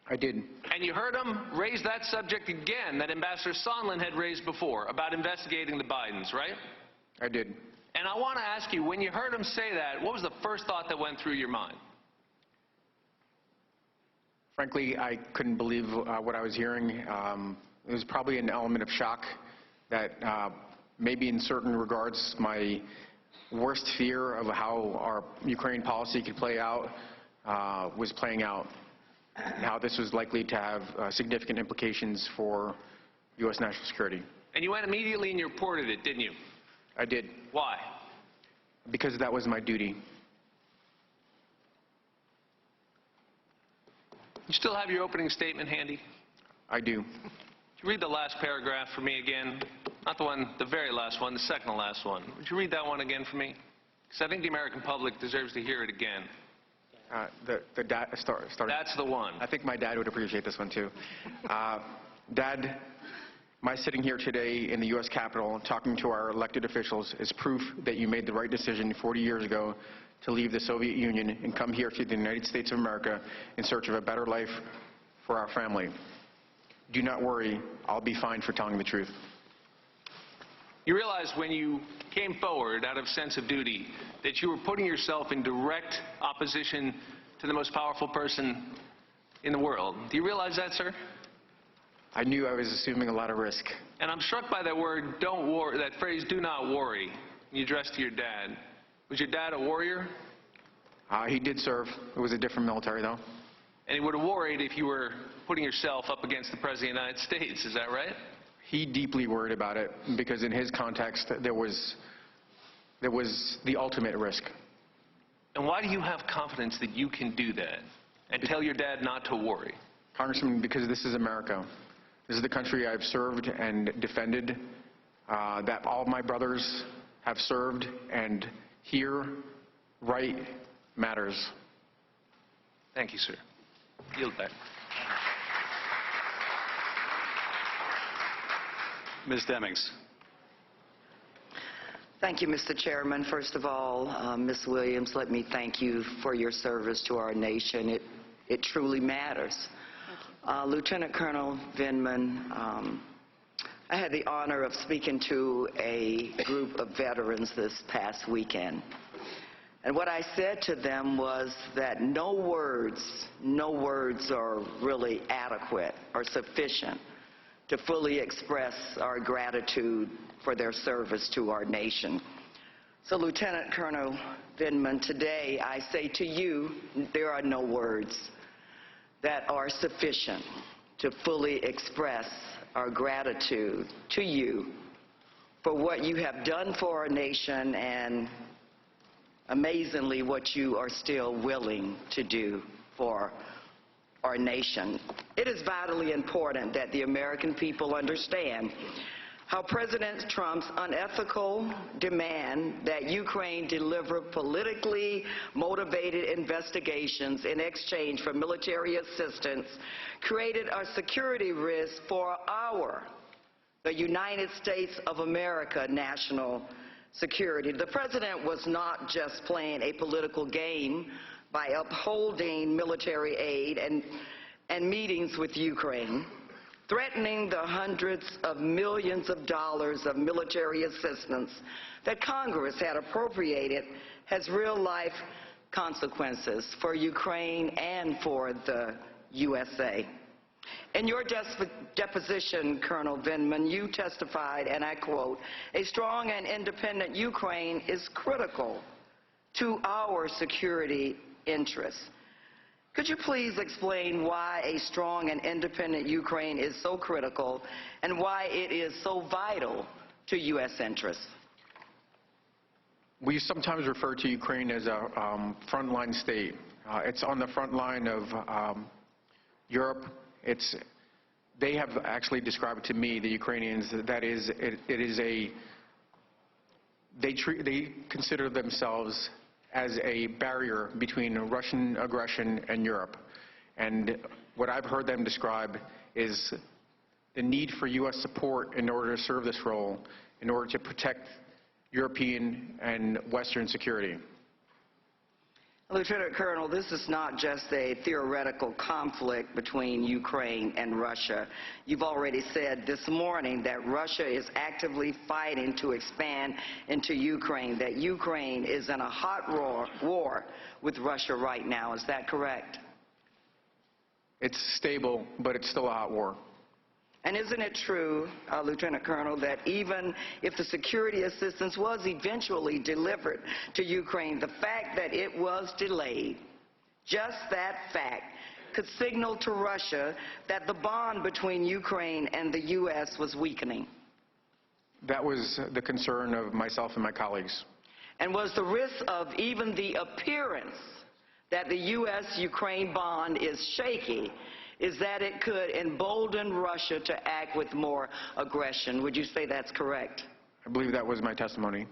I did. And you heard him raise that subject again that Ambassador Sondland had raised before about investigating the Bidens, right? I did. And I want to ask you, when you heard him say that, what was the first thought that went through your mind? Frankly, I couldn't believe what I was hearing. It was probably an element of shock that maybe in certain regards my worst fear of how our Ukraine policy could play out was playing out. How this was likely to have significant implications for U.S. national security. And you went immediately and you reported it, didn't you? I did. Why? Because that was my duty. You still have your opening statement handy? I do. Could you read the last paragraph for me again? Not the one, the very last one, the second to last one. Would you read that one again for me? Because I think the American public deserves to hear it again. That's the one. I think my dad would appreciate this one too. Dad, my sitting here today in the U.S. Capitol talking to our elected officials is proof that you made the right decision 40 years ago to leave the Soviet Union and come here to the United States of America in search of a better life for our family. Do not worry, I'll be fine for telling the truth. You realize when you came forward out of sense of duty that you were putting yourself in direct opposition to the most powerful person in the world. Do you realize that, sir? I knew I was assuming a lot of risk. And I'm struck by that word, don't worry, that phrase, do not worry, you addressed to your dad. Was your dad a warrior? He did serve. It was a different military, though. And he would have worried if you were putting yourself up against the President of the United States, is that right? He deeply worried about it because in his context, there was the ultimate risk. And why do you have confidence that you can do that and tell your dad not to worry? Congressman, because this is America. This is the country I've served and defended, that all of my brothers have served, and here, right matters. Thank you, sir. Yield back. Ms. Demings. Thank you, Mr. Chairman. First of all, Ms. Williams, let me thank you for your service to our nation. It truly matters. Lieutenant Colonel Vindman, I had the honor of speaking to a group of veterans this past weekend. And what I said to them was that no words are really adequate or sufficient to fully express our gratitude for their service to our nation. So, Lieutenant Colonel Vindman, today I say to you, there are no words that are sufficient to fully express our gratitude to you for what you have done for our nation and, amazingly, what you are still willing to do for our nation. It is vitally important that the American people understand how President Trump's unethical demand that Ukraine deliver politically motivated investigations in exchange for military assistance created a security risk for the United States of America national security. The president was not just playing a political game by upholding military aid and meetings with Ukraine. Threatening the hundreds of millions of dollars of military assistance that Congress had appropriated has real-life consequences for Ukraine and for the USA. In your deposition, Colonel Vindman, you testified, and I quote, "A strong and independent Ukraine is critical to our security interests." Could you please explain why a strong and independent Ukraine is so critical and why it is so vital to U.S. interests? We sometimes refer to Ukraine as a frontline state. It's on the front line of Europe. They have actually described to me, the Ukrainians, that they consider themselves as a barrier between Russian aggression and Europe. And what I've heard them describe is the need for U.S. support in order to serve this role, in order to protect European and Western security. Lieutenant Colonel, this is not just a theoretical conflict between Ukraine and Russia. You've already said this morning that Russia is actively fighting to expand into Ukraine, that Ukraine is in a hot war with Russia right now. Is that correct? It's stable, but it's still a hot war. And isn't it true, Lieutenant Colonel, that even if the security assistance was eventually delivered to Ukraine, the fact that it was delayed, just that fact, could signal to Russia that the bond between Ukraine and the U.S. was weakening? That was the concern of myself and my colleagues. And was the risk of even the appearance that the U.S.-Ukraine bond is shaky is that it could embolden Russia to act with more aggression? Would you say that's correct? I believe that was my testimony.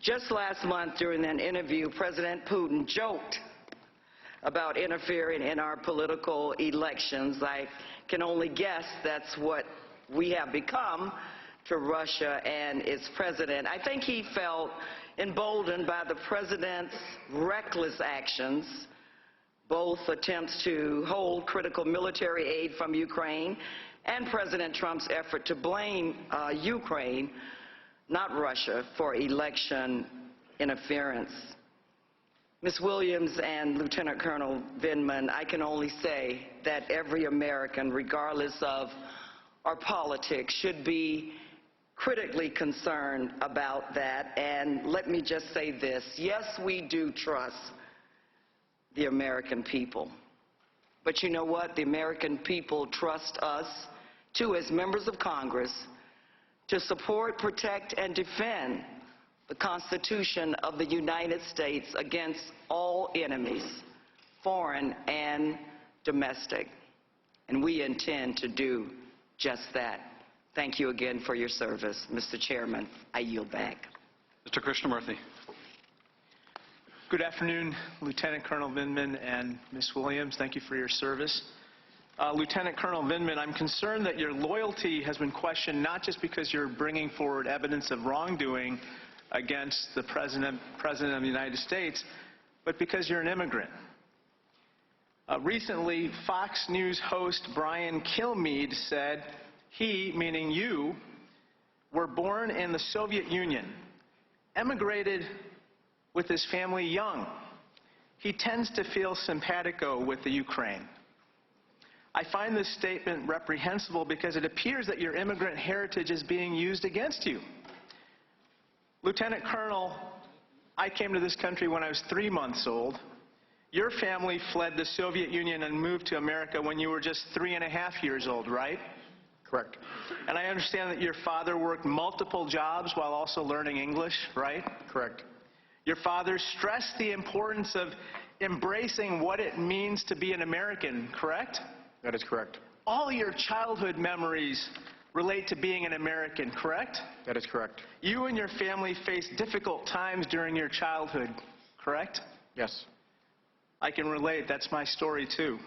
Just last month during an interview, President Putin joked about interfering in our political elections. I can only guess that's what we have become to Russia and its president. I think he felt emboldened by the president's reckless actions, both attempts to hold critical military aid from Ukraine and President Trump's effort to blame Ukraine, not Russia, for election interference. Ms. Williams and Lieutenant Colonel Vindman, I can only say that every American, regardless of our politics, should be critically concerned about that. And let me just say this. Yes, we do trust the American people. But you know what? The American people trust us, too, as members of Congress, to support, protect, and defend the Constitution of the United States against all enemies, foreign and domestic. And we intend to do just that. Thank you again for your service. Mr. Chairman, I yield back. Mr. Krishnamurthy. Good afternoon, Lieutenant Colonel Vindman and Ms. Williams. Thank you for your service. Lieutenant Colonel Vindman, I'm concerned that your loyalty has been questioned not just because you're bringing forward evidence of wrongdoing against the President of the United States, but because you're an immigrant. Recently, Fox News host Brian Kilmeade said he, meaning you, were born in the Soviet Union, emigrated with his family young. He tends to feel simpatico with the Ukraine. I find this statement reprehensible because it appears that your immigrant heritage is being used against you. Lieutenant Colonel, I came to this country when I was 3 months old. Your family fled the Soviet Union and moved to America when you were just 3.5 years old, right? Correct. And I understand that your father worked multiple jobs while also learning English, right? Correct. Your father stressed the importance of embracing what it means to be an American, correct? That is correct. All your childhood memories relate to being an American, correct? That is correct. You and your family faced difficult times during your childhood, correct? Yes. I can relate. That's my story, too.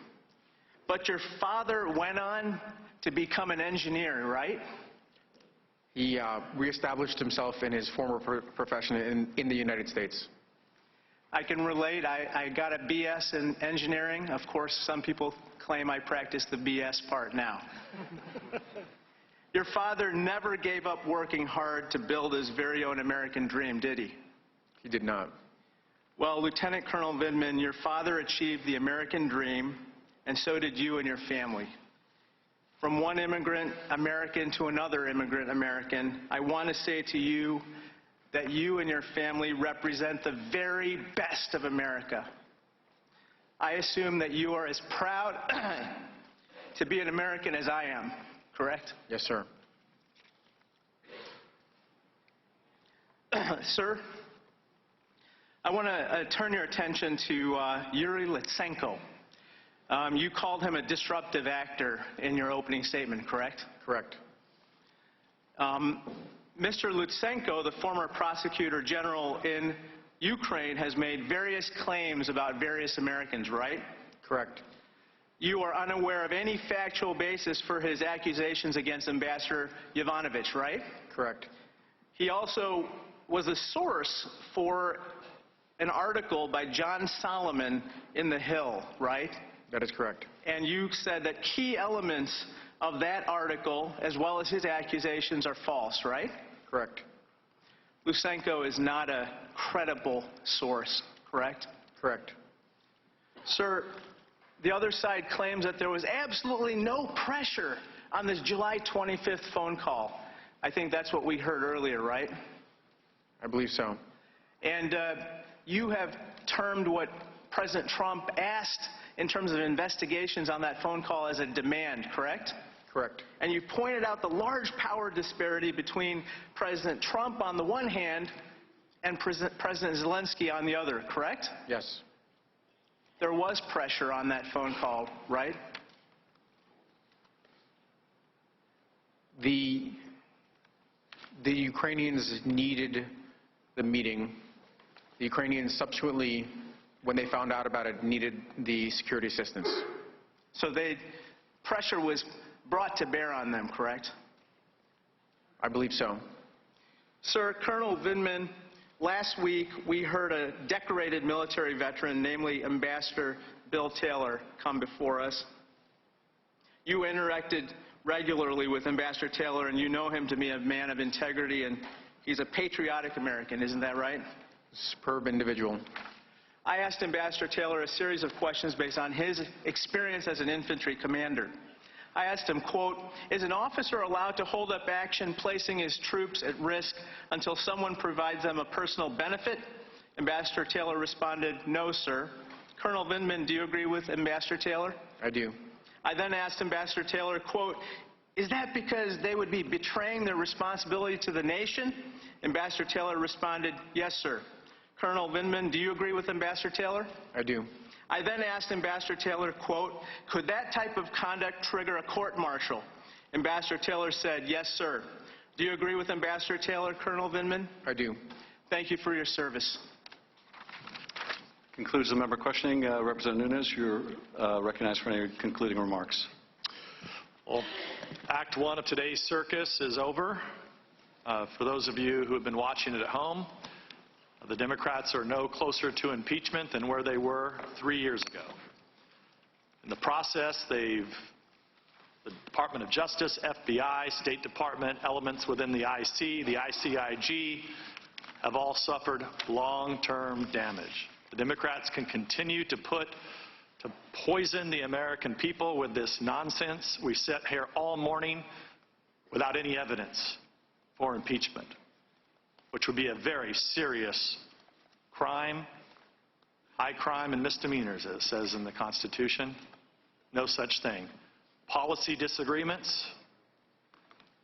But your father went on to become an engineer, right? He reestablished himself in his former profession in the United States. I can relate. I got a BS in engineering. Of course, some people claim I practice the BS part now. Your father never gave up working hard to build his very own American dream, did he? He did not. Well, Lieutenant Colonel Vindman, your father achieved the American dream, and so did you and your family. From one immigrant American to another immigrant American, I want to say to you that you and your family represent the very best of America. I assume that you are as proud to be an American as I am, correct? Yes, sir. Sir, I want to turn your attention to Yuri Lutsenko. You called him a disruptive actor in your opening statement, correct? Correct. Mr. Lutsenko, the former prosecutor general in Ukraine, has made various claims about various Americans, right? Correct. You are unaware of any factual basis for his accusations against Ambassador Yovanovitch, right? Correct. He also was a source for an article by John Solomon in The Hill, right? That is correct. And you said that key elements of that article, as well as his accusations, are false, right? Correct. Lutsenko is not a credible source, correct? Correct. Sir, the other side claims that there was absolutely no pressure on this July 25th phone call. I think that's what we heard earlier, right? I believe so. And you have termed what President Trump asked in terms of investigations on that phone call as a demand, correct? Correct. And you pointed out the large power disparity between President Trump on the one hand and President Zelensky on the other, correct? Yes. There was pressure on that phone call, right? The Ukrainians needed the meeting. The Ukrainians subsequently, when they found out about it, needed the security assistance. So pressure was brought to bear on them, correct? I believe so. Sir, Colonel Vindman, last week we heard a decorated military veteran, namely Ambassador Bill Taylor, come before us. You interacted regularly with Ambassador Taylor, and you know him to be a man of integrity, and he's a patriotic American, isn't that right? Superb individual. I asked Ambassador Taylor a series of questions based on his experience as an infantry commander. I asked him, quote, is an officer allowed to hold up action placing his troops at risk until someone provides them a personal benefit? Ambassador Taylor responded, no, sir. Colonel Vindman, do you agree with Ambassador Taylor? I do. I then asked Ambassador Taylor, quote, is that because they would be betraying their responsibility to the nation? Ambassador Taylor responded, yes, sir. Colonel Vindman, do you agree with Ambassador Taylor? I do. I then asked Ambassador Taylor, quote, could that type of conduct trigger a court-martial? Ambassador Taylor said, yes, sir. Do you agree with Ambassador Taylor, Colonel Vindman? I do. Thank you for your service. Concludes the member questioning. Representative Nunes, you're recognized for any concluding remarks. Well, Act 1 of today's circus is over. For those of you who have been watching it at home, the Democrats are no closer to impeachment than where they were 3 years ago. In the process, the Department of Justice, FBI, State Department, elements within the IC, the ICIG, have all suffered long-term damage. The Democrats can continue to poison the American people with this nonsense. We sit here all morning without any evidence for impeachment, which would be a very serious crime, high crime and misdemeanors, as it says in the Constitution. No such thing. Policy disagreements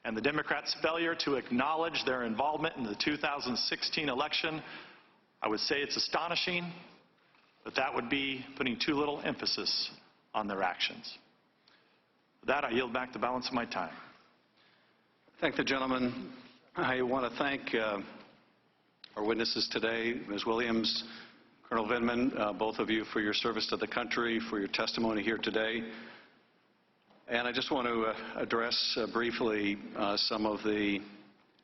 and the Democrats' failure to acknowledge their involvement in the 2016 election, I would say it's astonishing, but that would be putting too little emphasis on their actions. With that, I yield back the balance of my time. Thank the gentleman. I want to thank our witnesses today, Ms. Williams, Colonel Vindman, both of you for your service to the country, for your testimony here today. And I just want to address briefly some of the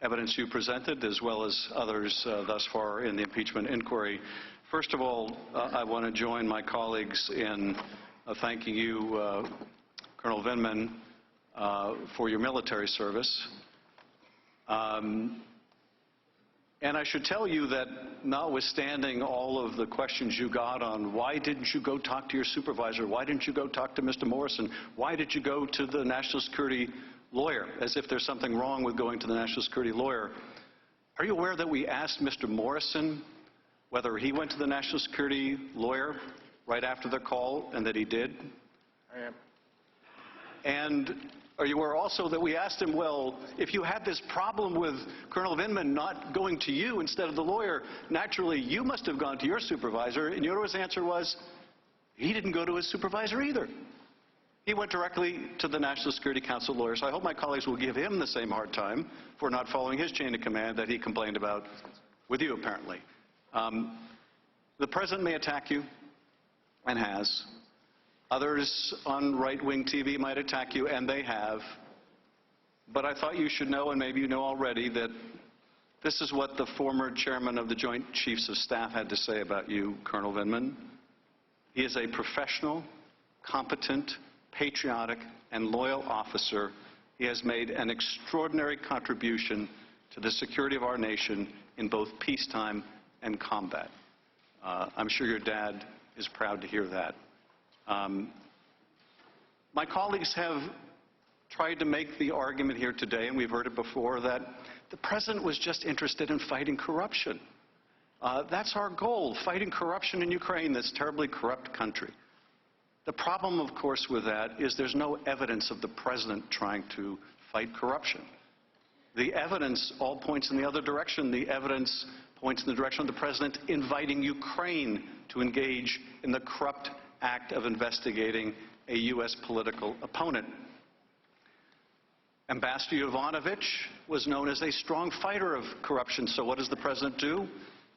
evidence you presented, as well as others thus far in the impeachment inquiry. First of all, I want to join my colleagues in thanking you, Colonel Vindman, for your military service. And I should tell you that notwithstanding all of the questions you got on why didn't you go talk to your supervisor, why didn't you go talk to Mr. Morrison, why did you go to the national security lawyer, as if there's something wrong with going to the national security lawyer. Are you aware that we asked Mr. Morrison whether he went to the national security lawyer right after the call, and that he did? I am. And are you aware also that we asked him, well, if you had this problem with Colonel Vindman not going to you instead of the lawyer, naturally you must have gone to your supervisor, and you know what his answer was? He didn't go to his supervisor either. He went directly to the National Security Council lawyer. So I hope my colleagues will give him the same hard time for not following his chain of command that he complained about with you, apparently. The president may attack you, and has. Others on right-wing TV might attack you, and they have. But I thought you should know, and maybe you know already, that this is what the former chairman of the Joint Chiefs of Staff had to say about you, Colonel Vindman. He is a professional, competent, patriotic, and loyal officer. He has made an extraordinary contribution to the security of our nation in both peacetime and combat. I'm sure your dad is proud to hear that. My colleagues have tried to make the argument here today, and we've heard it before, that the president was just interested in fighting corruption. That's our goal, fighting corruption in Ukraine, this terribly corrupt country. The problem, of course, with that is there's no evidence of the president trying to fight corruption. The evidence all points in the other direction. The evidence points in the direction of the president inviting Ukraine to engage in the corrupt act of investigating a U.S. political opponent. Ambassador Yovanovitch was known as a strong fighter of corruption, so what does the president do?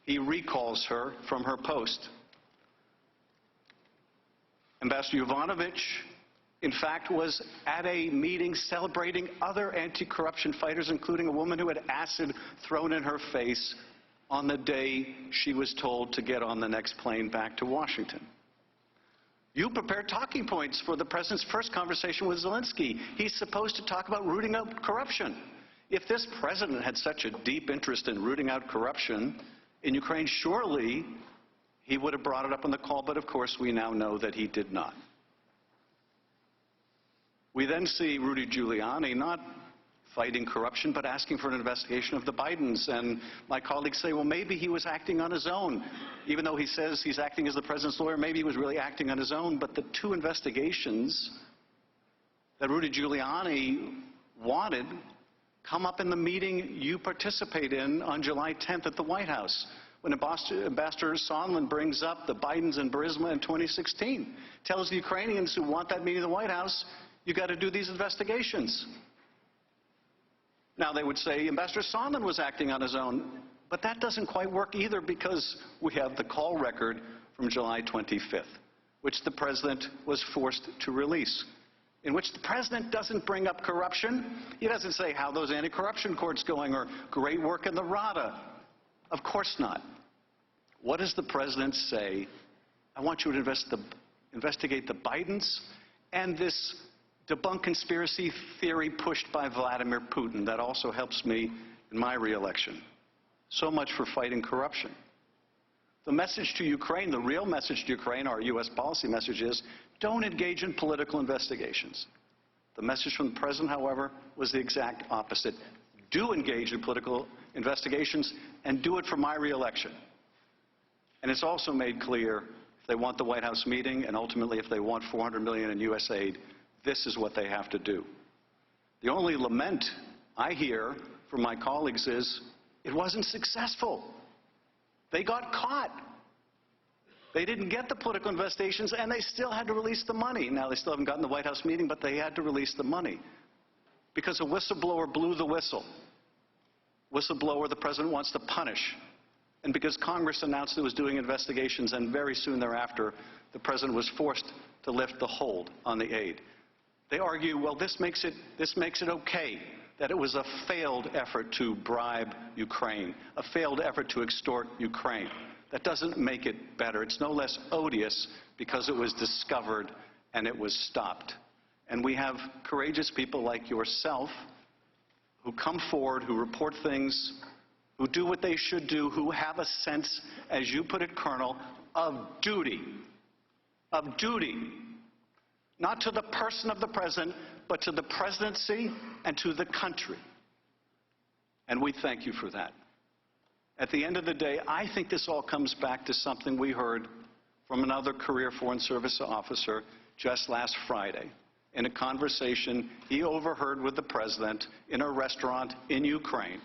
He recalls her from her post. Ambassador Yovanovitch, in fact, was at a meeting celebrating other anti-corruption fighters, including a woman who had acid thrown in her face on the day she was told to get on the next plane back to Washington. You prepared talking points for the president's first conversation with Zelensky. He's supposed to talk about rooting out corruption. If this president had such a deep interest in rooting out corruption in Ukraine, surely he would have brought it up on the call, but of course we now know that he did not. We then see Rudy Giuliani not fighting corruption, but asking for an investigation of the Bidens. And my colleagues say, well, maybe he was acting on his own. Even though he says he's acting as the president's lawyer, maybe he was really acting on his own. But the two investigations that Rudy Giuliani wanted come up in the meeting you participate in on July 10th at the White House, when Ambassador Sondland brings up the Bidens and Burisma in 2016, tells the Ukrainians who want that meeting in the White House, you got to do these investigations. Now, they would say Ambassador Sondland was acting on his own, but that doesn't quite work either, because we have the call record from July 25th, which the president was forced to release, in which the president doesn't bring up corruption. He doesn't say how those anti-corruption courts going or great work in the RADA. Of course not. What does the president say? I want you to investigate the Bidens and this debunk conspiracy theory pushed by Vladimir Putin. That also helps me in my re-election. So much for fighting corruption. The message to Ukraine, the real message to Ukraine, our U.S. policy message is, don't engage in political investigations. The message from the president, however, was the exact opposite. Do engage in political investigations, and do it for my re-election. And it's also made clear, if they want the White House meeting, and ultimately if they want $400 million in U.S. aid, this is what they have to do. The only lament I hear from my colleagues is, it wasn't successful. They got caught. They didn't get the political investigations, and they still had to release the money. Now, they still haven't gotten the White House meeting, but they had to release the money, because a whistleblower blew the whistle. Whistleblower the president wants to punish. And because Congress announced it was doing investigations, and very soon thereafter, the president was forced to lift the hold on the aid. They argue, well, this makes it okay that it was a failed effort to bribe Ukraine, a failed effort to extort Ukraine. That doesn't make it better. It's no less odious because it was discovered and it was stopped. And we have courageous people like yourself who come forward, who report things, who do what they should do, who have a sense, as you put it, Colonel, of duty. Of duty. Not to the person of the president, but to the presidency and to the country. And we thank you for that. At the end of the day, I think this all comes back to something we heard from another career Foreign Service officer just last Friday in a conversation he overheard with the president in a restaurant in Ukraine,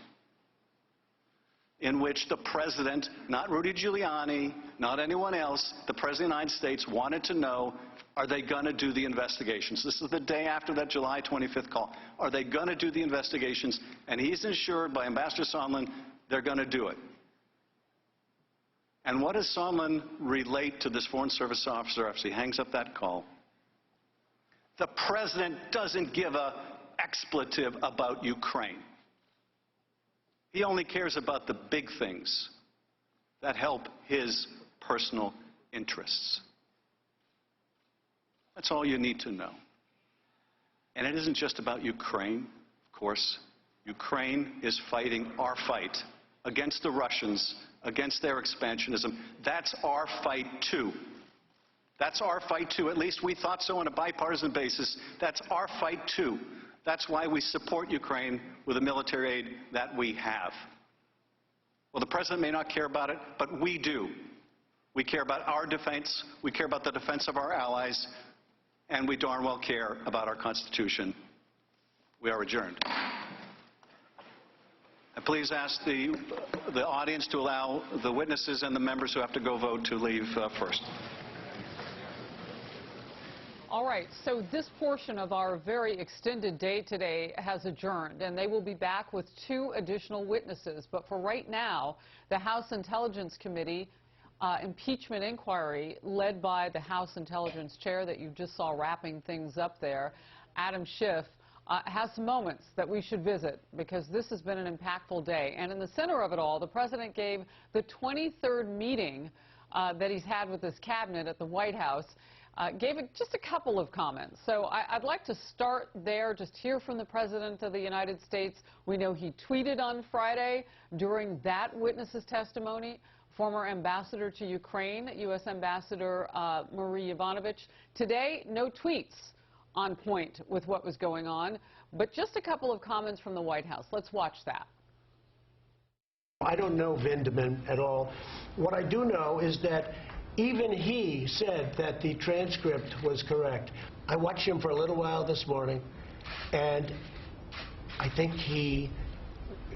in which the president, not Rudy Giuliani, not anyone else, the president of the United States wanted to know, are they going to do the investigations? This is the day after that July 25th call. Are they going to do the investigations? And he's assured by Ambassador Sondland they're going to do it. And what does Sondland relate to this Foreign Service officer after he hangs up that call? The president doesn't give an expletive about Ukraine. He only cares about the big things that help his personal interests. That's all you need to know. And it isn't just about Ukraine, of course. Ukraine is fighting our fight against the Russians, against their expansionism. That's our fight, too. That's our fight, too. At least we thought so on a bipartisan basis. That's our fight, too. That's why we support Ukraine with the military aid that we have. Well, the president may not care about it, but we do. We care about our defense. We care about the defense of our allies. And we darn well care about our Constitution. We are adjourned. And please ask the audience to allow the witnesses and the members who have to go vote to leave first. All right, so this portion of our very extended day today has adjourned, and they will be back with 2 additional witnesses. But for right now, the House Intelligence Committee impeachment inquiry led by the House Intelligence Chair that you just saw wrapping things up there, Adam Schiff, has some moments that we should visit because this has been an impactful day. And in the center of it all, the president gave the 23rd meeting that he's had with his cabinet at the White House, gave it just a couple of comments. So I'd like to start there, just hear from the President of the United States. We know he tweeted on Friday during that witness's testimony. Former ambassador to Ukraine, U.S. Ambassador Marie Yovanovitch. Today, no tweets on point with what was going on, but just a couple of comments from the White House. Let's watch that. I don't know Vindman at all. What I do know is that even he said that the transcript was correct. I watched him for a little while this morning, and I think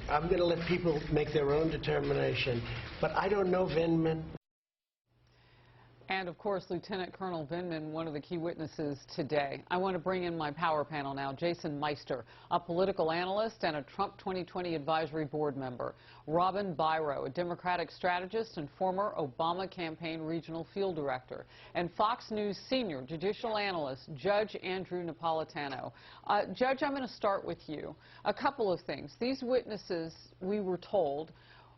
I'm going to let people make their own determination, but I don't know Vindman. And, of course, Lieutenant Colonel Vindman, one of the key witnesses today. I want to bring in my power panel now. Jason Meister, a political analyst and a Trump 2020 Advisory Board member. Robin Byro, a Democratic strategist and former Obama campaign regional field director. And Fox News senior judicial analyst, Judge Andrew Napolitano. Judge, I'm going to start with you. A couple of things. These witnesses, we were told,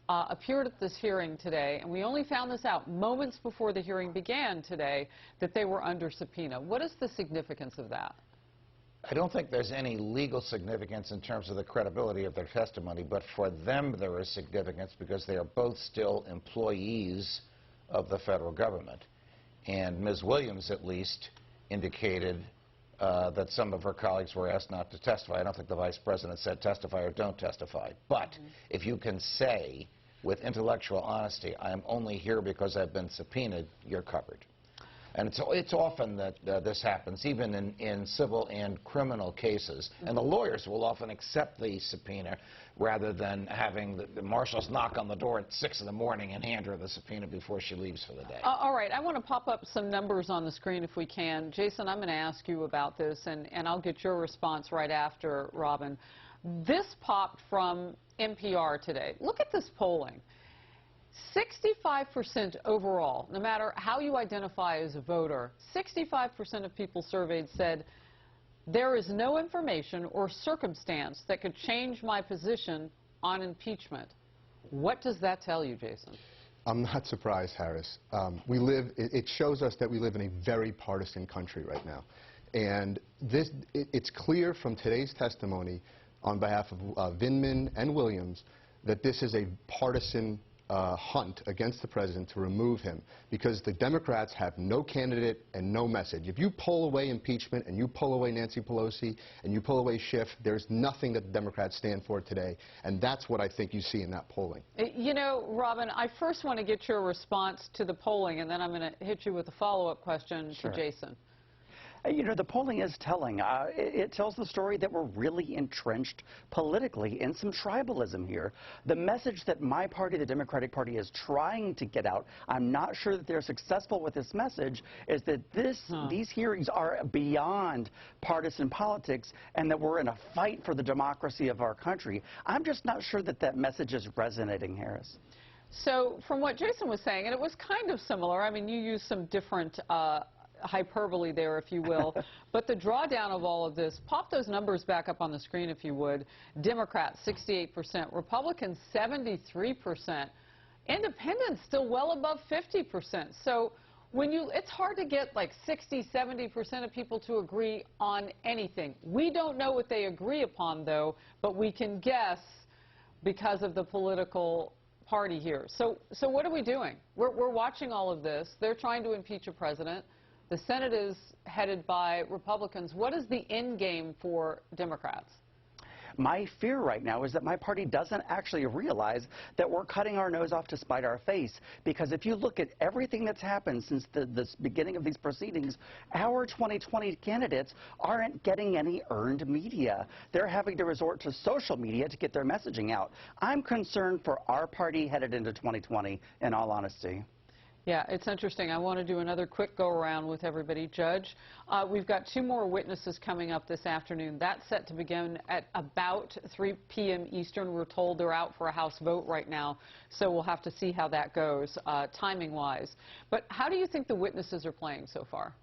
appeared at this hearing today, and we only found this out moments before the hearing began today, that they were under subpoena. What is the significance of that? I don't think there's any legal significance in terms of the credibility of their testimony, but for them there is significance because they are both still employees of the federal government. And Ms. Williams, at least, indicated that some of her colleagues were asked not to testify. I don't think the Vice President said testify or don't testify. But if you can say with intellectual honesty, I'm only here because I've been subpoenaed, you're covered. And it's often that this happens, even in civil and criminal cases. And the lawyers will often accept the subpoena rather than having the marshals knock on the door at 6 in the morning and hand her the subpoena before she leaves for the day. All right, I want to pop up some numbers on the screen if we can. Jason, I'm going to ask you about this, and I'll get your response right after, Robin. This popped from NPR today. Look at this polling. 65% overall, no matter how you identify as a voter, 65% of people surveyed said there is no information or circumstance that could change my position on impeachment. What does that tell you, Jason? I'm not surprised, Harris. It shows us that we live in a very partisan country right now. And it's clear from today's testimony on behalf of Vindman and Williams that this is a partisan hunt against the president to remove him, because the Democrats have no candidate and no message. If you pull away impeachment and you pull away Nancy Pelosi and you pull away Schiff, there's nothing that the Democrats stand for today, and that's what I think you see in that polling. You know, Robin, I first want to get your response to the polling, and then I'm going to hit you with a follow-up question to Jason. You know, the polling is telling. It tells the story that we're really entrenched politically in some tribalism here. The message that my party, the Democratic Party, is trying to get out, I'm not sure that they're successful with this message, is that these hearings are beyond partisan politics and that we're in a fight for the democracy of our country. I'm just not sure that that message is resonating, Harris. So from what Jason was saying, and it was kind of similar, I mean, you used some different hyperbole there, if you will. But the drawdown of all of this, pop those numbers back up on the screen, if you would. Democrats, 68%. Republicans, 73%. Independents, still well above 50%. So it's hard to get like 60, 70% of people to agree on anything. We don't know what they agree upon, though, but we can guess because of the political party here. So what are we doing? We're watching all of this. They're trying to impeach a president. The Senate is headed by Republicans. What is the end game for Democrats? My fear right now is that my party doesn't actually realize that we're cutting our nose off to spite our face. Because if you look at everything that's happened since the beginning of these proceedings, our 2020 candidates aren't getting any earned media. They're having to resort to social media to get their messaging out. I'm concerned for our party headed into 2020, in all honesty. Yeah, it's interesting. I want to do another quick go-around with everybody. Judge, we've got 2 more witnesses coming up this afternoon. That's set to begin at about 3 p.m. Eastern. We're told they're out for a House vote right now, so we'll have to see how that goes, timing-wise. But how do you think the witnesses are playing so far?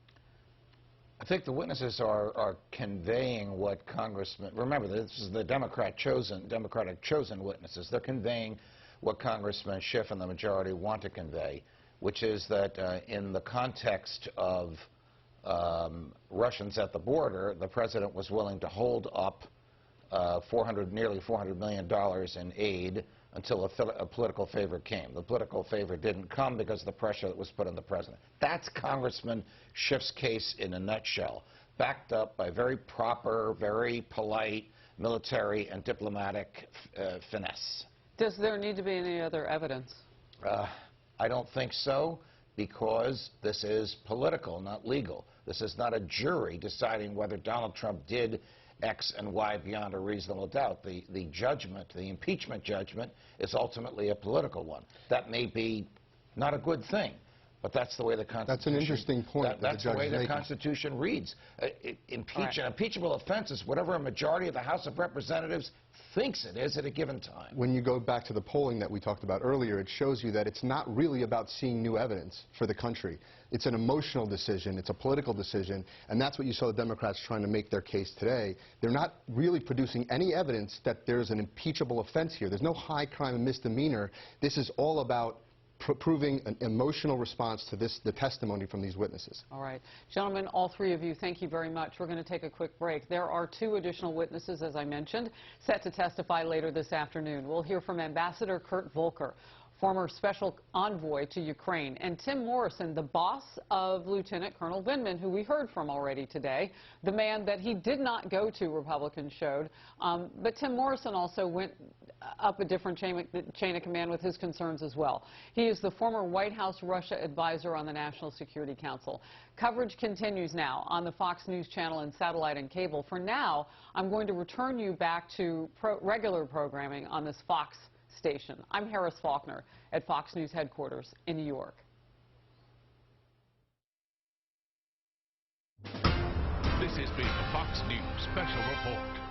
I think the witnesses are conveying what Congressman, remember, this is the Democratic chosen witnesses. They're conveying what Congressman Schiff and the majority want to convey, which is that in the context of Russians at the border, the president was willing to hold up nearly $400 million in aid until a political favor came. The political favor didn't come because of the pressure that was put on the president. That's Congressman Schiff's case in a nutshell, backed up by very proper, very polite military and diplomatic finesse. Does there need to be any other evidence? I don't think so, because this is political, not legal. This is not a jury deciding whether Donald Trump did X and Y beyond a reasonable doubt. The judgment, the impeachment judgment, is ultimately a political one. That may be not a good thing, but that's the way the Constitution... That's an interesting point That's the way the Constitution reads. An impeachable offense is whatever a majority of the House of Representatives thinks it is at a given time. When you go back to the polling that we talked about earlier, it shows you that it's not really about seeing new evidence for the country. It's an emotional decision. It's a political decision. And that's what you saw the Democrats trying to make their case today. They're not really producing any evidence that there's an impeachable offense here. There's no high crime and misdemeanor. This is all about proving an emotional response to the testimony from these witnesses. All right. Gentlemen, all 3 of you, thank you very much. We're going to take a quick break. There are 2 additional witnesses, as I mentioned, set to testify later this afternoon. We'll hear from Ambassador Kurt Volker, former special envoy to Ukraine, and Tim Morrison, the boss of Lieutenant Colonel Vindman, who we heard from already today, the man that he did not go to, Republicans showed. But Tim Morrison also went up a different chain of command with his concerns as well. He is the former White House Russia advisor on the National Security Council. Coverage continues now on the Fox News channel and satellite and cable. For now, I'm going to return you back to regular programming on this Fox station. I'm Harris Faulkner at Fox News headquarters in New York. This has been a Fox News special report.